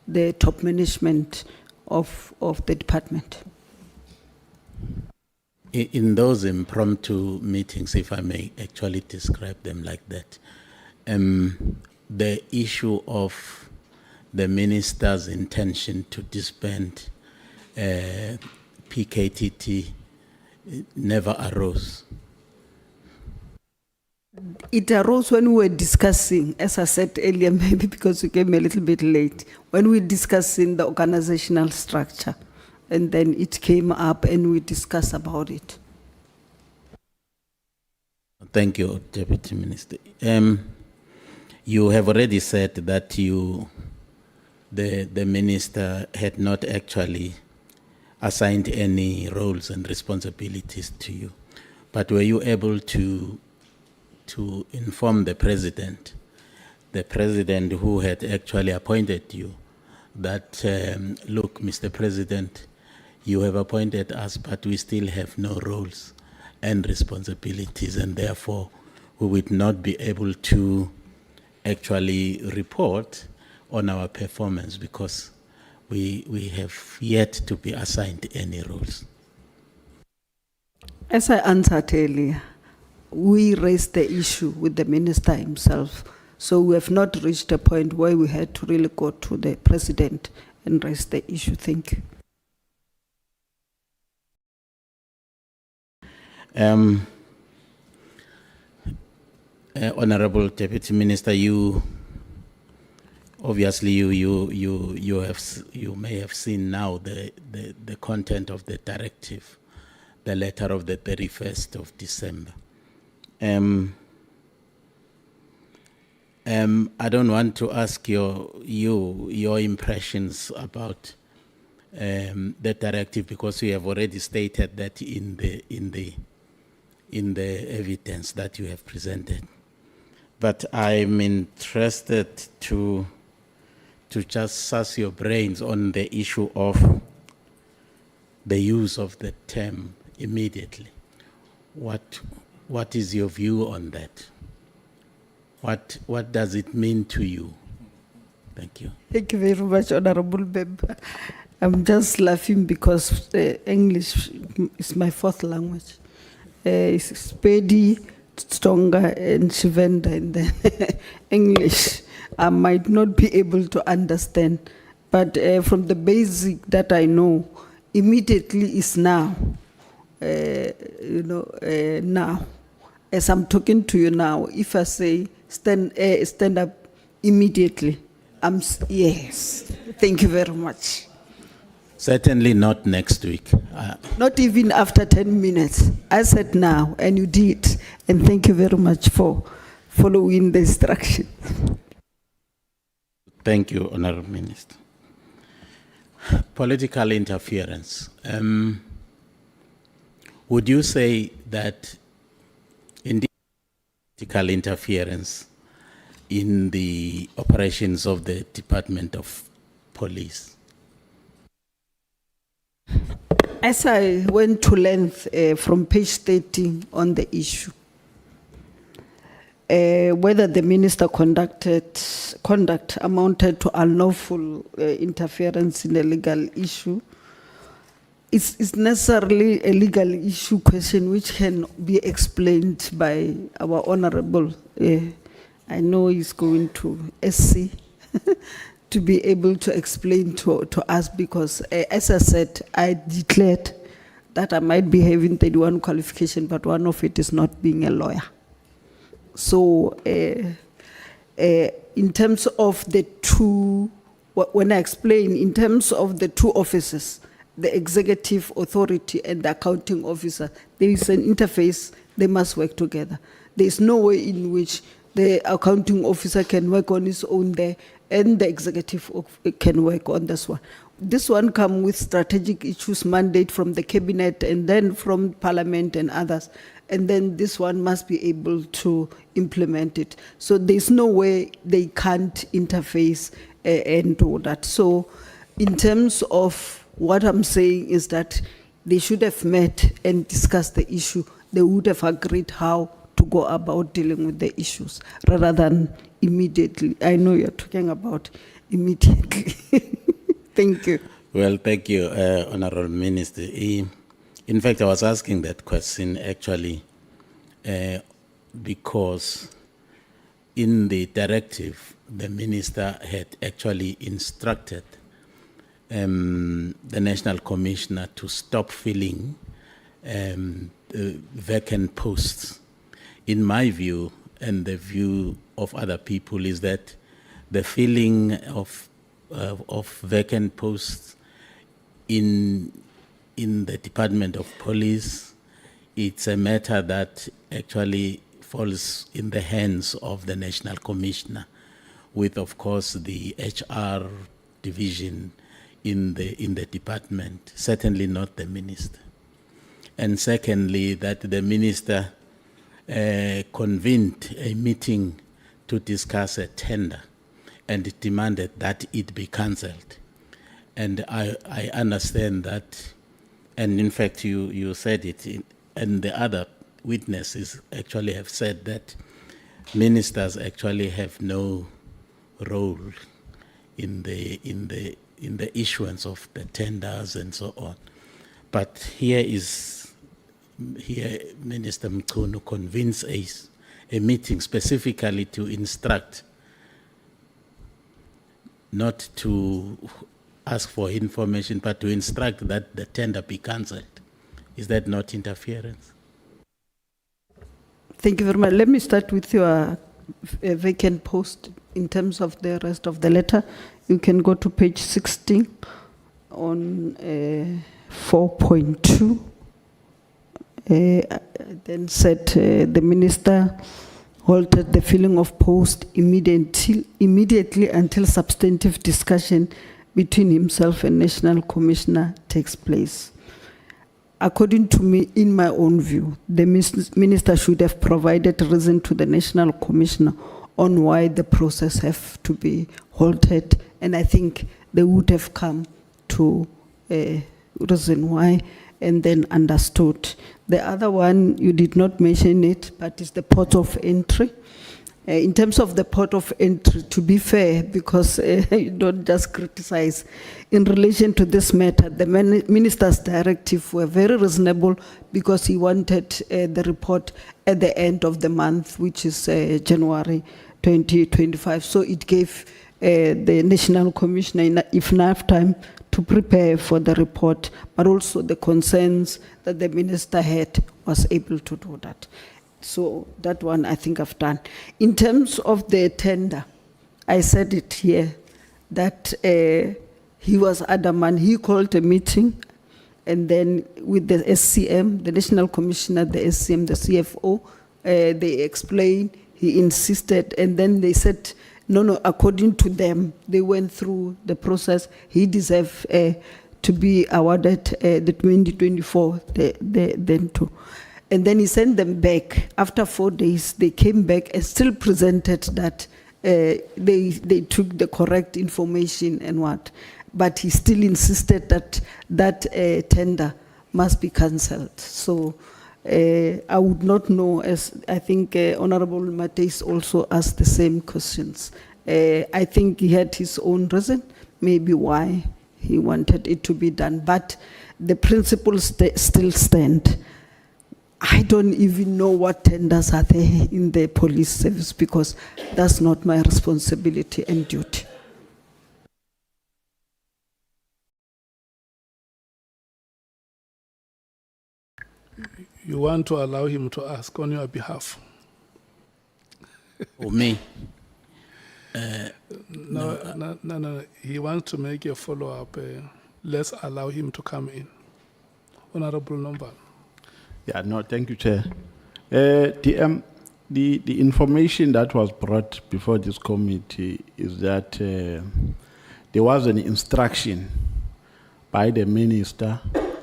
the top management of the department. In those impromptu meetings, if I may actually describe them like that, the issue of the minister's intention to disband PKTT never arose. It arose when we were discussing, as I said earlier, maybe because you came a little bit late, when we were discussing the organizational structure, and then it came up and we discussed about it. Thank you, Deputy Minister. You have already said that the minister had not actually assigned any roles and responsibilities to you, but were you able to inform the president who had actually appointed you that, look, Mr. President, you have appointed us, but we still have no roles and responsibilities, and therefore we would not be able to actually report on our performance because we have yet to be assigned any roles? As I answered earlier, we raised the issue with the minister himself. So we have not reached a point where we had to really go to the president and raise the issue. Thank you. Honorable Deputy Minister, you obviously you may have seen now the content of the directive, the letter of the 31st of December. I don't want to ask your impressions about the directive because you have already stated that in the evidence that you have presented. But I'm interested to just suss your brains on the issue of the use of the term immediately. What is your view on that? What does it mean to you? Thank you. Thank you very much, Honorable Member. I'm just laughing because English is my fourth language. It's Spedi, Stonga, and Shivenda, and then English. I might not be able to understand, but from the basic that I know, immediately is now. Now, as I'm talking to you now, if I say stand up immediately, yes. Thank you very much. Certainly not next week. Not even after 10 minutes. I said now, and you did. And thank you very much for following the instruction. Thank you, Honourable Minister. Political interference. Would you say that indeed political interference in the operations of the Department of Police? As I went to length from page 30 on the issue, whether the minister conduct amounted to unlawful interference in a legal issue, it's necessarily a legal issue question which can be explained by our honorable. I know he's going to SC to be able to explain to us, because as I said, I declared that I might be having 31 qualification, but one of it is not being a lawyer. So in terms of the two, when I explain, in terms of the two offices, the executive authority and the accounting officer, there is an interface, they must work together. There is no way in which the accounting officer can work on his own there and the executive can work on this one. This one comes with strategic issues mandate from the cabinet and then from parliament and others. And then this one must be able to implement it. So there's no way they can't interface and do that. So in terms of what I'm saying is that they should have met and discussed the issue. They would have agreed how to go about dealing with the issues rather than immediately. I know you're talking about immediately. Thank you. Well, thank you, Honourable Minister. In fact, I was asking that question actually because in the directive, the minister had actually instructed the National Commissioner to stop filling vacant posts. In my view, and the view of other people, is that the filling of vacant posts in the Department of Police, it's a matter that actually falls in the hands of the National Commissioner, with, of course, the HR division in the department, certainly not the minister. And secondly, that the minister convened a meeting to discuss a tender and demanded that it be cancelled. And I understand that, and in fact you said it, and the other witnesses actually have said that ministers actually have no role in the issuance of the tenders and so on. But here Minister Mkhwanazi convenes a meeting specifically to instruct, not to ask for information, but to instruct that the tender be cancelled. Is that not interference? Thank you very much. Let me start with your vacant post. In terms of the rest of the letter, you can go to page 16 on 4.2. Then said the minister halted the filling of post immediately until substantive discussion between himself and National Commissioner takes place. According to me, in my own view, the minister should have provided reason to the National Commissioner on why the process have to be halted, and I think they would have come to reason why, and then understood. The other one, you did not mention it, but it's the port of entry. In terms of the port of entry, to be fair, because you don't just criticize, in relation to this matter, the minister's directive were very reasonable because he wanted the report at the end of the month, which is January 2025. So it gave the National Commissioner enough time to prepare for the report, but also the concerns that the minister had was able to do that. So that one I think I've done. In terms of the tender, I said it here, that he was adamant. He called a meeting, and then with the SCM, the National Commissioner, the SCM, the CFO, they explained, he insisted, and then they said, no, according to them, they went through the process. He deserved to be awarded the 2024, then too. And then he sent them back. After 4 days, they came back and still presented that they took the correct information and what. But he still insisted that that tender must be cancelled. So I would not know, as I think Honorable Mateis also asked the same questions. I think he had his own reason, maybe why he wanted it to be done. But the principles still stand. I don't even know what tenders are there in the police service because that's not my responsibility and duty. You want to allow him to ask on your behalf? Or me? No. He wants to make a follow-up. Let's allow him to come in. Honorable Nombal. Yeah, no, thank you, Chair. The information that was brought before this committee is that there was an instruction by the minister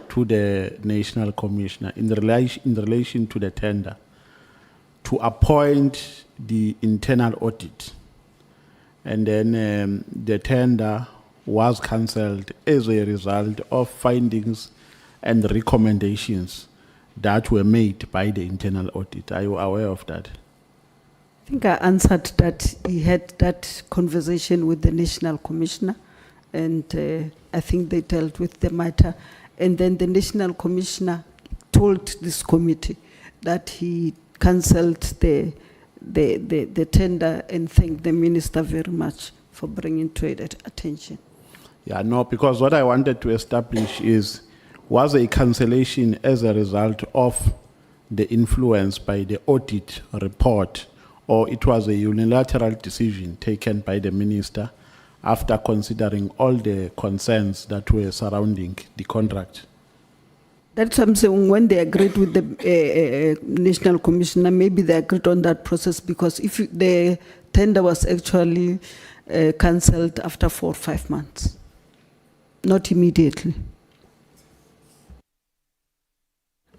to the National Commissioner in relation to the tender to appoint the internal audit. And then the tender was cancelled as a result of findings and recommendations that were made by the internal audit. Are you aware of that? I think I answered that he had that conversation with the National Commissioner, and I think they dealt with the matter. And then the National Commissioner told this committee that he cancelled the tender and thanked the minister very much for bringing to it attention. Yeah, no, because what I wanted to establish is, was a cancellation as a result of the influence by the audit report, or it was a unilateral decision taken by the minister after considering all the concerns that were surrounding the contract? That's something when they agreed with the National Commissioner, maybe they agreed on that process, because if the tender was actually cancelled after 4 or 5 months, not immediately.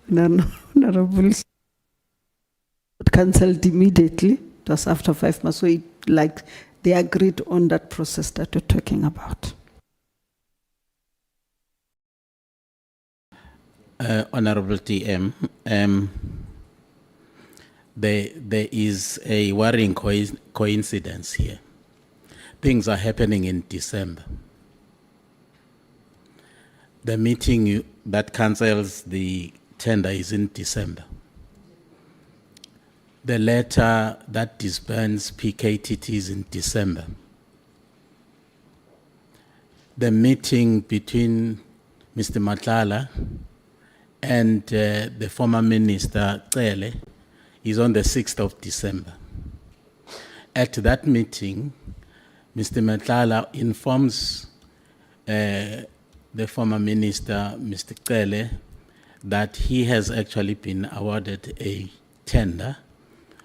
No, cancelled immediately. It was after 5 months. So they agreed on that process that we're talking about. Honorable TM, there is a worrying coincidence here. Things are happening in December. The meeting that cancels the tender is in December. The letter that disbands PKTT is in December. The meeting between Mr. Nhlanhla and the former minister, Cele, is on the 6th of December. At that meeting, Mr. Nhlanhla informs the former minister, Mr. Cele, that he has actually been awarded a tender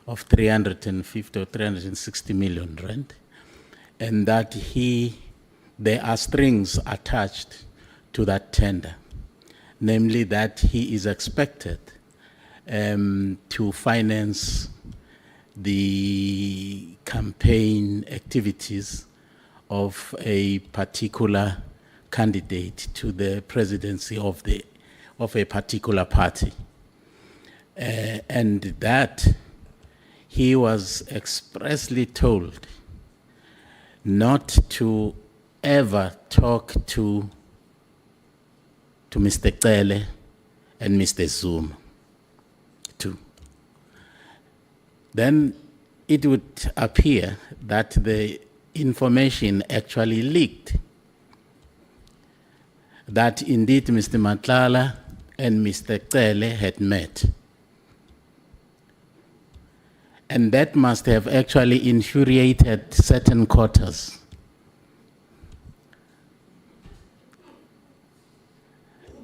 of 350 or 360 million rand, and that there are strings attached to that tender, namely that he is expected to finance the campaign activities of a particular candidate to the presidency of a particular party. And that he was expressly told not to ever talk to Mr. Cele and Mr. Zuma too. Then it would appear that the information actually leaked, that indeed Mr. Nhlanhla and Mr. Cele had met. And that must have actually infuriated certain quarters.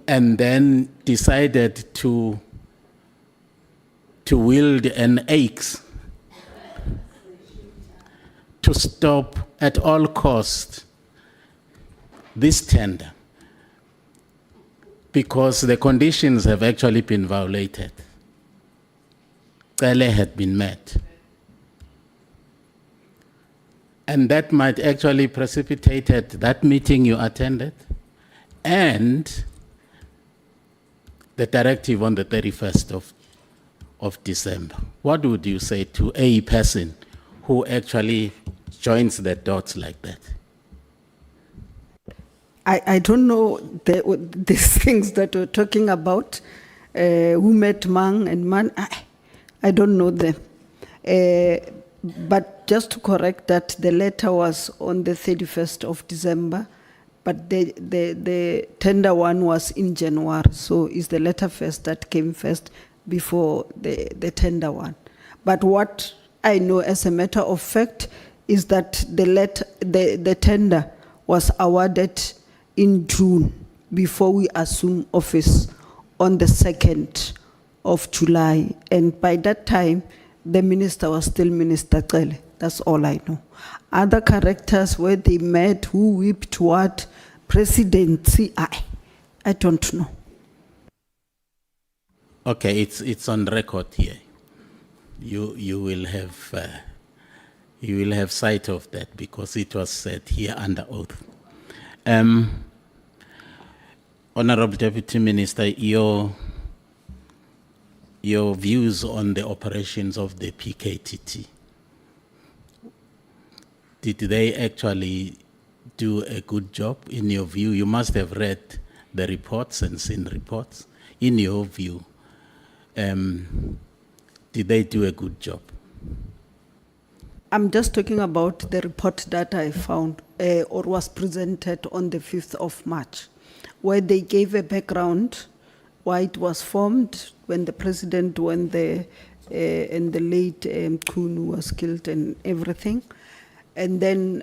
And then decided to wield an axe to stop at all costs this tender, because the conditions have actually been violated. Cele had been met. And that might actually precipitated that meeting you attended and the directive on the 31st of December. What would you say to a person who actually joins the dots like that? I don't know these things that we're talking about, who met Mang and Man. I don't know them. But just to correct that, the letter was on the 31st of December, but the tender one was in January. So it's the letter first that came first before the tender one. But what I know as a matter of fact is that the tender was awarded in June before we assumed office on the 2nd of July. And by that time, the minister was still Minister Cele. That's all I know. Other characters, where they met, who whipped what, presidency, I don't know. Okay, it's on record here. You will have sight of that because it was said here under oath. Honorable Deputy Minister, your views on the operations of the PKTT. Did they actually do a good job in your view? You must have read the reports and seen reports. In your view, did they do a good job? I'm just talking about the report that I found or was presented on the 5th of March, where they gave a background, why it was formed, when the president went there, and the late Kunu was killed and everything. And then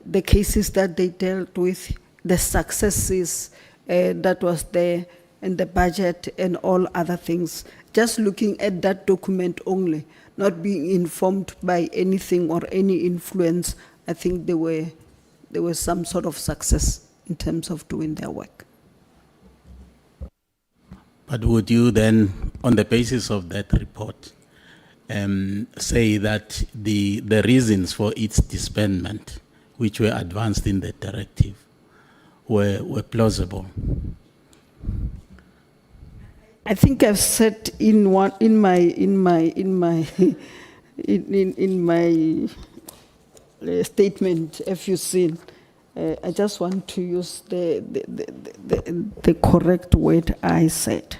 the cases that they dealt with, the successes that was there, and the budget and all other things. Just looking at that document only, not being informed by anything or any influence, I think there was some sort of success in terms of doing their work. But would you then, on the basis of that report, say that the reasons for its disbandment, which were advanced in the directive, were plausible? I think I've said in my statement, if you've seen, I just want to use the correct word I said.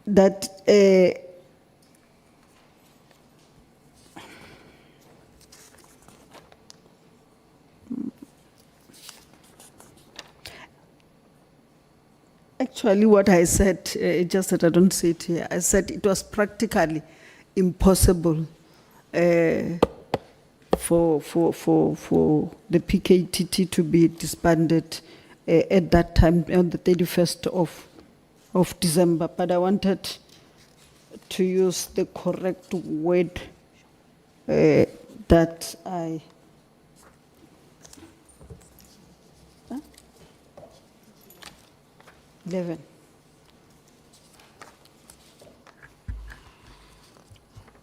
That actually what I said, just that I don't say it here, I said it was practically impossible for the PKTT to be disbanded at that time on the 31st of December, but I wanted to use the correct word that I... 11.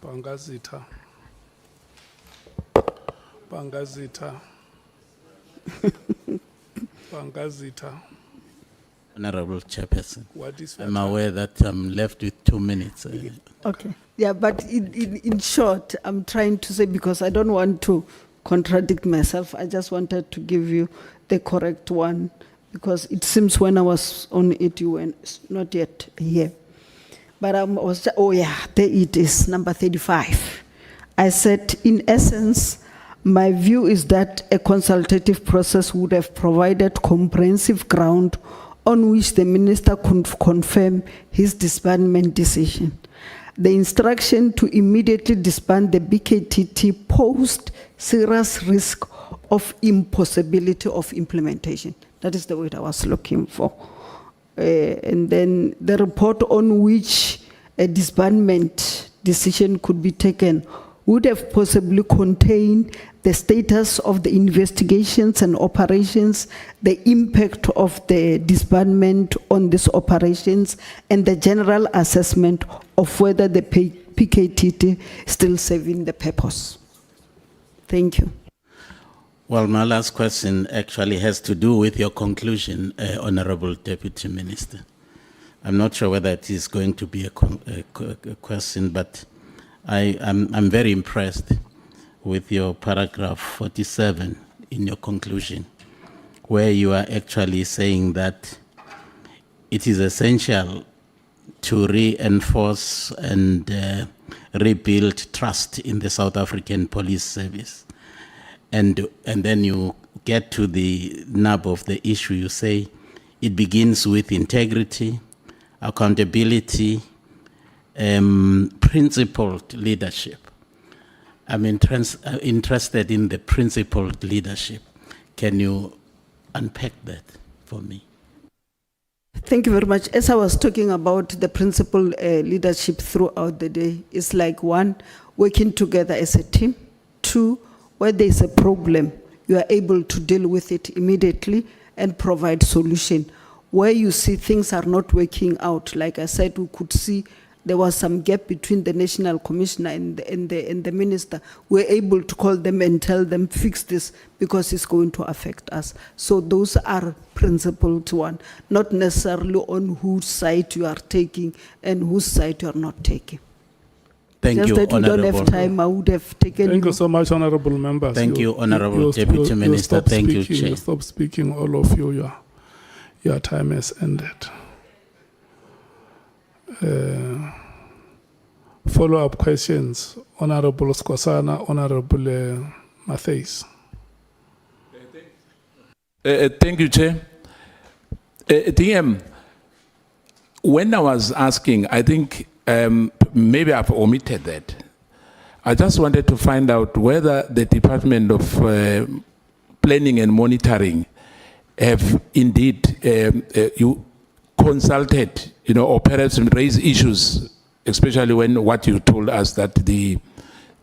Bangazita. Bangazita. Bangazita. Honorable Chairperson, What is I'm aware that I'm left with 2 minutes. Okay. Yeah, but in short, I'm trying to say, because I don't want to contradict myself, I just wanted to give you the correct one, because it seems when I was on it, you were not yet here. But I was, oh yeah, there it is, number 35. I said, in essence, my view is that a consultative process would have provided comprehensive ground on which the minister could confirm his disbandment decision. The instruction to immediately disband the BKTT posed serious risk of impossibility of implementation. That is the word I was looking for. And then the report on which a disbandment decision could be taken would have possibly contained the status of the investigations and operations, the impact of the disbandment on these operations, and the general assessment of whether the PKTT is still serving the purpose. Thank you. Well, my last question actually has to do with your conclusion, Honorable Deputy Minister. I'm not sure whether it is going to be a question, but I'm very impressed with your paragraph 47 in your conclusion, where you are actually saying that it is essential to reinforce and rebuild trust in the South African Police Service. And then you get to the nub of the issue. You say it begins with integrity, accountability, principled leadership. I'm interested in the principled leadership. Can you unpack that for me? Thank you very much. As I was talking about the principled leadership throughout the day, it's like 1, working together as a team. 2, where there's a problem, you are able to deal with it immediately and provide solution. Where you see things are not working out, like I said, we could see there was some gap between the national commissioner and the minister. We're able to call them and tell them, fix this, because it's going to affect us. So those are principled one, not necessarily on whose side you are taking and whose side you are not taking. Thank Just you, that we Honorable. don't have time, I would have taken. Thank you so much, honorable members. Thank you, Honorable Deputy Minister. Stop Thank you, speaking, Chair. Stop speaking, all of you. Your time has ended. Follow-up questions, Honorable Skosana, Honorable Matthews. Thank you, Chair. DM, when I was asking, I think maybe I've omitted that. I just wanted to find out whether the Department of Planning and Monitoring have indeed you consulted, or perhaps raised issues, especially when what you told us that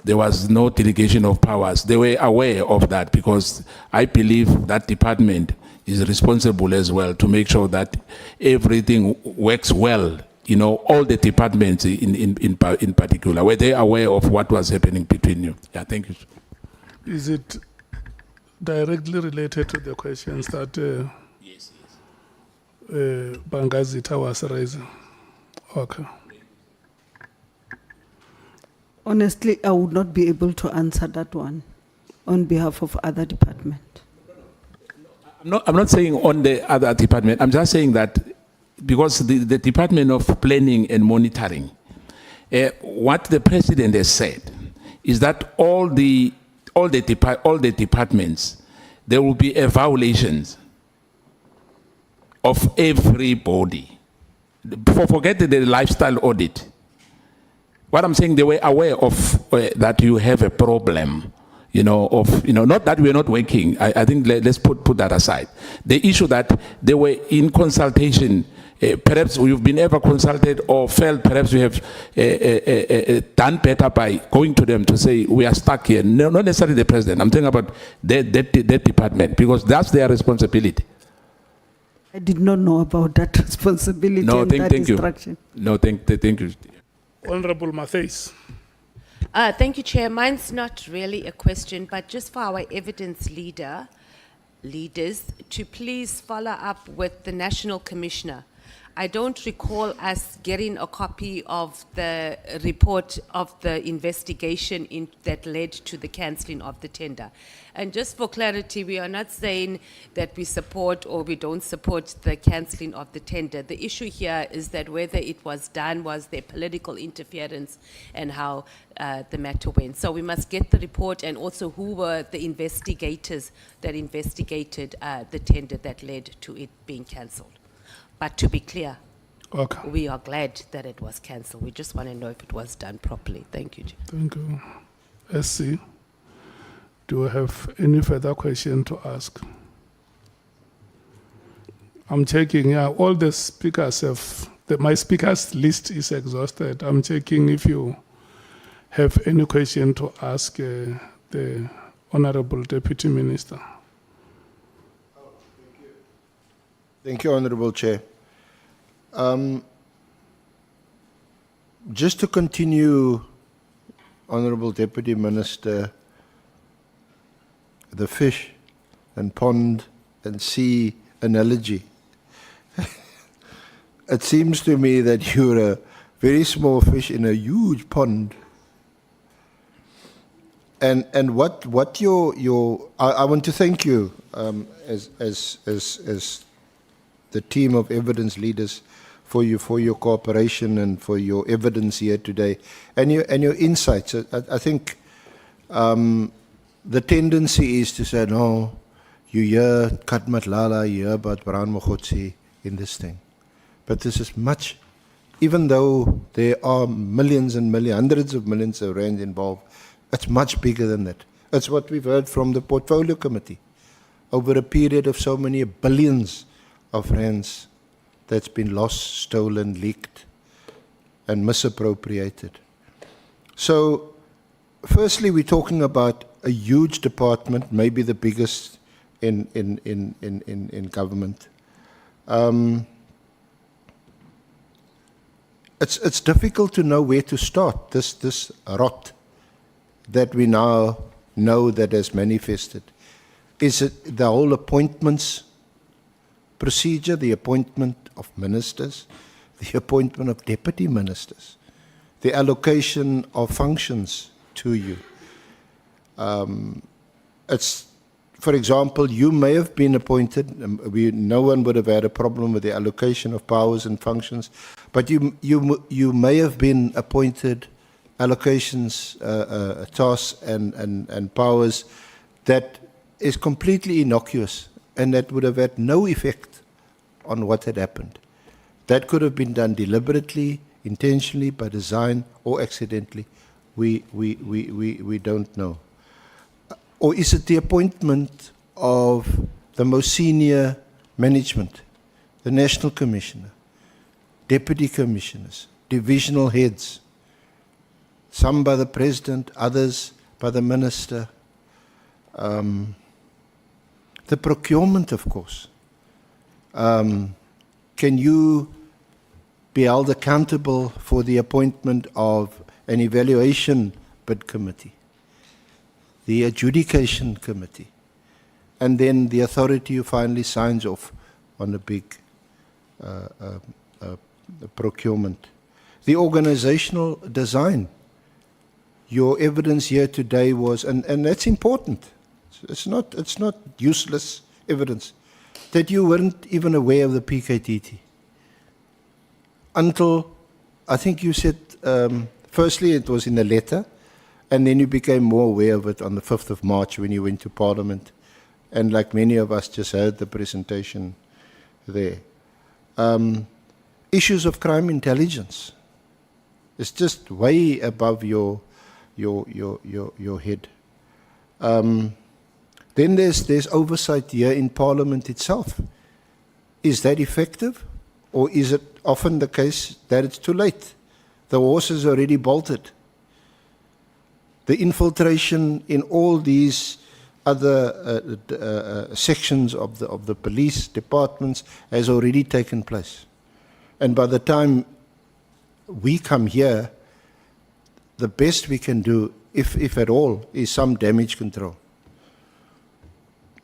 there was no delegation of powers. They were aware of that, because I believe that department is responsible as well to make sure that everything works well. All the departments in particular, were they aware of what was happening between you? Yeah, thank you. Is it directly related to the questions that Yes. Bangazita was raising? Okay. Honestly, I would not be able to answer that one on behalf of other department. I'm not saying on the other department. I'm just saying that because the Department of Planning and Monitoring, what the President has said is that all the departments, there will be evaluations of everybody. Forget the lifestyle audit. What I'm saying, they were aware of that you have a problem, not that we're not working. I think let's put that aside. The issue that they were in consultation, perhaps you've been ever consulted or felt perhaps we have done better by going to them to say we are stuck here. No, not necessarily the President. I'm talking about that department, because that's their responsibility. I did not know about that responsibility and that instruction. No, thank you. Honorable Matthews. Thank you, Chair. Mine's not really a question, but just for our evidence leaders to please follow up with the National Commissioner. I don't recall us getting a copy of the report of the investigation that led to the cancelling of the tender. And just for clarity, we are not saying that we support or we don't support the cancelling of the tender. The issue here is that whether it was done, was there political interference, and how the matter went. So we must get the report, and also who were the investigators that investigated the tender that led to it being cancelled. But to be clear, Okay. we are glad that it was cancelled. We just want to know if it was done properly. Thank you, Chair. Thank you. SC, do you have any further question to ask? I'm checking, yeah, all the speakers have, my speakers list is exhausted. I'm checking if you have any question to ask the Honorable Deputy Minister. Thank you, Honorable Chair. Just to continue, Honorable Deputy Minister, the fish and pond and sea analogy. It seems to me that you're a very small fish in a huge pond. And what your I want to thank you as the team of evidence leaders for your cooperation and for your evidence here today and your insights. I think the tendency is to say, no, you hear Katmatlala, you hear about Brown Mokhotsi in this thing. But this is much, even though there are millions and millions, hundreds of millions of rand involved, it's much bigger than that. It's what we've heard from the Portfolio Committee. Over a period of so many billions of rands that's been lost, stolen, leaked, and misappropriated. So, firstly, we're talking about a huge department, maybe the biggest in government. It's difficult to know where to start this rot that we now know that has manifested. Is it the whole appointments procedure, the appointment of ministers, the appointment of deputy ministers, the allocation of functions to you? It's, for example, you may have been appointed, no one would have had a problem with the allocation of powers and functions, but you may have been appointed allocations, tasks and powers that is completely innocuous and that would have had no effect on what had happened. That could have been done deliberately, intentionally, by design, or accidentally. We don't know. Or is it the appointment of the most senior management, the National Commissioner, Deputy Commissioners, divisional heads, some by the President, others by the Minister? The procurement, of course. Can you be held accountable for the appointment of an evaluation bid committee, the adjudication committee, and then the authority who finally signs off on the big procurement? The organizational design. Your evidence here today was, and that's important. It's not useless evidence, that you weren't even aware of the PKTT until, I think you said, firstly it was in a letter, and then you became more aware of it on the 5th of March when you went to Parliament, and like many of us just heard the presentation there. Issues of crime intelligence. It's just way above your head. Then there's oversight here in Parliament itself. Is that effective? Or is it often the case that it's too late? The horse is already bolted. The infiltration in all these other sections of the police departments has already taken place. And by the time we come here, the best we can do, if at all, is some damage control.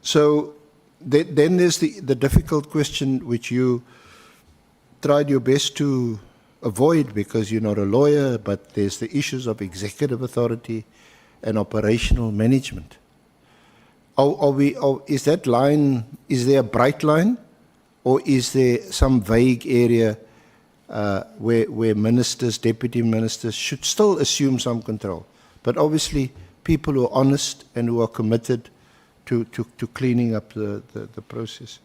So then there's the difficult question which you tried your best to avoid because you're not a lawyer, but there's the issues of executive authority and operational management. Is that line, is there a bright line, or is there some vague area where ministers, deputy ministers should still assume some control? But obviously, people who are honest and who are committed to cleaning up the process.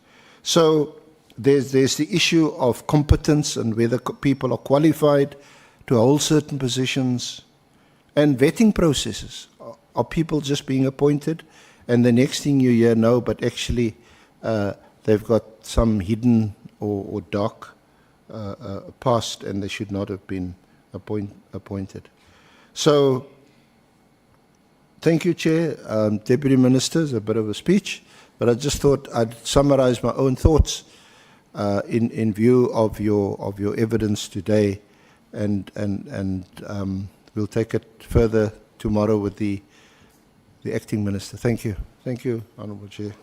So there's the issue of competence and whether people are qualified to hold certain positions, and vetting processes. Are people just being appointed, and the next thing you hear, no, but actually they've got some hidden or dark past, and they should not have been appointed. So, thank you, Chair. Deputy Ministers, a bit of a speech, but I just thought I'd summarize my own thoughts in view of your evidence today, and we'll take it further tomorrow with the acting minister. Thank you. Thank you, Honourable Chair.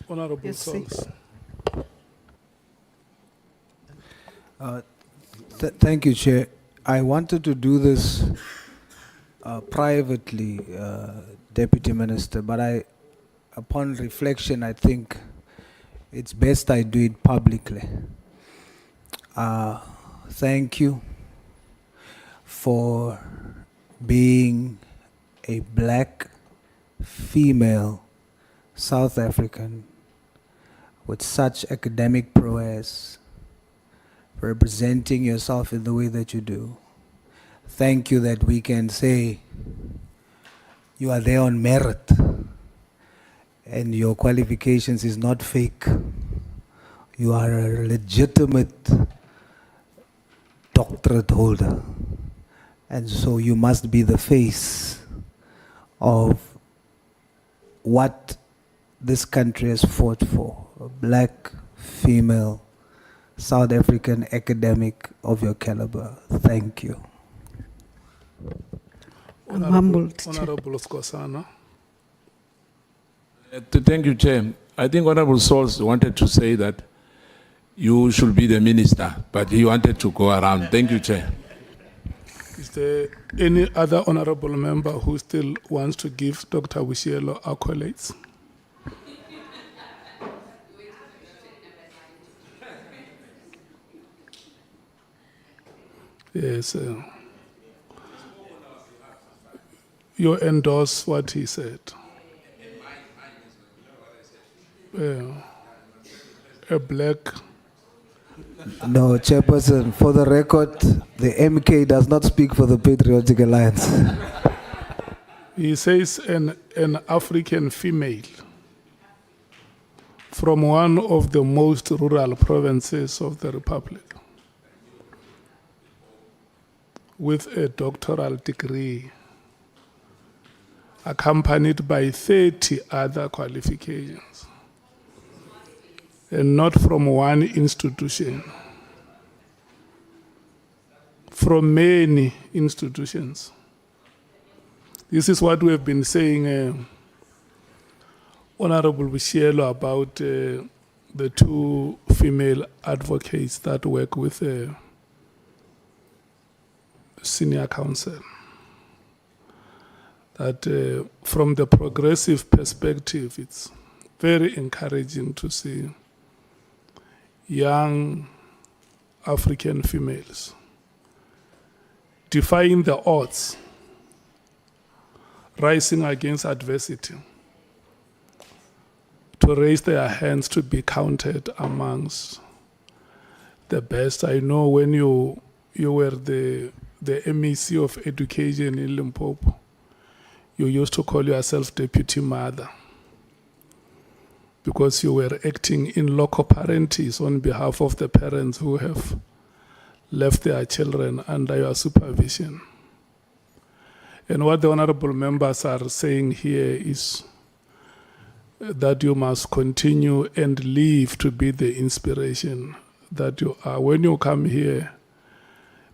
Honourable Yes, Sols. Thank you, Chair. I wanted to do this privately, Deputy Minister, but upon reflection, I think it's best I do it publicly. Thank you for being a black female South African with such academic prowess, representing yourself in the way that you do. Thank you that we can say you are there on merit and your qualifications is not fake. You are a legitimate doctorate holder. And so you must be the face of what this country has fought for. A black, female, South African academic of your caliber. Thank you. I'm humbled. Honourable Skosana. Thank you, Chair. I think Honourable Sols wanted to say that you should be the minister, but he wanted to go around. Thank you, Chair. Is there any other honourable member who still wants to give Dr. Boshielo accolades? Yes. You endorse what he said. A black. No, Chairperson, for the record, the MK does not speak for the Patriotic Alliance. He says an African female from one of the most rural provinces of the Republic with a doctoral degree accompanied by 30 other qualifications, and not from one institution, from many institutions. This is what we have been saying, Honourable Boshielo, about the two female advocates that work with the senior counsel. That from the progressive perspective, it's very encouraging to see young African females defying the odds, rising against adversity, to raise their hands to be counted amongst the best. I know when you were the MEC of Education in Limpopo, you used to call yourself Deputy Mother because you were acting in loco parentis on behalf of the parents who have left their children under your supervision. And what the honorable members are saying here is that you must continue and live to be the inspiration that you are. When you come here,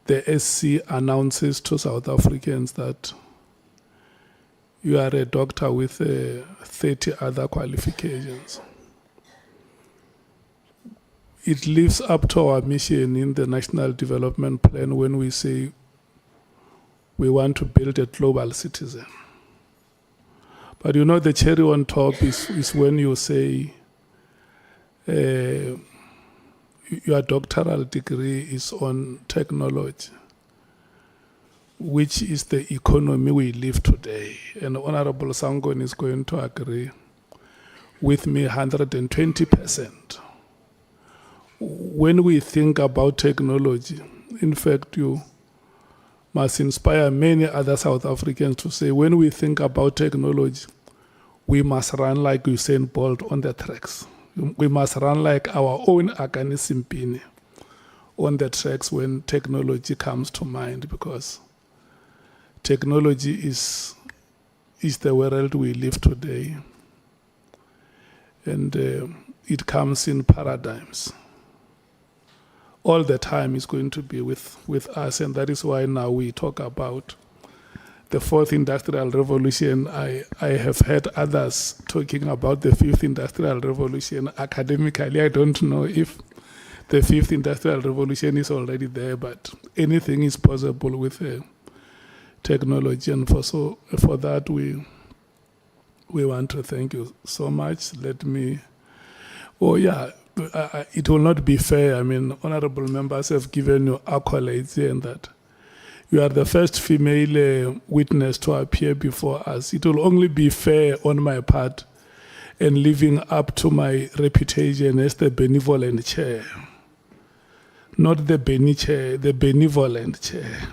the SC announces to South Africans that you are a doctor with 30 other qualifications. It lives up to our mission in the National Development Plan when we say we want to build a global citizen. But you know, the cherry on top is when you say your doctoral degree is on technology, which is the economy we live today. And Honorable Sangon is going to agree with me 120%. When we think about technology, in fact, you must inspire many other South Africans to say, when we think about technology, we must run like Usain Bolt on the tracks. We must run like our own Akani Simpini on the tracks when technology comes to mind, because technology is the world we live today. And it comes in paradigms. All the time is going to be with us, and that is why now we talk about the fourth industrial revolution. I have heard others talking about the fifth industrial revolution. Academically, I don't know if the fifth industrial revolution is already there, but anything is possible with technology. And for that, we want to thank you so much. It will not be fair. I mean, honorable members have given you accolades here, and that you are the first female witness to appear before us. It will only be fair on my part and living up to my reputation as the benevolent chair. Not the Beni chair, the benevolent chair.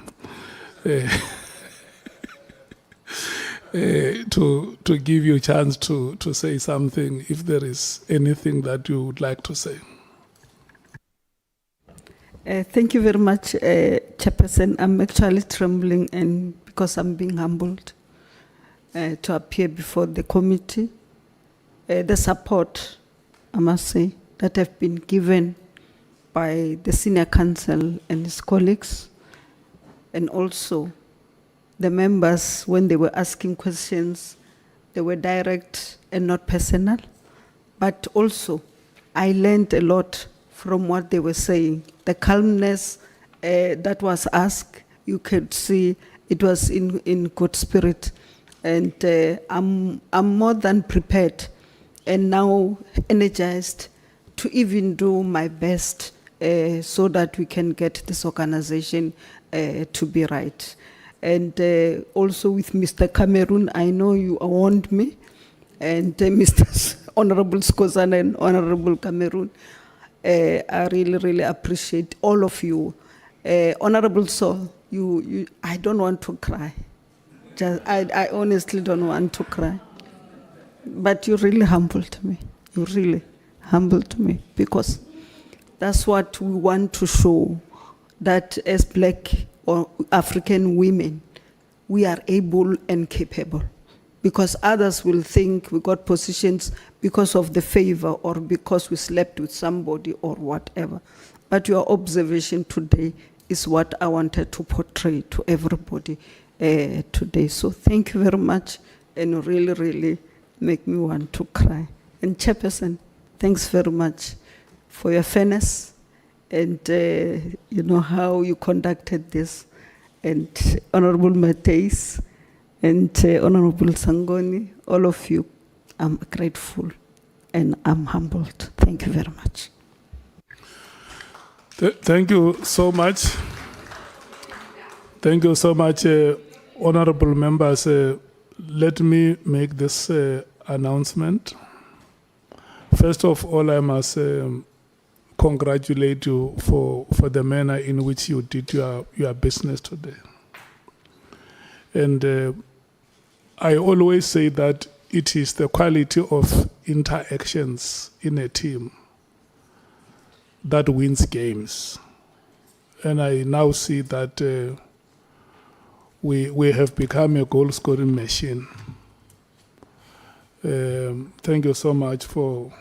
To give you a chance to say something, if there is anything that you would like to say. Thank you very much, Chairperson. I'm actually trembling, and because I'm being humbled to appear before the committee. The support, I must say, that have been given by the senior counsel and his colleagues, and also the members, when they were asking questions, they were direct and not personal. But also, I learned a lot from what they were saying. The calmness that was asked, you could see it was in good spirit. And I'm more than prepared and now energized to even do my best so that we can get this organization to be right. And also with Mr. Cameroon, I know you warned me, and Mr. Honorable Skozana and Honorable Cameroon, I really, really appreciate all of you. Honorable Sol, I don't want to cry. I honestly don't want to cry. But you really humbled me. You really humbled me, because that's what we want to show, that as Black or African women, we are able and capable. Because others will think we got positions because of the favor or because we slept with somebody or whatever. But your observation today is what I wanted to portray to everybody today. So thank you very much, and really, really make me want to cry. And Chairperson, thanks very much for your fairness and you know how you conducted this. And Honorable Mateis and Honorable Sangoni, all of you, I'm grateful and I'm humbled. Thank you very much. Thank you so much. Thank you so much, honorable members. Let me make this announcement. First of all, I must congratulate you for the manner in which you did your business today. And I always say that it is the quality of interactions in a team that wins games. And I now see that we have become a goal-scoring machine. Thank you so much for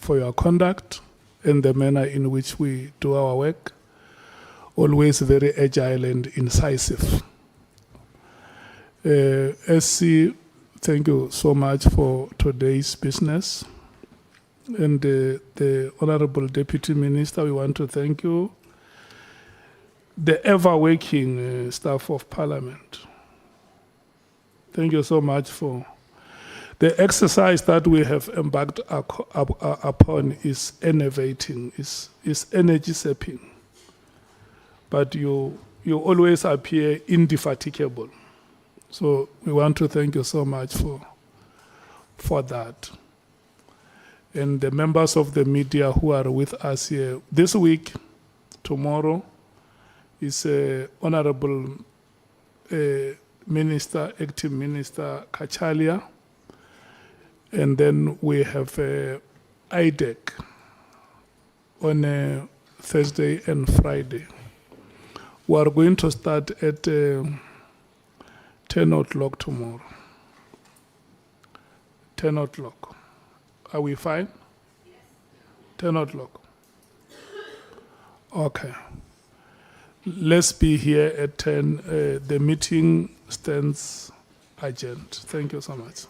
your conduct and the manner in which we do our work. always very agile and incisive. SC, thank you so much for today's business. And the Honorable Deputy Minister, we want to thank you. The ever-working staff of Parliament, thank you so much for the exercise that we have embarked upon is innovating, is energy-sapping. But you always appear indefatigable. So we want to thank you so much for that. And the members of the media who are with us here this week, tomorrow, is Honorable Minister, Acting Minister Kachalia. And then we have IDEC on Thursday and Friday. We are going to start at 10 o'clock tomorrow. 10 o'clock. Are we fine? 10 o'clock. Okay. Let's be here at 10. The meeting stands adjourned. Thank you so much.